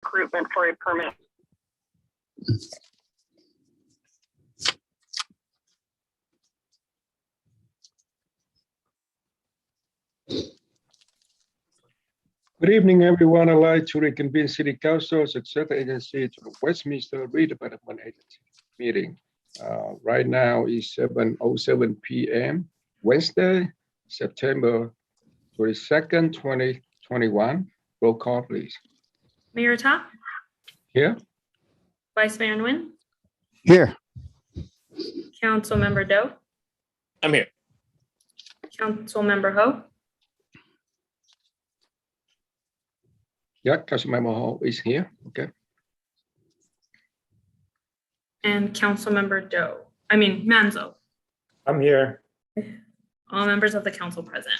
recruitment for a permanent. Good evening, everyone. I'd like to reconvene City Council Successor Agency to the Westminster Redevelopment Agency meeting. Right now is 7:07 p.m. Wednesday, September 22nd, 2021. Roll call, please. Mayor Ta? Here. Vice Mayor Nguyen? Here. Council Member Do? I'm here. Council Member Ho? Yeah, Councilmember Hall is here. Okay. And Council Member Manzo. I'm here. All members of the council present.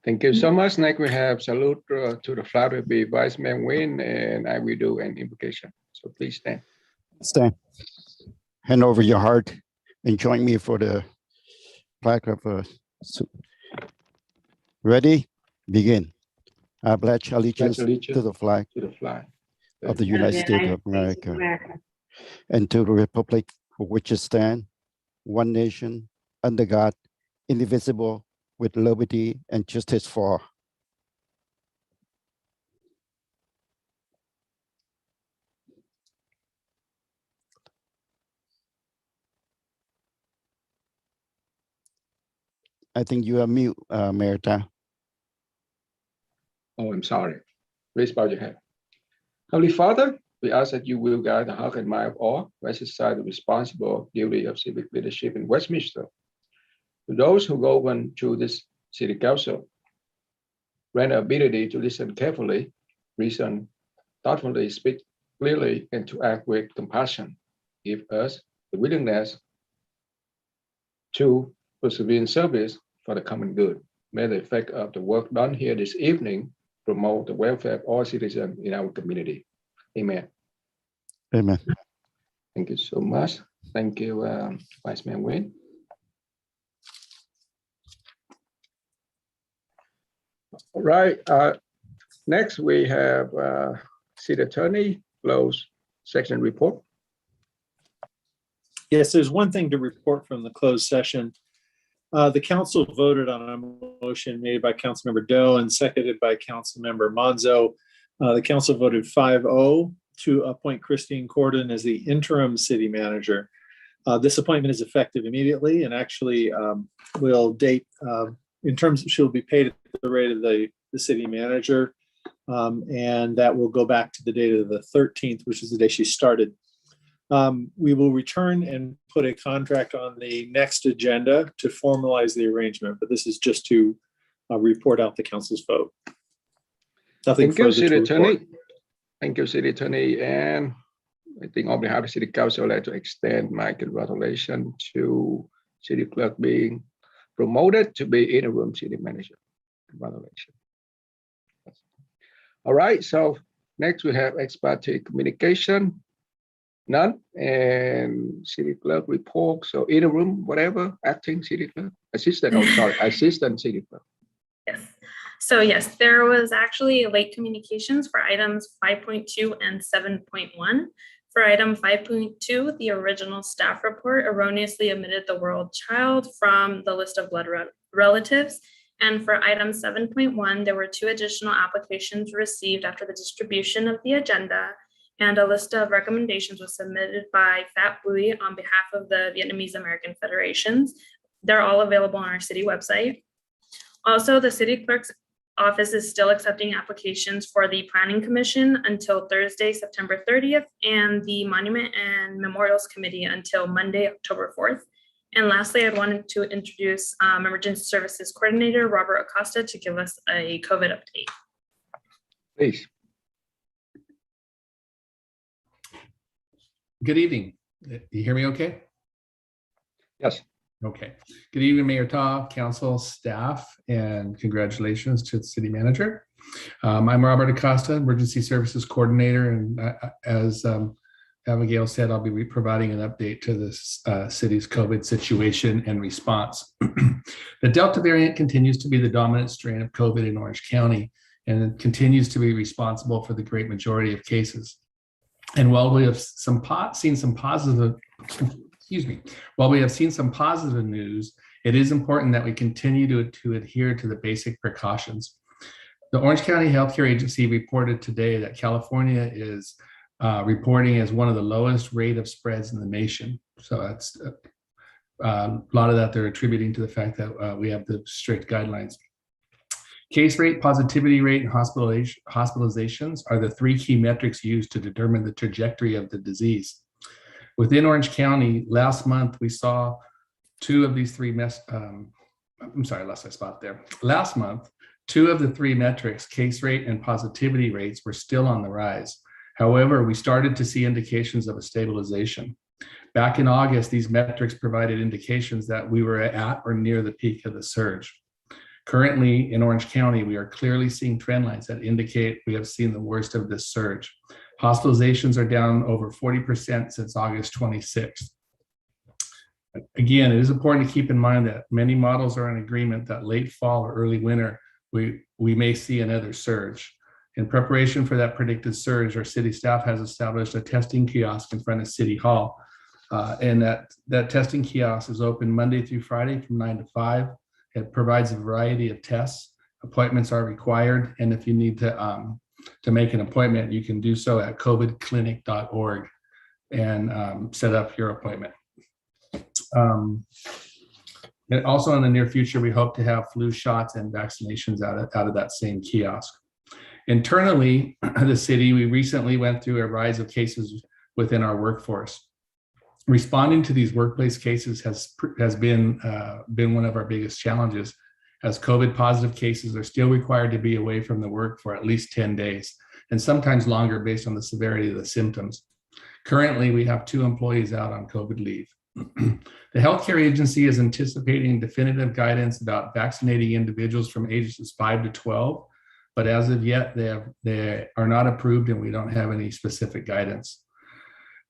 Thank you so much. Next, we have salute to the flag will be Vice Mayor Nguyen, and I will do an invocation. So please stand. Stand. Hand over your heart and join me for the flag of ready? Begin. I pledge allegiance to the flag of the United States of America and to the republic for which it stands, one nation, under God, indivisible, with liberty and justice for all. I think you are mute, Mayor Ta. Oh, I'm sorry. Please bow your head. Holy Father, we ask that you will guide the heart and mind of all who exercise the responsible duty of civic leadership in Westminster. To those who govern through this city council, grant ability to listen carefully, reason thoughtfully, speak clearly, and to act with compassion. Give us the willingness to persevere in service for the common good. May the effect of the work done here this evening promote the welfare of all citizens in our community. Amen. Amen. Thank you so much. Thank you, Vice Mayor Nguyen. All right. Next, we have City Attorney closed section report. Yes, there's one thing to report from the closed session. The council voted on a motion made by Councilmember Doe and seconded by Councilmember Monzo. The council voted 5-0 to appoint Christine Corden as the interim city manager. This appointment is effective immediately and actually will date in terms of she'll be paid at the rate of the city manager. And that will go back to the date of the 13th, which is the day she started. We will return and put a contract on the next agenda to formalize the arrangement, but this is just to report out the council's vote. Nothing Thank you, City further to report. Attorney. Thank you, City Attorney. And I think on behalf of City Council, I'd like to extend my congratulations to City Clerk being promoted to be interim city manager. Congratulations. All right, so next we have ex parte communication. None. And City Clerk report. So interim, whatever, acting City Clerk, assistant, oh sorry, assistant City Clerk. Yes. So yes, there was actually late communications for items 5.2 and 7.1. For item 5.2, the original staff report erroneously omitted the word child from the list of blood relatives. And for item 7.1, there were 2 additional applications received after the distribution of the agenda, and a list of recommendations was submitted by Fat Bui on behalf of the Vietnamese American Federations. They're all available on our city website. Also, the city clerk's office is still accepting applications for the Planning Commission until Thursday, September 30th, and the Monument and Memorials Committee until Monday, October 4th. And lastly, I wanted to introduce Emergency Services Coordinator, Robert Acosta, to give us a COVID update. Please. Good evening. You hear me okay? Yes. Okay. Good evening, Mayor Ta, council, staff, and congratulations to the city manager. I'm Robert Acosta, Emergency Services Coordinator, and as Abigail said, I'll be providing an update to this city's COVID situation and response. The Delta variant continues to be the dominant strain of COVID in Orange County, and it continues to be responsible for the great majority of cases. And while we have seen some positive, while we have seen some positive news, it is important that we continue to adhere to the basic precautions. The Orange County Healthcare Agency reported today that California is reporting as one of the lowest rate of spreads in the nation. So that's a lot of that they're attributing to the fact that we have the strict guidelines. Case rate, positivity rate, and hospitalizations are the three key metrics used to determine the trajectory of the disease. Within Orange County, last month, we saw two of these three Last month, two of the three metrics, case rate and positivity rates, were still on the rise. However, we started to see indications of a stabilization. Back in August, these metrics provided indications that we were at or near the peak of the surge. Currently, in Orange County, we are clearly seeing trend lines that indicate we have seen the worst of this surge. Hospitalizations are down over 40% since August 26th. Again, it is important to keep in mind that many models are in agreement that late fall or early winter, we may see another surge. In preparation for that predicted surge, our city staff has established a testing kiosk in front of City Hall. And that testing kiosk is open Monday through Friday from 9 to 5. It provides a variety of tests. Appointments are required. And if you need to make an appointment, you can do so at covidclinic.org and set up your appointment. And also in the near future, we hope to have flu shots and vaccinations out of that same kiosk. Internally, the city, we recently went through a rise of cases within our workforce. Responding to these workplace cases has been one of our biggest challenges, as COVID positive cases are still required to be away from the work for at least 10 days, and sometimes longer based on the severity of the symptoms. Currently, we have 2 employees out on COVID leave. The healthcare agency is anticipating definitive guidance about vaccinating individuals from ages 5 to 12, but as of yet, they are not approved and we don't have any specific guidance.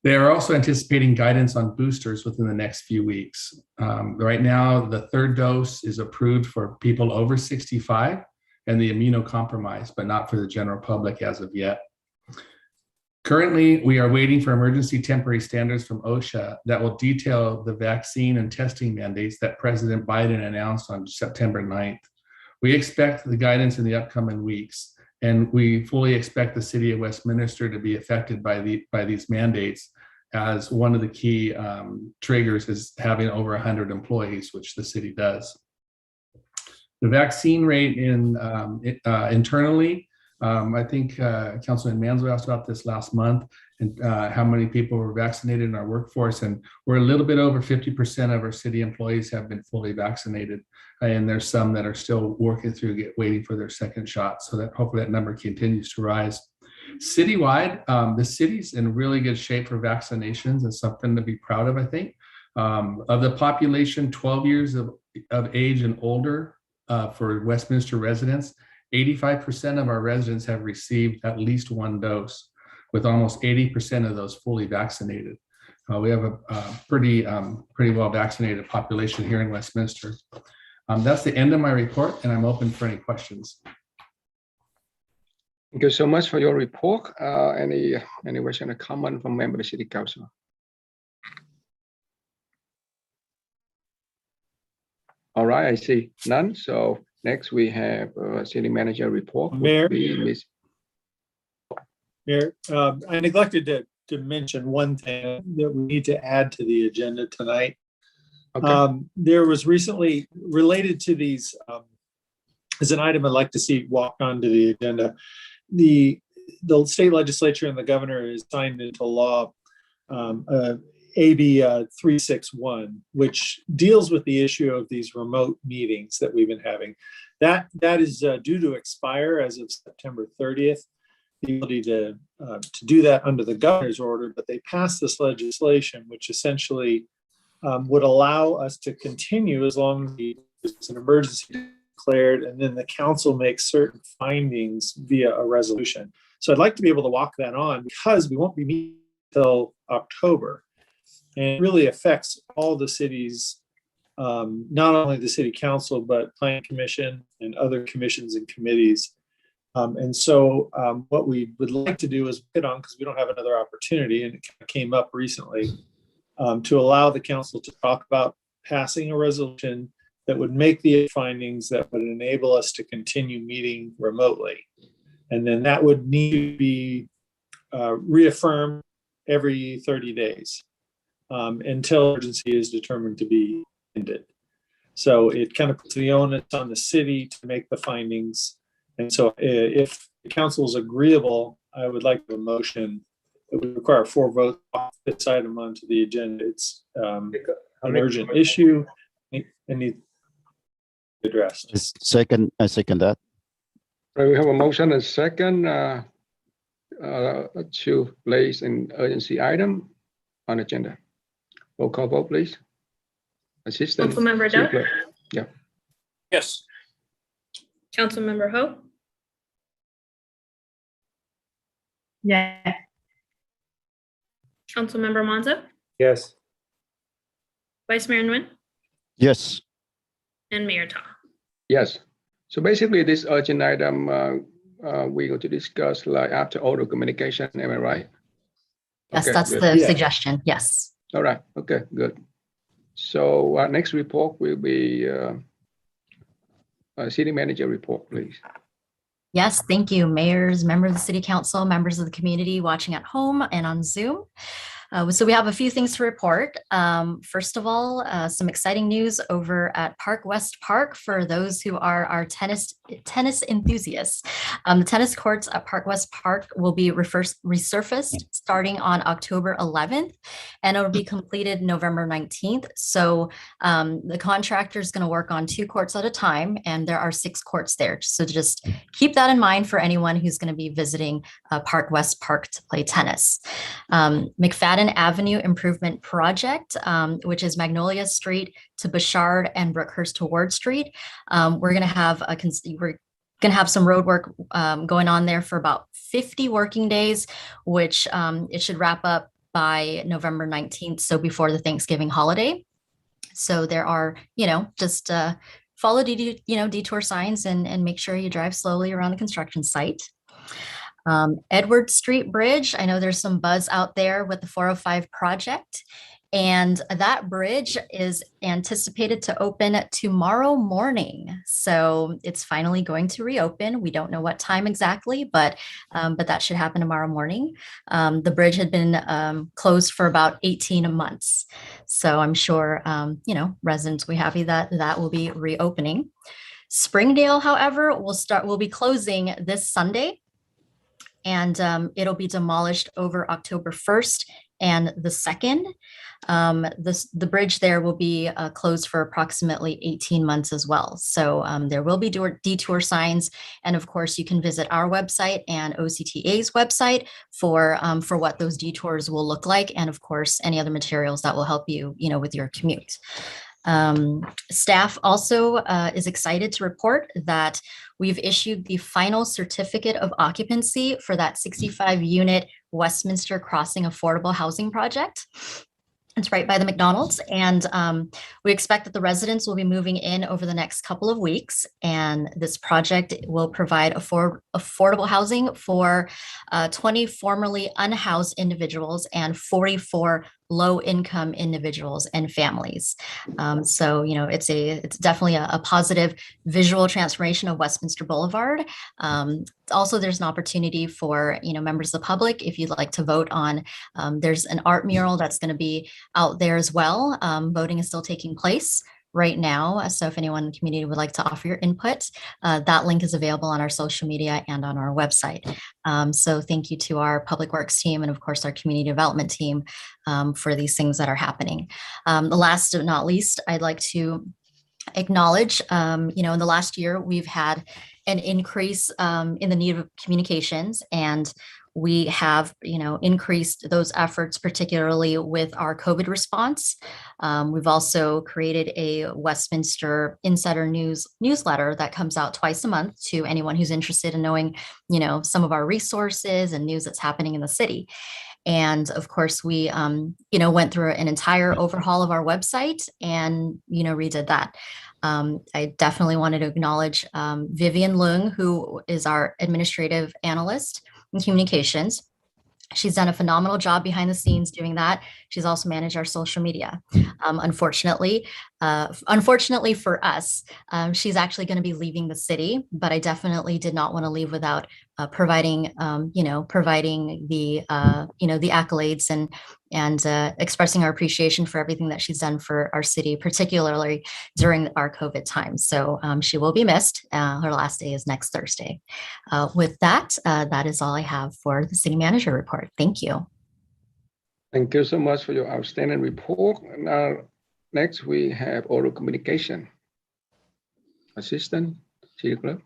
They are also anticipating guidance on boosters within the next few weeks. Right now, the 3rd dose is approved for people over 65 and the immunocompromised, but not for the general public as of yet. Currently, we are waiting for emergency temporary standards from OSHA that will detail the vaccine and testing mandates that President Biden announced on September 9th. We expect the guidance in the upcoming weeks, and we fully expect the city of Westminster to be affected by these mandates, as one of the key triggers is having over 100 employees, which the city does. The vaccine rate internally, I think Councilman Manzo asked about this last month, and how many people were vaccinated in our workforce, and we're a little bit over 50% of our city employees have been fully vaccinated, and there's some that are still working through waiting for their 2nd shot, so that hopefully that number continues to rise. Citywide, the city's in really good shape for vaccinations, and something to be proud of, I think. Of the population 12 years of age and older for Westminster residents, 85% of our residents have received at least 1 dose, with almost 80% of those fully vaccinated. We have a pretty well vaccinated population here in Westminster. That's the end of my report, and I'm open for any questions. Thank you so much for your report. Any question or comment from member of the City Council? All right, I see none. So next we have City Manager report. Mayor, I neglected to mention one thing that we need to add to the agenda tonight. Okay. There was recently, related to these, as an item I'd like to see walked onto the agenda, the state legislature and the governor has signed into law AB 361, which deals with the issue of these remote meetings that we've been having. That is due to expire as of September 30th. The ability to do that under the governor's order, but they passed this legislation, which essentially would allow us to continue as long as there's an emergency declared, and then the council makes certain findings via a resolution. So I'd like to be able to walk that on, because we won't be meeting until October. And it really affects all the cities, not only the city council, but planning commission and other commissions and committees. What we would like to do is put on, because we don't have another opportunity, and it kind of came up recently, to allow the council to talk about passing a resolution that would make the findings that would enable us to continue meeting remotely. And then that would need to be reaffirmed every 30 days until emergency is determined to be ended. So it kind of puts the onus on the city to make the findings. And so if the council is agreeable, I would like a motion that would require 4 votes off this item onto the agenda. It's an urgent issue and needs to be addressed. Second, I second that. Right, we have a motion and second to place an urgency item on agenda. Roll call vote, please. Assistant. Councilmember Doe? Clerk. Yeah. Yes. Councilmember Ho? Yeah. Councilmember Monzo? Yes. Vice Mayor Nguyen? Yes. And Mayor Ta? Yes. So basically, this urgent item we're going to discuss like after auto communication. Am I right? Yes, Okay, that's good. the Yeah. suggestion. Yes. All right. Okay. Good. So our next report will be city manager report, please. Yes, thank you, mayors, members of the city council, members of the community watching at home and on Zoom. So we have a few things to report. First of all, some exciting news over at Park West Park for those who are our tennis enthusiasts. The tennis courts at Park West Park will be resurfaced starting on October 11th, and it will be completed November 19th. So the contractor is going to work on 2 courts at a time, and there are 6 courts there. So just keep that in mind for anyone who's going to be visiting Park West Park to play tennis. McFadden Avenue Improvement Project, which is Magnolia Street to Bouchard and Brookhurst to Ward Street. We're going to have some road work going on there for about 50 working days, which it should wrap up by November 19th, so before the Thanksgiving holiday. So there are, just follow detour signs and make sure you drive slowly around the construction site. Edward Street Bridge, I know there's some buzz out there with the 405 project, and that bridge is anticipated to open tomorrow morning. So it's finally going to reopen. We don't know what time exactly, but that should happen tomorrow morning. The bridge had been closed for about 18 months. So I'm sure, residents will be happy that will be reopening. Springdale, however, will be closing this Sunday, and it'll be demolished over October 1st and the 2nd. The bridge there will be closed for approximately 18 months as well. So there will be detour signs. And of course, you can visit our website and OCTA's website for what those detours will look like. And of course, any other materials that will help you, with your commute. Staff also is excited to report that we've issued the final certificate of occupancy for that 65 unit Westminster Crossing affordable housing project. It's right by the McDonald's, and we expect that the residents will be moving in over the next couple of weeks, and this project will provide affordable housing for 20 formerly unhoused individuals and 44 low-income individuals and families. So, it's definitely a positive visual transformation of Westminster Boulevard. Also, there's an opportunity for, members of the public, if you'd like to vote on, there's an art mural that's going to be out there as well. Voting is still taking place right now. So if anyone in the community would like to offer your input, that link is available on our social media and on our website. So thank you to our Public Works team and of course our community development team for these things that are happening. The last but not least, I'd like to acknowledge, in the last year, we've had an increase in the need of communications, and we have, increased those efforts, particularly with our COVID response. We've also created a Westminster Insider newsletter that comes out twice a month to anyone who's interested in knowing, some of our resources and news that's happening in the city. And of course, we, went through an entire overhaul of our website and, redid that. I definitely wanted to acknowledge Vivian Leung, who is our administrative analyst in communications. She's done a phenomenal job behind the scenes doing that. She's also managed our social media. Unfortunately for us, she's actually going to be leaving the city, but I definitely did not want to leave without providing the accolades and expressing our appreciation for everything that she's done for our city, particularly during our COVID time. So she will be missed. Her last day is next Thursday. With that, that is all I have for the city manager report. Thank you. Thank you so much for your outstanding report. Now, next we have oral communication. Assistant, City Clerk.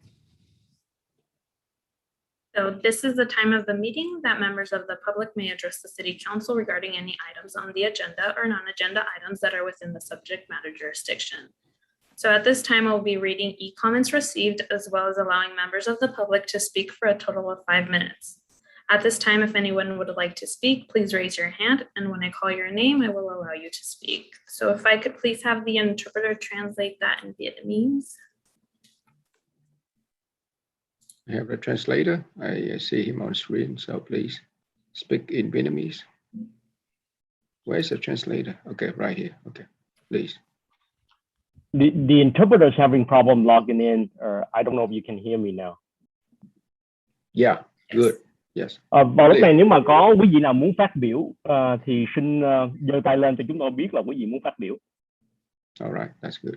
So this is the time of the meeting that members of the public may address the City Council regarding any items on the agenda or non-agenda items that are within the subject matter jurisdiction. So at this time, I'll be reading e-comments received as well as allowing members of the public to speak for a total of 5 minutes. At this time, if anyone would like to speak, please raise your hand, and when I call your name, I will allow you to speak. So if I could please have the interpreter translate that in Vietnamese. I have a translator. I see him on screen, so please speak in Vietnamese. Where's the translator? Okay, right here. Okay, please. The interpreter's having problem logging in, or I don't know if you can hear me now. Yeah, good. Yes. Vào lúc này nếu mà có quý vị nào muốn phát biểu thì xin giơ tay lên cho chúng tôi biết là quý vị muốn phát biểu. All right, that's good.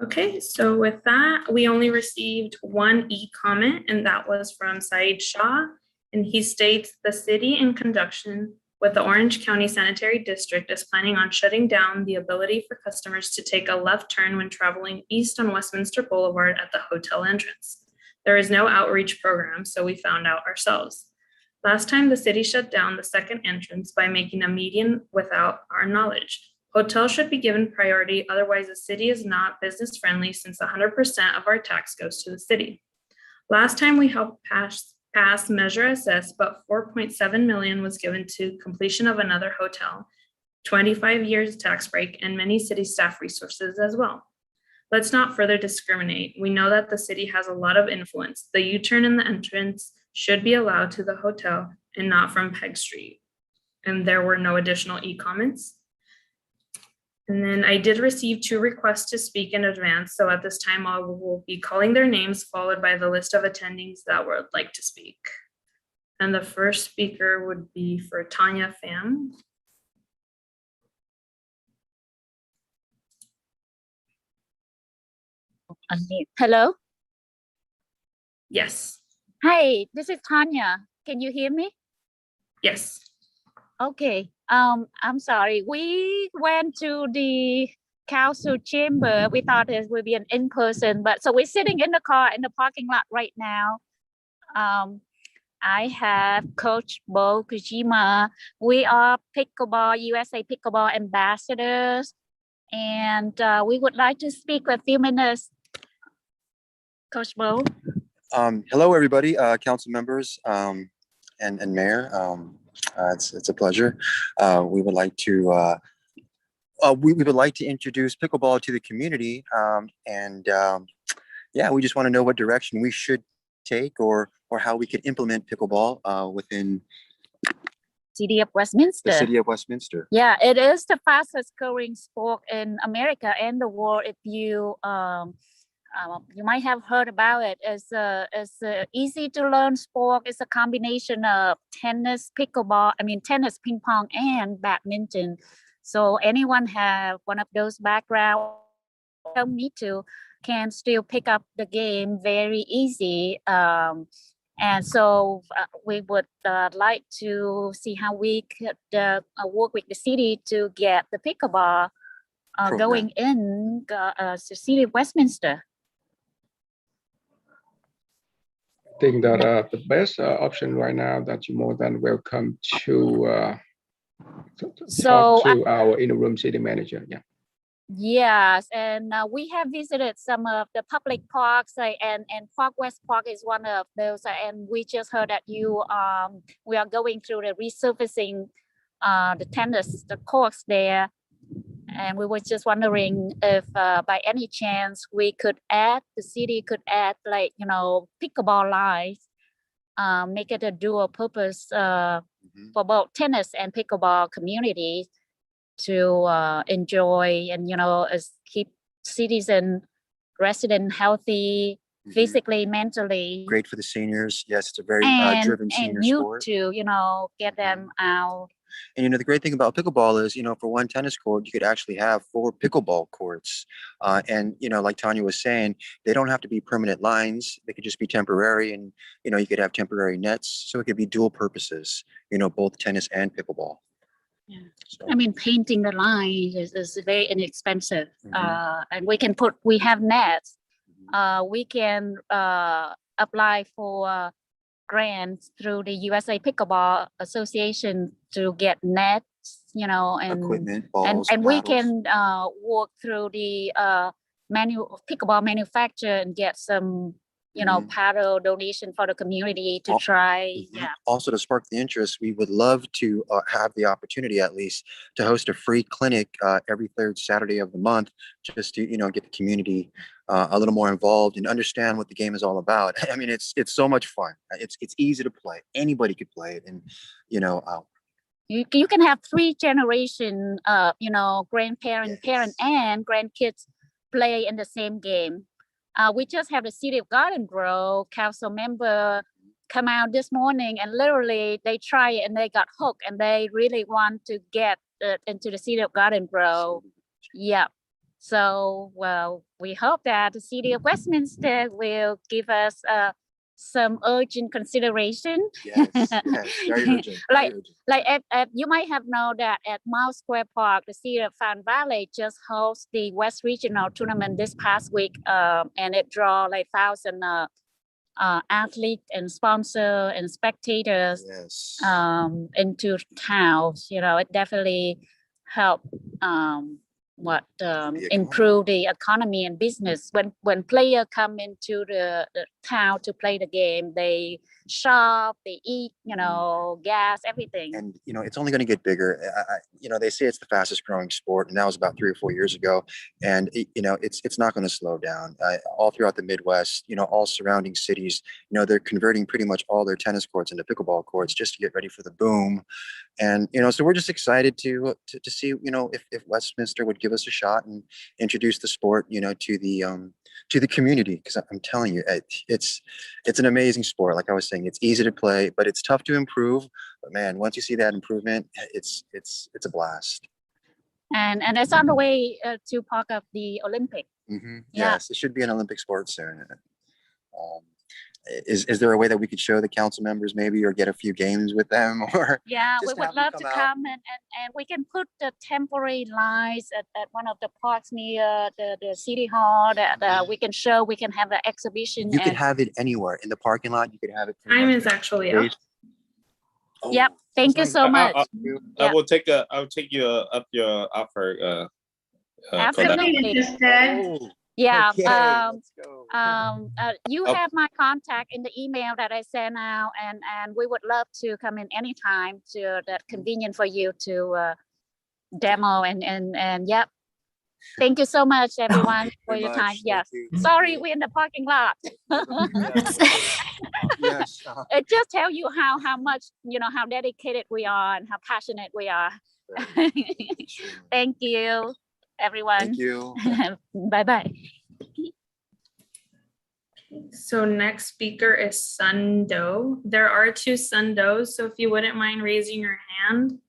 Okay, so with that, we only received one e-comment, and that was from Saeed Shah, and he states the city in conjunction with the Orange County Sanitary District is planning on shutting down the ability for customers to take a left turn when traveling east on Westminster Boulevard at the hotel entrance. There is no outreach program, so we found out ourselves. Last time the city shut down the second entrance by making a median without our knowledge. Hotels should be given priority, otherwise the city is not business friendly since 100% of our tax goes to the city. Last time we helped pass Measure SS, but 4.7 million was given to completion of another hotel, 25 years tax break, and many city staff resources as well. Let's not further discriminate. We know that the city has a lot of influence. The U-turn in the entrance should be allowed to the hotel and not from Peg Street. And there were no additional e-comments. And then I did receive 2 requests to speak in advance. So at this time, I will be calling their names followed by the list of attendings that would like to speak. And the first speaker would be for Tanya Pham. Hello? Yes. Hi, this is Tanya. Can you hear me? Yes. Okay. I'm sorry. We went to the council chamber. We thought it would be an in-person, but so we're sitting in the car in the parking lot right now. I have Coach Bo Kujima. We are Pickleball, USA Pickleball ambassadors, and we would like to speak for a few minutes. Coach Bo. Hello, everybody, council members and mayor. It's a pleasure. We would like to introduce pickleball to the community, yeah, we just want to know what direction we should take or how we could implement pickleball within City of Westminster. the city of Westminster. Yeah, it is the fastest growing sport in America and the world. If you you might have heard about it. It's easy to learn sport. It's a combination of tennis, tennis, ping pong, and badminton. So anyone have one of those backgrounds, don't need to, can still pick up the game very easy. And so we would like to see how we could work with the city to get the pickleball going in the city of Westminster. I think that the best option right now that you're more than welcome to talk to our interim city manager. Yeah. Yes, and we have visited some of the public parks, and Park West Park is one of those. And we just heard that we are going through the resurfacing the courts there, and we were just wondering if by any chance the city could add, like, pickleball lines, make it a dual purpose for both tennis and pickleball communities to enjoy and keep resident healthy physically, mentally. Great for the seniors. Yes, it's a very driven senior and youth sport. to get them out. And the great thing about pickleball is, for one tennis court, you could actually have 4 pickleball courts. And like Tanya was saying, they don't have to be permanent lines. They could just be temporary, and you could have temporary nets, so it could be dual purposes. Both tennis and pickleball. Yeah. So. I mean, painting the lines is very inexpensive. And we have nets. We can apply for grants through the USA Pickleball Association to get nets, and equipment, balls, and we can work through the pickleball manufacturer and get some paddle donation for the community to try. Yeah. Also, to spark the interest, we would love to have the opportunity, at least, to host a free clinic every 3rd Saturday of the month, just to get the community a little more involved and understand what the game is all about. I mean, it's so much fun. It's easy to play. Anybody could play it, and you can have 3 generation, grandparent, parent, and grandkids play in the same game. We just have the City of Garden Grove council member come out this morning, and literally they try it and they got hooked, and they really want to get into the City of Garden Grove. Yeah. So, well, we hope that the City of Westminster will give us some urgent consideration. Yes, very urgent. You might have known that at Mount Square Park, the City of Fan Valley just hosted the West Regional Tournament this past week, and it draw like 1,000 athletes and sponsors and spectators into town. It definitely helped improve the economy and business. When players come into the town to play the game, they shop, they eat, gas, everything. And it's only going to get bigger. They say it's the fastest growing sport, and that was about 3 or 4 years ago. And it's not going to slow down. All throughout the Midwest, all surrounding cities, they're converting pretty much all their tennis courts into pickleball courts just to get ready for the boom. And so we're just excited to see if Westminster would give us a shot and introduce the sport to the community, because I'm telling you, it's an amazing sport. Like I was saying, it's easy to play, but it's tough to improve. But man, once you see that improvement, it's a blast. And it's on the way to part of the Olympic. Yeah. Yes, it should be an Olympic sport soon. Is there a way that we could show the council members maybe, or get a few games with them? Or we would love to come, and we can put the temporary lines at one of the parks near the city hall that we can show. We can have an exhibition. You could have it anywhere in the parking lot. You could have it. Time is actually up. Oh, yep. Thank you so much. I'll take you up your offer. Absolutely. Yeah. Okay, let's go. You have my contact in the email that I sent out, and we would love to come in anytime that's convenient for you to demo and yep. Thank you so much, everyone, for your time. Yes. Sorry, we're in the parking lot. Yes. It just tells you how much, how dedicated we are and how passionate we are. Thank you, everyone. Thank you. Bye-bye. So next speaker is Sundo. There are 2 Sundos, so if you wouldn't mind raising your hand.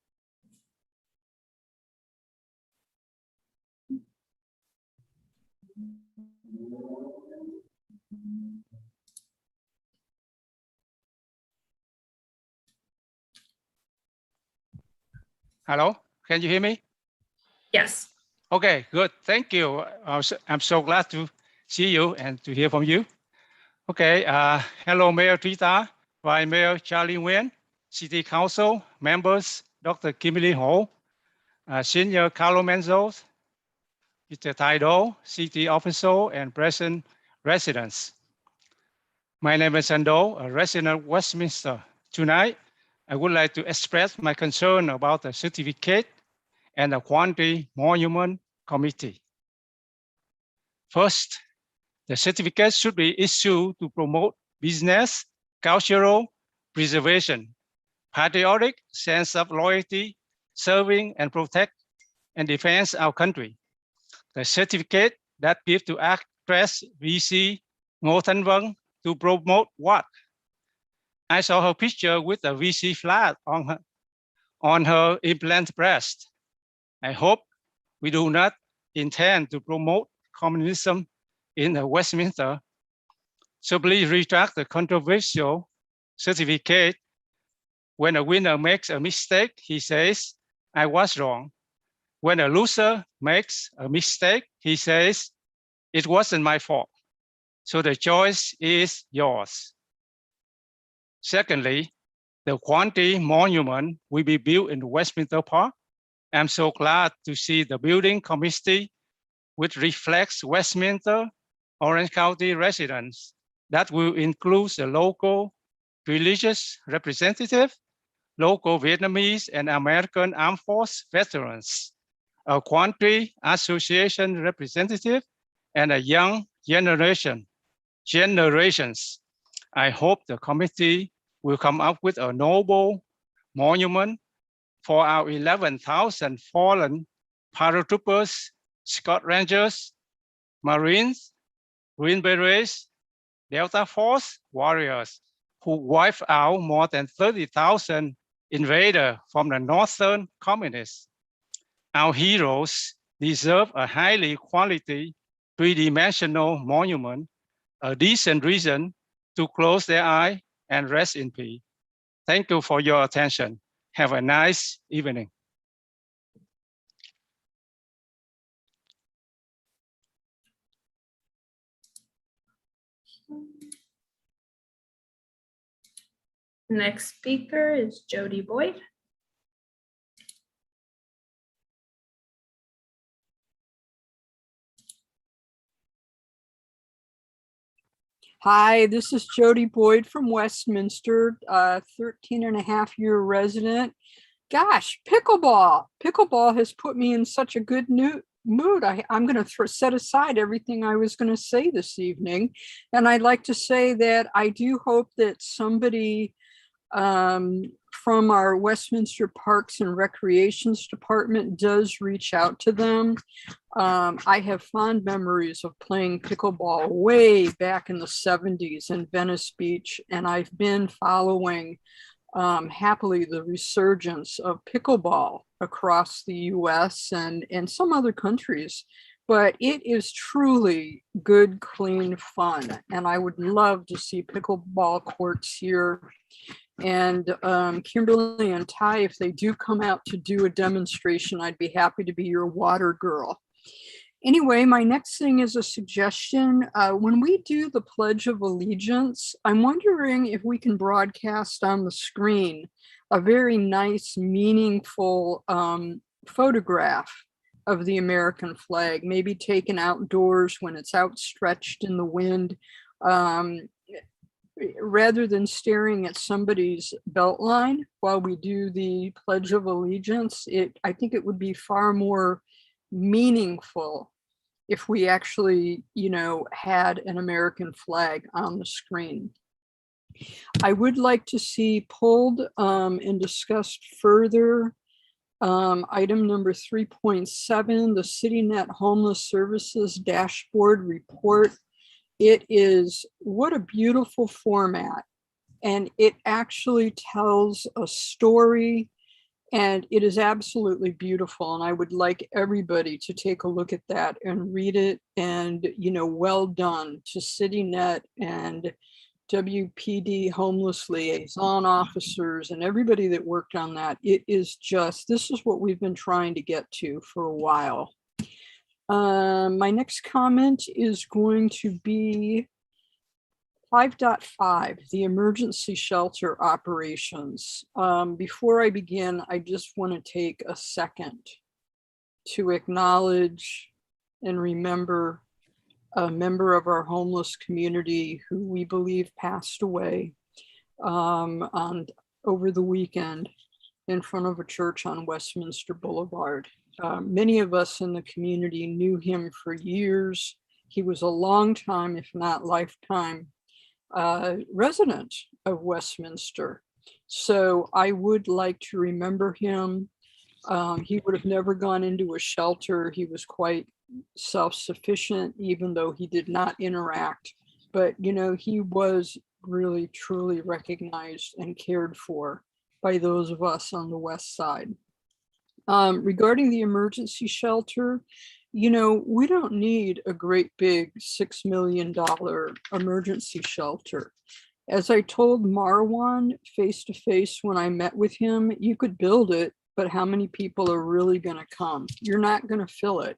Hello, can you hear me? Yes. Okay, good. Thank you. I'm so glad to see you and to hear from you. Okay. Hello, Mayor Trita, Vice Mayor Charlie Nguyen, City Council members, Dr. Kimberly Ho, Senior Carlo Menzo, with the title City Official and Present Residents. My name is Sando, a resident of Westminster. Tonight, I would like to express my concern about the certificate and the Quantity Monument Committee. First, the certificate should be issued to promote business, cultural preservation, patriotic sense of loyalty, serving and protect and defend our country. The certificate that gives to actress VC Ngô Thanh Vân to promote what? I saw her picture with a VC flag on her implant breast. I hope we do not intend to promote communism in Westminster. So please retract the controversial certificate. When a winner makes a mistake, he says, I was wrong. When a loser makes a mistake, he says, it wasn't my fault. So the choice is yours. Secondly, the Quantity Monument will be built in Westminster Park. I'm so glad to see the building committee, which reflects Westminster, Orange County residents, that will include the local religious representative, local Vietnamese and American Armed Force veterans, a Quantity Association representative, and a young generations. I hope the committee will come up with a noble monument for our 11,000 fallen paratroopers, Scott Rangers, Marines, Green Berets, Delta Force warriors who wiped out more than 30,000 invaders from the Northern Communists. Our heroes deserve a highly quality, three-dimensional monument, a decent reason to close their eye and rest in peace. Thank you for your attention. Have a nice evening. Next speaker is Jody Boyd. Hi, this is Jody Boyd from Westminster, 13 and a half year resident. Gosh, pickleball. Pickleball has put me in such a good mood. I'm going to set aside everything I was going to say this evening. And I'd like to say that I do hope that somebody from our Westminster Parks and Recreations Department does reach out to them. I have fond memories of playing pickleball way back in the 70s in Venice Beach, and I've been following happily the resurgence of pickleball across the US and some other countries. But it is truly good, clean fun. And I would love to see pickleball courts here. And Kimberly and Ty, if they do come out to do a demonstration, I'd be happy to be your water girl. Anyway, my next thing is a suggestion. When we do the Pledge of Allegiance, I'm wondering if we can broadcast on the screen a very nice, meaningful photograph of the American flag, maybe taken outdoors when it's outstretched in the wind. Rather than staring at somebody's belt line while we do the Pledge of Allegiance, I think it would be far more meaningful if we actually, had an American flag on the screen. I would like to see pulled and discussed further item number 3.7, the CityNet Homeless Services Dashboard Report. It is, what a beautiful format. And it actually tells a story, and it is absolutely beautiful. And I would like everybody to take a look at that and read it. And, well done to CityNet and WPD homeless liaison officers and everybody that worked on that. It is just, this is what we've been trying to get to for a while. My next comment is going to be 5.5, the emergency shelter operations. Before I begin, I just want to take a second to acknowledge and remember a member of our homeless community who we believe passed away over the weekend in front of a church on Westminster Boulevard. Many of us in the community knew him for years. He was a long time, if not lifetime, resident of Westminster. So I would like to remember him. He would have never gone into a shelter. He was quite self-sufficient, even though he did not interact. But, you know, he was really, truly recognized and cared for by those of us on the West Side. Regarding the emergency shelter, you know, we don't need a great big $6 million emergency shelter. As I told Marwan face to face when I met with him, you could build it, but how many people are really going to come? You're not going to fill it.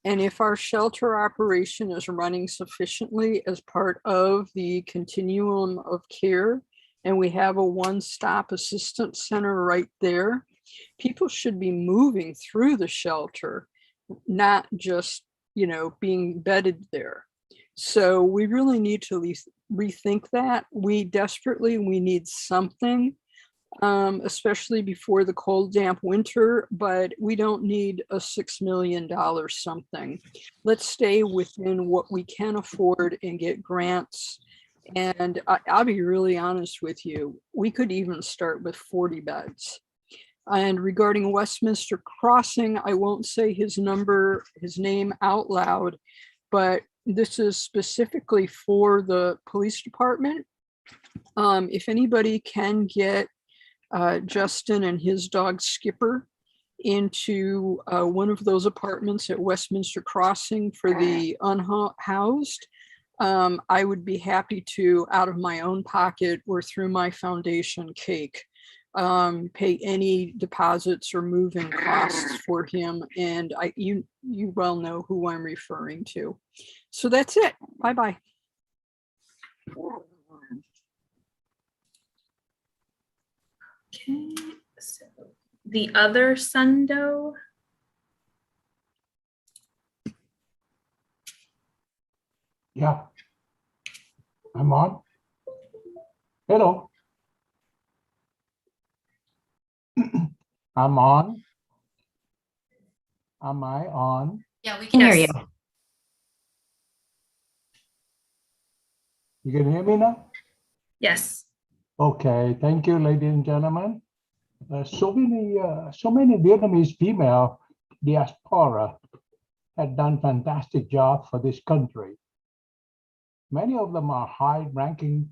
And if our shelter operation is running sufficiently as part of the continuum of care, and we have a one-stop assistance center right there, people should be moving through the shelter, not just, you know, being bedded there. So we really need to rethink that. We need something, especially before the cold, damp winter, but we don't need a $6 million something. Let's stay within what we can afford and get grants. And I'll be really honest with you, we could even start with 40 beds. And regarding Westminster Crossing, I won't say his name out loud, but this is specifically for the police department. If anybody can get Justin and his dog Skipper into one of those apartments at Westminster Crossing for the unhoused, I would be happy to, out of my own pocket or through my foundation cake, pay any deposits or moving costs for him. And you well know who I'm referring to. So that's it. Bye-bye. Okay, so the other Sundo. Yeah, I'm on. Hello. I'm on. Am I on? Yeah, we can hear you. You can hear me now? Yes. Okay, thank you, ladies and gentlemen. So many Vietnamese female diaspora had done fantastic job for this country. Many of them are high-ranking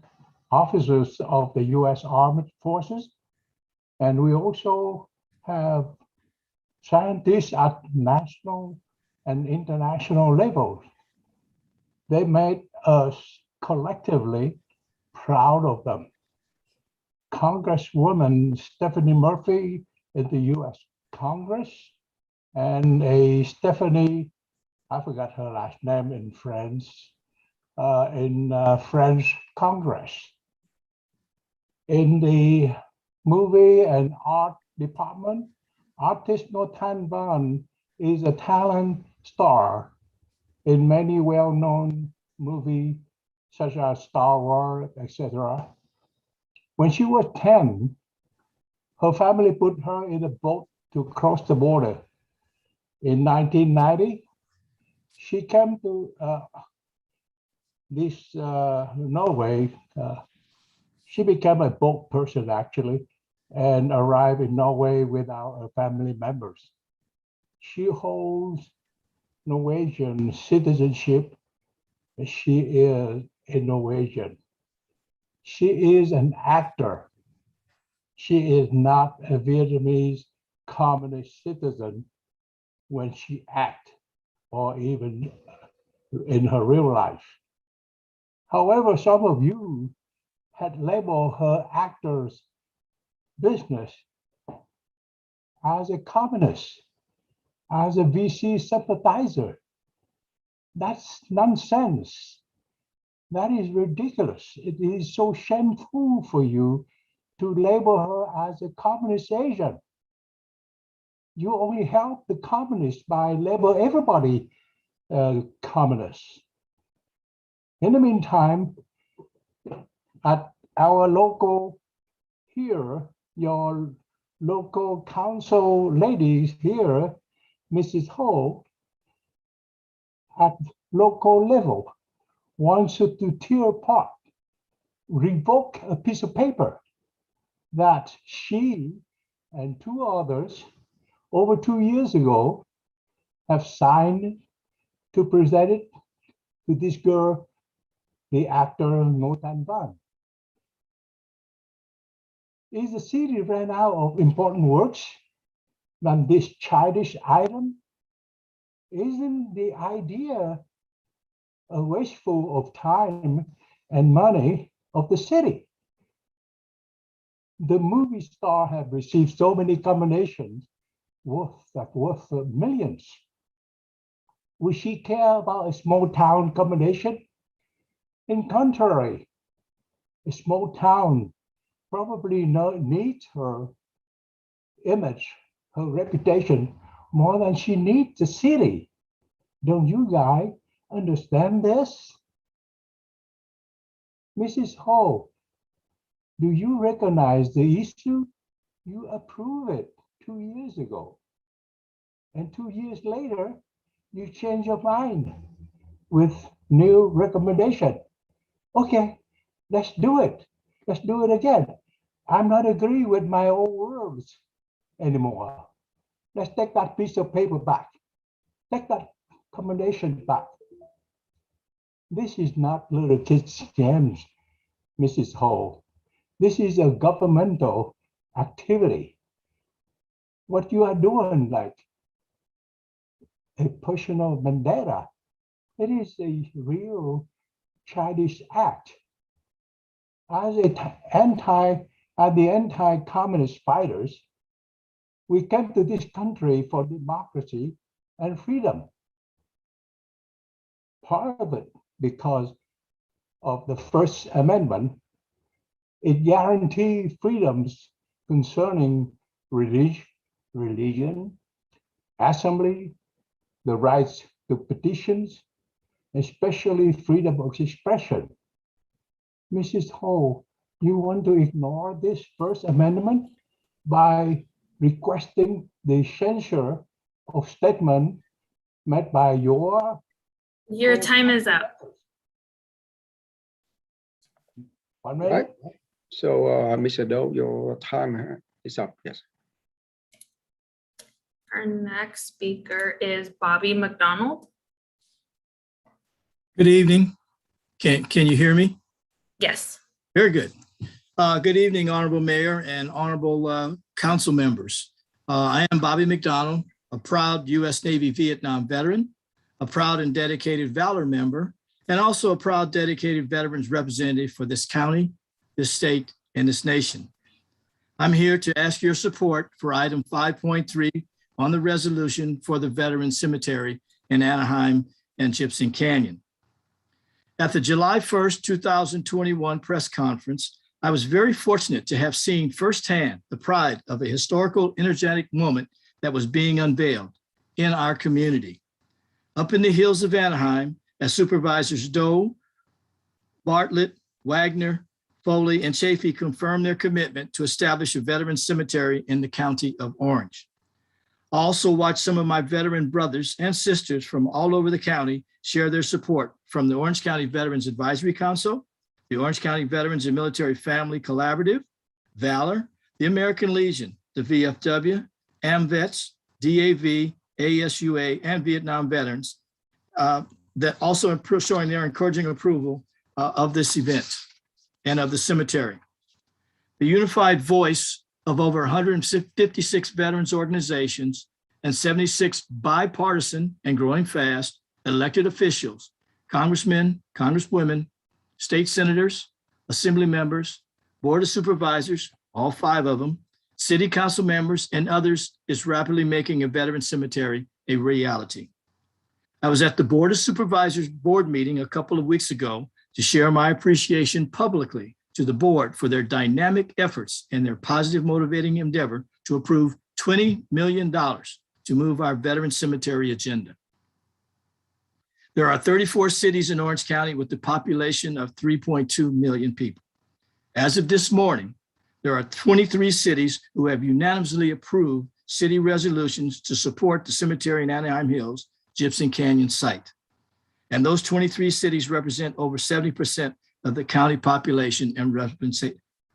officers of the U.S. Armed Forces, and we also have scientists at national and international levels. They made us collectively proud of them. Congresswoman Stephanie Murphy in the U.S. Congress, and a Stephanie, I forgot her last name in France, in French Congress. In the movie and art department, artist Nathan Van is a talent star in many well-known movies such as Star Wars, etc. When she was 10, her family put her in a boat to cross the border. In 1990, she came to Norway. She became a boat person actually, and arrived in Norway without her family members. She holds Norwegian citizenship. She is a Norwegian. She is an actor. She is not a Vietnamese communist citizen when she acts or even in her real life. However, some of you had labeled her actor's business as a communist, as a VC sympathizer. That's nonsense. That is ridiculous. It is so shameful for you to label her as a communist agent. You only help the communists by label everybody commoners. In the meantime, at our local here, your local council ladies here, Mrs. Ho, at local level, wants to tear apart, revoke a piece of paper that she and two others over 2 years ago have signed to present it to this girl, the actor Ngo Tan Van. Is the city ran out of important works than this childish item? Isn't the idea a wasteful of time and money of the city? The movie star have received so many commendations worth millions. Will she care about a small town commendation? In contrary, a small town probably needs her image, her reputation, more than she needs the city. Don't you guys understand this? Mrs. Ho, do you recognize the issue? You approved it 2 years ago. And 2 years later, you change your mind with new recommendation. Okay, let's do it. Let's do it again. I'm not agree with my own words anymore. Let's take that piece of paper back. Take that commendation back. This is not little kids' games, Mrs. Ho. This is a governmental activity. What you are doing, like a personal vendetta, it is a real childish act. As the anti-communist fighters, we came to this country for democracy and freedom. Part of it because of the First Amendment, it guarantees freedoms concerning religion, assembly, the rights to petitions, especially freedom of expression. Mrs. Ho, you want to ignore this First Amendment by requesting the censure of statement made by your time is up. 1 minute. Right. So, Mr. Doe, your time is up. Yes. Our next speaker is Bobby McDonald. Good evening. Can you hear me? Yes. Very good. Good evening, Honorable Mayor and Honorable Council members. I am Bobby McDonald, a proud U.S. Navy Vietnam veteran, a proud and dedicated Valor member, and also a proud dedicated veterans representative for this county, this state, and this nation. I'm here to ask your support for item 5.3 on the resolution for the Veterans Cemetery in Anaheim and Gypsum Canyon. At the July 1st, 2021 press conference, I was very fortunate to have seen firsthand the pride of a historical, energetic moment that was being unveiled in our community. Up in the hills of Anaheim, as Supervisors Doe, Bartlett, Wagner, Foley, and Chafee confirmed their commitment to establish a veteran cemetery in the county of Orange. I also watched some of my veteran brothers and sisters from all over the county share their support from the Orange County Veterans Advisory Council, the Orange County Veterans and Military Family Collaborative, Valor, the American Legion, the VFW, AMVETS, DAV, ASUA, and Vietnam veterans that also showing their encouraging approval of this event and of the cemetery. The unified voice of over 156 veterans organizations and 76 bipartisan and growing fast elected officials, congressmen, congresswomen, state senators, assembly members, board of supervisors, all 5 of them, city council members, and others is rapidly making a veteran cemetery a reality. I was at the Board of Supervisors board meeting a couple of weeks ago to share my appreciation publicly to the board for their dynamic efforts and their positive motivating endeavor to approve $20 million to move our veteran cemetery agenda. There are 34 cities in Orange County with a population of 3.2 million people. As of this morning, there are 23 cities who have unanimously approved city resolutions to support the cemetery in Anaheim Hills Gypsum Canyon site. And those 23 cities represent over 70% of the county population and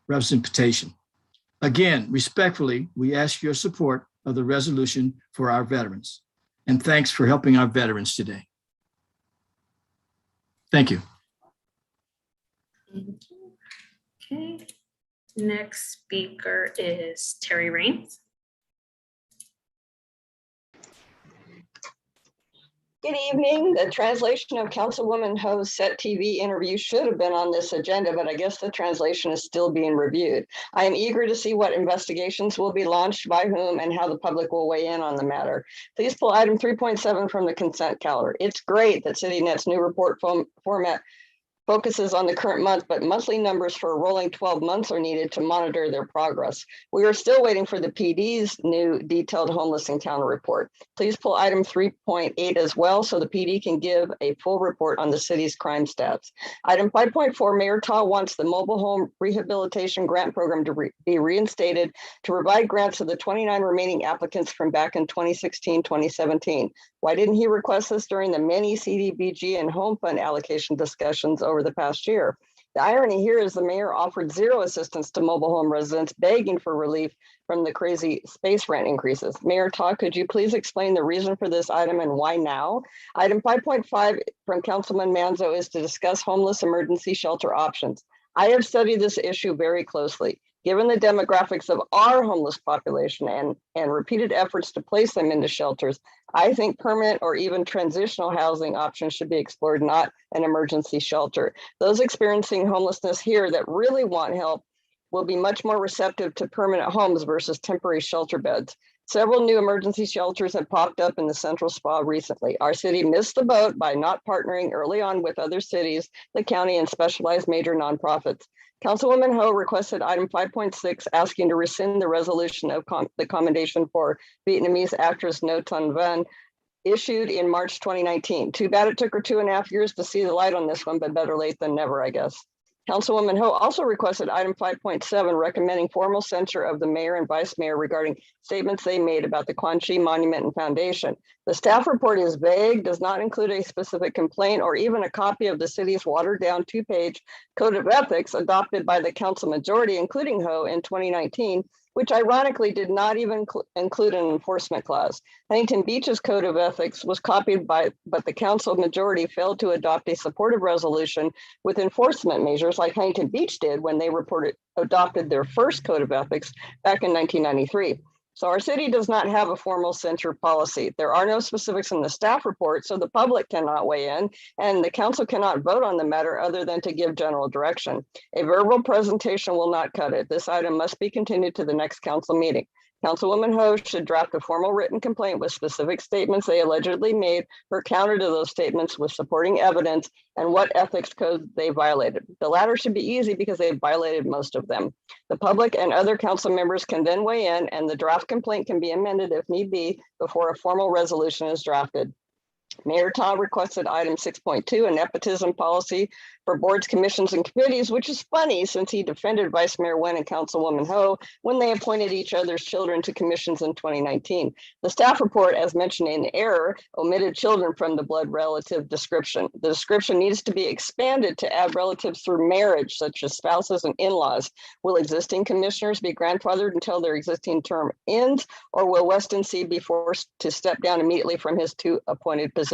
representation. Again, respectfully, we ask your support of the resolution for our veterans. And thanks for helping our veterans today. Thank you. Thank you. Okay. Next speaker is Terry Raines. Good evening. The translation of Councilwoman Ho's set TV interview should have been on this agenda, but I guess the translation is still being reviewed. I am eager to see what investigations will be launched by whom and how the public will weigh in on the matter. Please pull item 3.7 from the consent calendar. It's great that CityNet's new report format focuses on the current month, but monthly numbers for a rolling 12 months are needed to monitor their progress. We are still waiting for the PD's new detailed homeless encounter report. Please pull item 3.8 as well so the PD can give a full report on the city's crime stats. Item 5.4, Mayor Ta wants the mobile home rehabilitation grant program to be reinstated to provide grants to the 29 remaining applicants from back in 2016, 2017. Why didn't he request this during the many CDBG and home fund allocation discussions over the past year? The irony here is the mayor offered zero assistance to mobile home residents begging for relief from the crazy space rent increases. Mayor Todd, could you please explain the reason for this item and why now? Item 5.5 from Councilman Manzo is to discuss homeless emergency shelter options. I have studied this issue very closely. Given the demographics of our homeless population and repeated efforts to place them into shelters, I think permanent or even transitional housing options should be explored, not an emergency shelter. Those experiencing homelessness here that really want help will be much more receptive to permanent homes versus temporary shelter beds. Several new emergency shelters have popped up in the Central Spa recently. Our city missed the boat by not partnering early on with other cities, the county, and specialized major nonprofits. Councilwoman Ho requested item 5.6 asking to rescind the resolution of the commendation for Vietnamese actress No Ton Van issued in March 2019. Too bad it took her 2.5 years to see the light on this one, but better late than never, I guess. Councilwoman Ho also requested item 5.7 recommending formal censure of the mayor and vice mayor regarding statements they made about the Quan Chi Monument and Foundation. The staff report is vague, does not include a specific complaint or even a copy of the city's watered down 2-page code of ethics adopted by the council majority, including Ho in 2019, which ironically did not even include an enforcement clause. Huntington Beach's code of ethics was copied but the council majority failed to adopt a supportive resolution with enforcement measures like Huntington Beach did when they adopted their first code of ethics back in 1993. So our city does not have a formal censure policy. There are no specifics in the staff report, so the public cannot weigh in, and the council cannot vote on the matter other than to give general direction. A verbal presentation will not cut it. This item must be continued to the next council meeting. Councilwoman Ho should draft a formal written complaint with specific statements they allegedly made, her counter to those statements with supporting evidence, and what ethics code they violated. The latter should be easy because they violated most of them. The public and other council members can then weigh in, and the draft complaint can be amended if need be before a formal resolution is drafted. Mayor Todd requested item 6.2, a nepotism policy for boards, commissions, and committees, which is funny since he defended Vice Mayor Nguyen and Councilwoman Ho when they appointed each other's children to commissions in 2019. The staff report, as mentioned in error, omitted children from the blood relative description. The description needs to be expanded to add relatives through marriage, such as spouses and in-laws. Will existing commissioners be grandfathered until their existing term ends, or will Weston C. be forced to step down immediately from his 2 appointed positions?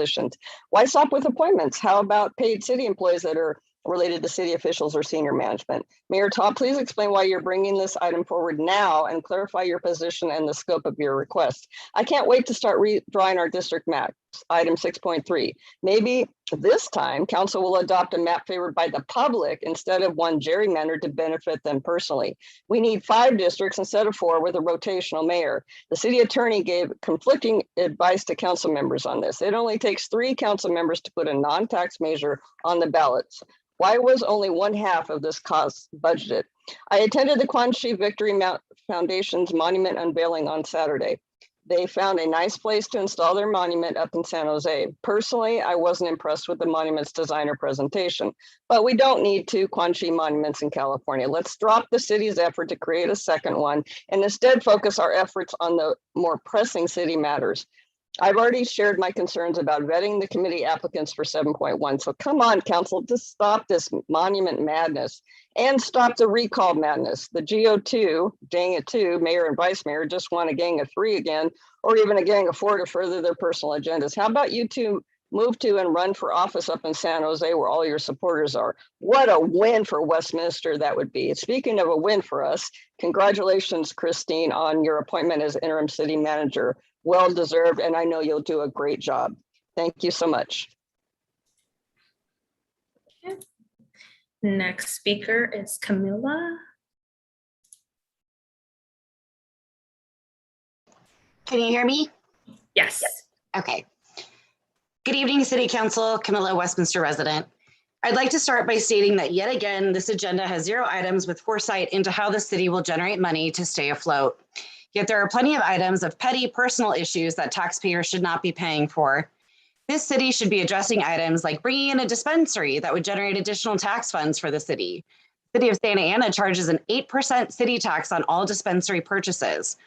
Why stop with appointments? How about paid city employees that are related to city officials or senior management? Mayor Todd, please explain why you're bringing this item forward now and clarify your position and the scope of your request. I can't wait to start redrawing our district maps. Item 6.3. Maybe this time council will adopt a map favored by the public instead of one gerrymandered to benefit them personally. We need 5 districts instead of 4 with a rotational mayor. The city attorney gave conflicting advice to council members on this. It only takes 3 council members to put a non-tax measure on the ballots. Why was only 1/2 of this cost budgeted? I attended the Quan Chi Victory Foundation's monument unveiling on Saturday. They found a nice place to install their monument up in San Jose. Personally, I wasn't impressed with the monument's design or presentation, but we don't need two Quan Chi monuments in California. Let's drop the city's effort to create a second one and instead focus our efforts on the more pressing city matters. I've already shared my concerns about vetting the committee applicants for 7.1. So come on, council, just stop this monument madness and stop the recall madness. The GO2, dang it too, mayor and vice mayor just want a gang of 3 again, or even a gang of 4 to further their personal agendas. How about you two move to and run for office up in San Jose where all your supporters are? What a win for Westminster that would be. Speaking of a win for us, congratulations, Christine, on your appointment as interim city manager. Well deserved, and I know you'll do a great job. Thank you so much. Okay. Next speaker is Camilla. Can you hear me? Yes. Okay. Good evening, City Council. Camilla, Westminster resident. I'd like to start by stating that yet again, this agenda has 0 items with foresight into how the city will generate money to stay afloat. Yet there are plenty of items of petty personal issues that taxpayers should not be paying for. This city should be addressing items like bringing in a dispensary that would generate additional tax funds for the city. The city of Santa Ana charges an 8% city tax on all dispensary purchases.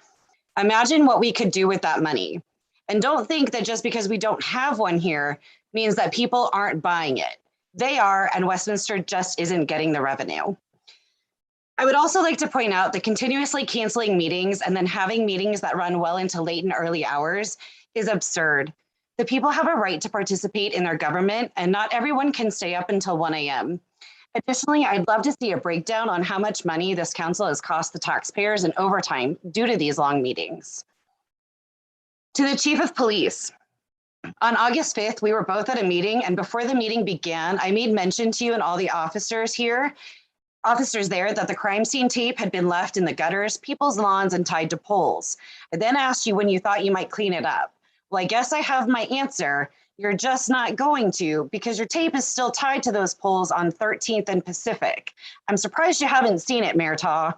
Imagine what we could do with that money. And don't think that just because we don't have one here means that people aren't buying it. They are, and Westminster just isn't getting the revenue. I would also like to point out that continuously canceling meetings and then having meetings that run well into late and early hours is absurd. The people have a right to participate in their government, and not everyone can stay up until 1 a.m. Additionally, I'd love to see a breakdown on how much money this council has cost the taxpayers in overtime due to these long meetings. To the Chief of Police, on August 5th, we were both at a meeting, and before the meeting began, I made mention to you and all the officers there that the crime scene tape had been left in the gutters, people's lawns, and tied to poles. I then asked you when you thought you might clean it up. Well, I guess I have my answer. You're just not going to, because your tape is still tied to those poles on 13th and Pacific. I'm surprised you haven't seen it, Mayor Taw.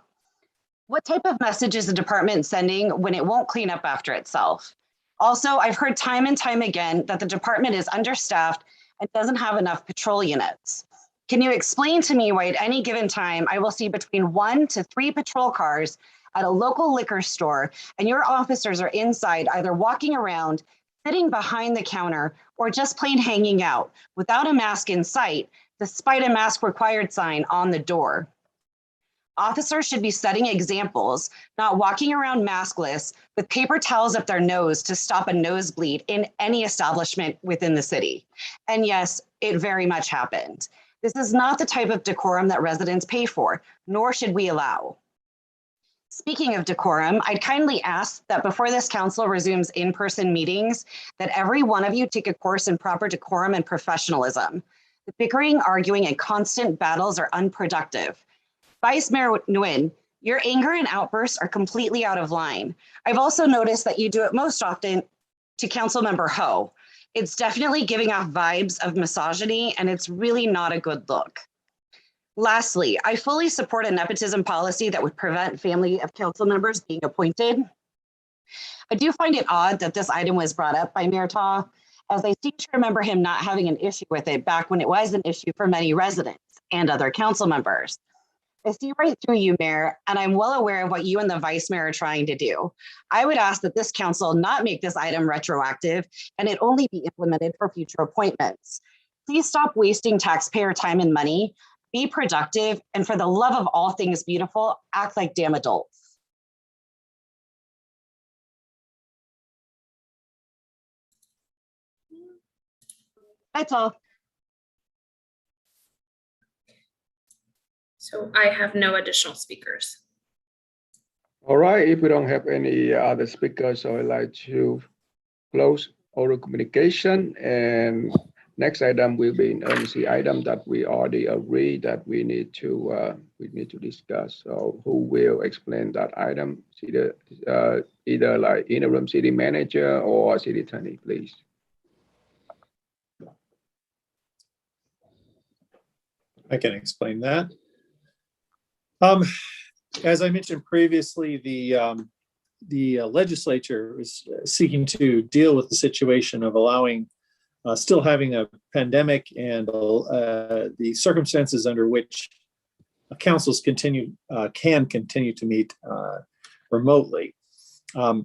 What type of message is the department sending when it won't clean up after itself? Also, I've heard time and time again that the department is understaffed and doesn't have enough patrol units. Can you explain to me why at any given time I will see between 1 to 3 patrol cars at a local liquor store and your officers are inside either walking around, sitting behind the counter, or just plain hanging out without a mask in sight, despite a mask required sign on the door? Officers should be setting examples, not walking around maskless with paper towels up their nose to stop a nosebleed in any establishment within the city. And yes, it very much happened. This is not the type of decorum that residents pay for, nor should we allow. Speaking of decorum, I'd kindly ask that before this council resumes in-person meetings, that every one of you take a course in proper decorum and professionalism. The bickering, arguing, and constant battles are unproductive. Vice Mayor Nguyen, your anger and outbursts are completely out of line. I've also noticed that you do it most often to Councilmember Ho. It's definitely giving off vibes of misogyny, and it's really not a good look. Lastly, I fully support a nepotism policy that would prevent family of council members being appointed. I do find it odd that this item was brought up by Mayor Taw, as I seem to remember him not having an issue with it back when it was an issue for many residents and other council members. I see right through you, Mayor, and I'm well aware of what you and the Vice Mayor are trying to do. I would ask that this council not make this item retroactive and it only be implemented for future appointments. Please stop wasting taxpayer time and money, be productive, and for the love of all things beautiful, act like damn adults. That's all. So I have no additional speakers. All right, if we don't have any other speakers, so I'd like to close oral communication, and next item will be an urgency item that we already agreed that we need to discuss. So who will explain that item? Either like interim city manager or city attorney, please. I can explain that. As I mentioned previously, the the legislature is seeking to deal with the situation of allowing, still having a pandemic and the circumstances under which councils can continue to meet remotely.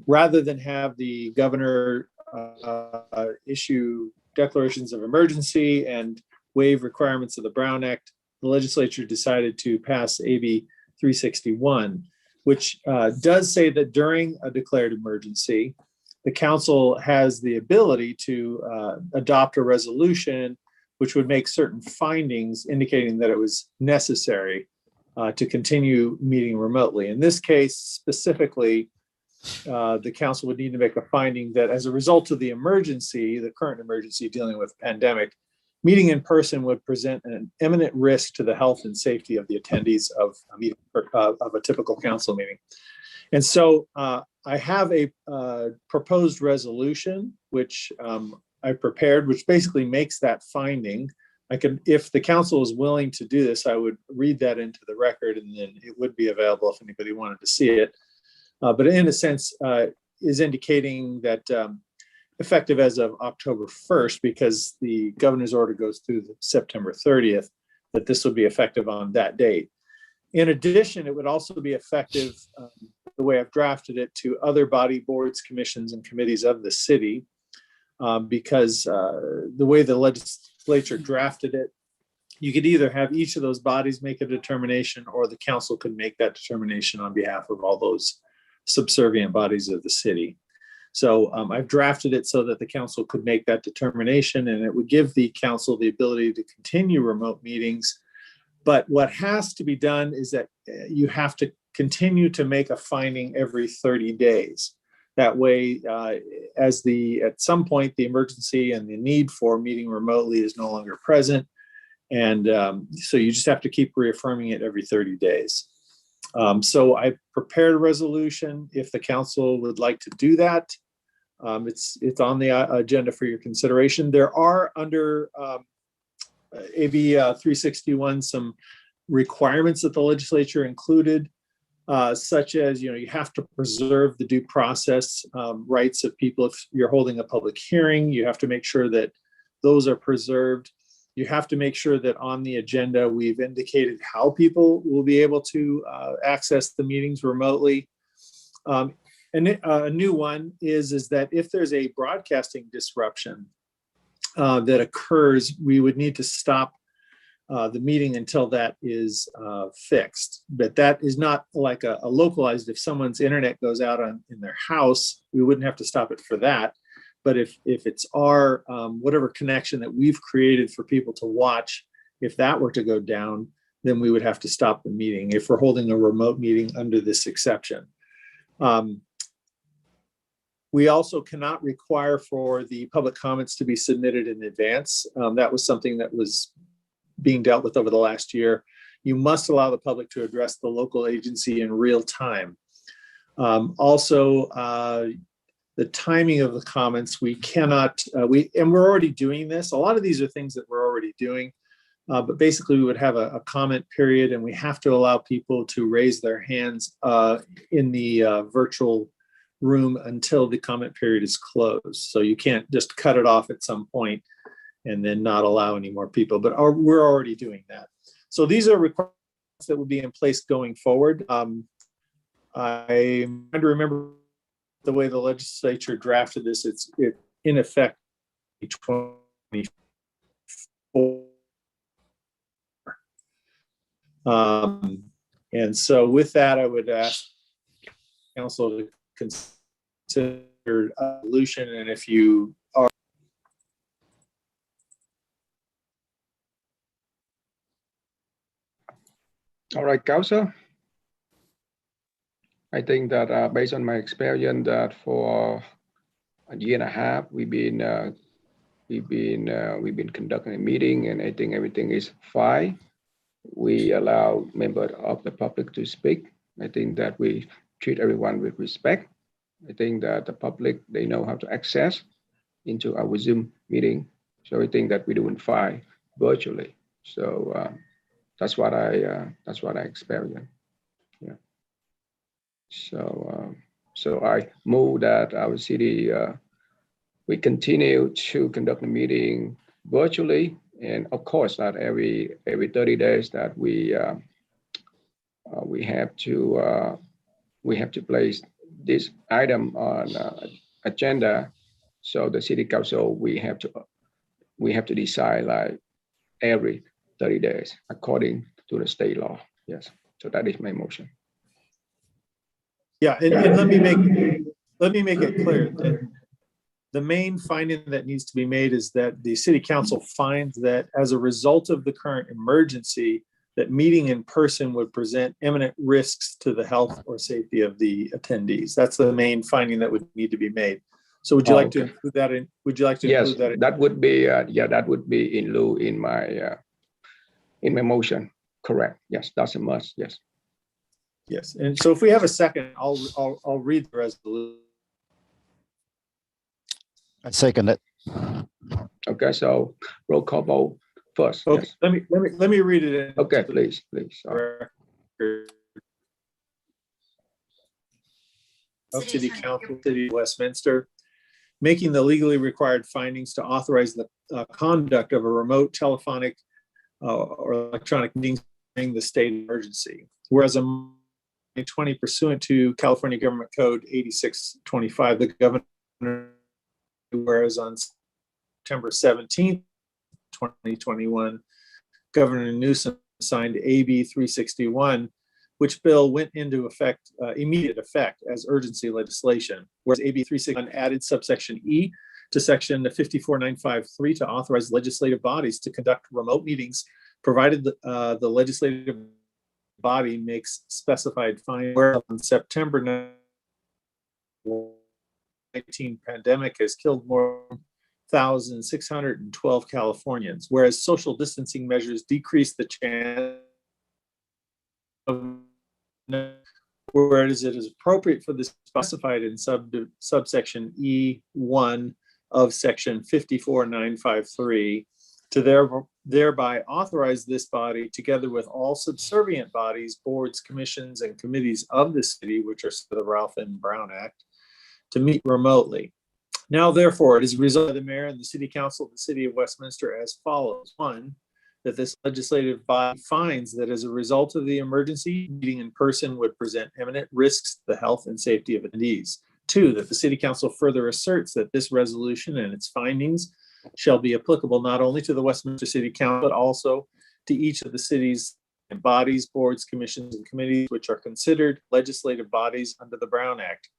Rather than have the governor issue declarations of emergency and waive requirements of the Brown Act, the legislature decided to pass AB 361, which does say that during a declared emergency, the council has the ability to adopt a resolution which would make certain findings indicating that it was necessary to continue meeting remotely. In this case, specifically, the council would need to make a finding that as a result of the emergency, the current emergency dealing with pandemic, meeting in person would present an imminent risk to the health and safety of the attendees of a meeting, of a typical council meeting. And so I have a proposed resolution, which I prepared, which basically makes that finding. I can, if the council is willing to do this, I would read that into the record, and then it would be available if anybody wanted to see it. But in a sense, is indicating that effective as of October 1st, because the governor's order goes through September 30th, that this would be effective on that date. In addition, it would also be effective, the way I've drafted it, to other body boards, commissions, and committees of the city, because the way the legislature drafted it, you could either have each of those bodies make a determination, or the council could make that determination on behalf of all those subservient bodies of the city. So I've drafted it so that the council could make that determination, and it would give the council the ability to continue remote meetings. But what has to be done is that you have to continue to make a finding every 30 days. That way, at some point, the emergency and the need for meeting remotely is no longer present. And so you just have to keep reaffirming it every 30 days. So I prepared a resolution. If the council would like to do that, it's on the agenda for your consideration. There are under AB 361 some requirements that the legislature included, such as, you have to preserve the due process rights of people. If you're holding a public hearing, you have to make sure that those are preserved. You have to make sure that on the agenda, we've indicated how people will be able to access the meetings remotely. And a new one is that if there's a broadcasting disruption that occurs, we would need to stop the meeting until that is fixed. But that is not like a localized, if someone's internet goes out in their house, we wouldn't have to stop it for that. But if it's our, whatever connection that we've created for people to watch, if that were to go down, then we would have to stop the meeting if we're holding a remote meeting under this exception. We also cannot require for the public comments to be submitted in advance. That was something that was being dealt with over the last year. You must allow the public to address the local agency in real time. Also, the timing of the comments, we cannot, and we're already doing this. A lot of these are things that we're already doing, but basically we would have a comment period, and we have to allow people to raise their hands in the virtual room until the comment period is closed. So you can't just cut it off at some point and then not allow any more people, but we're already doing that. So these are requirements that will be in place going forward. I'm trying to remember the way the legislature drafted this. It's in effect 24. And so with that, I would ask council to consider a solution, and if you are all right, council. I think that based on my experience, that for a year and a half, we've been conducting a meeting, and I think everything is fine. We allow members of the public to speak. I think that we treat everyone with respect. I think that the public, they know how to access into our Zoom meeting. So I think that we're doing fine virtually. So that's what I experienced. Yeah. So So I move that our city, we continue to conduct the meeting virtually, and of course, not every 30 days that we have to place this item on agenda. So the city council, we have to decide like every 30 days according to the state law. Yes. So that is my motion. Yeah, and let me make it clear that the main finding that needs to be made is that the city council finds that as a result of the current emergency, that meeting in person would present imminent risks to the health or safety of the attendees. That's the main finding that would need to be made. So would you like to include that in? Would you like to include that? That would be that would be in lieu in my motion. Correct. Yes, that's a must. Yes. Yes. And so if we have a second, I'll read the resolution. I second it. Okay. So roll call vote first. Okay. Yes. Let me read it in. Okay. Please. Of City Council, City of Westminster, making the legally required findings to authorize the conduct of a remote telephonic or electronic meetings during the state of emergency. Whereas in 2020, pursuant to California Government Code 8625, the governor, whereas on September 17th, 2021, Governor Newsom signed AB 361, which bill went into effect, immediate effect as urgency legislation. Whereas AB 361 added subsection E to section 54953 to authorize legislative bodies to conduct remote meetings, provided the legislative body makes specified findings. Whereas on September 19 pandemic has killed more than 1,612 Californians, whereas social distancing measures decrease the chance of, whereas it is appropriate for this specified in subsection E1 of section 54953 to thereby authorize this body, together with all subservient bodies, boards, commissions, and committees of the city, which are the Ralph M. Brown Act, to meet remotely. Now, therefore, it is resolved by the mayor and the city council of the city of Westminster as follows. 1, that this legislative body finds that as a result of the emergency, meeting in person would present imminent risks to the health and safety of attendees. 2, that the city council further asserts that this resolution and its findings shall be applicable not only to the Westminster City Council, but also to each of the city's bodies, boards, commissions, and committees, which are considered legislative bodies under the Brown Act.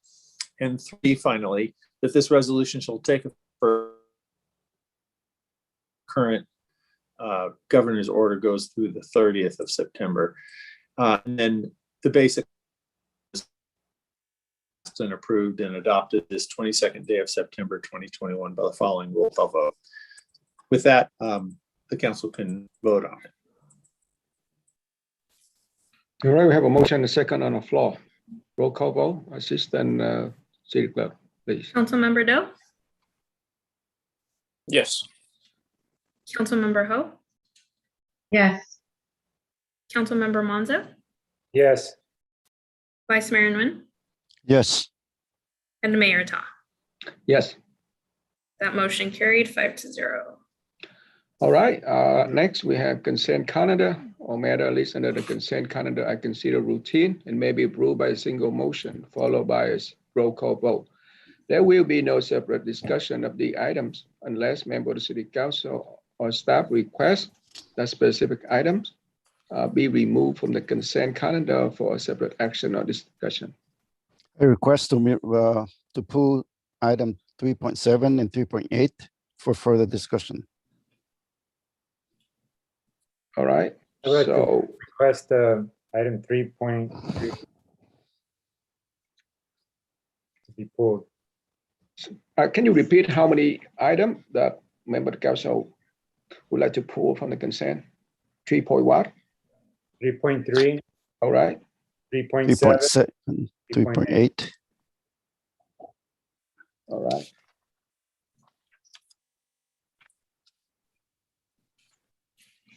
And 3, finally, that this resolution shall take effect for current governor's order goes through the 30th of September. And then the basic and approved and adopted this 22nd day of September 2021 by the following roll call vote. With that, the council can vote on it. All right, we have a motion and a second on the floor. Roll call vote. Assistant City Clerk, please. Councilmember Doe, Yes. Councilmember Ho, Yes. Councilmember Monzo, Yes. Vice Mayor Nguyen, Yes. and Mayor Ta. Yes. That motion carried 5-0. All right. Next, we have consent calendar. All matter listed under the consent calendar I consider routine and may be approved by a single motion, followed by a roll call vote. There will be no separate discussion of the items unless member of the City Council or staff request that specific items be removed from the consent calendar for a separate action or discussion. I request to pull item 3.7 and 3.8 for further discussion. All right. I'd like So to request item 3.3 to be pulled. can you repeat how many items that member of the council would like to pull from the consent? 3 point what? 3.3. All right. 3.7. 3.8. All right.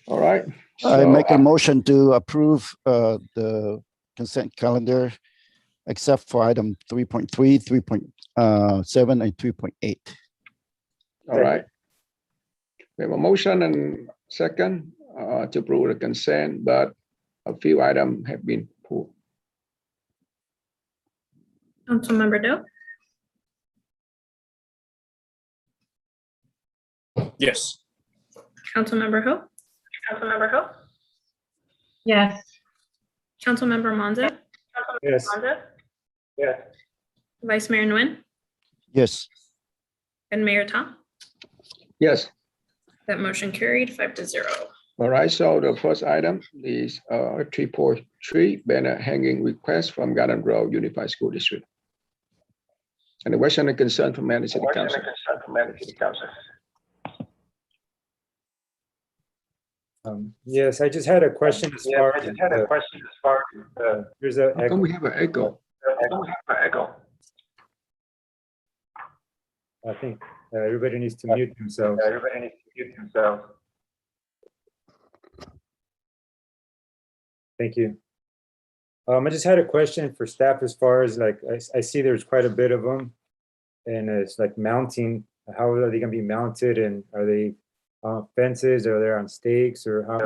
All right. I make a motion to approve the consent calendar except for item 3.3, 3.7, and 3.8. All right. We have a motion and second to approve the consent, but a few items have been pulled. Councilmember Doe, Yes. Councilmember Ho, Yes. Councilmember Monzo, Yes. Vice Mayor Nguyen, Yes. and Mayor Tom. Yes. That motion carried 5-0. All right. So the first item is 3.3 banner hanging request from Garden Grove Unified School District. And the question and concern from Manatee City Council. Yes, I just had a question as far as there's a How come we have an echo? I think everybody needs to mute themselves. Thank you. I just had a question for staff as far as like, I see there's quite a bit of them and it's like mounting. How are they gonna be mounted and are they on fences or they're on stakes or how?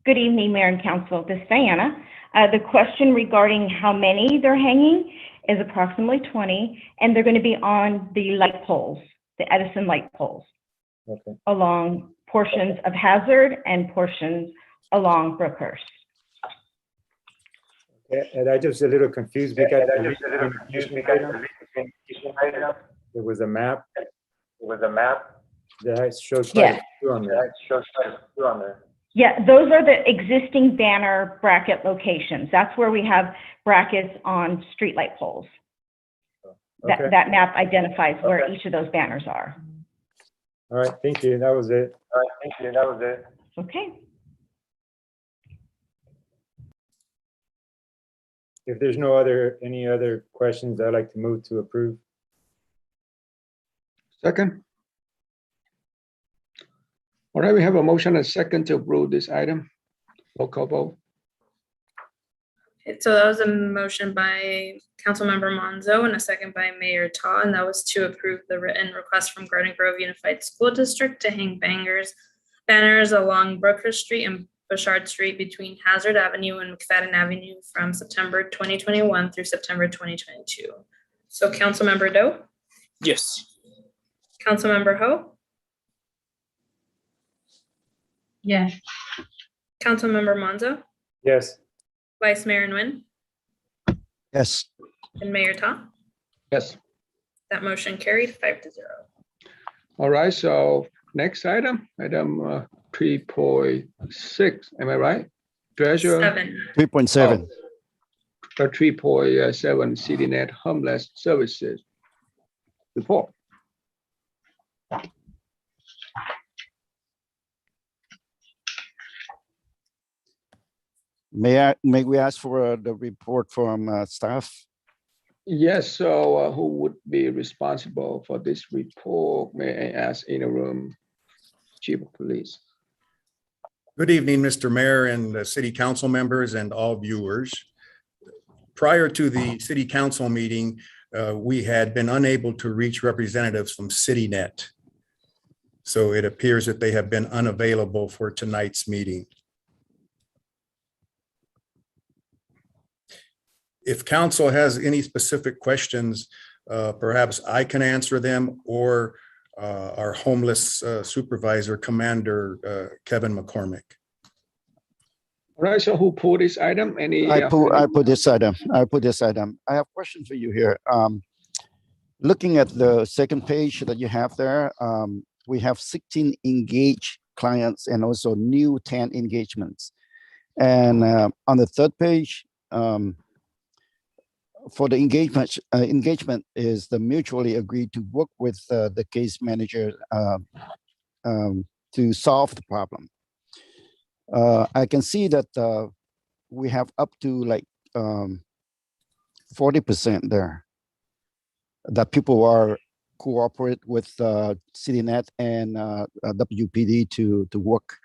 Good evening, Mayor and Council. This is Diana. The question regarding how many they're hanging is approximately 20, and they're going to be on the light poles, the Edison light poles, Okay. along portions of Hazard and portions along Brookhurst. Okay, and I just a little confused because there was a map. That shows quite a few on there. Yeah, those are the existing banner bracket locations. That's where we have brackets on streetlight poles. Okay. That map identifies where each of those banners are. All right, thank you. That was it. Okay. If there's any other questions, I'd like to move to approve. Second. All right, we have a motion and second to approve this item. Roll call vote. So that was a motion by Councilmember Monzo and a second by Mayor Ta, and that was to approve the written request from Garden Grove Unified School District to hang banners along Brookhurst Street and Bouchard Street between Hazard Avenue and McFadden Avenue from September 2021 through September 2022. So Councilmember Doe, Yes. Councilmember Ho, Yes. Councilmember Monzo, Yes. Vice Mayor Nguyen, Yes. and Mayor Ta. Yes. That motion carried 5-0. All right, so next item 3.6, am I right? Treasurer. 3.7. 3.7 CityNet Homeless Services report. May we ask for the report from staff? Yes, so who would be responsible for this report? May I ask interim Chief of Police? Good evening, Mr. Mayor and City Council members and all viewers. Prior to the City Council meeting, we had been unable to reach representatives from CityNet. So it appears that they have been unavailable for tonight's meeting. If council has any specific questions, perhaps I can answer them or our homeless supervisor, Commander Kevin McCormick. All right, so who pulled this item? I put this item. I have a question for you here. Looking at the second page that you have there, we have 16 engaged clients and also new 10 engagements. And on the third page, for the engagement is the mutually agreed to work with the case manager to solve the problem. I can see that we have up to like 40% there that people are cooperate with CityNet and WPD to work.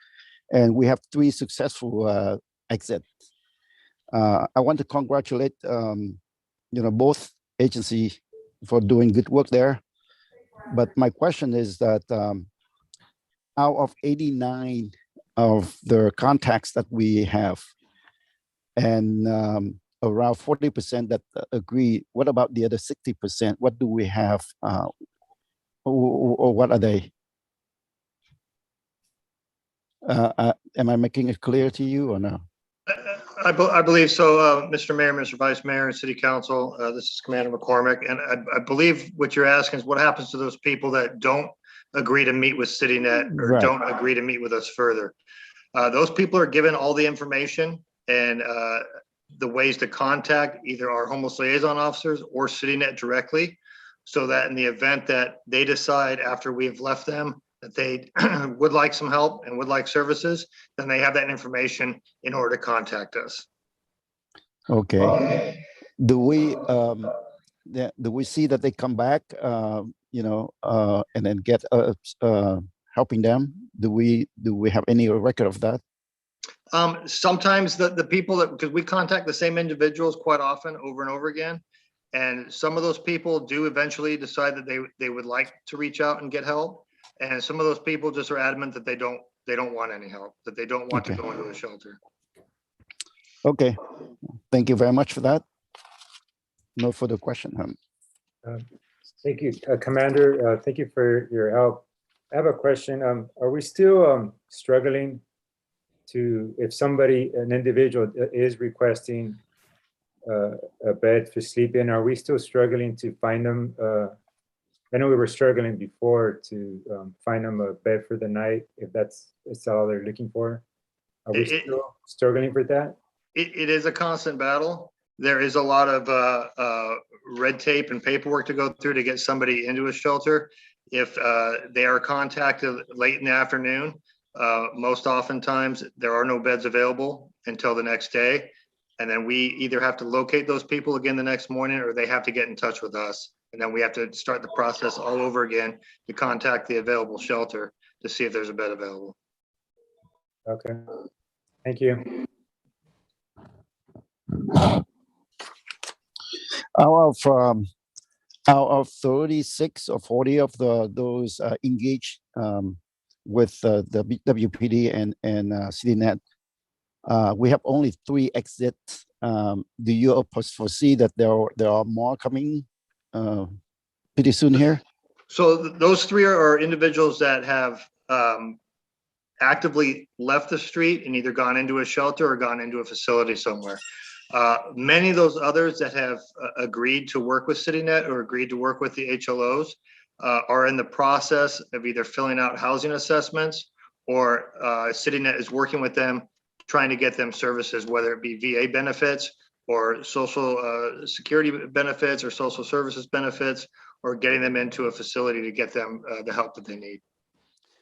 And we have 3 successful exits. I want to congratulate, both agencies for doing good work there. But my question is that out of 89 of the contacts that we have, and around 40% that agree, what about the other 60%? What do we have, or what are they? Am I making it clear to you or no? I believe so, Mr. Mayor, Mr. Vice Mayor, and City Council. This is Commander McCormick, and I believe what you're asking is what happens to those people that don't agree to meet with CityNet or don't agree to meet with us further. Those people are given all the information and the ways to contact either our homeless liaison officers or CityNet directly, so that in the event that they decide after we've left them that they would like some help and would like services, then they have that information in order to contact us. Okay. Do we see that they come back, and then get helping them? Do we have any record of that? Sometimes the people that, because we contact the same individuals quite often over and over again, and some of those people do eventually decide that they would like to reach out and get help. And some of those people just are adamant that they don't want any help, that they don't want to go into a shelter. Okay, thank you very much for that. No further question. Thank you, Commander. Thank you for your help. I have a question. Are we still struggling to, if an individual is requesting a bed to sleep in, are we still struggling to find them? I know we were struggling before to find them a bed for the night, if that's all they're looking for. Are we still struggling for that? It is a constant battle. There is a lot of red tape and paperwork to go through to get somebody into a shelter. If they are contacted late in the afternoon, most oftentimes there are no beds available until the next day. And then we either have to locate those people again the next morning, or they have to get in touch with us. And then we have to start the process all over again to contact the available shelter to see if there's a bed available. Okay, thank you. Out of 36 or 40 of those engaged with the WPD and CityNet, we have only 3 exits. Do you foresee that there are more coming pretty soon here? So those 3 are individuals that have actively left the street and either gone into a shelter or gone into a facility somewhere. Many of those others that have agreed to work with CityNet or agreed to work with the HLOs are in the process of either filling out housing assessments, or CityNet is working with them, trying to get them services, whether it be VA benefits or social security benefits or social services benefits, or getting them into a facility to get them the help that they need.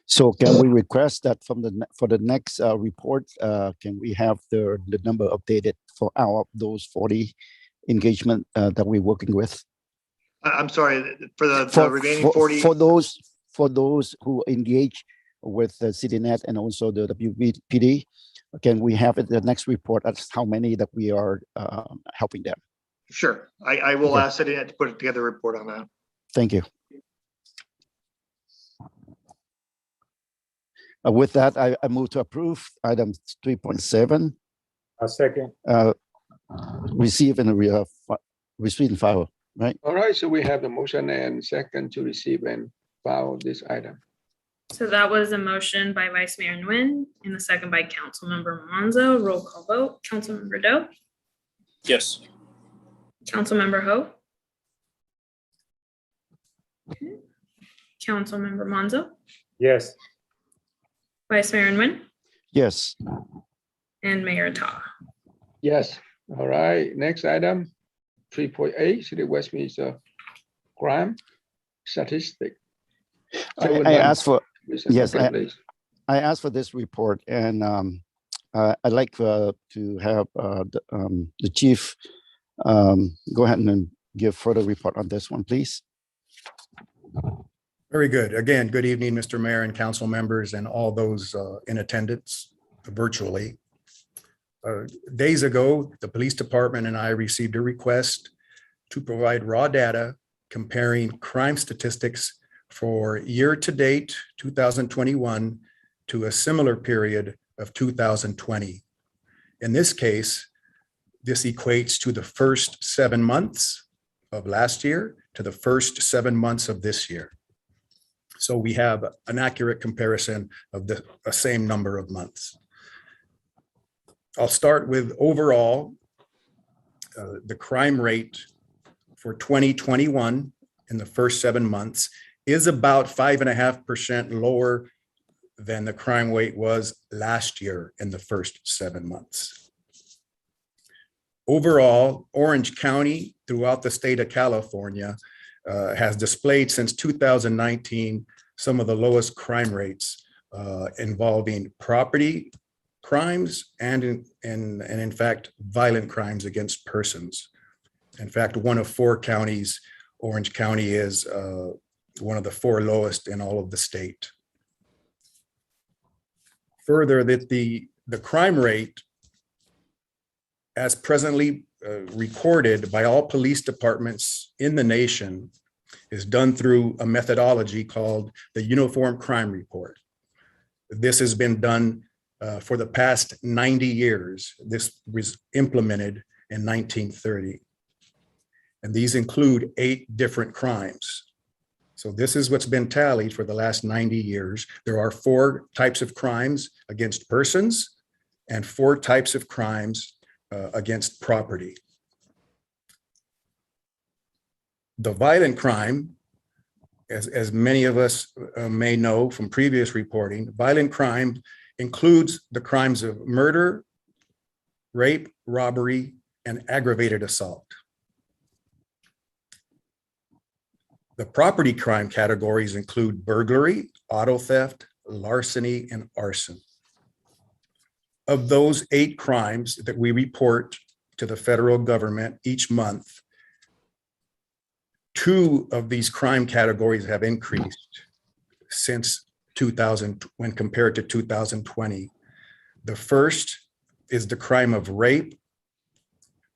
So can we request that for the next report, can we have the number updated for those 40 engagement that we're working with? I'm sorry, for the remaining 40? For those who engage with the CityNet and also the WPD, can we have the next report as how many that we are helping them? Sure, I will ask CityNet to put together a report on that. Thank you. With that, I move to approve item 3.7. A second. Receive and file, right? All right, so we have the motion and second to receive and file this item. So that was a motion by Vice Mayor Nguyen and a second by Councilmember Monzo. Roll call vote. Councilmember Doe? Yes. Councilmember Ho? Okay. Councilmember Monzo? Yes. Vice Mayor Nguyen? Yes. And Mayor Ta? Yes. All right, next item, 3.8, City of Westminster crime statistic. I asked for, yes, I asked for this report, and I'd like to have the chief go ahead and give further report on this one, please. Very good. Again, good evening, Mr. Mayor and council members and all those in attendance. virtually. Days ago, the police department and I received a request to provide raw data comparing crime statistics for year-to-date 2021 to a similar period of 2020. In this case, this equates to the first 7 months of last year to the first 7 months of this year. So we have an accurate comparison of the same number of months. I'll start with overall, the crime rate for 2021 in the first 7 months is about 5.5% lower than the crime rate was last year in the first 7 months. Overall, Orange County throughout the state of California has displayed since 2019 some of the lowest crime rates involving property crimes and in fact, violent crimes against persons. In fact, one of 4 counties, Orange County is one of the 4 lowest in all of the state. Further, that the crime rate as presently recorded by all police departments in the nation is done through a methodology called the Uniform Crime Report. This has been done for the past 90 years. This was implemented in 1930. And these include 8 different crimes. So this is what's been tallied for the last 90 years. There are 4 types of crimes against persons and 4 types of crimes against property. The violent crime, as many of us may know from previous reporting, violent crime includes the crimes of murder, rape, robbery, and aggravated assault. The property crime categories include burglary, auto theft, larceny, and arson. Of those 8 crimes that we report to the federal government each month, 2 of these crime categories have increased since 2000 when compared to 2020. The first is the crime of rape,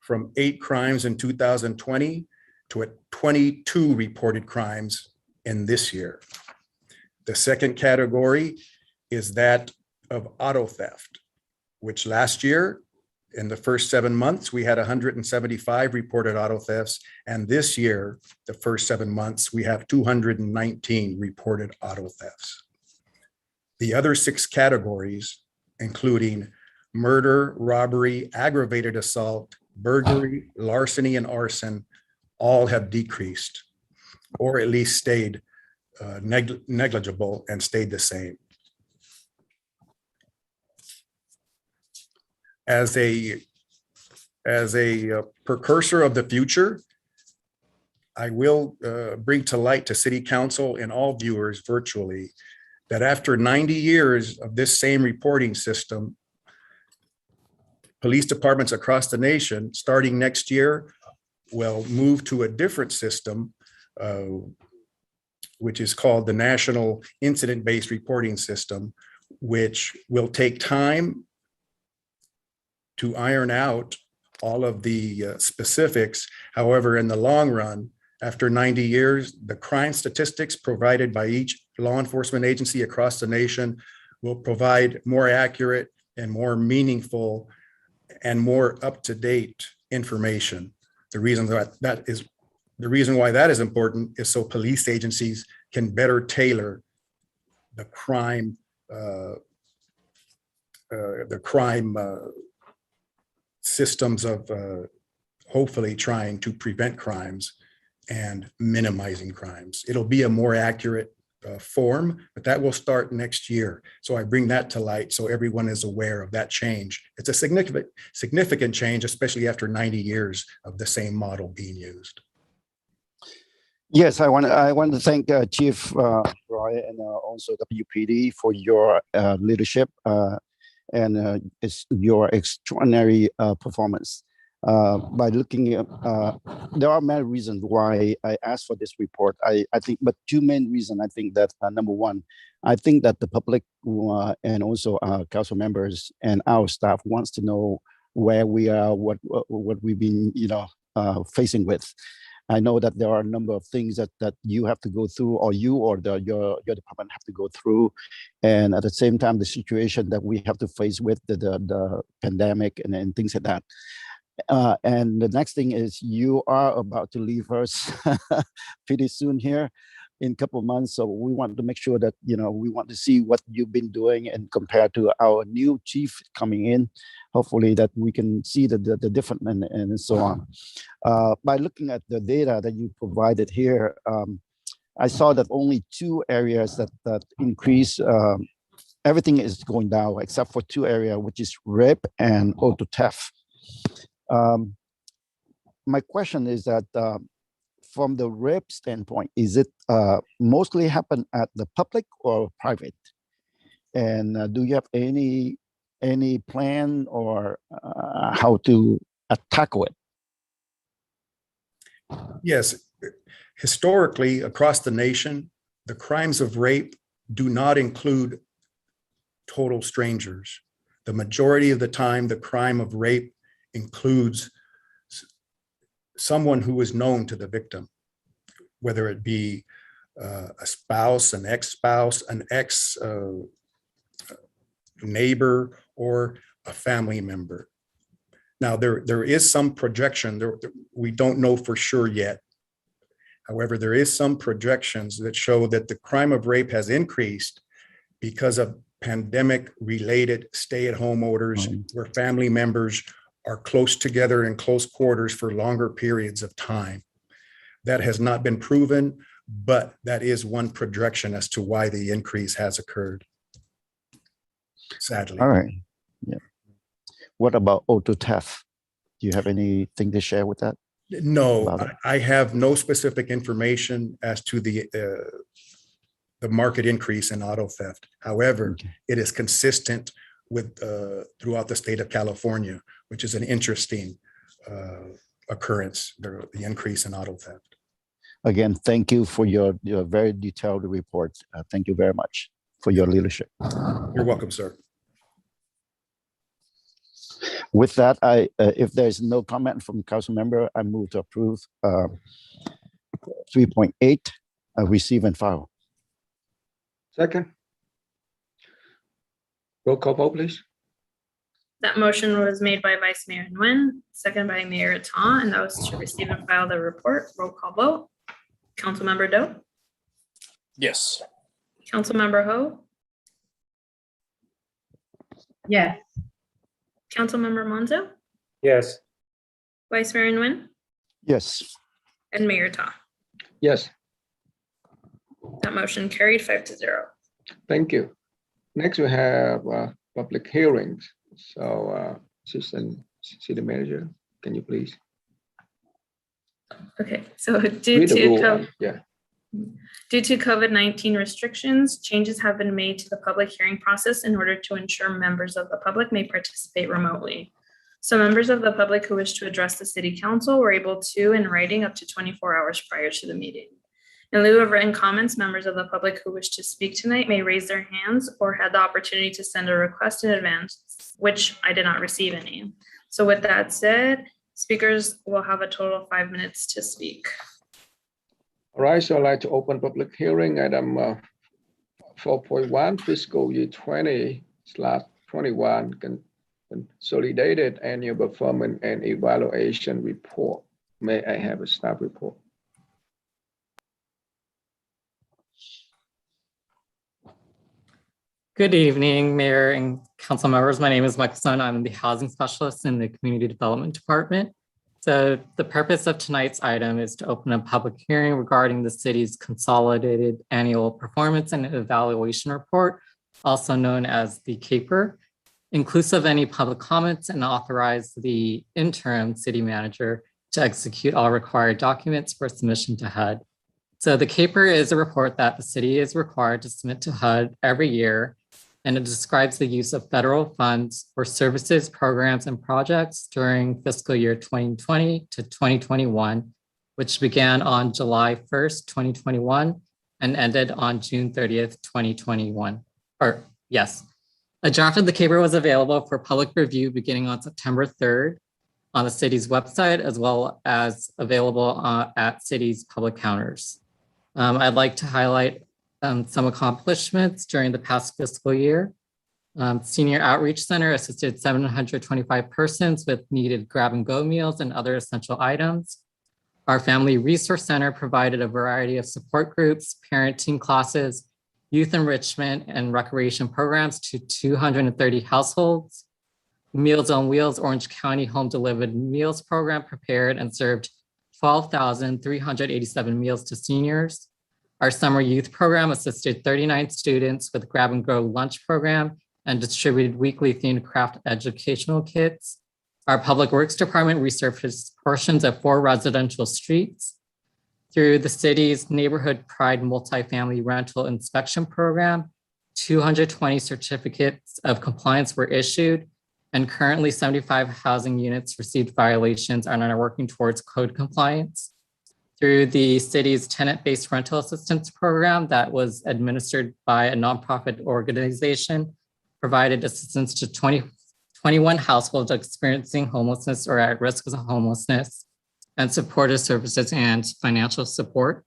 from 8 crimes in 2020 to 22 reported crimes in this year. The second category is that of auto theft, which last year, in the first 7 months, we had 175 reported auto thefts. And this year, the first 7 months, we have 219 reported auto thefts. The other 6 categories, including murder, robbery, aggravated assault, burglary, larceny, and arson, all have decreased, or at least stayed negligible and stayed the same. As a precursor of the future, I will bring to light to City Council and all viewers virtually that after 90 years of this same reporting system, police departments across the nation, starting next year, will move to a different system, which is called the National Incident-Based Reporting System, which will take time to iron out all of the specifics. However, in the long run, after 90 years, the crime statistics provided by each law enforcement agency across the nation will provide more accurate and more meaningful and more up-to-date information. The reason why that is important is so police agencies can better tailor the crime systems of hopefully trying to prevent crimes and minimizing crimes. It'll be a more accurate form, but that will start next year. So I bring that to light so everyone is aware of that change. It's a significant change, especially after 90 years of the same model being used. Yes, I want to thank Chief Roy and also WPD for your leadership and it's your extraordinary performance. By looking at, there are many reasons why I asked for this report. I think, but two main reasons. I think that number one, I think that the public and also council members and our staff wants to know where we are, what we've been, facing with. I know that there are a number of things that you have to go through, or you or your department have to go through, and at the same time, the situation that we have to face with the pandemic and things like that. And the next thing is you are about to leave us pretty soon here in a couple of months. So we want to make sure that, we want to see what you've been doing and compared to our new chief coming in, hopefully that we can see the different and so on. By looking at the data that you provided here, I saw that only two areas that increase, everything is going down except for two areas, which is rape and auto theft. My question is that from the rape standpoint, is it mostly happen at the public or private? And do you have any plan or how to tackle it? Yes, historically across the nation, the crimes of rape do not include total strangers. The majority of the time, the crime of rape includes someone who is known to the victim, whether it be a spouse, an ex-spouse, an ex-neighbor, or a family member. Now, there is some projection. We don't know for sure yet. However, there is some projections that show that the crime of rape has increased because of pandemic-related stay-at-home orders where family members are close together in close quarters for longer periods of time. That has not been proven, but that is one projection as to why the increase has occurred, sadly. All right. Yeah. What about auto theft? Do you have anything to share with that? No, I have no specific information as to the market increase in auto theft. However, it is consistent with throughout the state of California, which is an interesting occurrence, the increase in auto theft. Again, thank you for your very detailed report. Thank you very much for your leadership. You're welcome, sir. With that, if there's no comment from the council member, I move to approve 3.8, receive and file. Second. Roll call vote, please. That motion was made by Vice Mayor Nguyen, seconded by Mayor Ta, and that was to receive and file the report. Roll call vote. Councilmember Doe? Yes. Councilmember Ho? Yes. Councilmember Monzo? Yes. Vice Mayor Nguyen? Yes. And Mayor Ta? Yes. That motion carried 5-0. Thank you. Next, we have public hearings. So, Assistant City Manager, can you please? Okay, so due to COVID-19 restrictions, changes have been made to the public hearing process in order to ensure members of the public may participate remotely. So members of the public who wish to address the City Council were able to, in writing, up to 24 hours prior to the meeting. In lieu of written comments, members of the public who wish to speak tonight may raise their hands or had the opportunity to send a request in advance, which I did not receive any. So with that said, speakers will have a total of 5 minutes to speak. All right, so I'd like to open public hearing item 4.1 fiscal year 20/21 consolidated annual performance and evaluation report. May I have a staff report? Good evening, Mayor and Council members. My name is Michael Stone. I'm the Housing Specialist in the Community Development Department. So the purpose of tonight's item is to open a public hearing regarding the city's consolidated annual performance and evaluation report, also known as the CAPER, inclusive of any public comments, and authorize the interim city manager to execute all required documents for submission to HUD. So the CAPER is a report that the city is required to submit to HUD every year and it describes the use of federal funds for services, programs, and projects during fiscal year 2020 to 2021, which began on July 1st, 2021, and ended on June 30th, 2021. A draft of the CABR was available for public review beginning on September 3rd on the city's website, as well as available at city's public counters. I'd like to highlight some accomplishments during the past fiscal year. Senior Outreach Center assisted 725 persons with needed grab-and-go meals and other essential items. Our Family Resource Center provided a variety of support groups, parenting classes, youth enrichment, and recreation programs to 230 households. Meals on Wheels Orange County Home Delivered Meals Program prepared and served 12,387 meals to seniors. Our Summer Youth Program assisted 39 students with grab-and-go lunch program and distributed weekly themed craft educational kits. Our Public Works Department resurfaced portions of 4 residential streets. Through the city's Neighborhood Pride Multifamily Rental Inspection Program, 220 certificates of compliance were issued, and currently 75 housing units received violations and are working towards code compliance. Through the city's tenant-based rental assistance program that was administered by a nonprofit organization, provided assistance to 21 households experiencing homelessness or at risk of homelessness, and supportive services and financial support.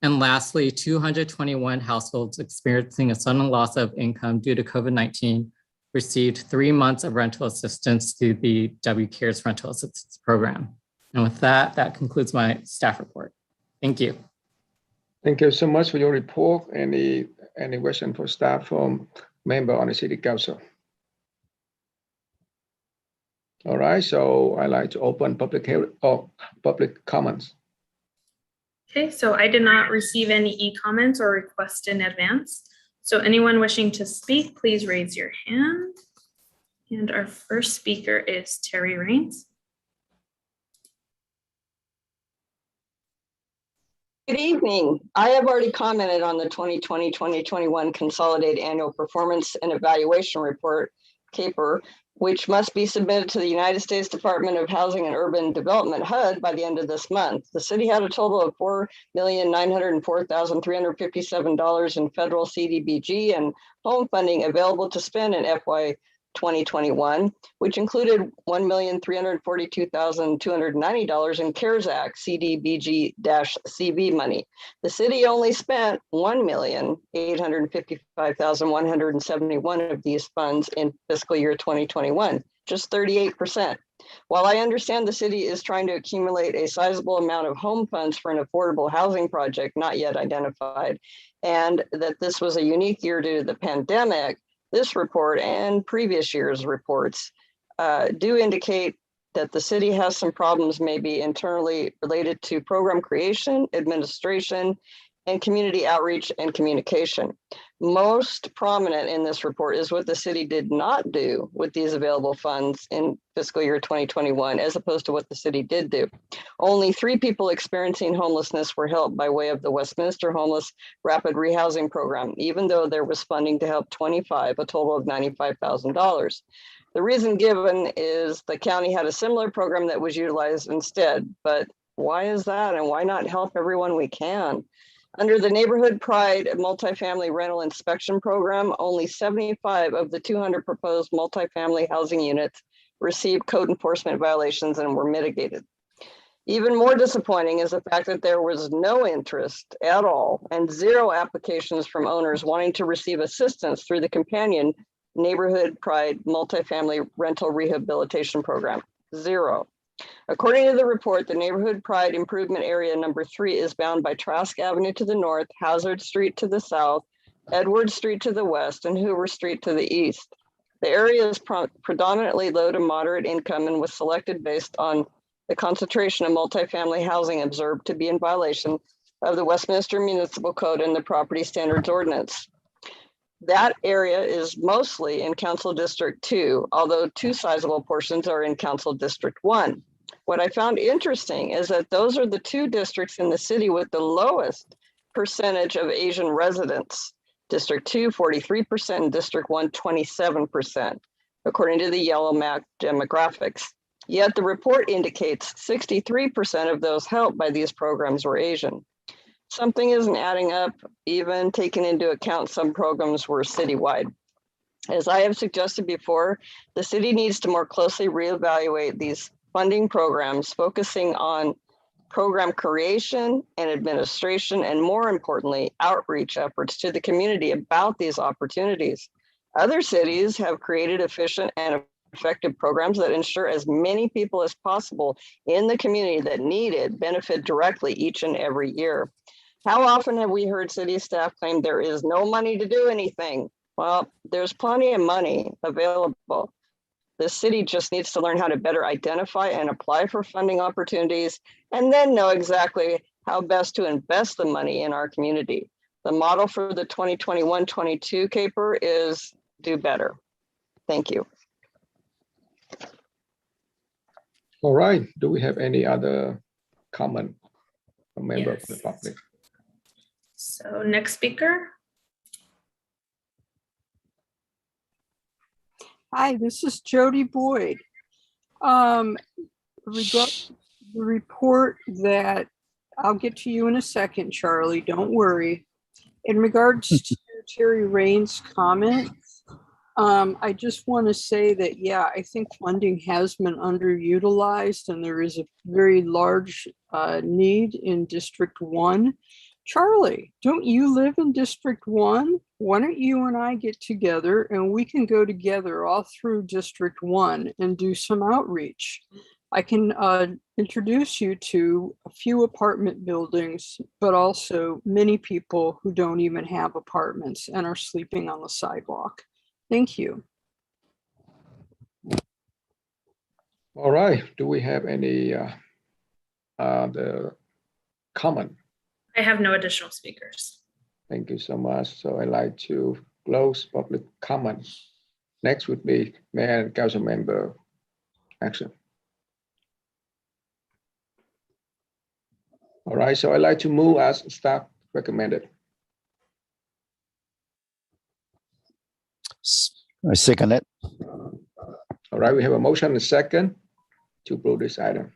And lastly, 221 households experiencing a sudden loss of income due to COVID-19 received 3 months of rental assistance through the WCARES rental assistance program. And with that, that concludes my staff report. Thank you. Thank you so much for your report. Any question for staff from member on the City Council? All right, so I'd like to open public comments. Okay, so I did not receive any e-comments or requests in advance. So anyone wishing to speak, please raise your hand. And our first speaker is Terry Rains. Good evening. I have already commented on the 2020-2021 Consolidated Annual Performance and Evaluation Report, CAPER, which must be submitted to the United States Department of Housing and Urban Development, HUD, by the end of this month. The city had a total of $4,904,357 in federal CDBG and home funding available to spend in FY 2021, which included $1,342,290 in CARES Act CDBG-CB money. The city only spent $1,855,171 of these funds in fiscal year 2021, just 38%. While I understand the city is trying to accumulate a sizable amount of home funds for an affordable housing project not yet identified, and that this was a unique year due to the pandemic, this report and previous year's reports do indicate that the city has some problems maybe internally related to program creation, administration, and community outreach and communication. Most prominent in this report is what the city did not do with these available funds in fiscal year 2021, as opposed to what the city did do. Only 3 people experiencing homelessness were helped by way of the Westminster Homeless Rapid Rehousing Program, even though there was funding to help 25, a total of $95,000. The reason given is the county had a similar program that was utilized instead, but why is that, and why not help everyone we can? Under the Neighborhood Pride Multifamily Rental Inspection Program, only 75 of the 200 proposed multifamily housing units received code enforcement violations and were mitigated. Even more disappointing is the fact that there was no interest at all and 0 applications from owners wanting to receive assistance through the companion Neighborhood Pride Multifamily Rental Rehabilitation Program, 0. According to the report, the Neighborhood Pride Improvement Area number 3 is bound by Trask Avenue to the north, Hazard Street to the south, Edward Street to the west, and Hoover Street to the east. The area is predominantly low to moderate income and was selected based on the concentration of multifamily housing observed to be in violation of the Westminster Municipal Code and the Property Standards Ordinance. That area is mostly in Council District 2, although 2 sizable portions are in Council District 1. What I found interesting is that those are the 2 districts in the city with the lowest percentage of Asian residents. District 2, 43%, and District 1, 27%, according to the yellow map demographics. Yet the report indicates 63% of those helped by these programs were Asian. Something isn't adding up, even taking into account some programs were citywide. As I have suggested before, the city needs to more closely reevaluate these funding programs, focusing on program creation and administration, and more importantly, outreach efforts to the community about these opportunities. Other cities have created efficient and effective programs that ensure as many people as possible in the community that need it benefit directly each and every year. How often have we heard city staff claim there is no money to do anything? Well, there's plenty of money available. The city just needs to learn how to better identify and apply for funding opportunities, and then know exactly how best to invest the money in our community. The model for the 2021-22 CAPER is do better. Thank you. All right. Do we have any other comment from member of the public? So next speaker. Hi, this is Jody Boyd. Regarding the report that I'll get to you in a second, Charlie, don't worry. In regards to Terry Rain's comments, I just want to say that, yeah, I think funding has been underutilized and there is a very large need in District 1. Charlie, don't you live in District 1? Why don't you and I get together and we can go together all through District 1 and do some outreach. I can introduce you to a few apartment buildings, but also many people who don't even have apartments and are sleeping on the sidewalk. Thank you. All right. Do we have any the comment? I have no additional speakers. Thank you so much. So I'd like to close public comment. Next would be Mayor and Council Member action. All right, so I'd like to move as staff recommended. I second it. All right, we have a motion and a second to approve this item.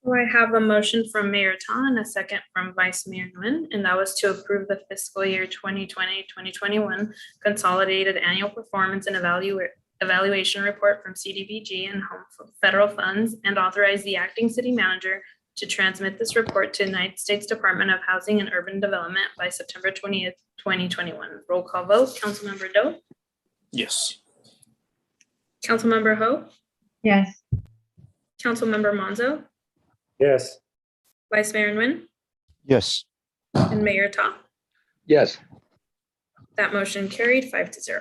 So I have a motion from Mayor Tan and a second from Vice Mayor Nguyen, and that was to approve the fiscal year 2020-2021 consolidated annual performance and evaluation report from CDBG and home federal funds, and authorize the acting city manager to transmit this report to United States Department of Housing and Urban Development by September 20th, 2021. Roll call vote. Councilmember Doe? Yes. Councilmember Ho? Yes. Councilmember Monzo? Yes. Vice Mayor Nguyen? Yes. And Mayor Ta? Yes. That motion carried 5-0.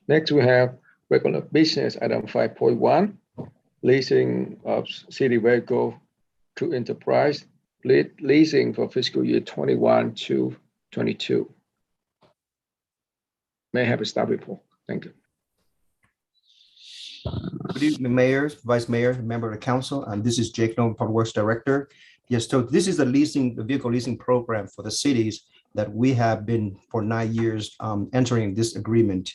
Next, we have regular business item 5.1, leasing of city vehicle to enterprise, leasing for fiscal year 21 to 22. May I have a staff report? Thank you. Good evening, Mayor, Vice Mayor, member of the council, and this is Jake Nolan, Public Works Director. Yes, so this is the vehicle leasing program for the cities that we have been for 9 years entering this agreement.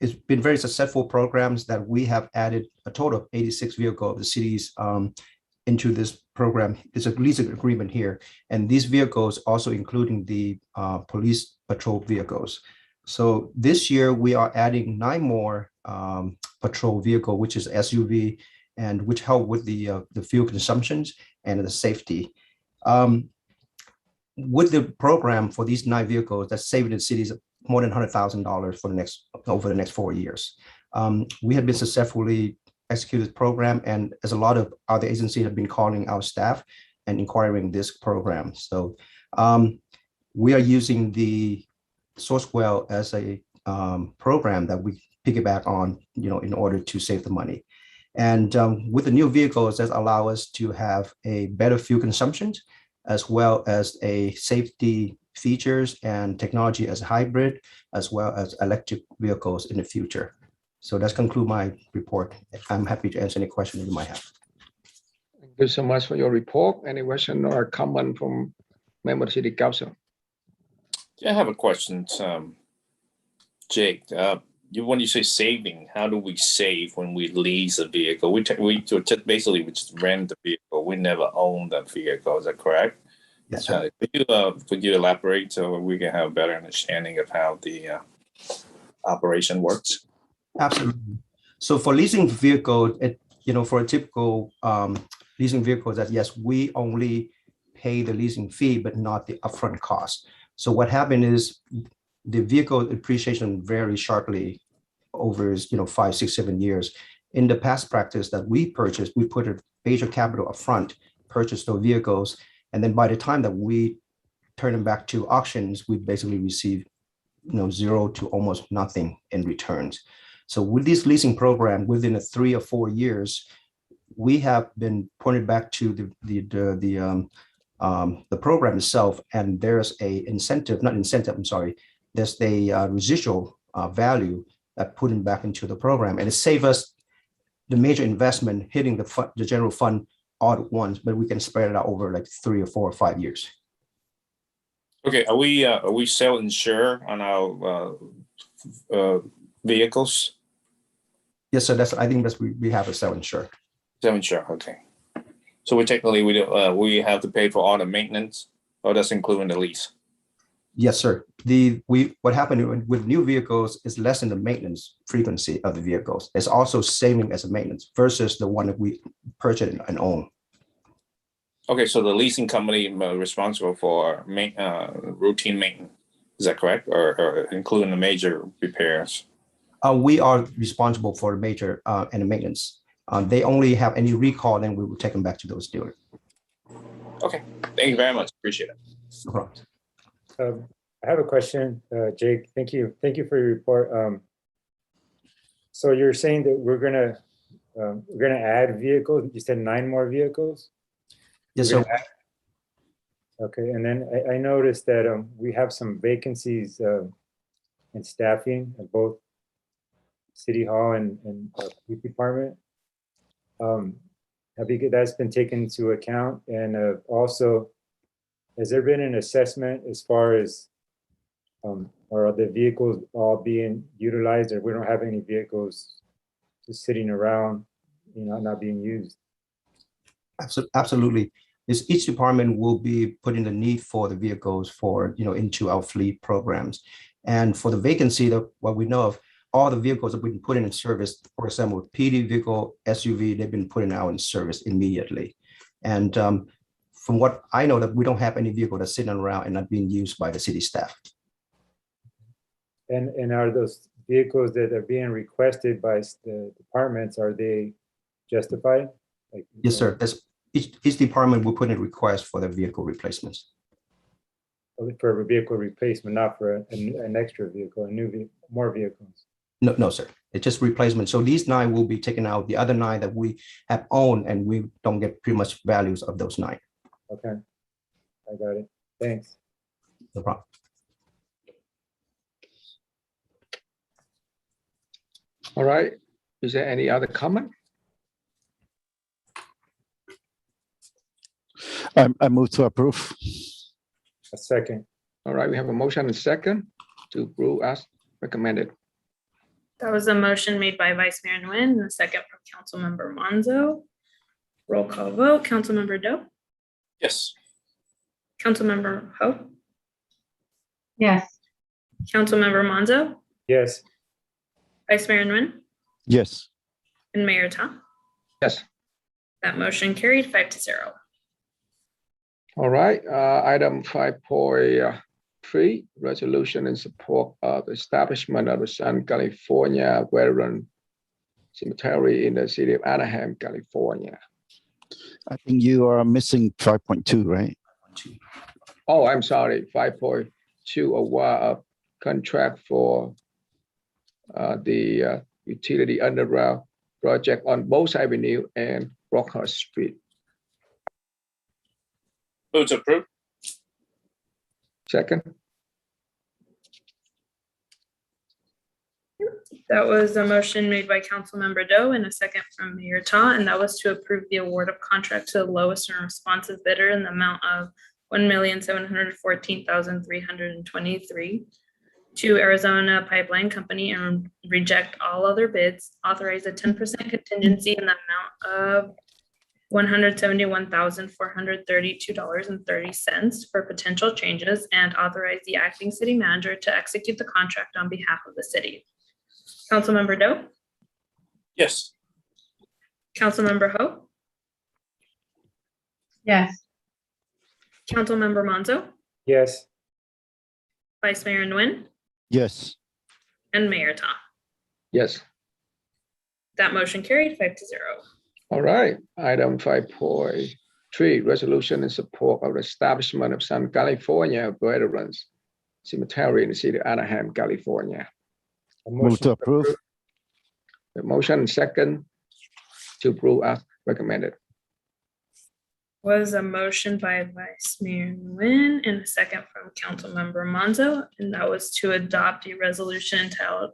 It's been very successful programs that we have added a total of 86 vehicles of the cities into this program. It's a leasing agreement here, and these vehicles also including the police patrol vehicles. So this year we are adding 9 more patrol vehicle, which is SUV, and which help with the fuel consumptions and the safety. With the program for these 9 vehicles, that's saving the cities more than $100,000 for over the next 4 years. We have been successfully executed this program, and as a lot of other agencies have been calling our staff and inquiring this program. So we are using the Sourcewell as a program that we piggyback on, in order to save the money. And with the new vehicles, that allow us to have a better fuel consumption, as well as a safety features and technology as a hybrid, as well as electric vehicles in the future. So that's conclude my report. I'm happy to answer any questions you might have. Thank you so much for your report. Any question or comment from member of City Council? I have a question, Jake. When you say saving, how do we save when we lease a vehicle? We just basically we just rent the vehicle. We never own the vehicle. Is that correct? Yes, sir. Could you elaborate so we can have a better understanding of how the operation works? Absolutely. So for leasing vehicle, for a typical leasing vehicle, that yes, we only pay the leasing fee, but not the upfront cost. So what happened is the vehicle appreciation varies sharply over 5, 6, 7 years. In the past practice that we purchased, we put a major capital upfront, purchased those vehicles, and then by the time that we turn them back to auctions, we basically receive 0 to almost nothing in returns. So with this leasing program, within 3 or 4 years, we have been pointed back to the program itself, and there's there's a residual value that put them back into the program, and it saved us the major investment hitting the general fund all at once, but we can spread it out over like 3 or 4 or 5 years. Okay, are we self-insure on our vehicles? Yes, sir. I think we have a self-insure. Self-insure, okay. So we have to pay for all the maintenance, or that's including the lease? Yes, sir. What happened with new vehicles is less in the maintenance frequency of the vehicles. It's also saving as a maintenance versus the one that we purchase and own. Okay, so the leasing company responsible for routine maintenance, is that correct? Or including the major repairs? We are responsible for the major and the maintenance. They only have any recall, then we will take them back to those dealers. Okay, thank you very much. Appreciate it. No problem. I have a question, Jake. Thank you for your report. So you're saying that we're gonna add vehicles? You said 9 more vehicles? Yes, sir. Okay, and then I noticed that we have some vacancies in staffing at both City Hall and Police Department. That's been taken into account? And also, has there been an assessment as far as are the vehicles all being utilized, or we don't have any vehicles just sitting around, not being used? Absolutely. Each department will be putting the need for the vehicles into our fleet programs. And for the vacancy, what we know of, all the vehicles that we've been putting in service, for example, PD vehicle, SUV, they've been putting out in service immediately. And from what I know, that we don't have any vehicle that's sitting around and not being used by the city staff. And are those vehicles that are being requested by the departments, are they justified? Yes, sir. Each department will put in a request for their vehicle replacements. For a vehicle replacement, not for an extra vehicle, more vehicles? No, sir. It's just replacement. So these 9 will be taken out. The other 9 that we have owned, and we don't get pretty much values of those 9. Okay, I got it. Thanks. No problem. All right. Is there any other comment? I move to approve. A second. All right, we have a motion and a second to approve as recommended. That was a motion made by Vice Mayor Nguyen and a second from Councilmember Monzo. Roll call vote. Councilmember Doe? Yes. Councilmember Ho? Yes. Councilmember Monzo? Yes. Vice Mayor Nguyen? Yes. And Mayor Tom? Yes. That motion carried 5-0. All right, item 5.3, resolution in support of the establishment of the Southern California Veteran Cemetery in the city of Anaheim, California. I think you are missing 5.2, right? Oh, I'm sorry, 5.2, a contract for the utility underground project on Bose Avenue and Brockhurst Street. Move to approve. Second. That was a motion made by Councilmember Doe and a second from Mayor Ta, and that was to approve the award of contract to the lowest and responsive bidder in the amount of $1,714,323 to Arizona Pipeline Company and reject all other bids. Authorize a 10% contingency in the amount of $171,432.30 for potential changes, and authorize the acting city manager to execute the contract on behalf of the city. Councilmember Doe? Yes. Councilmember Ho? Yes. Councilmember Monzo? Yes. Vice Mayor Nguyen? Yes. And Mayor Ta. Yes. That motion carried 5-0. All right. Item 5.3, resolution in support of the establishment of Southern California Veterans Cemetery in the city of Anaheim, California. Move to approve. The motion and second to approve as recommended. Was a motion by Vice Mayor Nguyen and a second from Councilmember Monzo, and that was to adopt a resolution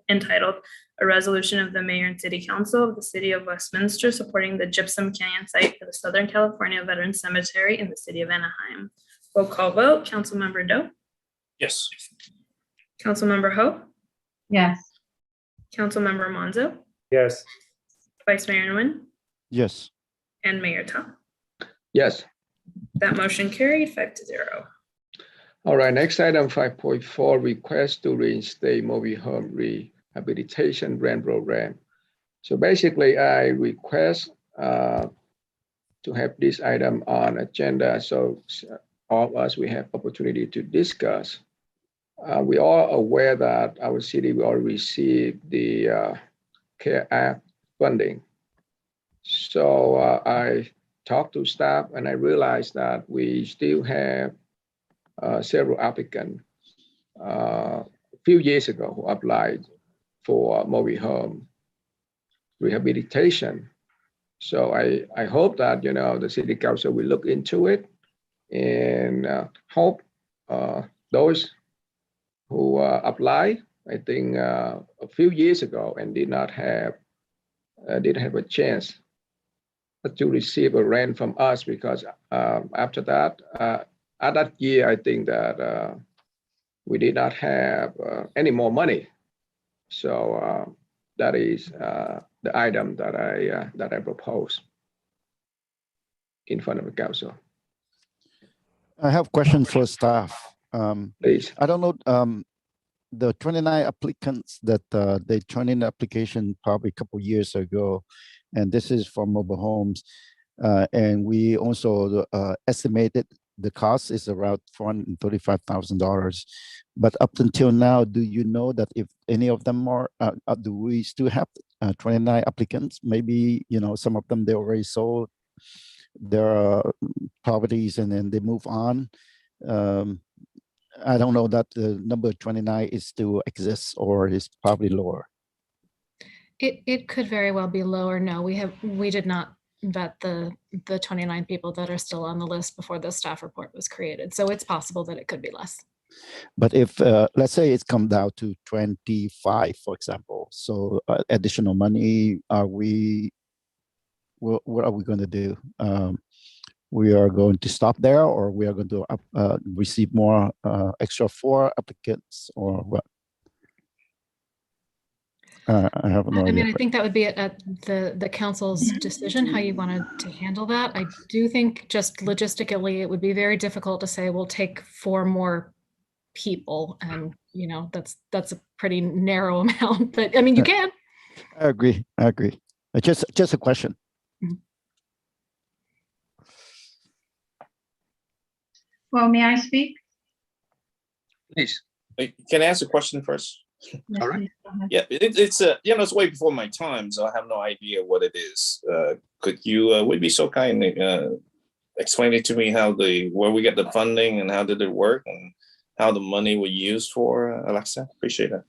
entitled "A Resolution of the Mayor and City Council of the City of Westminster supporting the Gypsum Canyon site for the Southern California Veterans Cemetery in the city of Anaheim." Roll call vote. Councilmember Doe? Yes. Councilmember Ho? Yes. Councilmember Monzo? Yes. Vice Mayor Nguyen? Yes. And Mayor Ta. Yes. That motion carried 5-0. All right, next item 5.4, request to reinstate mobile home rehabilitation rent program. So basically, I request to have this item on agenda so all of us, we have opportunity to discuss. We are aware that our city will receive the CARE Act funding. So I talked to staff and I realized that we still have several applicants a few years ago who applied for mobile home rehabilitation. So I hope that, you know, the city council will look into it and hope those who apply, I think a few years ago and didn't have a chance to receive a rent from us, because after that, at that year, I think that we did not have any more money. So that is the item that I propose in front of the council. I have a question for staff. Please. I don't know, the 29 applicants that they turned in the application probably a couple years ago, and this is for mobile homes. And we also estimated the cost is around $435,000. But up until now, do you know that if any of them are, do we still have 29 applicants? Maybe, you know, some of them they already sold their properties and then they move on. I don't know that the number 29 is still exists or is probably lower. It could very well be lower. No, we did not vet the 29 people that are still on the list before the staff report was created. So it's possible that it could be less. But if, let's say it's come down to 25, for example, so additional money, what are we going to do? We are going to stop there, or we are going to receive more extra 4 applicants, or what? I have no idea. I mean, I think that would be at the council's decision, how you wanted to handle that. I do think just logistically, it would be very difficult to say we'll take 4 more people, and you know that's a pretty narrow amount. But I mean, you can. I agree. Just a question. Well, may I speak? Please. Wait, can I ask a question first? Yes, All right. please, go ahead. Yeah, it's you know, it's way before my time, so I have no idea what it is. Could you would be so kind explain it to me where we get the funding and how did it work and how the money was used for, Alexa? Appreciate it.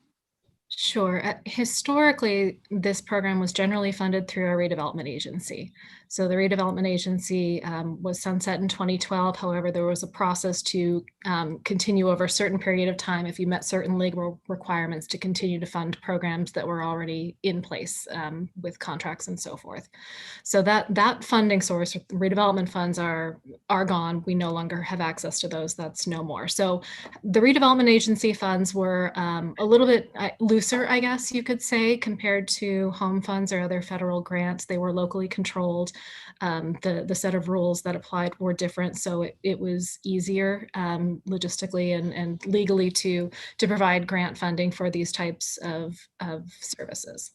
Sure. Historically, this program was generally funded through a redevelopment agency. So the redevelopment agency was sunset in 2012. However, there was a process to continue over a certain period of time if you met certain legal requirements to continue to fund programs that were already in place with contracts and so forth. So that funding source, redevelopment funds are gone. We no longer have access to those. That's no more. So the redevelopment agency funds were a little bit looser, I guess you could say, compared to home funds or other federal grants. They were locally controlled. The set of rules that applied were different, so it was easier logistically and legally to provide grant funding for these types of services.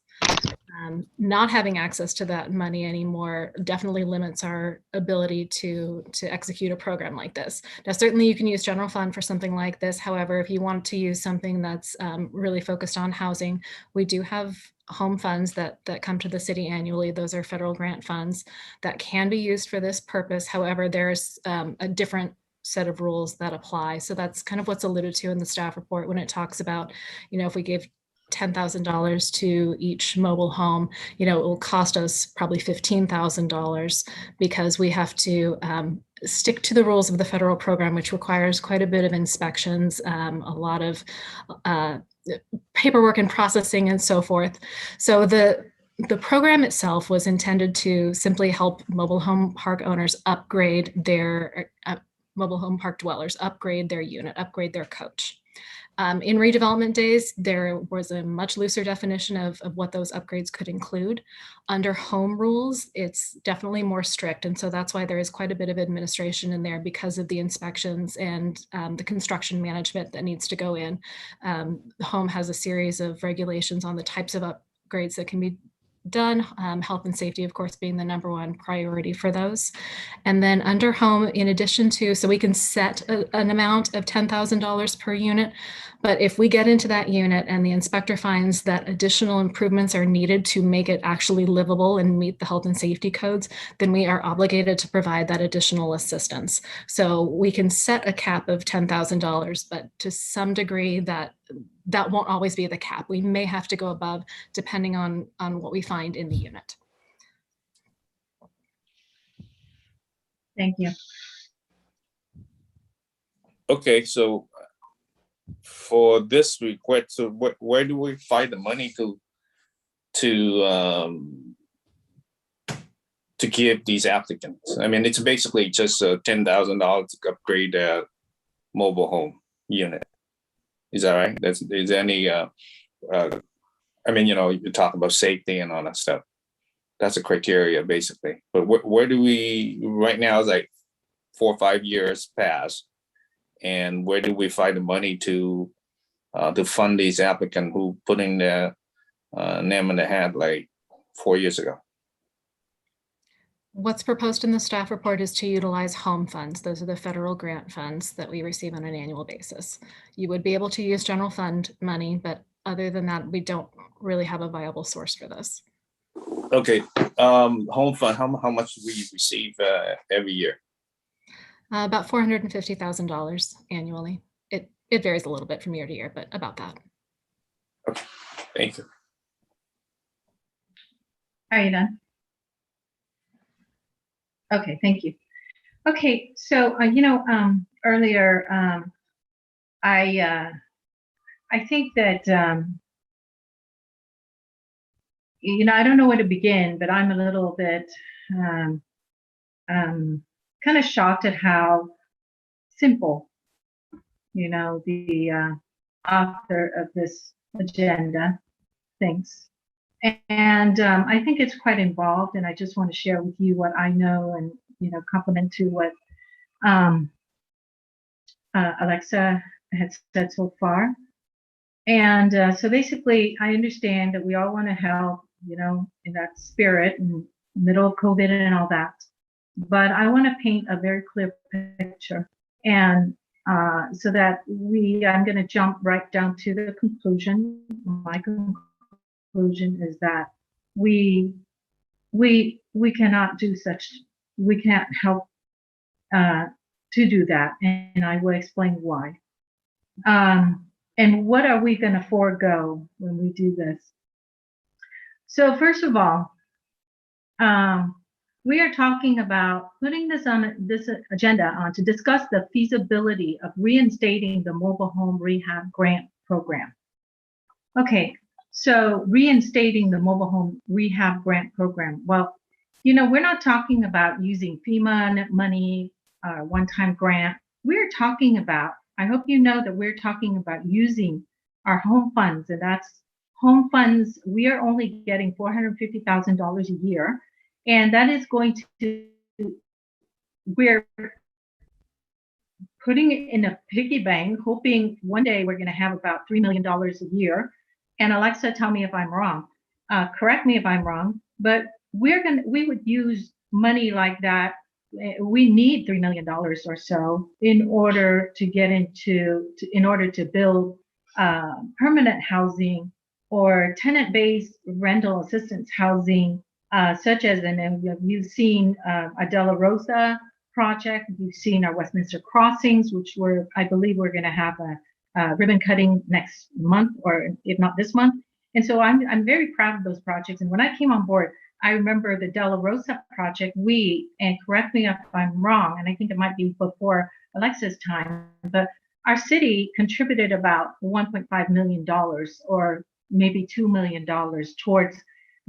Not having access to that money anymore definitely limits our ability to execute a program like this. Now, certainly you can use general fund for something like this. However, if you want to use something that's really focused on housing, we do have home funds that come to the city annually. Those are federal grant funds that can be used for this purpose. However, there's a different set of rules that apply. So that's kind of what's alluded to in the staff report when it talks about, if we gave $10,000 to each mobile home, it will cost us probably $15,000 because we have to stick to the rules of the federal program, which requires quite a bit of inspections, a lot of paperwork and processing and so forth. So the program itself was intended to simply help mobile home park owners upgrade their mobile home park dwellers, upgrade their unit, upgrade their coach. In redevelopment days, there was a much looser definition of what those upgrades could include. Under home rules, it's definitely more strict. And so that's why there is quite a bit of administration in there because of the inspections and the construction management that needs to go in. The home has a series of regulations on the types of upgrades that can be done, health and safety, of course, being the #1 priority for those. And then under home, in addition to, so we can set an amount of $10,000 per unit, but if we get into that unit and the inspector finds that additional improvements are needed to make it actually livable and meet the health and safety codes, then we are obligated to provide that additional assistance. So we can set a cap of $10,000, but to some degree that won't always be the cap. We may have to go above depending on what we find in the unit. Thank you. Okay, so for this request, so where do we find the money to give these applicants? I mean, it's basically just $10,000 to upgrade their mobile home unit. Is that right? Is there any, I mean, you talk about safety and all that stuff. That's a criteria basically. But where do we, right now is like 4 or 5 years past, and where do we find the money to fund these applicants who put in their name in the hat like 4 years ago? What's proposed in the staff report is to utilize home funds. Those are the federal grant funds that we receive on an annual basis. You would be able to use general fund money, but other than that, we don't really have a viable source for this. Okay, home fund, how much do we receive every year? About $450,000 annually. It varies a little bit from year to year, but about that. Okay, thank you. Are you done? Okay, thank you. Okay, so earlier I think that I don't know where to begin, but I'm a little bit kind of shocked at how simple the author of this agenda thinks. And I think it's quite involved, and I just want to share with you what I know and, complement to what Alexa had said so far. And so basically, I understand that we all want to help, in that spirit and middle of COVID and all that. But I want to paint a very clear picture. And so that I'm going to jump right down to the conclusion. My conclusion is that we cannot do such, we can't help to do that, and I will explain why. And what are we going to forego when we do this? So first of all, we are talking about putting this on this agenda on to discuss the feasibility of reinstating the mobile home rehab grant program. Okay, so reinstating the mobile home rehab grant program. Well, you know, we're not talking about using FEMA money, one-time grant. We're talking about, I hope you know that we're talking about using our home funds, and that's home funds. We are only getting $450,000 a year, and that is going to, we're putting it in a piggy bank, hoping one day we're going to have about $3 million a year. And Alexa, tell me if I'm wrong. Correct me if I'm wrong, but we would use money like that. We need $3 million or so in order to get in order to build permanent housing or tenant-based rental assistance housing, such as, and you've seen a De La Rosa project. You've seen our Westminster Crossings, which I believe we're going to have a ribbon cutting next month, or if not this month. And so I'm very proud of those projects. And when I came on board, I remember the De La Rosa project, and correct me if I'm wrong, and I think it might be before Alexa's time, but our city contributed about $1.5 million or maybe $2 million towards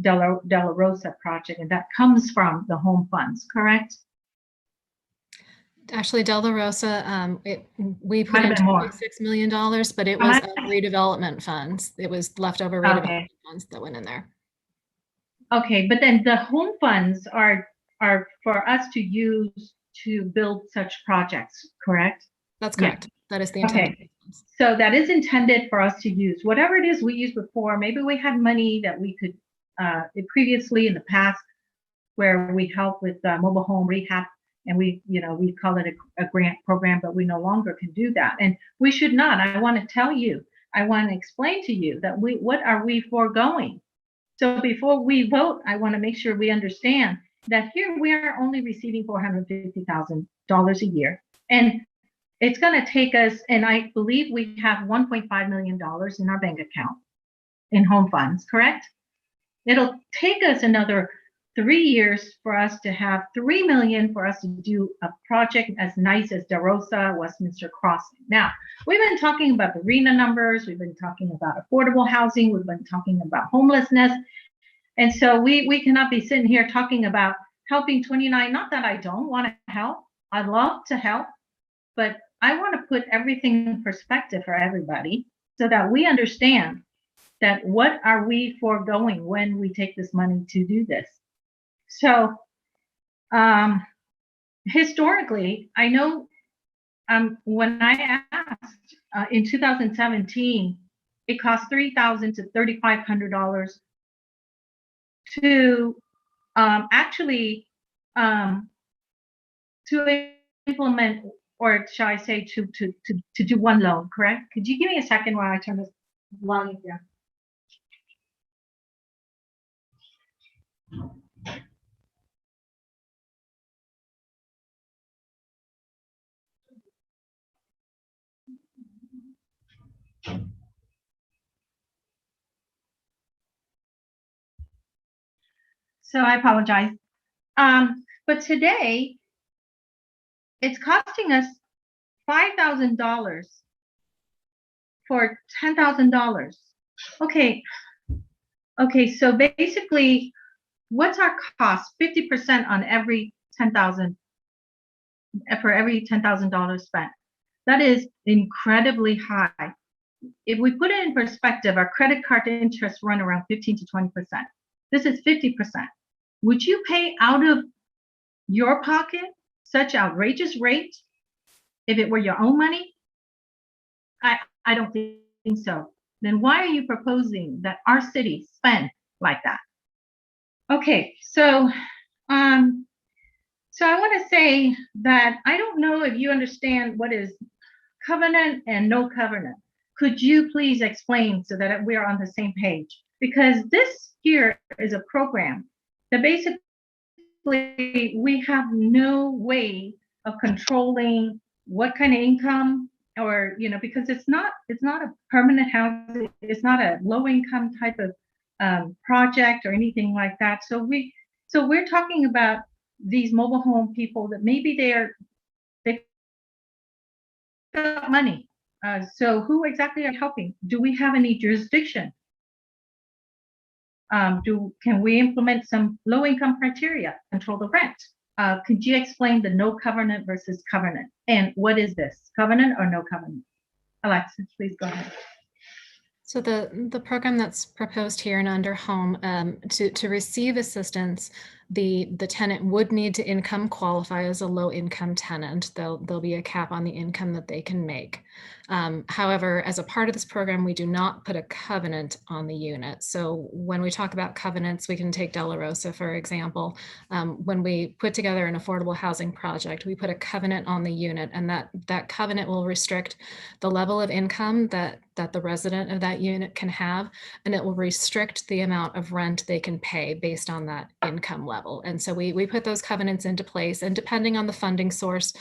De La Rosa project, and that comes from the home funds, correct? Actually, De La Rosa, we put in $2.6 million, but it was redevelopment funds. It was leftover redevelopment funds that went in there. Okay, but then the home funds are for us to use to build such projects, correct? That's correct. Yeah. That is the intent. Okay, so that is intended for us to use. Whatever it is we used before, maybe we had money that we could, previously in the past, where we help with mobile home rehab, and we call it a grant program, but we no longer can do that. And we should not. I want to tell you, I want to explain to you that what are we foregoing? So before we vote, I want to make sure we understand that here we are only receiving $450,000 a year. And it's going to take us, and I believe we have $1.5 million in our bank account in home funds, correct? It'll take us another 3 years for us to have $3 million for us to do a project as nice as De Rosa, Westminster Crossing. Now, we've been talking about the RENA numbers, we've been talking about affordable housing, we've been talking about homelessness. And so we cannot be sitting here talking about helping 29, not that I don't want to help, I'd love to help, but I want to put everything in perspective for everybody so that we understand that what are we foregoing when we take this money to do this. So historically, I know when I asked in 2017, it cost $3,000 to $3,500 to actually to implement, or shall I say to do one loan, correct? Could you give me a second while I turn this volume down? So I apologize. But today, it's costing us $5,000 for $10,000. Okay, so basically, what's our cost? 50% on every $10,000, for every $10,000 spent. That is incredibly high. If we put it in perspective, our credit card interest run around 15 to 20%. This is 50%. Would you pay out of your pocket such outrageous rate if it were your own money? I don't think so. Then why are you proposing that our city spend like that? Okay, so I want to say that I don't know if you understand what is covenant and no covenant. Could you please explain so that we're on the same page? Because this here is a program that basically we have no way of controlling what kind of income, or because it's not a permanent housing, it's not a low income type of project or anything like that. So we're talking about these mobile home people that maybe they've got money. So who exactly are helping? Do we have any jurisdiction? Can we implement some low income criteria, control the rent? Could you explain the no covenant versus covenant? And what is this, covenant or no covenant? Alexis, please go ahead. So the program that's proposed here and under home, to receive assistance, the tenant would need to income qualify as a low income tenant. There'll be a cap on the income that they can make. However, as a part of this program, we do not put a covenant on the unit. So when we talk about covenants, we can take De La Rosa, for example. When we put together an affordable housing project, we put a covenant on the unit, and that covenant will restrict the level of income that the resident of that unit can have, and it will restrict the amount of rent they can pay based on that income level. And so we put those covenants into place, and depending on the funding source,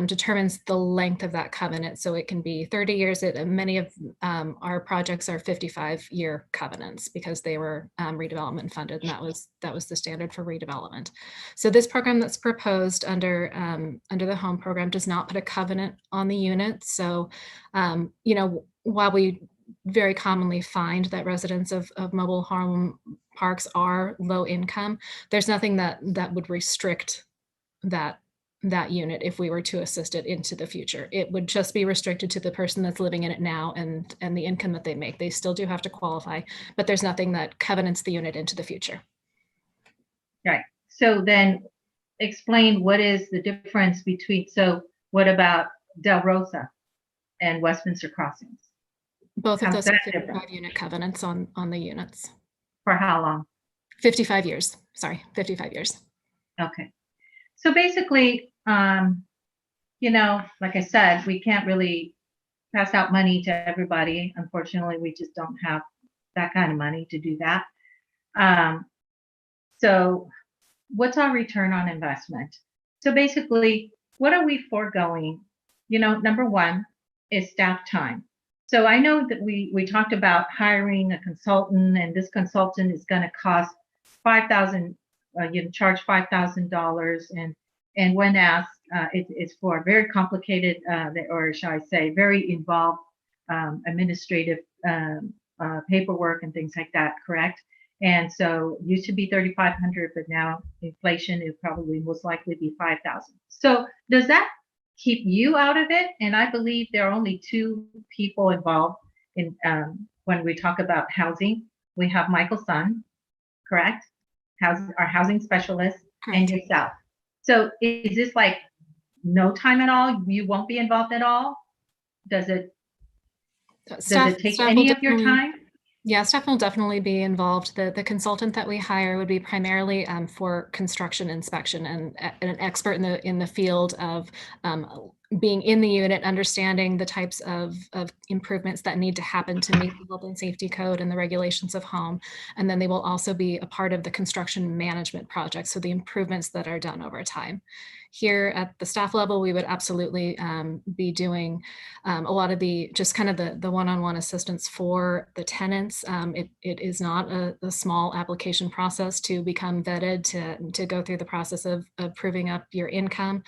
determines the length of that covenant. So it can be 30 years. Many of our projects are 55-year covenants because they were redevelopment funded, and that was the standard for redevelopment. So this program that's proposed under the home program does not put a covenant on the unit. So while we very commonly find that residents of mobile home parks are low income, there's nothing that would restrict that unit if we were to assist it into the future. It would just be restricted to the person that's living in it now and the income that they make. They still do have to qualify, but there's nothing that covenants the unit into the future. Right. So then explain what is the difference between, so what about Del Rosa and Westminster Crossings? Both of those are 55-unit covenants on the units. For how long? 55 years. Sorry, 55 years. Okay. So basically, like I said, we can't really pass out money to everybody. Unfortunately, we just don't have that kind of money to do that. So what's our return on investment? So basically, what are we foregoing? Number one is staff time. So I know that we talked about hiring a consultant, and this consultant is going to cost $5,000. Charge $5,000, and when asked, it's for very complicated, or shall I say, very involved administrative paperwork and things like that. Correct? And so it used to be $3,500, but now inflation is probably most likely be $5,000. So does that keep you out of it? And I believe there are only two people involved in when we talk about housing. We have Michael Sun, correct? Our housing specialist, and yourself. So is this like no time at all? You won't be involved at all? Does it take any of your time? Yeah, staff will definitely be involved. The consultant that we hire would be primarily for construction inspection and an expert in the field of being in the unit, understanding the types of improvements that need to happen to meet the health and safety code and the regulations of home. And then they will also be a part of the construction management project, so the improvements that are done over time. Here at the staff level, we would absolutely be doing a lot of just kind of the one-on-one assistance for the tenants. It is not a small application process to become vetted, to go through the process of proving up your income.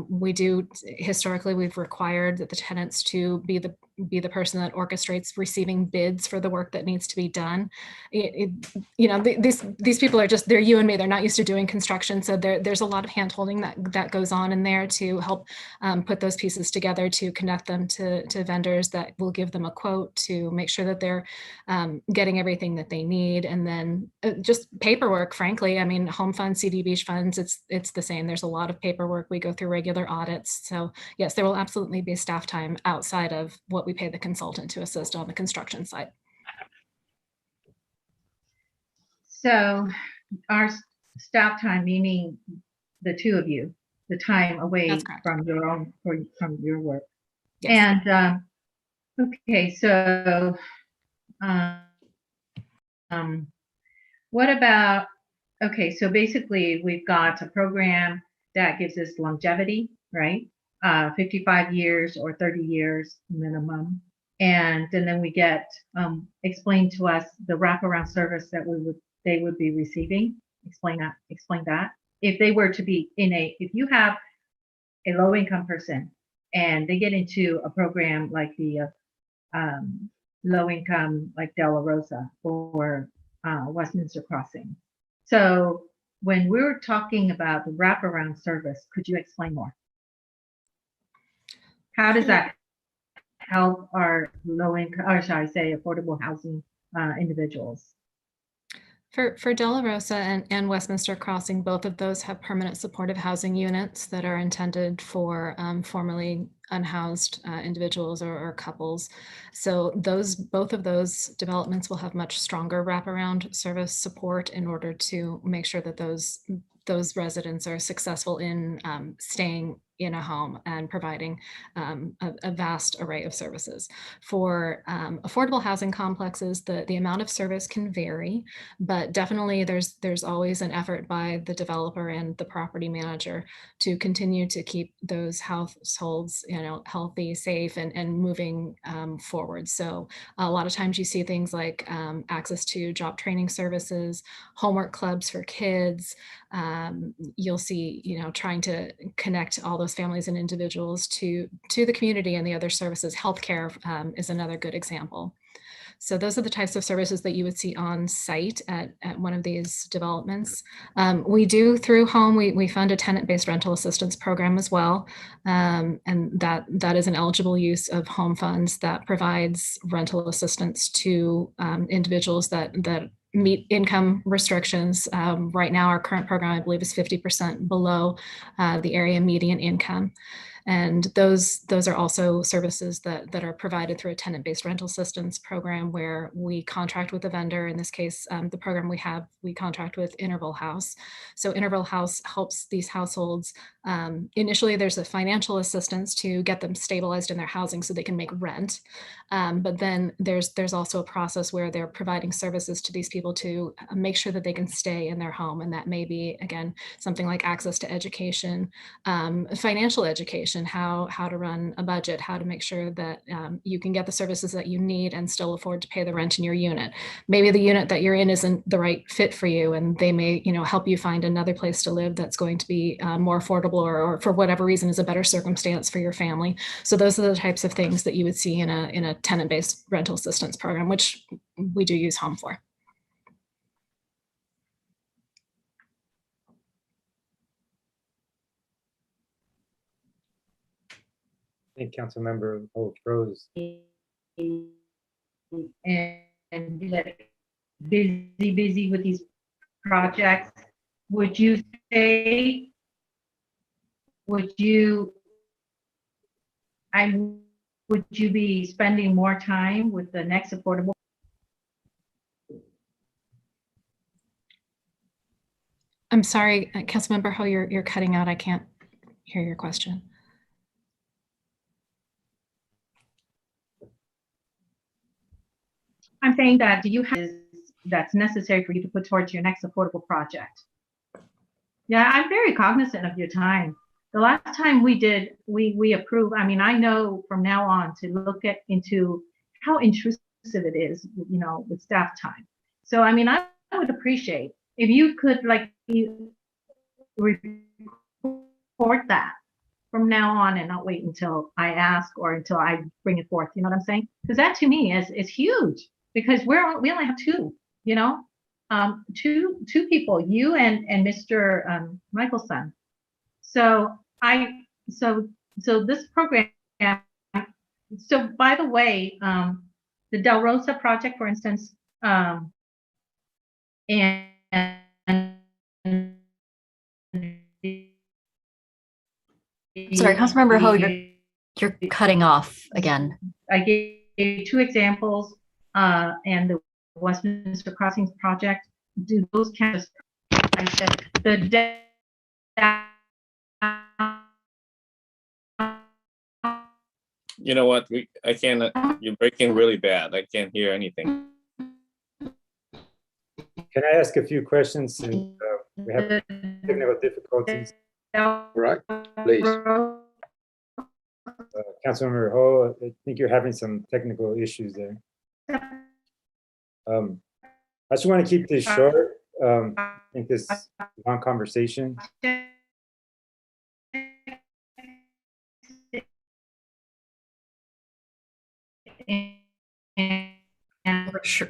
We do, historically, we've required that the tenants to be the person that orchestrates receiving bids for the work that needs to be done. These people are they're you and me. They're not used to doing construction. So there's a lot of hand-holding that goes on in there to help put those pieces together, to connect them to vendors that will give them a quote, to make sure that they're getting everything that they need. And then just paperwork, frankly. I mean, home funds, CD beach funds, it's the same. There's a lot of paperwork. We go through regular audits. So yes, there will absolutely be staff time outside of what we pay the consultant to assist on the construction side. So our staff time, meaning the two of you, the time away from your work. Yes. And okay, so what about, okay, so basically we've got a program that gives us longevity, right? 55 years or 30 years minimum. And then we get explain to us the wraparound service that they would be receiving. Explain that. if they were to be if you have a low income person and they get into a program like the low income, like De La Rosa or Westminster Crossing. So when we were talking about the wraparound service, could you explain more? How does that help our low income, or shall I say affordable housing individuals? For De La Rosa and Westminster Crossing, both of those have permanent supportive housing units that are intended for formerly unhoused individuals or couples. So both of those developments will have much stronger wraparound service support in order to make sure that those residents are successful in staying in a home and providing a vast array of services. For affordable housing complexes, the amount of service can vary, but definitely there's always an effort by the developer and the property manager to continue to keep those households, healthy, safe, and moving forward. So a lot of times you see things like access to job training services, homework clubs for kids. You'll see, trying to connect all those families and individuals to the community and the other services. Healthcare is another good example. So those are the types of services that you would see on site at one of these developments. We do through Home, we fund a tenant-based rental assistance program as well. And that is an eligible use of home funds that provides rental assistance to individuals that meet income restrictions. Right now, our current program, I believe, is 50% below the area median income. And those are also services that are provided through a tenant-based rental assistance program where we contract with a vendor. In this case, the program we contract with Interval House. So Interval House helps these households. Initially, there's a financial assistance to get them stabilized in their housing so they can make rent. But then there's also a process where they're providing services to these people to make sure that they can stay in their home. And that may be, again, something like access to education, financial education, how to run a budget, how to make sure that you can get the services that you need and still afford to pay the rent in your unit. Maybe the unit that you're in isn't the right fit for you, and they may, help you find another place to live that's going to be more affordable or for whatever reason is a better circumstance for your family. So those are the types of things that you would see in a tenant-based rental assistance program, which we do use Home for. I think Councilmember Ho froze. And busy with these projects. Would you say, would you be spending more time with the next affordable? I'm sorry, Councilmember Ho, you're cutting out. I can't hear your question. I'm saying that, do you have that's necessary for you to put towards your next affordable project? Yeah, I'm very cognizant of your time. The last time we approved, I know from now on to look into how intrusive it is, with staff time. So, I would appreciate if you could report that from now on and not wait until I ask or until I bring it forth. You know what I'm saying? Because that to me is huge, because we only have two, two people, you and Mr. Michelson. So this program. So by the way, the Del Rosa project, for instance, and Sorry, Councilmember Ho, you're cutting off again. I gave two examples, and the Westminster Crossings project. Do those count? I said the You know what? I can't. You're breaking really bad. I can't hear anything. Can I ask a few questions? And we have technical difficulties. Right, please. Councilmember Ho, I think you're having some technical issues there. I just want to keep this short. I think this long conversation.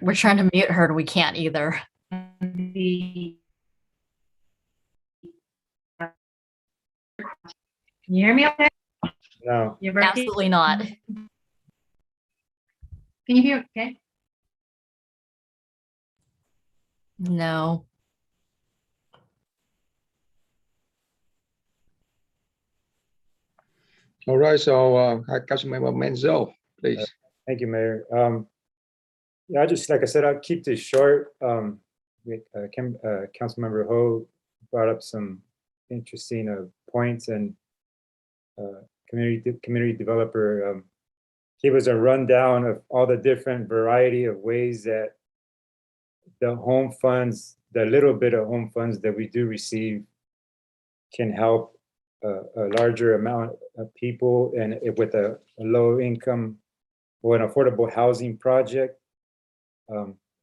We're trying to mute her and we can't either. Can you hear me okay? No. You're breaking? Absolutely not. Can you hear? Okay. No. All right, so Councilmember Menzo, please. Thank you, Mayor. Yeah, I just, like I said, I'll keep this short. Councilmember Ho brought up some interesting points, and community developer gave us a rundown of all the different variety of ways that the home funds, the little bit of home funds that we do receive, can help a larger amount of people, and with a low income or an affordable housing project.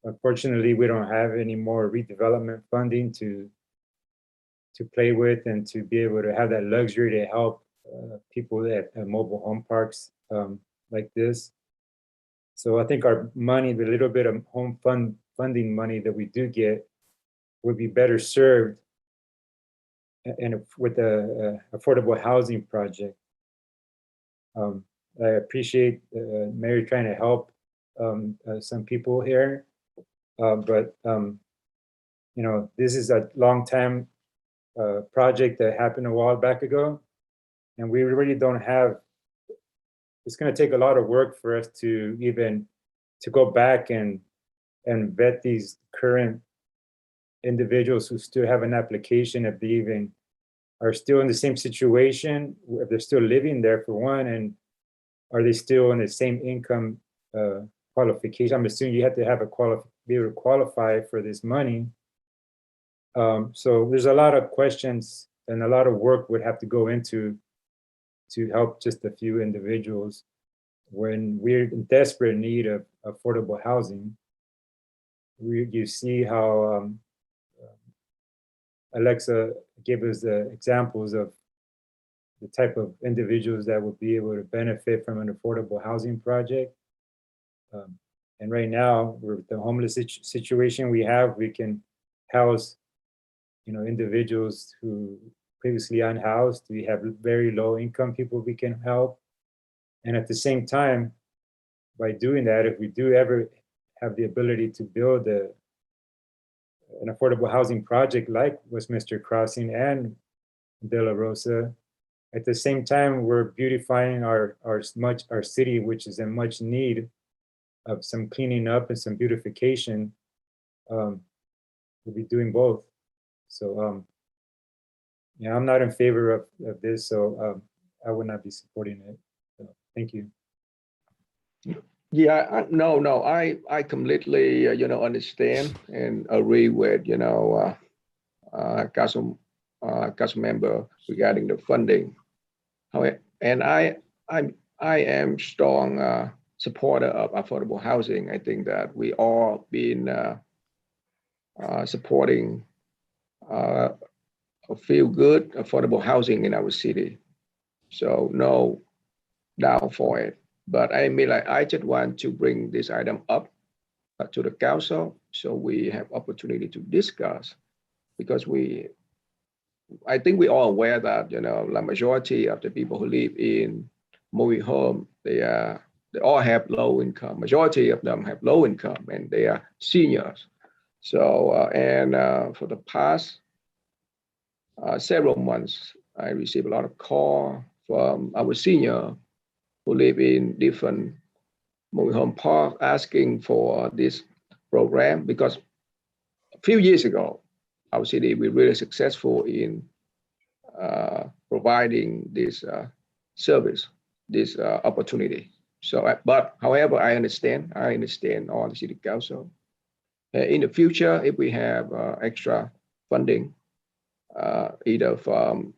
Unfortunately, we don't have any more redevelopment funding to play with, and to be able to have that luxury to help people at mobile home parks like this. So I think our money, the little bit of home funding money that we do get, would be better served and with the affordable housing project. I appreciate Mary trying to help some people here, but you know, this is a long time project that happened a while back ago, and we really don't have. It's going to take a lot of work for us to even to go back and vet these current individuals who still have an application, if they even are still in the same situation, if they're still living there for one, and are they still in the same income qualification? I'm assuming you have to have be able to qualify for this money. So there's a lot of questions and a lot of work would have to go into to help just a few individuals when we're in desperate need of affordable housing. You see how Alexa gave us the examples of the type of individuals that would be able to benefit from an affordable housing project. And right now, with the homeless situation we have, we can house, you know, individuals who previously unhoused. We have very low income people we can help. And at the same time, by doing that, if we do ever have the ability to build an affordable housing project like Westminster Crossing and De La Rosa, at the same time, we're beautifying our city, which is in much need of some cleaning up and some beautification. We'll be doing both. So yeah, I'm not in favor of this, so I would not be supporting it. So, thank you. Yeah, no, I completely understand and agree with council member regarding the funding. And I am strong supporter of affordable housing. I think that we all been supporting feel good affordable housing in our city. So no doubt for it. But I mean, like, I just want to bring this item up to the council so we have opportunity to discuss, because I think we all aware that the majority of the people who live in mobile home, they all have low income. Majority of them have low income, and they are seniors. So for the past several months, I received a lot of call from our senior who live in different mobile home park asking for this program, because a few years ago, our city was really successful in providing this service, this opportunity. So, but however, I understand all the city council. In the future, if we have extra funding, either from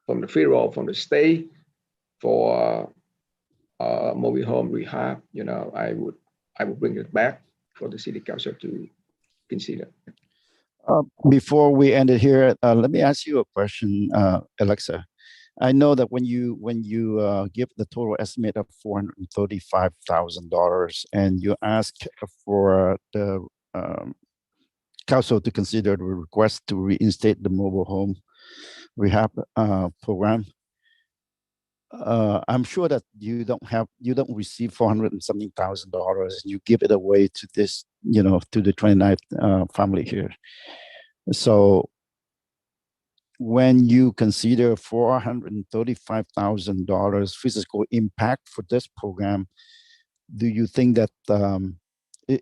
the federal, from the state, for mobile home rehab, I would bring it back for the city council to consider. Before we end it here, let me ask you a question, Alexa. I know that when you give the total estimate of $435,000 and you ask for the council to consider the request to reinstate the mobile home rehab program, I'm sure that you don't receive $400 and something thousand and you give it away to this, to the 29th family here. So when you consider $435,000 physical impact for this program, do you think that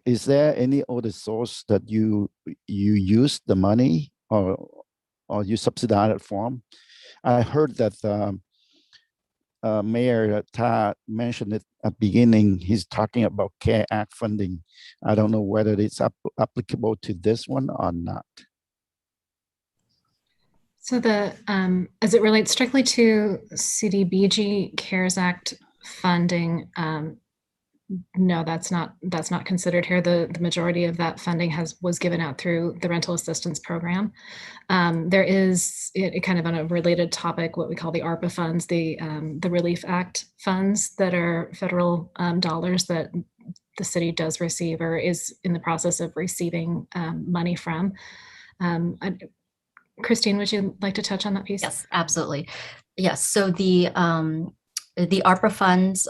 is there any other source that you use the money or you subsidize it from? I heard that Mayor Ta mentioned it at the beginning. He's talking about CARE Act funding. I don't know whether it's applicable to this one or not. So as it relates strictly to CDBG CARES Act funding, no, that's not considered here. The majority of that funding was given out through the rental assistance program. There is kind of on a related topic, what we call the ARPA funds, the Relief Act funds that are federal dollars that the city does receive or is in the process of receiving money from. Christine, would you like to touch on that piece? Yes, absolutely. Yes. So the ARPA funds,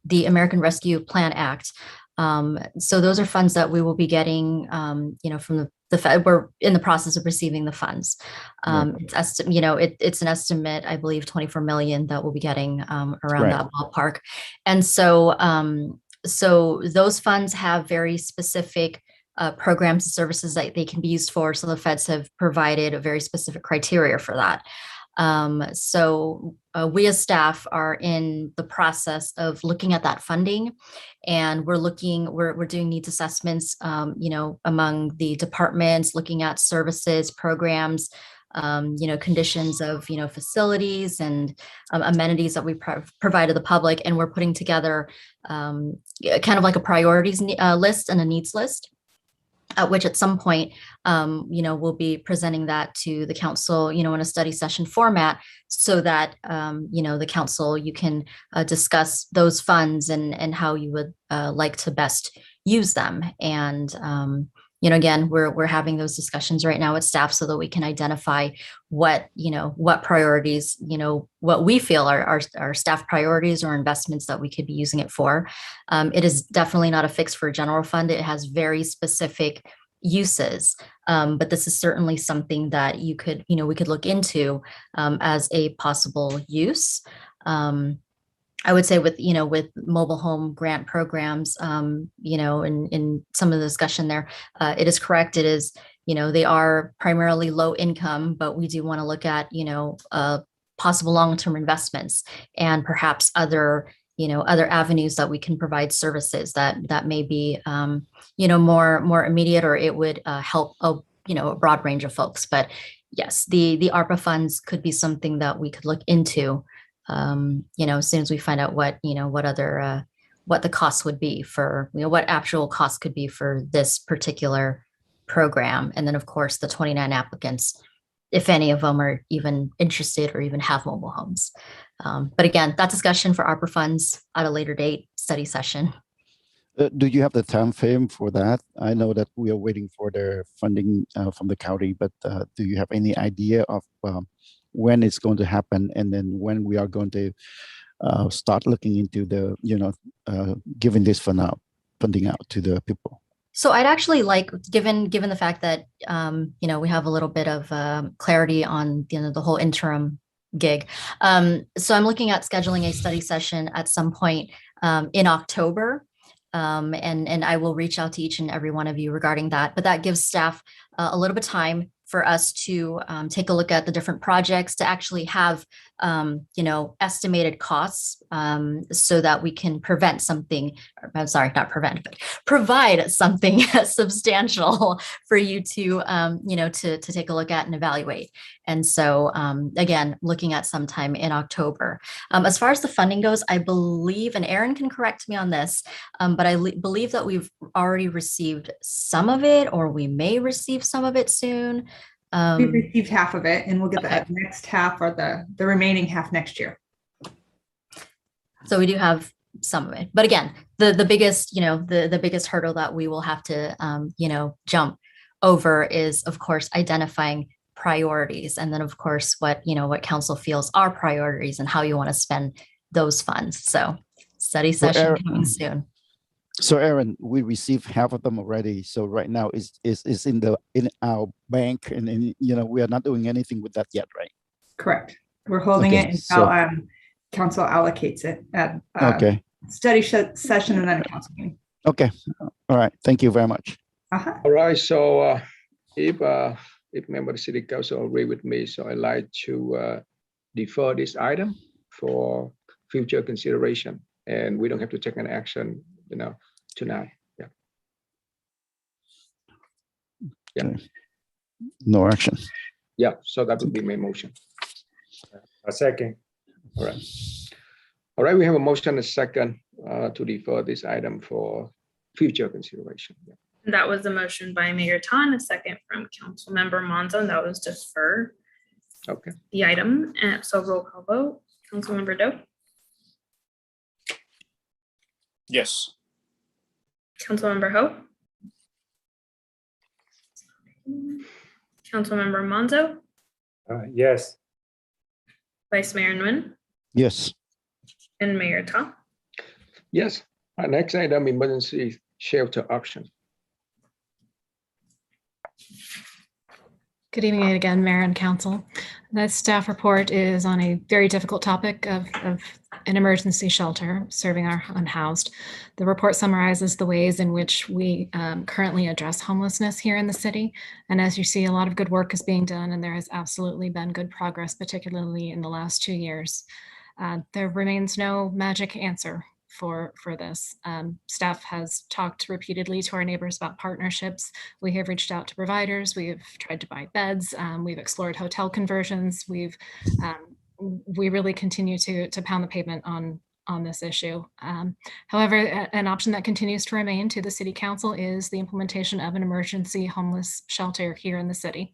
the American Rescue Plan Act. So those are funds that we will be getting, from the Fed. We're in the process of receiving the funds. It's it's an estimate, I believe, 24 million that we'll be getting around that ballpark. And so, so those funds have very specific programs and services that they can be used for. So the feds have provided a very specific criteria for that. So we as staff are in the process of looking at that funding, and we're doing needs assessments, among the departments, looking at services, programs, conditions of, facilities and amenities that we provide to the public. And we're putting together kind of like a priorities list and a needs list, at which at some point, we'll be presenting that to the council, in a study session format so that, the council, you can discuss those funds and how you would like to best use them. And, again, we're having those discussions right now with staff so that we can identify what priorities, what we feel are our staff priorities or investments that we could be using it for. It is definitely not a fix for a general fund. It has very specific uses, but this is certainly something that we could look into as a possible use. I would say with mobile home grant programs, in some of the discussion there, it is correct. It is, they are primarily low income, but we do want to look at, possible long-term investments and perhaps other avenues that we can provide services that may be, more immediate, or it would help a broad range of folks. But yes, the ARPA funds could be something that we could look into. As soon as we find out what the cost would be for, what actual cost could be for this particular program. And then of course the 29 applicants, if any of them are even interested or even have mobile homes. But again, that discussion for ARPA funds at a later date study session. Do you have the time frame for that? I know that we are waiting for the funding from the county, but do you have any idea of when it's going to happen, and then when we are going to start looking into the, giving this funding out to the people? So I'd actually like, given the fact that, we have a little bit of clarity on, the whole interim gig. So I'm looking at scheduling a study session at some point in October. And I will reach out to each and every one of you regarding that, but that gives staff a little bit of time for us to take a look at the different projects, to actually have estimated costs so that we can prevent something, I'm sorry, not prevent, but provide something substantial for you to, to take a look at and evaluate. And so again, looking at sometime in October. As far as the funding goes, I believe, and Aaron can correct me on this, but I believe that we've already received some of it, or we may receive some of it soon. We've received half of it, and we'll get the next half, or the remaining half next year. So we do have some of it, but again, the biggest, the biggest hurdle that we will have to, jump over is, of course, identifying priorities, and then, of course, what council feels are priorities and how you want to spend those funds. So study session coming soon. So Aaron, we received half of them already. So right now is in our bank, and we are not doing anything with that yet, right? Correct. We're holding it until council allocates it at study session and then a council meeting. Okay. All right. Thank you very much. All right. So if member of the city council agree with me, so I'd like to defer this item for future consideration, and we don't have to take an action, tonight. Yeah. No action. Yeah. So that would be my motion. A second. All right. All right. We have a motion and a second to defer this item for future consideration. Yeah. That was a motion by Mayor Tan, a second from Councilmember Monzo, and that was defer the item. And so roll call vote. Councilmember Doe? Yes. Councilmember Ho? Councilmember Monzo? Yes. Vice Mayor Nguyen? Yes. And Mayor Ta? Yes. Our next item, emergency shelter option. Good evening again, Mayor and Council. The staff report is on a very difficult topic of an emergency shelter serving our unhoused. The report summarizes the ways in which we currently address homelessness here in the city. And as you see, a lot of good work is being done, and there has absolutely been good progress, particularly in the last 2 years. There remains no magic answer for this. Staff has talked repeatedly to our neighbors about partnerships. We have reached out to providers. We have tried to buy beds. We've explored hotel conversions. We really continue to pound the pavement on this issue. However, an option that continues to remain to the City Council is the implementation of an emergency homeless shelter here in the city.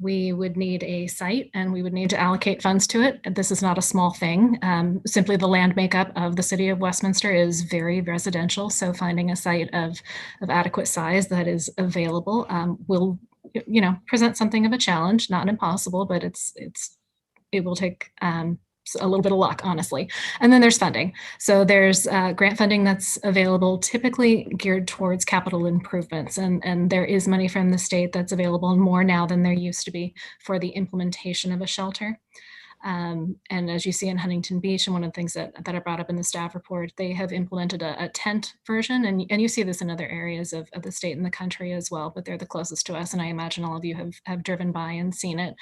We would need a site, and we would need to allocate funds to it. This is not a small thing. Simply the land makeup of the city of Westminster is very residential. So finding a site of adequate size that is available will, present something of a challenge, not impossible, but it will take a little bit of luck, honestly. And then there's funding. So there's grant funding that's available, typically geared towards capital improvements. And there is money from the state that's available, more now than there used to be, for the implementation of a shelter. And as you see in Huntington Beach, and one of the things that I brought up in the staff report, they have implemented a tent version. And you see this in other areas of the state and the country as well, but they're the closest to us. And I imagine all of you have driven by and seen it.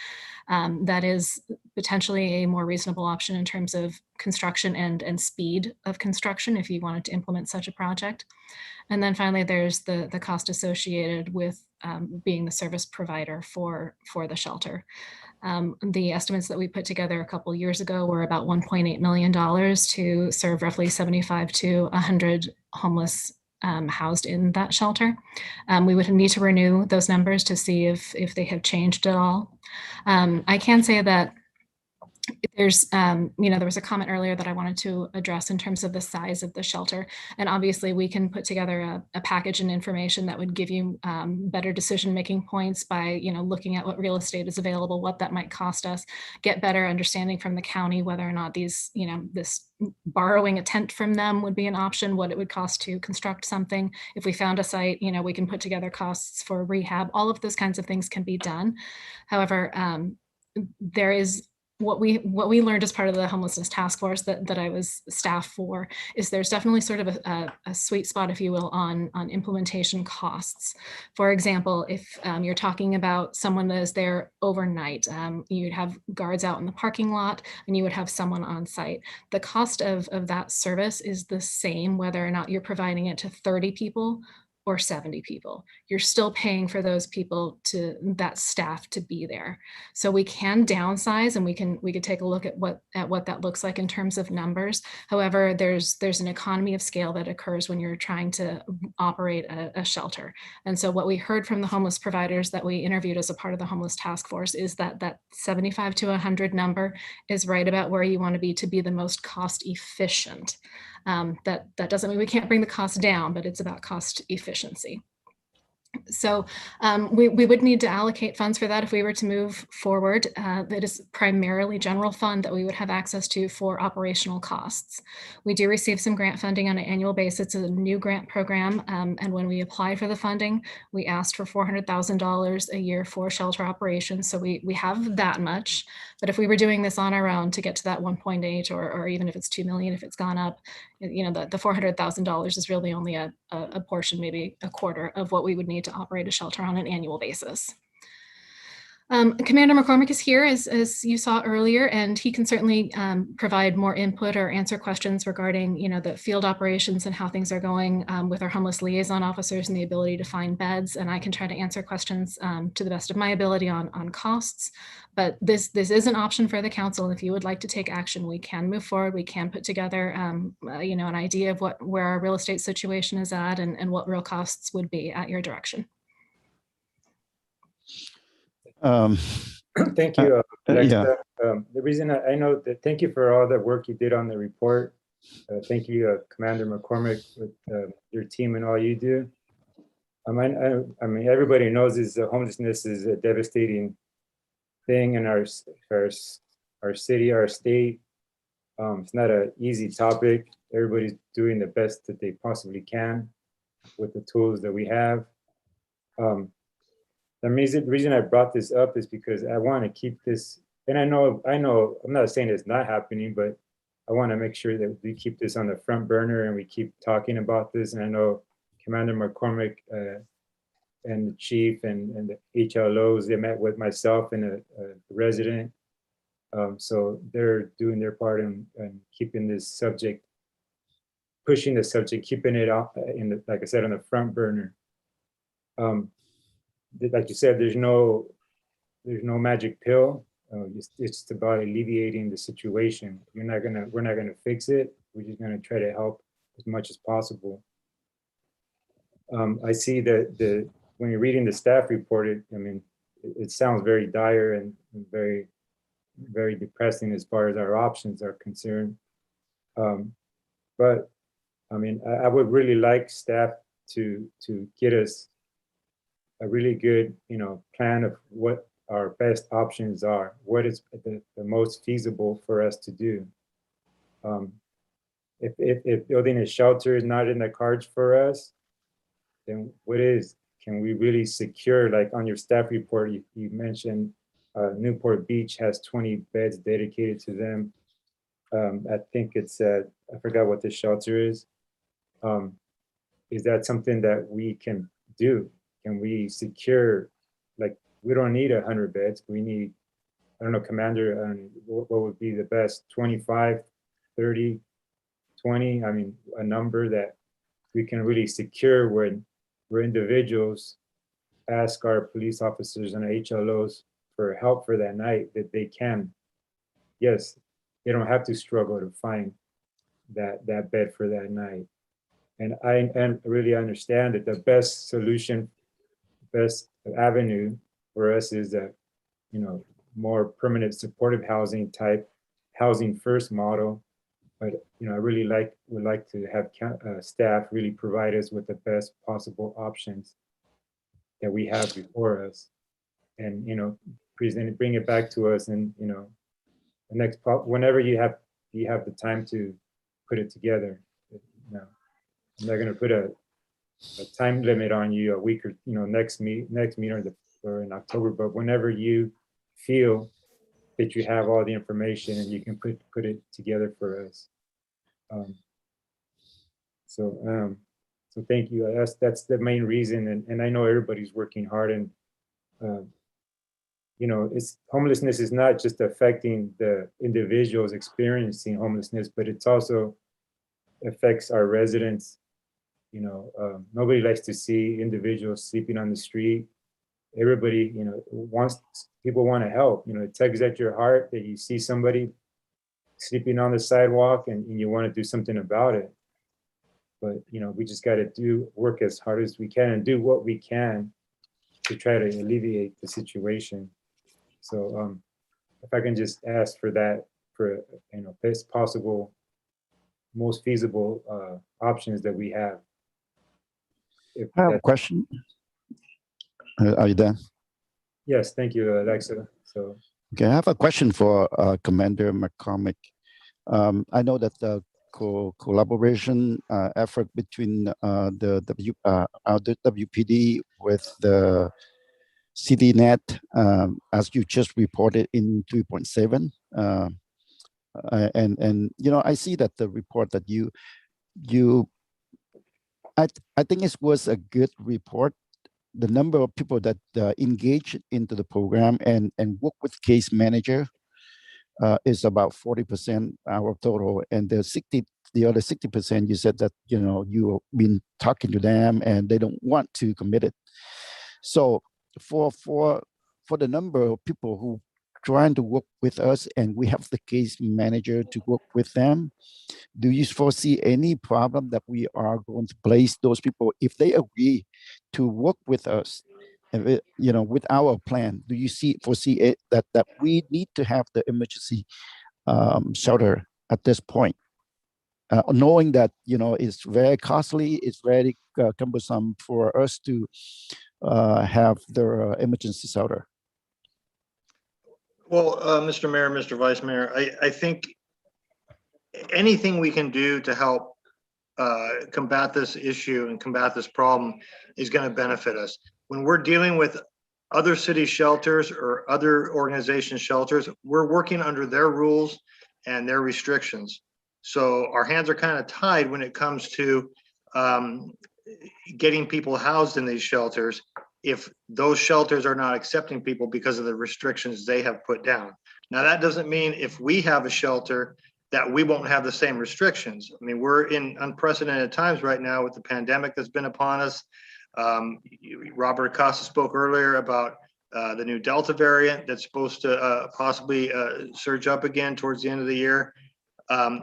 That is potentially a more reasonable option in terms of construction and speed of construction if you wanted to implement such a project. And then finally, there's the cost associated with being the service provider for the shelter. The estimates that we put together a couple years ago were about $1.8 million to serve roughly 75 to 100 homeless housed in that shelter. We would need to renew those numbers to see if they have changed at all. I can say that there's, there was a comment earlier that I wanted to address in terms of the size of the shelter. And obviously we can put together a package and information that would give you better decision-making points by, looking at what real estate is available, what that might cost us, get better understanding from the county, whether or not these, this borrowing a tent from them would be an option, what it would cost to construct something. If we found a site, we can put together costs for rehab. All of those kinds of things can be done. However, there is what we learned as part of the homelessness task force that I was staff for is there's definitely sort of a sweet spot, if you will, on implementation costs. For example, if you're talking about someone that is there overnight, you'd have guards out in the parking lot and you would have someone on site. The cost of that service is the same whether or not you're providing it to 30 people or 70 people. You're still paying for those people, to that staff, to be there. So we can downsize, and we could take a look at what that looks like in terms of numbers. However, there's an economy of scale that occurs when you're trying to operate a shelter. And so what we heard from the homeless providers that we interviewed as a part of the homeless task force is that 75 to 100 number is right about where you want to be the most cost efficient. That doesn't mean we can't bring the cost down, but it's about cost efficiency. So we would need to allocate funds for that if we were to move forward. That is primarily general fund that we would have access to for operational costs. We do receive some grant funding on an annual basis. It's a new grant program. And when we applied for the funding, we asked for $400,000 a year for shelter operations. So we have that much. But if we were doing this on our own to get to that 1.8, or even if it's 2 million, if it's gone up, you know, the $400,000 is really only a portion, maybe a quarter of what we would need to operate a shelter on an annual basis. Commander McCormick is here, as you saw earlier, and he can certainly provide more input or answer questions regarding, you know, the field operations and how things are going with our homeless liaison officers and the ability to find beds. And I can try to answer questions to the best of my ability on costs. But this is an option for the council. If you would like to take action, we can move forward. We can put together, you know, an idea of where our real estate situation is at and what real costs would be at your direction. Thank you, Alexa. The reason I know that, thank you for all the work you did on the report. Thank you, Commander McCormick, with your team and all you do. I mean, everybody knows homelessness is a devastating thing in our city, our state. It's not an easy topic. Everybody's doing the best that they possibly can with the tools that we have. The reason I brought this up is because I want to keep this, and I know, I'm not saying it's not happening, but I want to make sure that we keep this on the front burner and we keep talking about this. And I know Commander McCormick and the chief and the HLOs, they met with myself and a resident. So they're doing their part in keeping this subject, pushing the subject, keeping it off like I said, on the front burner. Like you said, there's no magic pill. It's about alleviating the situation. We're not gonna fix it. We're just gonna try to help as much as possible. I see that when you're reading the staff report, it sounds very dire and very, very depressing as far as our options are concerned. But I mean, I would really like staff to get us a really good, plan of what our best options are, what is the most feasible for us to do. If building a shelter is not in the cards for us, then what is? Can we really secure, like on your staff report, you mentioned Newport Beach has 20 beds dedicated to them. I think it's, I forgot what the shelter is. Is that something that we can do? Can we secure, like, we don't need 100 beds. We need, I don't know, Commander, what would be the best, 25, 30, 20? I mean, a number that we can really secure when individuals ask our police officers and HLOs for help for that night, that they can. Yes, they don't have to struggle to find that bed for that night. And I really understand that the best solution, best avenue for us is that, more permanent supportive housing type, housing first model. But, I really would like to have staff really provide us with the best possible options that we have before us, and, bring it back to us, and, the next, whenever you have the time to put it together. I'm not gonna put a time limit on you, a week or, next meeting or in October, but whenever you feel that you have all the information and you can put it together for us. So thank you. That's the main reason, and I know everybody's working hard, and you know, homelessness is not just affecting the individuals experiencing homelessness, but it's also affects our residents. You know, nobody likes to see individuals sleeping on the street. Everybody, you know, people want to help. You know, it tugs at your heart that you see somebody sleeping on the sidewalk and you want to do something about it. But, you know, we just got to work as hard as we can and do what we can to try to alleviate the situation. So if I can just ask for that, for, you know, best possible, most feasible options that we have. I have a question. Are you there? Yes, thank you, Alexa. So, okay, I have a question for Commander McCormick. I know that the collaboration effort between the WPD with the CDNet, as you just reported in 3.7, and you know, I see that the report that I think it was a good report. The number of people that engage into the program and work with case manager is about 40% our total, and the other 60%, you said that, you know, you've been talking to them and they don't want to commit it. So for the number of people who trying to work with us and we have the case manager to work with them, do you foresee any problem that we are going to place those people if they agree to work with us, you know, with our plan? Do you foresee it that we need to have the emergency shelter at this point, knowing that, you know, it's very costly, it's very cumbersome for us to have the emergency shelter? Well, Mr. Mayor, Mr. Vice Mayor, I think anything we can do to help combat this issue and combat this problem is going to benefit us. When we're dealing with other city shelters or other organization shelters, we're working under their rules and their restrictions. So our hands are kind of tied when it comes to getting people housed in these shelters if those shelters are not accepting people because of the restrictions they have put down. Now, that doesn't mean if we have a shelter that we won't have the same restrictions. I mean, we're in unprecedented times right now with the pandemic that's been upon us. Robert Acosta spoke earlier about the new Delta variant that's supposed to possibly surge up again towards the end of the year.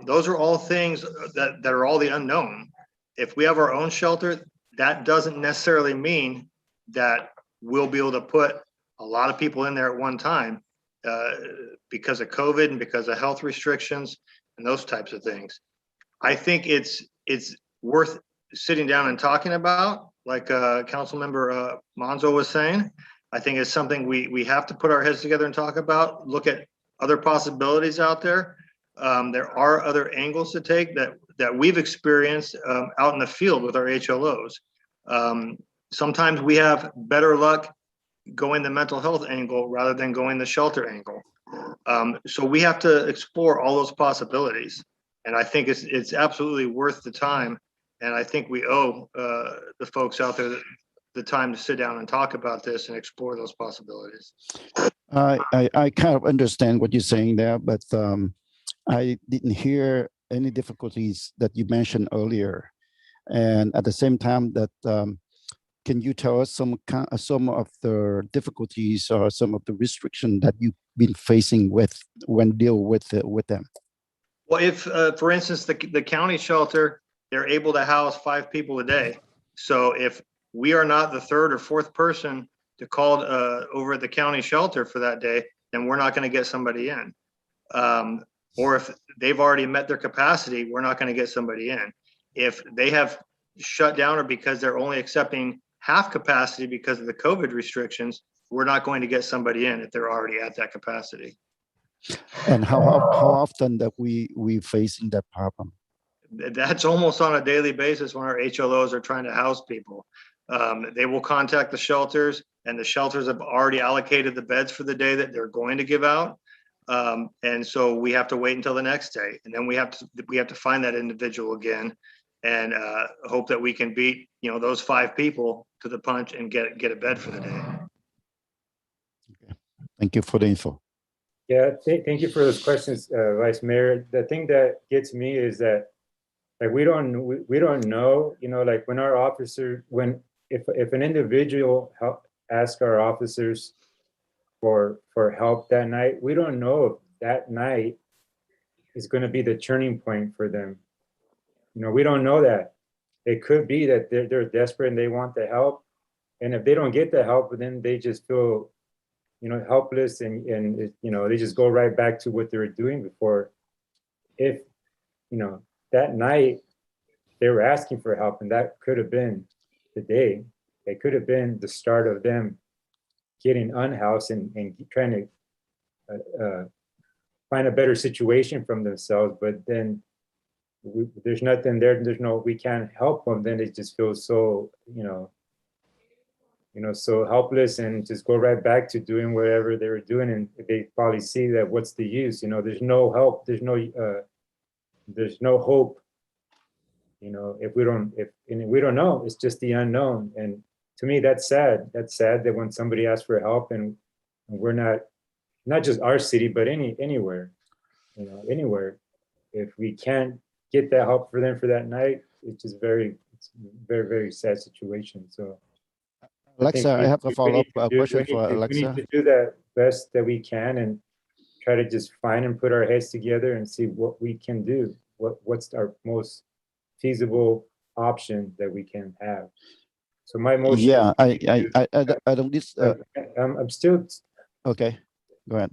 Those are all things that are all the unknown. If we have our own shelter, that doesn't necessarily mean that we'll be able to put a lot of people in there at one time because of COVID and because of health restrictions and those types of things. I think it's worth sitting down and talking about, like Councilmember Monzo was saying. I think it's something we have to put our heads together and talk about, look at other possibilities out there. There are other angles to take that we've experienced out in the field with our HLOs. Sometimes we have better luck going the mental health angle rather than going the shelter angle. So we have to explore all those possibilities. And I think it's absolutely worth the time. And I think we owe the folks out there the time to sit down and talk about this and explore those possibilities. I kind of understand what you're saying there, but I didn't hear any difficulties that you mentioned earlier. And at the same time, that can you tell us some of the difficulties or some of the restrictions that you've been facing when deal with them? Well, if, for instance, the county shelter, they're able to house 5 people a day. So if we are not the third or fourth person to call over at the county shelter for that day, then we're not going to get somebody in. Or if they've already met their capacity, we're not going to get somebody in. If they have shut down or because they're only accepting half capacity because of the COVID restrictions, we're not going to get somebody in if they're already at that capacity. And how often that we facing that problem? That's almost on a daily basis when our HLOs are trying to house people. They will contact the shelters, and the shelters have already allocated the beds for the day that they're going to give out. And so we have to wait until the next day, and then we have to find that individual again, and hope that we can beat, you know, those 5 people to the punch and get a bed for the day. Thank you for the info. Yeah, thank you for those questions, Vice Mayor. The thing that gets me is that, like, we don't know, you know, like when our officer, if an individual asks our officers for help that night, we don't know if that night is going to be the turning point for them. You know, we don't know that. It could be that they're desperate and they want the help, and if they don't get the help, then they just feel, you know, helpless, and you know, they just go right back to what they were doing before. If, you know, that night they were asking for help, and that could have been the day. It could have been the start of them getting unhoused and trying to find a better situation from themselves. But then there's nothing there. We can't help them. Then they just feel so, so helpless, and just go right back to doing whatever they were doing. And they probably see that, what's the use? You know, there's no help. There's no hope. You know, if we don't know, it's just the unknown. And to me, that's sad. That's sad that when somebody asks for help, and we're not just our city, but anywhere, you know, anywhere, if we can't get that help for them for that night, it's just very, very sad situation. So, Alexa, I have a follow-up question for We Alexa. need to do that best that we can, and try to just find and put our heads together and see what we can do. What's our most feasible option that we can have. So my motion. Yeah, I don't this. I'm still. Okay, go ahead.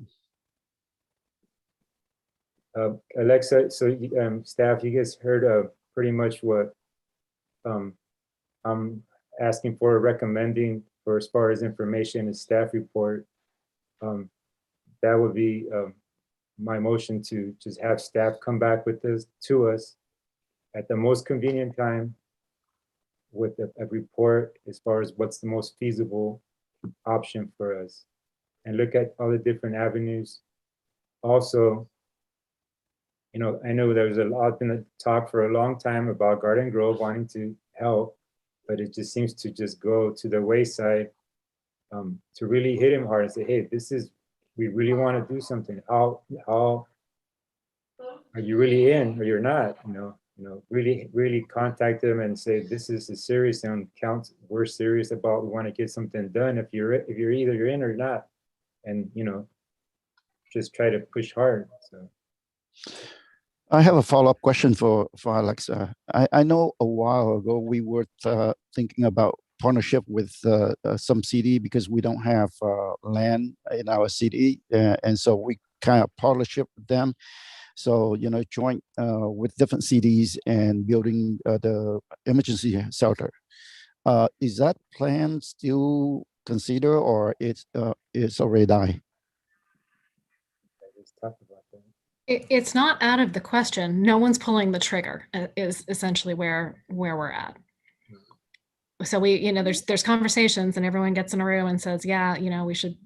Alexa, so staff, you guys heard pretty much what I'm asking for, recommending for as far as information and staff report. That would be my motion, to just have staff come back with this to us at the most convenient time with a report as far as what's the most feasible option for us, and look at all the different avenues. Also, you know, I know there was a lot been talk for a long time about Garden Grove wanting to help, but it just seems to just go to the wayside. To really hit him hard and say, hey, we really want to do something. How are you really in, or you're not? Really contact them and say, this is a serious and count. We're serious about, we want to get something done. If you're either you're in or not, and just try to push hard. So I have a follow-up question for Alexa. I know a while ago we were thinking about partnership with some city, because we don't have land in our city, and so we kind of partnership with them. So, joint with different cities and building the emergency shelter. Is that plan still considered, or it's already died? It's not out of the question. No one's pulling the trigger is essentially where we're at. So we, there's conversations, and everyone gets in a room and says, yeah, we should,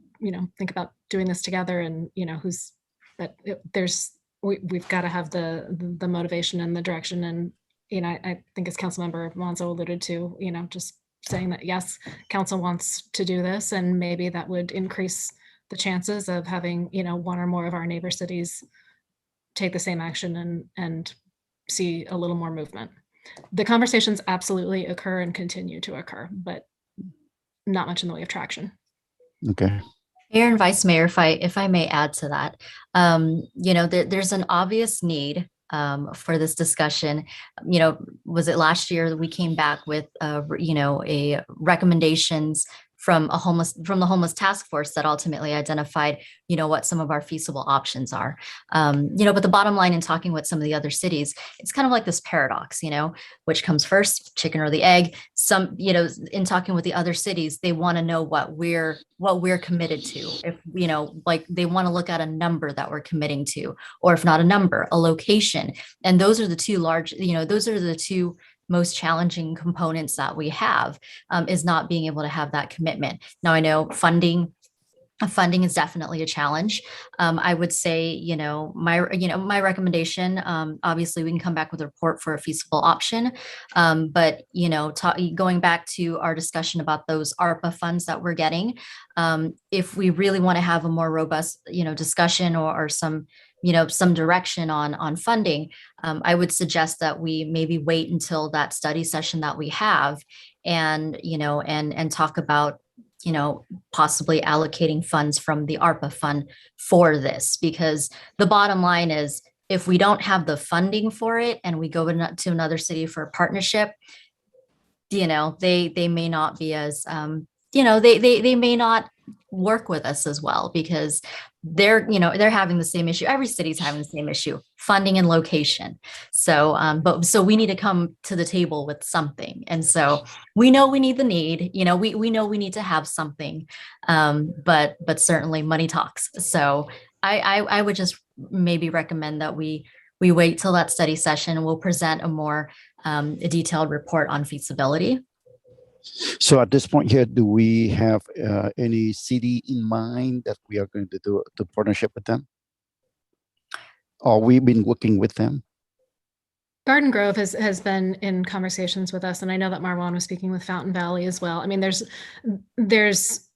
think about doing this together. And, we've got to have the motivation and the direction. And, I think as Councilmember Monzo alluded to, just saying that, yes, council wants to do this, and maybe that would increase the chances of having, one or more of our neighbor cities take the same action and see a little more movement. The conversations absolutely occur and continue to occur, but not much in the way of traction. Okay. Mayor and Vice Mayor, if I may add to that, there's an obvious need for this discussion. Was it last year that we came back with, a recommendations from the homeless task force that ultimately identified, what some of our feasible options are. But the bottom line, in talking with some of the other cities, it's kind of like this paradox, which comes first, chicken or the egg. Some, in talking with the other cities, they want to know what we're committed to. If, like they want to look at a number that we're committing to, or if not a number, a location. And those are the two most challenging components that we have, is not being able to have that commitment. Now, I know funding funding is definitely a challenge. I would say, my recommendation, obviously we can come back with a report for a feasible option. But, going back to our discussion about those ARPA funds that we're getting, if we really want to have a more robust, discussion or some direction on funding, I would suggest that we maybe wait until that study session that we have and, and talk about, possibly allocating funds from the ARPA fund for this, because the bottom line is if we don't have the funding for it and we go to another city for a partnership, they may not be as, they may not work with us as well because they're having the same issue. Every city's having the same issue, funding and location. So, so we need to come to the table with something. And so we know we need the need, we know we need to have something, but certainly money talks. So I would just maybe recommend that we wait till that study session and we'll present a more a detailed report on feasibility. So at this point here, do we have any city in mind that we are going to do the partnership with them? Or we've been working with them? Garden Grove has been in conversations with us, and I know that Marwan was speaking with Fountain Valley as well. I mean, there's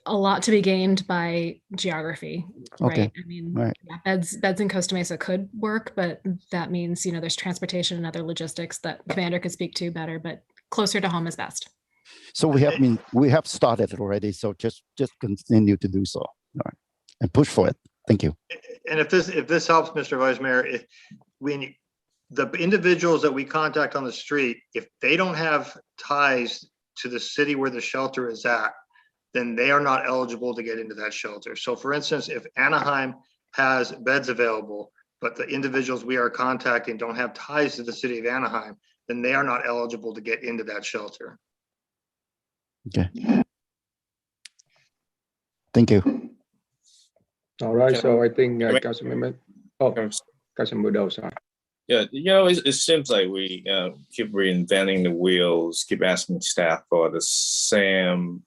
a lot to be gained by geography, right? Okay. I mean, right. Yeah, beds in Costa Mesa could work, but that means, there's transportation and other logistics that Commander could speak to better, but closer to home is best. So we have started already. So just continue to do so. All right. And push for it. Thank you. And if this helps, Mr. Vice Mayor, when the individuals that we contact on the street, if they don't have ties to the city where the shelter is at, then they are not eligible to get into that shelter. So for instance, if Anaheim has beds available, but the individuals we are contacting don't have ties to the city of Anaheim, then they are not eligible to get into that shelter. Okay. Thank you. All right. So I think Councilmember, Councilmember, sorry. Yeah, it seems like we keep reinventing the wheels, keep asking staff for the same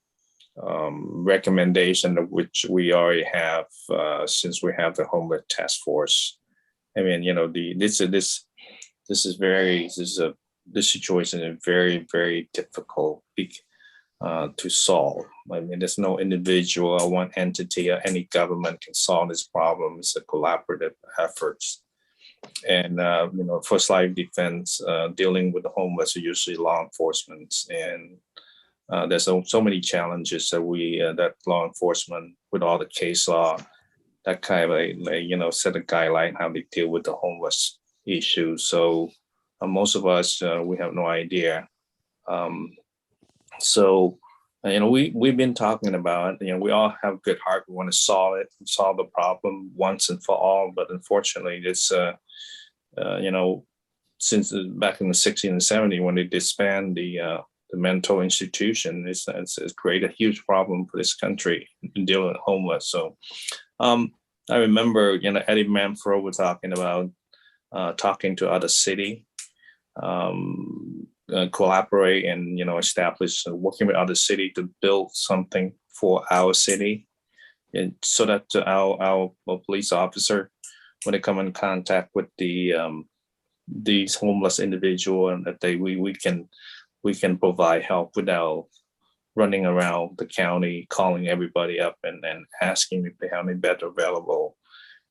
recommendation of which we already have since we have the homeless task force. I mean, this situation is very, very difficult to solve. I mean, there's no individual or one entity or any government can solve this problem. It's a collaborative efforts. And, first line defense, dealing with the homeless are usually law enforcement. And there's so many challenges that that law enforcement with all the case law, that kind of set a guideline how they deal with the homeless issue. So most of us, we have no idea. So we've been talking about, we all have good heart. We want to solve the problem once and for all. But unfortunately, it's, since back in the 60s and 70s, when they disbanded the mental institution, it's created a huge problem for this country in dealing with homeless. So I remember, Eddie Manfro was talking about talking to other city, collaborate and, establish working with other city to build something for our city. And so that our police officer, when they come in contact with these homeless individual, and that we can provide help without running around the county, calling everybody up and asking if they have any bed available.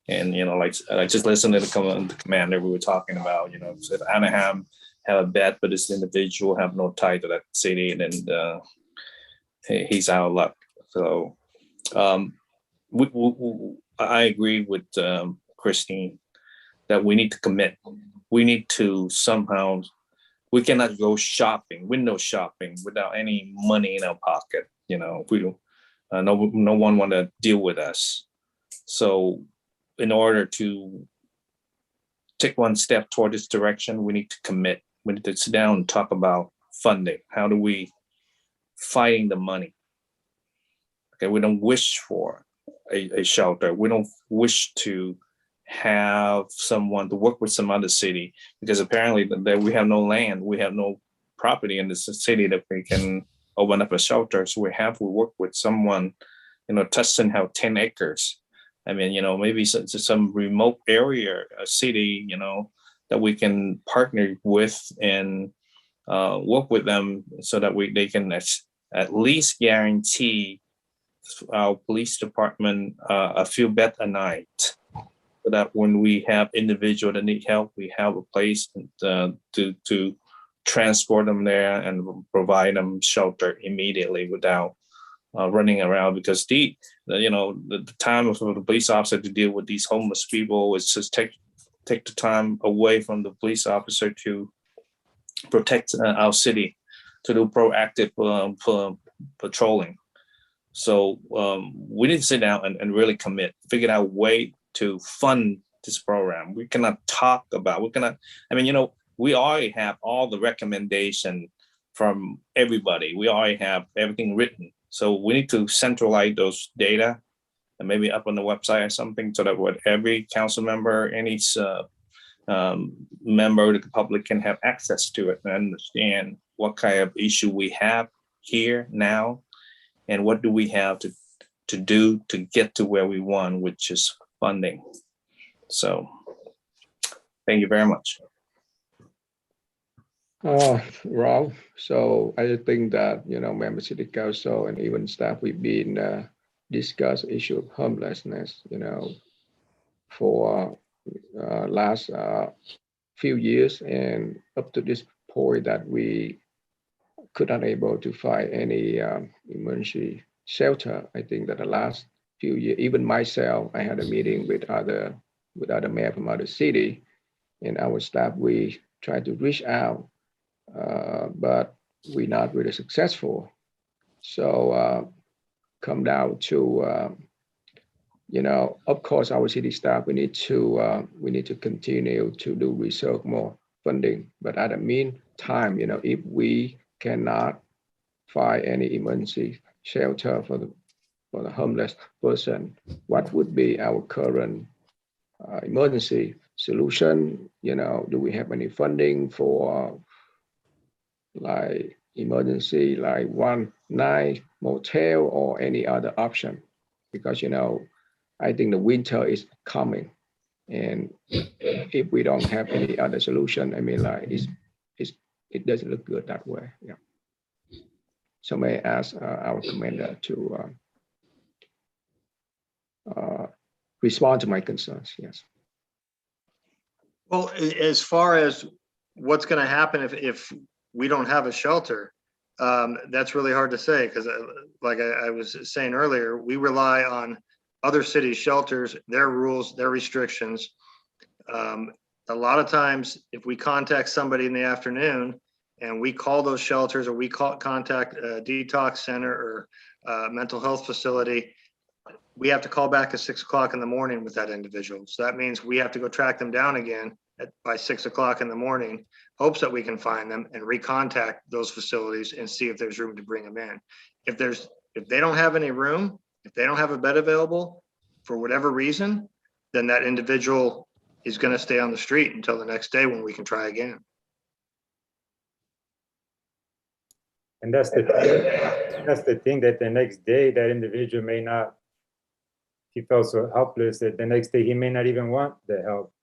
And, like I just listened to the commander, we were talking about, if Anaheim have a bed, but this individual have no tie to that city, and then he's out of luck. So I agree with Christine that we need to commit. We need to somehow, we cannot go window shopping without any money in our pocket. We don't, no one want to deal with us. So in order to take one step toward this direction, we need to commit. We need to sit down and talk about funding. How do we find the money? Okay, we don't wish for a shelter. We don't wish to have someone to work with some other city, because apparently that we have no land, we have no property in this city that we can open up a shelter. So we have to work with someone Tustin have 10 acres. I mean, maybe some remote area, a city, that we can partner with and work with them so that they can at least guarantee our police department a few beds a night, so that when we have individuals that need help, we have a place to transport them there and provide them shelter immediately without running around. Because the time for the police officer to deal with these homeless people is just take the time away from the police officer to protect our city, to do proactive patrolling. So we need to sit down and really commit, figure out a way to fund this program. We cannot talk about, we already have all the recommendation from everybody. We already have everything written. So we need to centralize those data and maybe up on the website or something, so that what every council member, any member of the public can have access to it and understand what kind of issue we have here now, and what do we have to do to get to where we want, which is funding. So thank you very much. Rob, so I think that, member city council and even staff, we've been discuss issue of homelessness, for last few years, and up to this point that we could not able to find any emergency shelter. I think that the last few years, even myself, I had a meeting with other mayor from other city, and our staff, we tried to reach out, but we're not really successful. So come down to of course, our city staff, we need to continue to do research, more funding. But at the meantime, if we cannot find any emergency shelter for the homeless person, what would be our current emergency solution? Do we have any funding for like emergency, like one night motel or any other option? Because I think the winter is coming, and if we don't have any other solution, it doesn't look good that way. Yeah. So may I ask our commander to respond to my concerns? Yes. Well, as far as what's going to happen if we don't have a shelter, that's really hard to say, because like I was saying earlier, we rely on other cities' shelters, their rules, their restrictions. A lot of times, if we contact somebody in the afternoon and we call those shelters, or we contact a detox center or a mental health facility, we have to call back at 6 o'clock in the morning with that individual. So that means we have to go track them down again by 6 o'clock in the morning, hopes that we can find them and recontact those facilities and see if there's room to bring them in. If they don't have any room, if they don't have a bed available for whatever reason, then that individual is going to stay on the street until the next day when we can try again. And that's the thing, that the next day that individual may not, he felt so helpless that the next day he may not even want the help.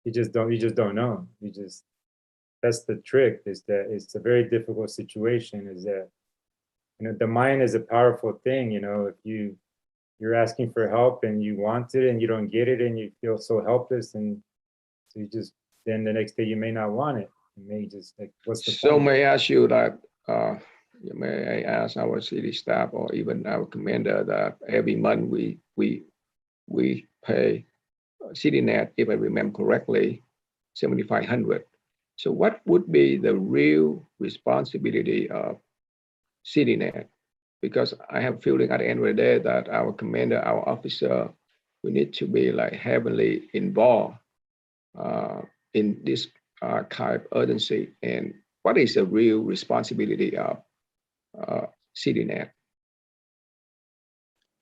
You just don't know. That's the trick, is that it's a very difficult situation, is that, the mind is a powerful thing. If you're asking for help and you want it and you don't get it and you feel so helpless, and so then the next day you may not want it. You may just like, what's the So point? may I ask you that, may I ask our city staff or even our commander that every month we pay CityNet, if I remember correctly, $7,500. So what would be the real responsibility of CityNet? Because I have a feeling at the end of the day that our commander, our officer, we need to be like heavily involved in this kind of urgency. And what is the real responsibility of CityNet?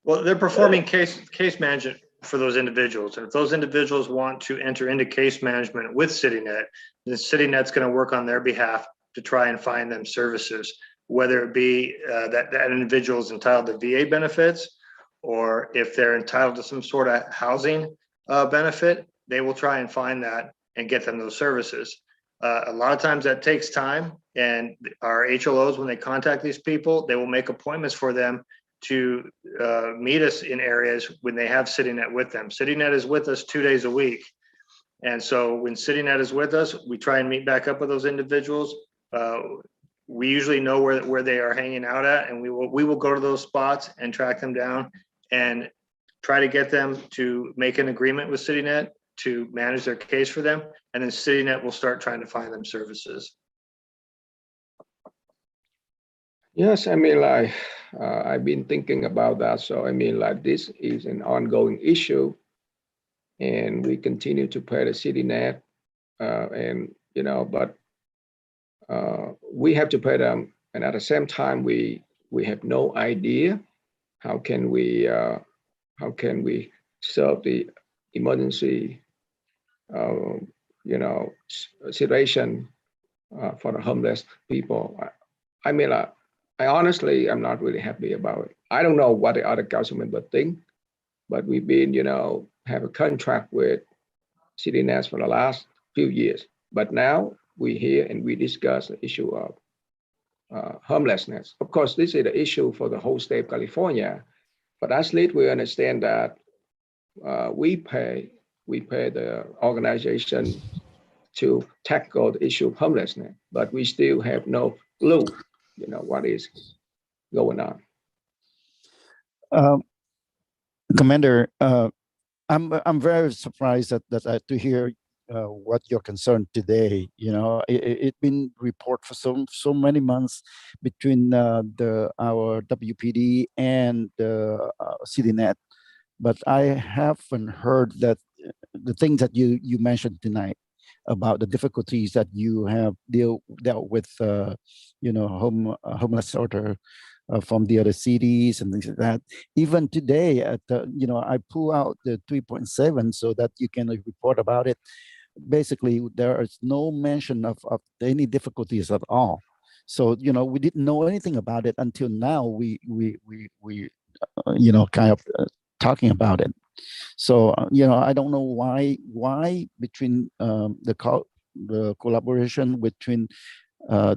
Well, they're performing case management for those individuals. And if those individuals want to enter into case management with CityNet, then CityNet's going to work on their behalf to try and find them services, whether it be that individual is entitled to VA benefits, or if they're entitled to some sort of housing benefit, they will try and find that and get them those services. A lot of times that takes time, and our HLOs, when they contact these people, they will make appointments for them to meet us in areas when they have CityNet with them. CityNet is with us 2 days a week. And so when CityNet is with us, we try and meet back up with those individuals. We usually know where they are hanging out at, and we will go to those spots and track them down and try to get them to make an agreement with CityNet to manage their case for them. And then CityNet will start trying to find them services. Yes, I mean, like, I've been thinking about that. So, I mean, like, this is an ongoing issue, and we continue to pay the CityNet, and, you know, but we have to pay them. And at the same time, we have no idea how can we serve the emergency, you know, situation for the homeless people. I mean, I honestly, I'm not really happy about it. I don't know what the other council members think, but we've been, you know, have a contract with CityNet for the last few years. But now we hear and we discuss the issue of homelessness. Of course, this is the issue for the whole state of California. But at least we understand that we pay the organization to tackle the issue of homelessness, but we still have no clue, you know, what is going on. Commander, I'm very surprised that to hear what your concern today. You know, it's been reported for so many months between our WPD and CityNet, but I haven't heard that the things that you mentioned tonight about the difficulties that you have dealt with, you know, homeless shelter from the other cities and things like that. Even today, you know, I pull out the 3.7 so that you can report about it. Basically, there is no mention of any difficulties at all. So, you know, we didn't know anything about it until now. We you know, kind of talking about it. So, you know, I don't know why between the collaboration between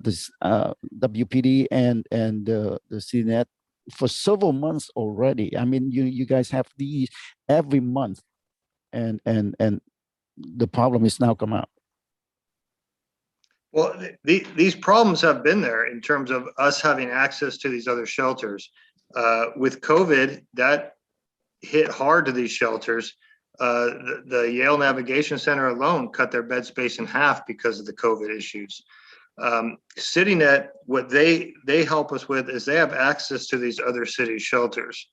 this WPD and the CityNet for several months already. I mean, you guys have these every month, and the problem is now come out. Well, these problems have been there in terms of us having access to these other shelters. With COVID, that hit hard to these shelters. The Yale Navigation Center alone cut their bed space in half because of the COVID issues. CityNet, what they help us with is they have access to these other city shelters.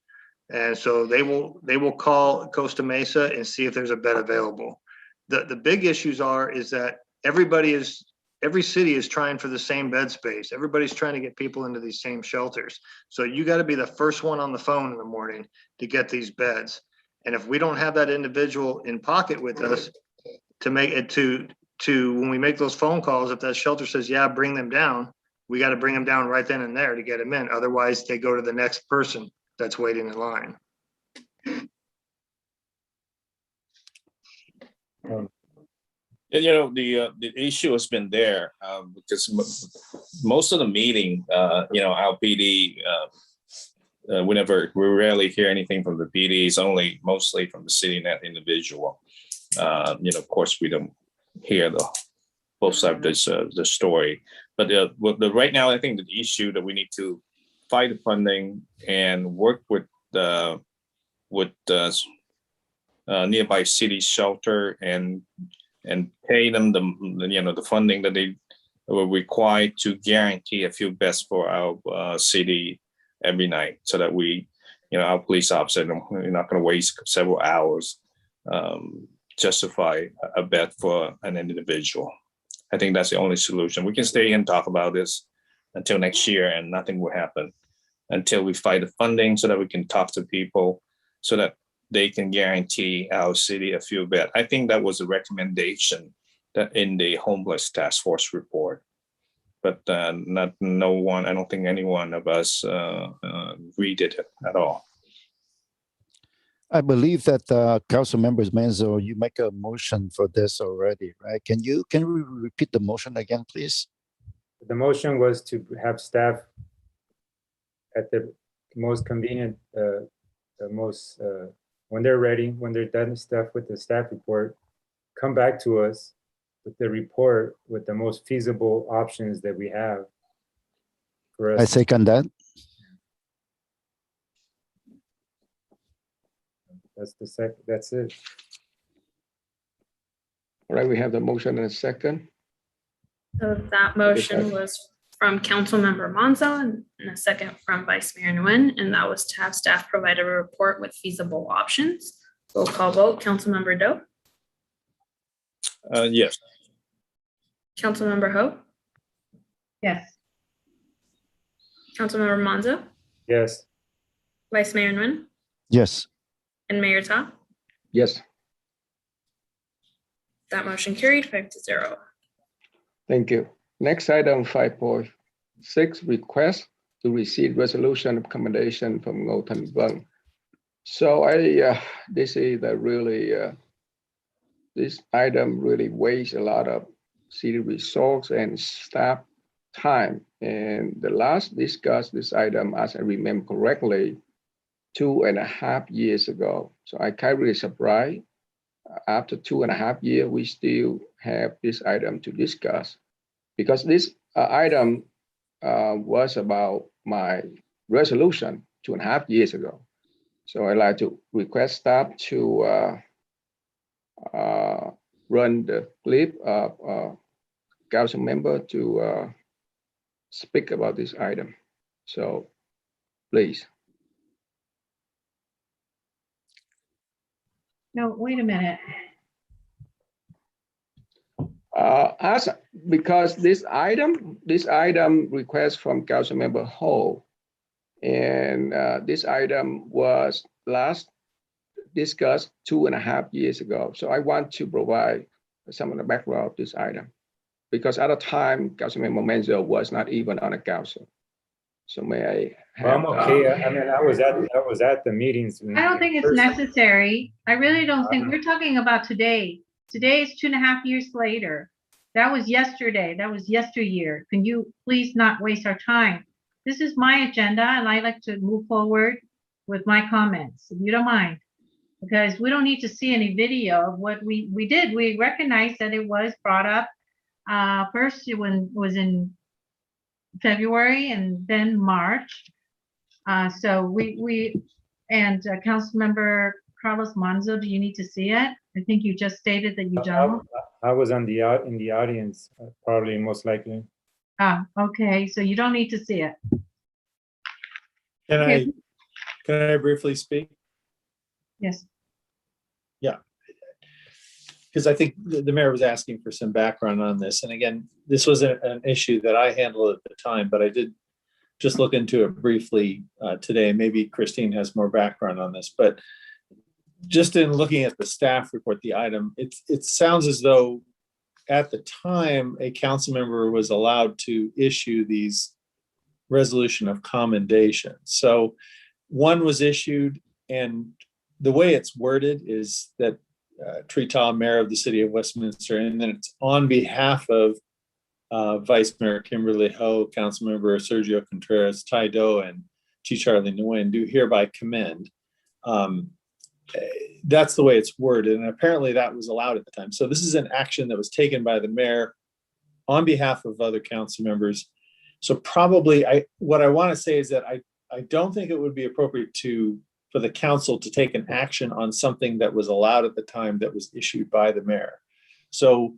And so they will call Costa Mesa and see if there's a bed available. The big issues is that every city is trying for the same bed space. Everybody's trying to get people into these same shelters. So you got to be the first one on the phone in the morning to get these beds. And if we don't have that individual in pocket with us to make it to when we make those phone calls, if that shelter says, yeah, bring them down, we got to bring them down right then and there to get them in. Otherwise, they go to the next person that's waiting in line. You know, the issue has been there because most of the meeting, you know, our PD, we rarely hear anything from the PD. It's mostly from the CityNet individual. You know, of course, we don't hear both sides of the story. But right now, I think the issue that we need to fight the funding and work with nearby city shelter and pay them the funding that they were required to guarantee a few beds for our city every night, so that our police officer, you're not going to waste several hours justify a bed for an individual. I think that's the only solution. We can stay and talk about this until next year, and nothing will happen until we fight the funding, so that we can talk to people, so that they can guarantee our city a few beds. I think that was a recommendation that in the homeless task force report, but I don't think any one of us read it at all. I believe that Council Members Manzo, you make a motion for this already, right? Can we repeat the motion again, please? The motion was to have staff at the most convenient, when they're ready, when they're done stuff with the staff report, come back to us with the report with the most feasible options that we have for us. I second that. That's it. All right, we have the motion and a second. So that motion was from Councilmember Monzo and a second from Vice Mayor Nguyen, and that was to have staff provide a report with feasible options. Roll call vote, Councilmember Doe, Yes. Councilmember Ho, Yes. Councilmember Monzo, Yes. Vice Mayor Nguyen, Yes. and Mayor Ta. Yes, That motion carried 5-0. thank you. Next item, 5.6, request to receive resolution of commendation from Ngô Thành Vân. So this is this item really wastes a lot of city resource and staff time. And the last discussed this item, as I remember correctly, 2.5 years ago. So I kind of really surprised. After 2.5 years, we still have this item to discuss, because this item was about my resolution 2.5 years ago. So I'd like to request staff to run the clip of council member to speak about this item. So please. No, wait a minute. Because this item request from Councilmember Ho, and this item was last discussed 2.5 years ago. So I want to provide some of the background of this item, because at the time, Councilmember Menzo was not even on the council. So may I have, I'm okay. I mean, I was at the meetings. I don't think it's necessary. I really don't think we're talking about today. Today is 2.5 years later. That was yesterday. That was yesteryear. Can you please not waste our time? This is my agenda, and I like to move forward with my comments, if you don't mind, because we don't need to see any video of what we did. We recognize that it was brought up first when it was in February and then March. So we and Councilmember Carlos Manzo, do you need to see it? I think you just stated that you don't. I was in the audience, probably most likely. Okay, so you don't need to see it. Can I briefly speak? Yes. Yeah. Because I think the mayor was asking for some background on this. And again, this was an issue that I handled at the time, but I did just look into it briefly today. Maybe Christine has more background on this, but just in looking at the staff report, the item, it sounds as though at the time a council member was allowed to issue these resolution of commendation. So one was issued, and the way it's worded is that Trita, Mayor of the City of Westminster, and then it's on behalf of Vice Mayor Kimberly Ho, Councilmember Sergio Contreras, Tai Do, and Chi Charlie Nguyen do hereby commend. That's the way it's worded, and apparently that was allowed at the time. So this is an action that was taken by the mayor on behalf of other council members. So probably what I want to say is that I don't think it would be appropriate for the council to take an action on something that was allowed at the time that was issued by the mayor. So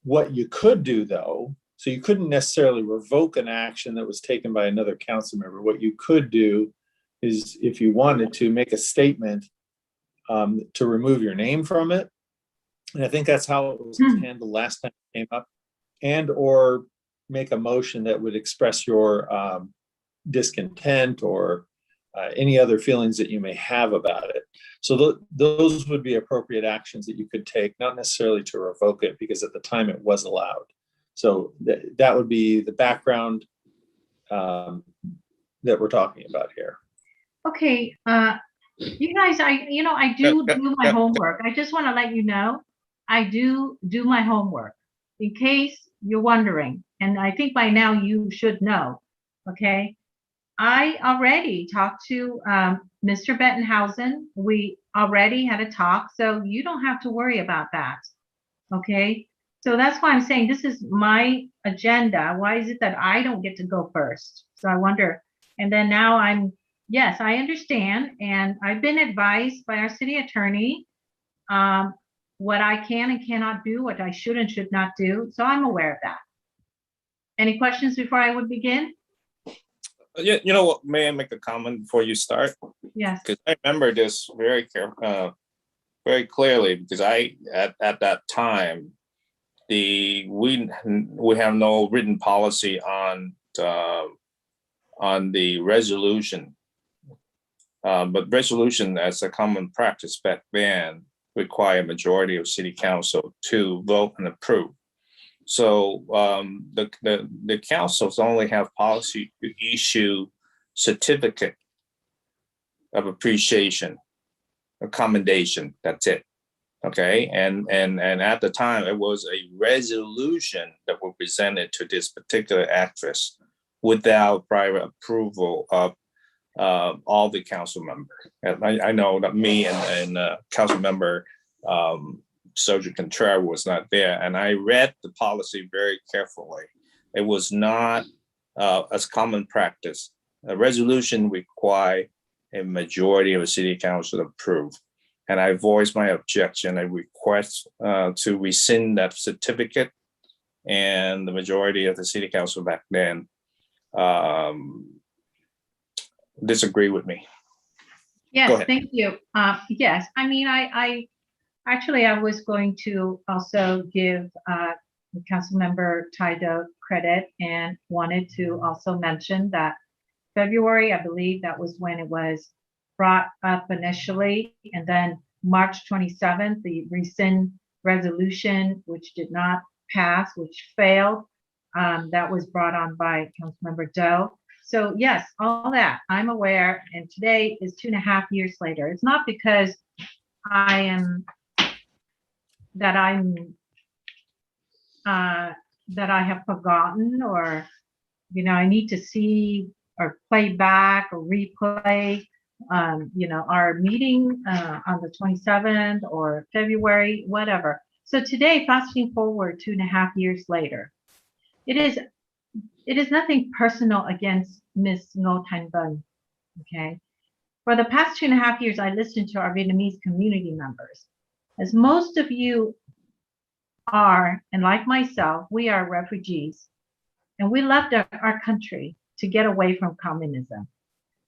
what you could do though, so you couldn't necessarily revoke an action that was taken by another council member. What you could do is, if you wanted to, make a statement to remove your name from it. And I think that's how it was handled last time it came up, and or make a motion that would express your discontent or any other feelings that you may have about it. So those would be appropriate actions that you could take, not necessarily to revoke it, because at the time it was allowed. So that would be the background that we're talking about here. Okay, You guys, I do my homework. I just want to let you know, I do my homework in case you're wondering. And I think by now you should know, okay? I already talked to Mr. Bettenhausen. We already had a talk, so you don't have to worry about that, okay? So that's why I'm saying this is my agenda. Why is it that I don't get to go first? So I wonder, and then now yes, I understand. And I've been advised by our city attorney what I can and cannot do, what I should and should not do. So I'm aware of that. Any questions before I would begin? Yeah, you know what? May I make a comment before you start? Yes. Because I remember this very clearly, because at that time, we have no written policy on the resolution, but resolution as a common practice back then require a majority of city council to vote and approve. So the councils only have policy to issue certificate of appreciation, a commendation. That's it. Okay, and at the time it was a resolution that were presented to this particular actress without prior approval of all the council members. And I know that me and council member Sergio Contreras was not there, and I read the policy very carefully. It was not as common practice. A resolution requires a majority of the city council to approve. And I voiced my objection, a request to rescind that certificate, and the majority of the city council back then disagree with me. Yes, thank you. Yes, I mean, I actually was going to also give Councilmember Taido credit and wanted to also mention that February, I believe that was when it was brought up initially, and then March 27th, the rescind resolution, which did not pass, which failed, that was brought on by Councilmember Doe. So yes, all that I'm aware, and today is 2.5 years later. It's not because that I have forgotten, or I need to see or play back or replay our meeting on the 27th or February, whatever. So today, fasting forward 2.5 years later, it is nothing personal against Miss Ngo Thanh Bun. Okay, for the past 2.5 years, I listened to our Vietnamese community members. As most of you are, and like myself, we are refugees, and we left our country to get away from communism.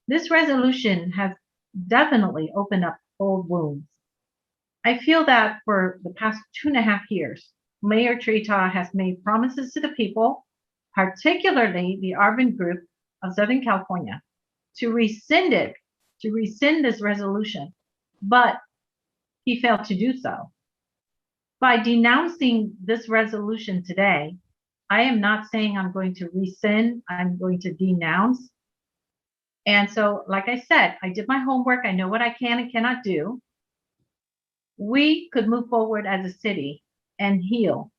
This resolution has definitely opened up old wounds. I feel that for the past 2.5 years, Mayor Trita has made promises to the people, particularly the urban group of Southern California, to rescind this resolution, but he failed to do so. By denouncing this resolution today, I am not saying I'm going to rescind, I'm going to denounce. And so, like I said, I did my homework. I know what I can and cannot do. We could move forward as a city and heal.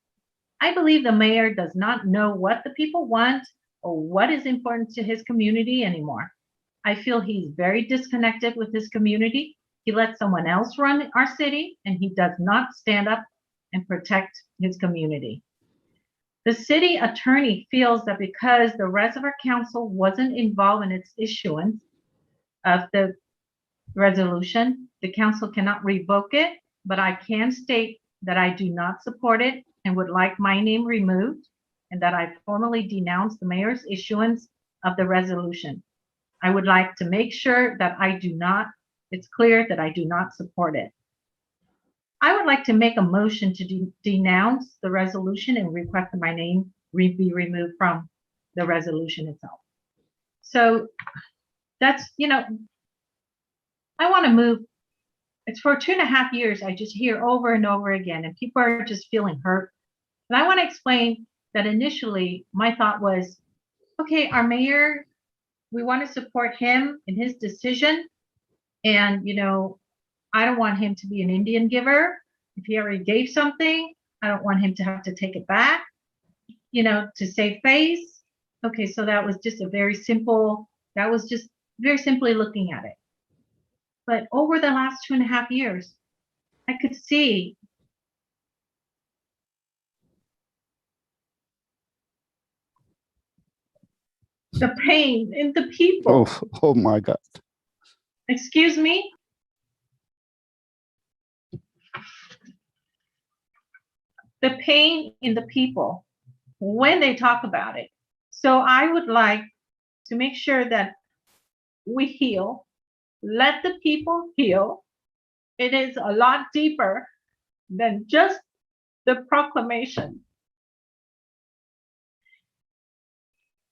I believe the mayor does not know what the people want or what is important to his community anymore. I feel he's very disconnected with his community. He lets someone else run our city, and he does not stand up and protect his community. The city attorney feels that because the rest of our council wasn't involved in its issuance of the resolution, the council cannot revoke it, but I can state that I do not support it and would like my name removed, and that I formally denounce the mayor's issuance of the resolution. I would like to make sure that it's clear that I do not support it. I would like to make a motion to denounce the resolution and request that my name be removed from the resolution itself. So that's, I want to move. It's for 2.5 years. I just hear over and over again, and people are just feeling hurt. And I want to explain that initially my thought was, okay, our mayor, we want to support him in his decision, And, I don't want him to be an Indian giver. If he already gave something, I don't want him to have to take it back, to save face. Okay, so that was just very simply looking at it. But over the last 2.5 years, I could see the pain in the people. Oh my God. Excuse me? The pain in the people when they talk about it. So I would like to make sure that we heal, let the people heal. It is a lot deeper than just the proclamation.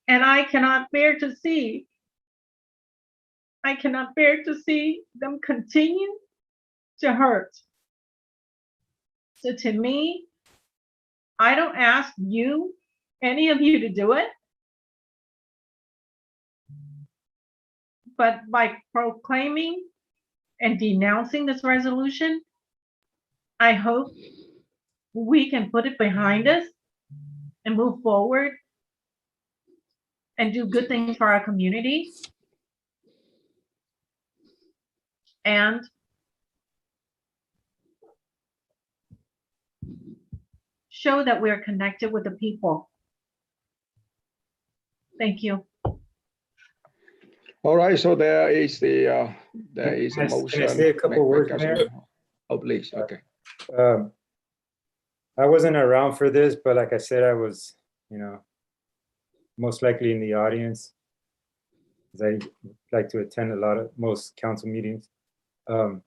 And I cannot bear to see them continue to hurt. So to me, I don't ask you, any of you, to do it. But by proclaiming and denouncing this resolution, I hope we can put it behind us and move forward and do good things for our community. And show that we're connected with the people. Thank you. All right, so there is a Can I motion. say a couple words, Mayor? Oh, please, okay. I wasn't around for this, but like I said, I was, most likely in the audience, because I like to attend most council meetings. For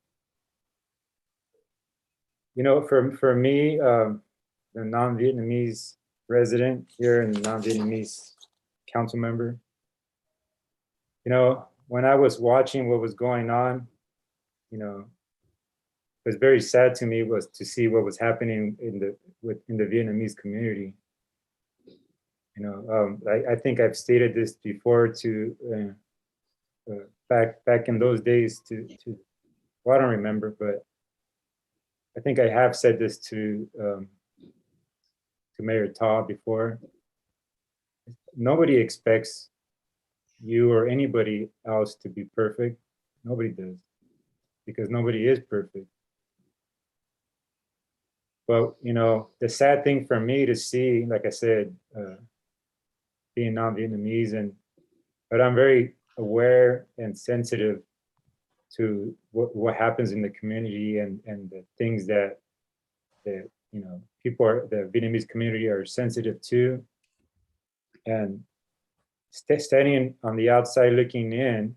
me, the non-Vietnamese resident here and the non-Vietnamese council member, when I was watching what was going on, it was very sad to me was to see what was happening in the Vietnamese community. I think I've stated this before to back in those days well, I don't remember, but I think I have said this to Mayor Ta before. Nobody expects you or anybody else to be perfect. Nobody does, because nobody is perfect. But, the sad thing for me to see, like I said, being non-Vietnamese, but I'm very aware and sensitive to what happens in the community and the things that the Vietnamese community are sensitive to. And standing on the outside looking in,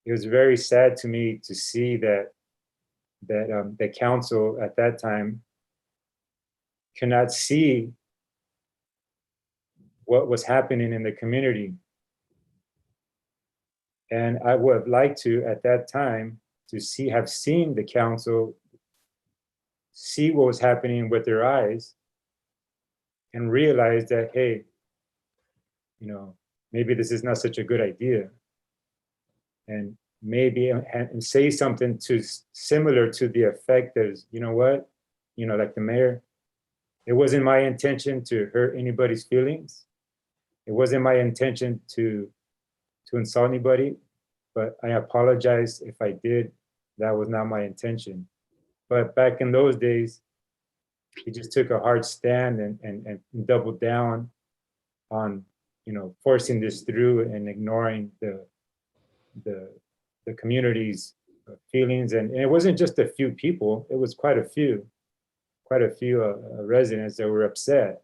it was very sad to me to see that the council at that time cannot see what was happening in the community. And I would have liked to, at that time, have seen the council see what was happening with their eyes and realize that, hey, maybe this is not such a good idea. And maybe and say something similar to the effect that is, like the mayor, it wasn't my intention to hurt anybody's feelings. It wasn't my intention to insult anybody, but I apologize if I did. That was not my intention. But back in those days, he just took a hard stand and doubled down on, forcing this through and ignoring the community's feelings. And it wasn't just a few people, it was quite a few residents that were upset.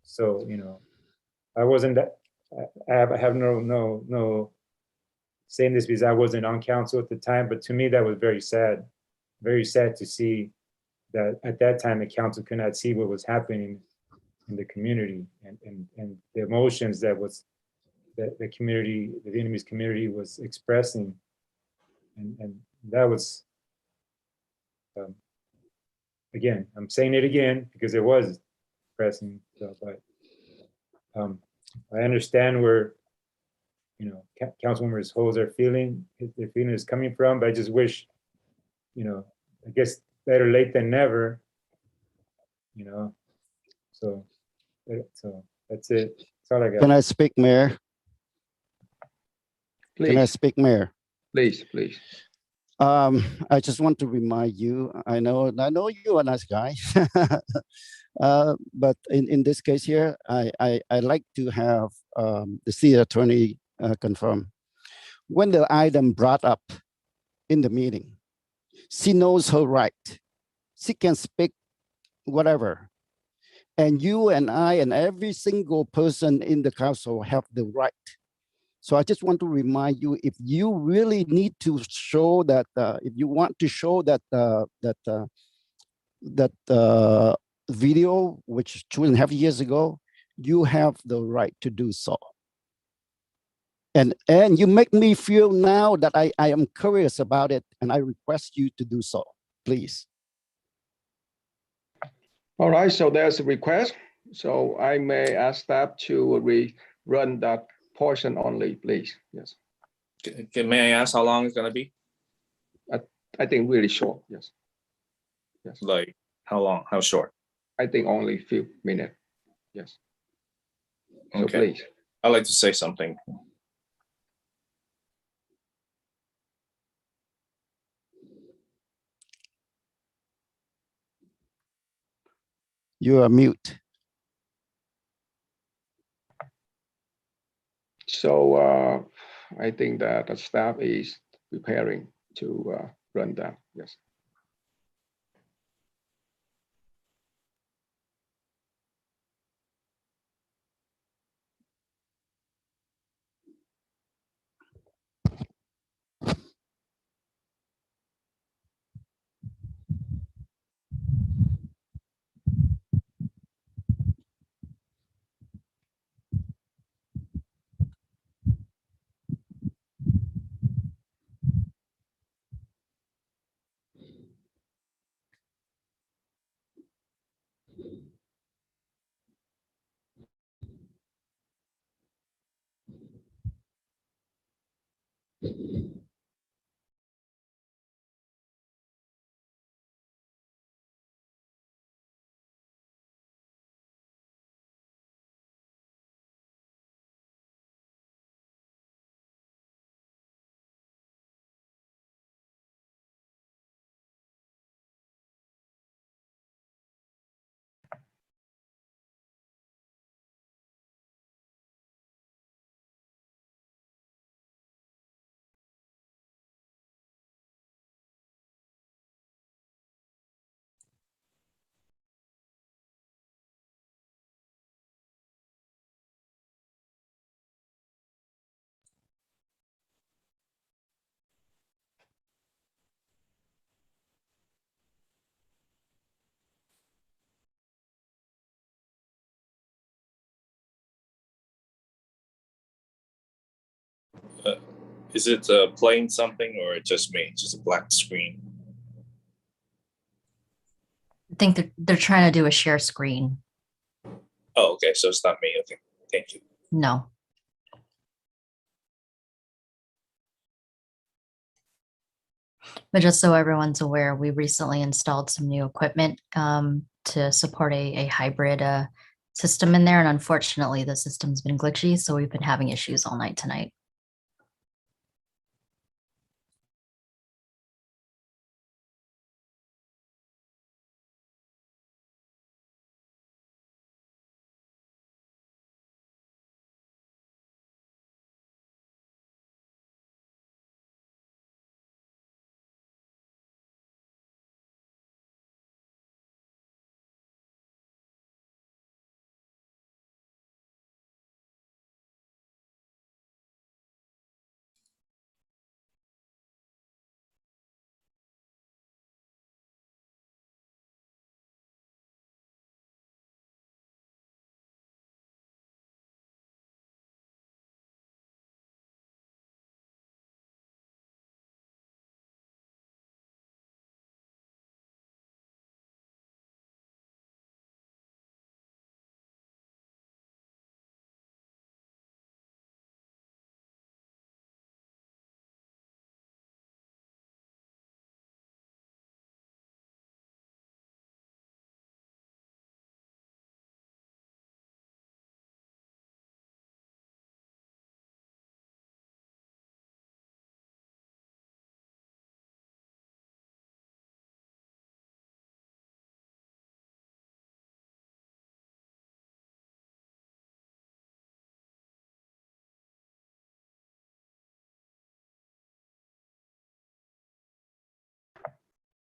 So, I wasn't that, I have no saying this because I wasn't on council at the time, but to me, that was very sad to see that at that time, the council could not see what was happening in the community and the emotions that the community, the Vietnamese community was expressing. And that was, again, I'm saying it again because it was pressing, but I understand where council members Ho's are feeling, their feeling is coming from, but I just wish, I guess better late than never, so that's it. That's all I got. Can I speak, Mayor? Can I Please, speak, Mayor? please. I just want to remind you, I know you're a nice guy. But in this case here, I like to have the city attorney confirm. When the item brought up in the meeting, she knows her right. She can speak whatever. And you and I and every single person in the council have the right. So I just want to remind you, if you really need to show that, if you want to show that video, which 2.5 years ago, you have the right to do so. And you make me feel now that I am curious about it, and I request you to do so, please. All right, so there's a request. So I may ask staff to rerun that portion only, please. Yes. May I ask how long it's gonna be? I think really short. Yes. Yes. Like how long? How short? I think only a few minutes. Yes. So Okay. please. I'd like to say something. You are mute. So I think that the staff is preparing to run that. Yes. Is it playing something or just me? Just a black screen? I think they're trying to do a share screen. Oh, okay. So it's not me. Okay. Thank you. No. But just so everyone's aware, we recently installed some new equipment to support a hybrid system in there. And unfortunately, the system's been glitchy, so we've been having issues all night tonight.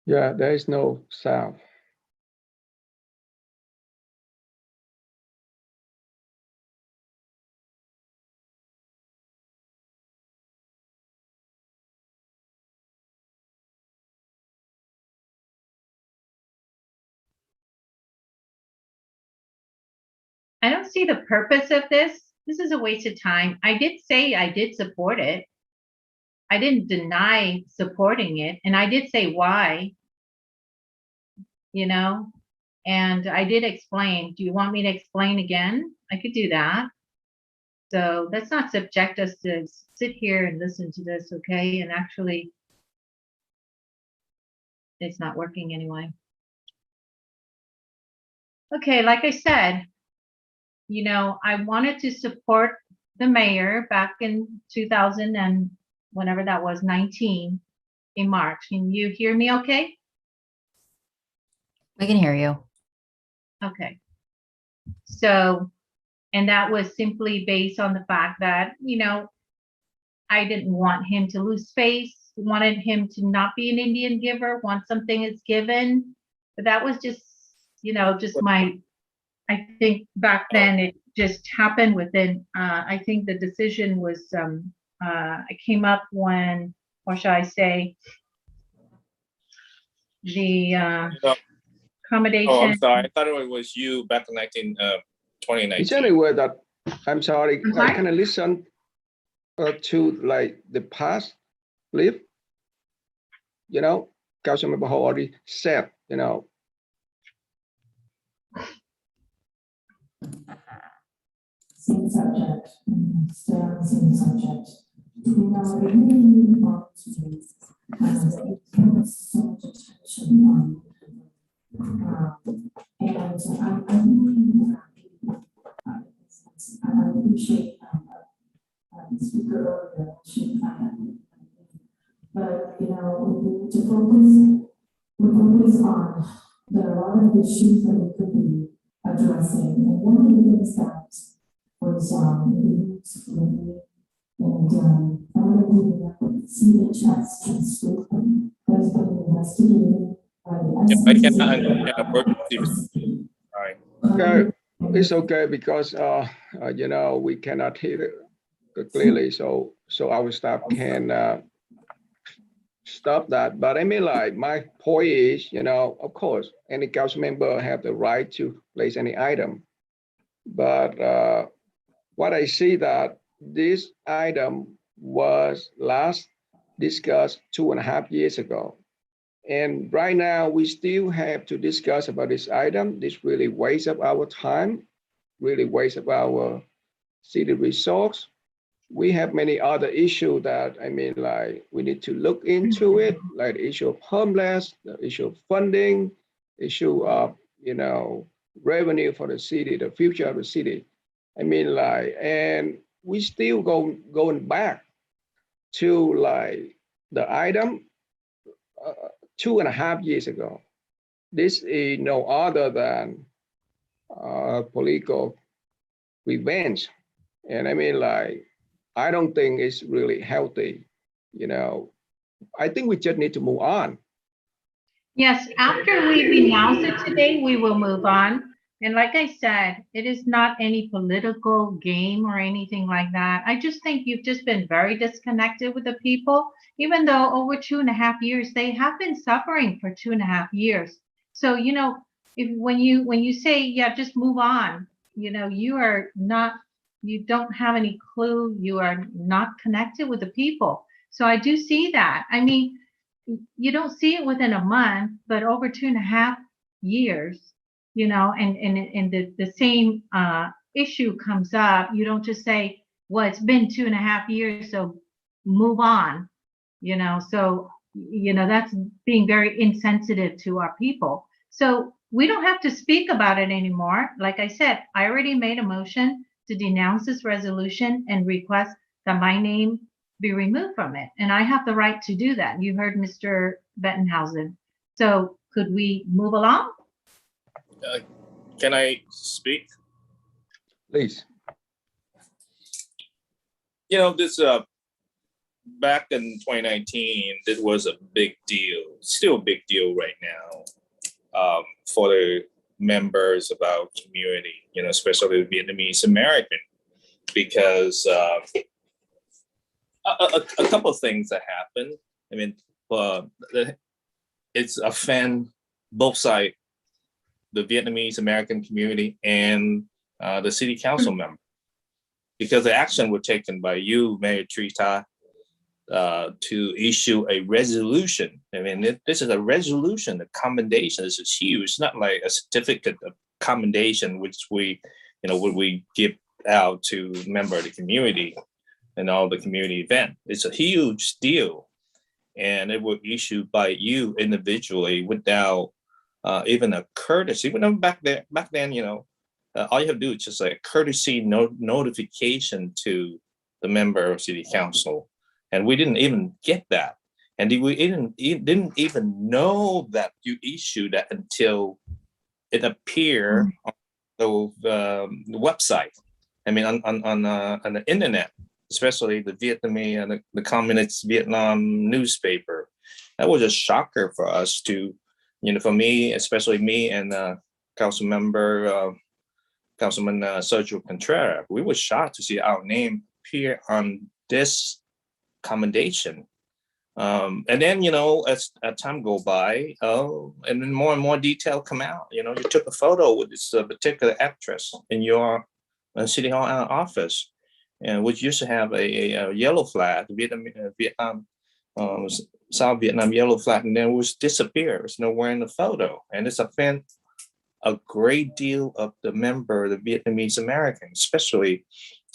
Yeah, there is no sound. I don't see the purpose of this. This is a waste of time. I did say I did support it. I didn't deny supporting it, and I did say why, you know, and I did explain. Do you want me to explain again? I could do that. So let's not subject us to sit here and listen to this, okay? And actually, it's not working anyway. Okay, like I said, you know, I wanted to support the mayor back in 2000 and whenever that was, 19 in March. Can you hear me okay? We can hear you. Okay. So, and that was simply based on the fact that, you know, I didn't want him to lose face, wanted him to not be an Indian giver, once something is given. But that was just, you know, just my, I think back then it just happened within, I think the decision was, it came up when, or shall I say, the accommodation. Oh, I'm sorry. I thought it was you back in 2019. It's anyway that I'm sorry. I'm sorry? Can I listen to like the past clip? You know, Councilmember Ho already said, you know. Same subject, stay on the same subject. You know, it really wants to do so much attention on, and I really I appreciate the speaker earlier, but you know, we need to focus on, there are a lot of issues that we could be addressing, and one of the things that was and I want to see the chats transcript has been investigated by the I cannot understand a word you say. Sorry. Okay, it's okay because you know, we cannot hear it clearly, so our staff can stop that. But I mean, like, my point is, you know, of course, any council member have the right to place any item. But what I see that this item was last discussed 2.5 years ago. And right now we still have to discuss about this item. This really wastes up our time, really wastes up our city resource. We have many other issues that, I mean, like, we need to look into it, like the issue of homeless, the issue of funding, issue of, you know, revenue for the city, the future of the city. I mean, like, and we still going back to like the item 2.5 years ago. This is no other than political revenge. And I mean, like, I don't think it's really healthy. You know, I think we just need to move on. Yes, after we renounce it today, we will move on. And like I said, it is not any political game or anything like that. I just think you've just been very disconnected with the people, even though over 2.5 years, they have been suffering for 2.5 years. So, you know, if when you say, yeah, just move on, you know, you don't have any clue, you are not connected with the people. So I do see that. I mean, you don't see it within a month, but over 2.5 years, you know, and the same issue comes up. You don't just say, well, it's been 2.5 years, so move on, you know. So, you know, that's being very insensitive to our people. So we don't have to speak about it anymore. Like I said, I already made a motion to denounce this resolution and request that my name be removed from it. And I have the right to do that. You heard Mr. Bettenhausen. So could we move along? Can I speak? Please. You know, this back in 2019, it was a big deal, still a big deal right now, for the members of our community, especially the Vietnamese American, because a couple of things that happened. I mean, it's offend both sides, the Vietnamese American community and the city council member, because the action was taken by you, Mayor Trita, to issue a resolution. I mean, this is a resolution, a commendation. This is huge. It's not like a certificate of commendation, which we give out to member of the community and all the community event. It's a huge deal, and it was issued by you individually without even a courtesy. Back then, all you have to do is just like a courtesy notification to the member of city council. And we didn't even get that. And we didn't even know that you issued that until it appeared on the website. I mean, on the internet, especially the Vietnamese and the Communist Vietnam newspaper. That was a shocker for us to, for me, especially me and Councilman Sergio Contreras. We were shocked to see our name appear on this commendation. And then, as time go by, and then more and more detail come out. You took a photo with this particular actress in your City Hall office, and which used to have a yellow flag, Vietnam, South Vietnam yellow flag, and then it was disappeared. It's nowhere in the photo, and it's offend a great deal of the member, the Vietnamese Americans, especially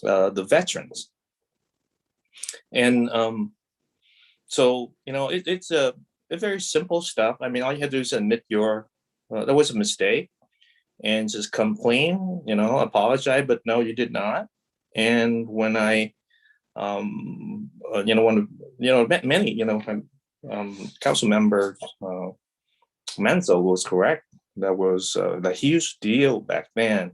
the veterans. And so, it's a very simple stuff. I mean, all you have to do is admit there was a mistake and just come clean, apologize, but no, you did not. And when I, many, council member Menzel was correct. That was the huge deal back then.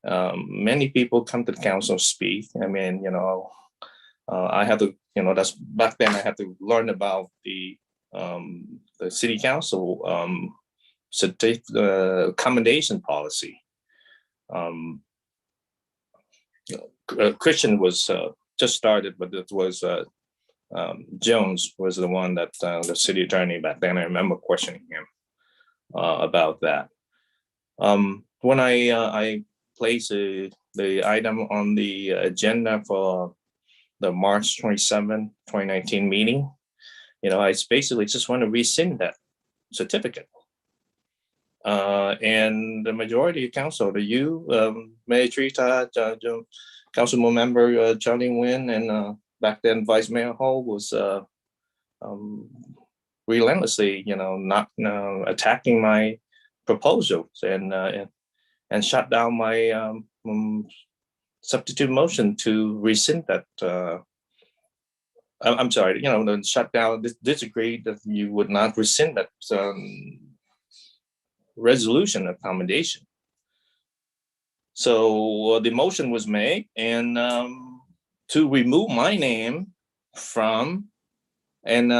Many people come to the council speak. I mean, I had to, that's back then I had to learn about the city council commendation policy. Christian was just started, but it was Jones was the one that the city attorney back then. I remember questioning him about that. When I placed the item on the agenda for the March 27, 2019 meeting, I basically just want to rescind that certificate. And the majority of council, Mayor Trita, council member Johnny Nguyen, and back then Vice Mayor Ho was relentlessly, not attacking my proposals and shut down my substitute motion to rescind that. I'm sorry, shut down, disagree that you would not rescind that resolution of commendation. So the motion was made, and to remove my name from and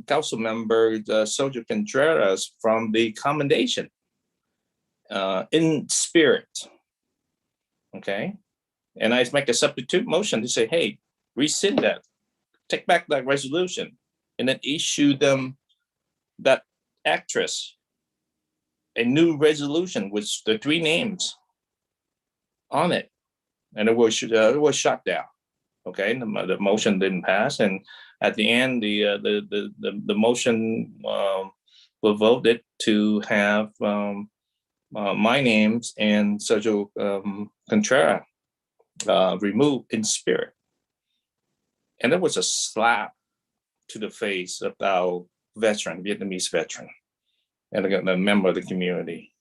council member Sergio Contreras from the commendation in spirit. Okay. And I make a substitute motion to say, hey, rescind that, take back that resolution, and then issue them, that actress, a new resolution with the 3 names on it. And it was shut down. Okay, the motion didn't pass, and at the end, the motion was voted to have my names and Sergio Contreras removed in spirit. And it was a slap to the face of our veteran, Vietnamese veteran, and a member of the community.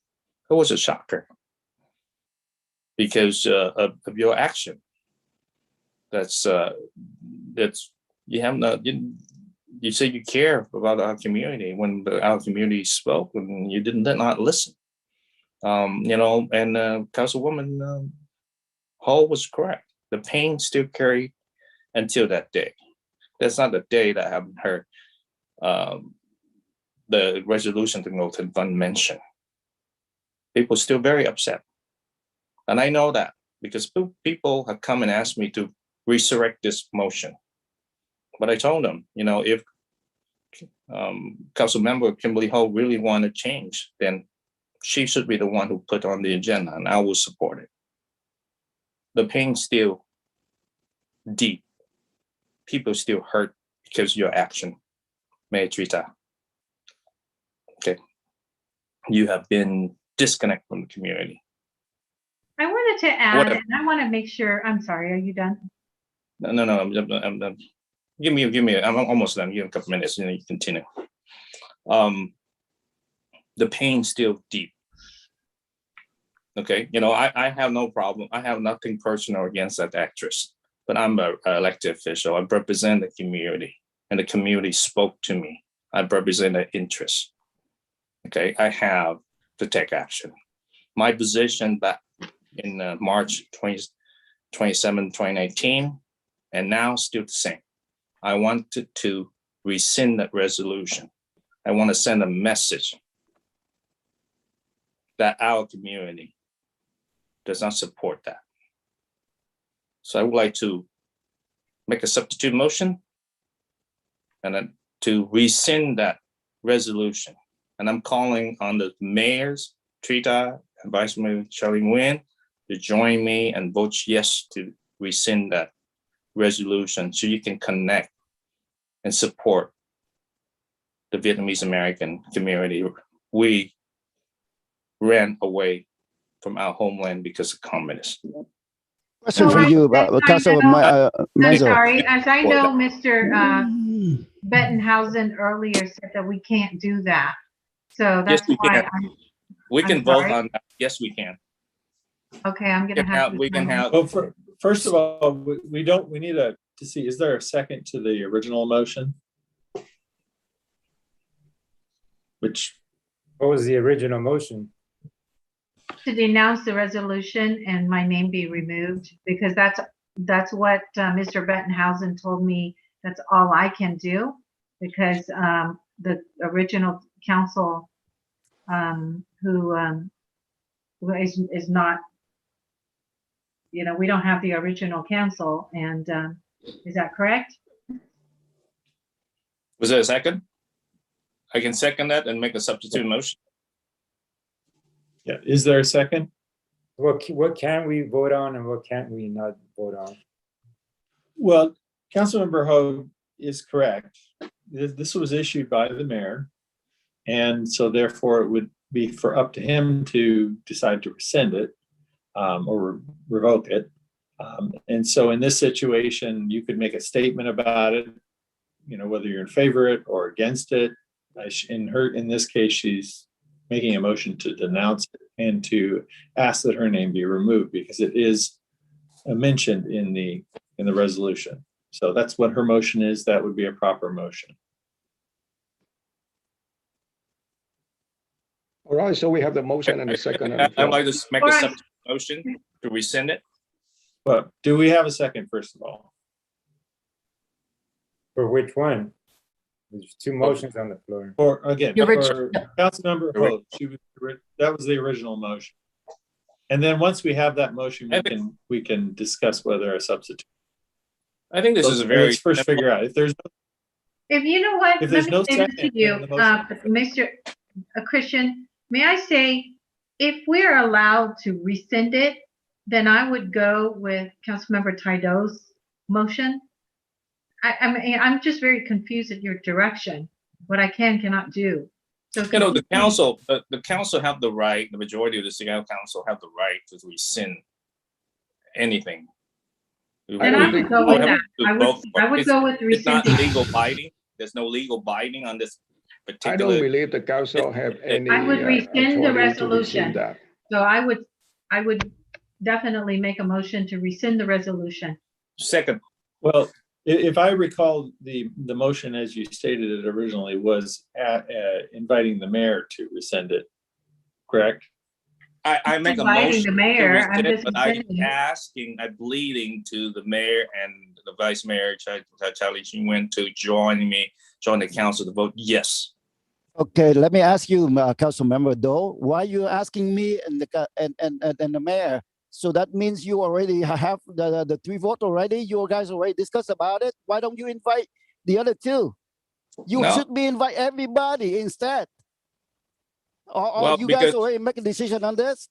It was a shocker because of your action. That's you have not. You say you care about our community when our community spoke, and you did not listen. And Councilwoman Hall was correct. The pain still carried until that day. That's not the day that I haven't heard the resolution to go to the convention. People still very upset. And I know that because people have come and asked me to resurrect this motion. But I told them, you know, if Council Member Kimberly Ho really want to change, then she should be the one who put on the agenda, and I will support it. The pain's still deep. People still hurt because of your action, Mayor Trita. Okay. You have been disconnected from the community. I wanted to add, and I want to make sure, I'm sorry, are you done? No, I'm done. Give me, I'm almost done. Give me a couple minutes and then you continue. The pain's still deep. Okay, you know, I have no problem. I have nothing personal against that actress, but I'm an elected official. I represent the community, and the community spoke to me. I represent their interests. Okay, I have to take action. My position back in March 27, 2019, and now still the same. I wanted to rescind that resolution. I want to send a message that our community does not support that. So I would like to make a substitute motion and then to rescind that resolution. And I'm calling on the mayors, Trita and Vice Mayor Charlie Nguyen, to join me and vote yes to rescind that resolution so you can connect and support the Vietnamese American community. We ran away from our homeland because of communism. Question for you, Councilor I'm sorry, as I know, Mr. Bettenhausen earlier said that we can't do that. So that's why we can vote on that. Yes, we can. Okay, I'm gonna have to. We can have. Well, first of all, we need to see, is there a second to the original motion? What was the original motion? To denounce the resolution and my name be removed, because that's what Mr. Bettenhausen told me. That's all I can do, because the original council who is not, you know, we don't have the original council, and is that correct? Was there a second? I can second that and make a substitute motion. Yeah, is there a second? What can we vote on and what can't we not vote on? Well, Councilmember Ho is correct. This was issued by the mayor, and so therefore it would be for up to him to decide to rescind it or revoke it. And so in this situation, you could make a statement about it, you know, whether you're in favor of it or against it. In this case, she's making a motion to denounce it and to ask that her name be removed because it is mentioned in the resolution. So that's what her motion is. That would be a proper motion. All right, so we have the motion and the second. I'd like to make a substitute motion to rescind it. But do we have a second, first of all? For which one? There's two motions on the floor. Or again, for Councilmember Ho, that was the original motion. And then once we have that motion, we can discuss whether a substitute. I think this is a very. Let's first figure out if there's. If you know what, if there's let me no say this to you, Mr. Christian. May I say, if we're allowed to rescind it, then I would go with Councilmember Taido's motion. I'm just very confused at your direction. What I cannot do. So you know, the council have the right. The majority of the city council have the right to rescind anything. And I would go with that. I would go with rescinding. It's not legal binding. There's no legal binding on this particular. I don't believe the council have any. I would rescind the resolution. So I would definitely make a motion to rescind the resolution. Second. Well, if I recall, the motion as you stated it originally was inviting the mayor to rescind it, correct? I make a motion. The mayor, I'm just asking, I'm bleeding to the mayor and the Vice Mayor, Charlie Chin went to join the council to vote yes. Okay, let me ask you, Council Member Doe, why you asking me and the mayor? So that means you already have the 3 votes already. You guys already discussed about it. Why don't you invite the other 2? You No. should be invite everybody instead. Or Well, you guys because- already make a decision on this?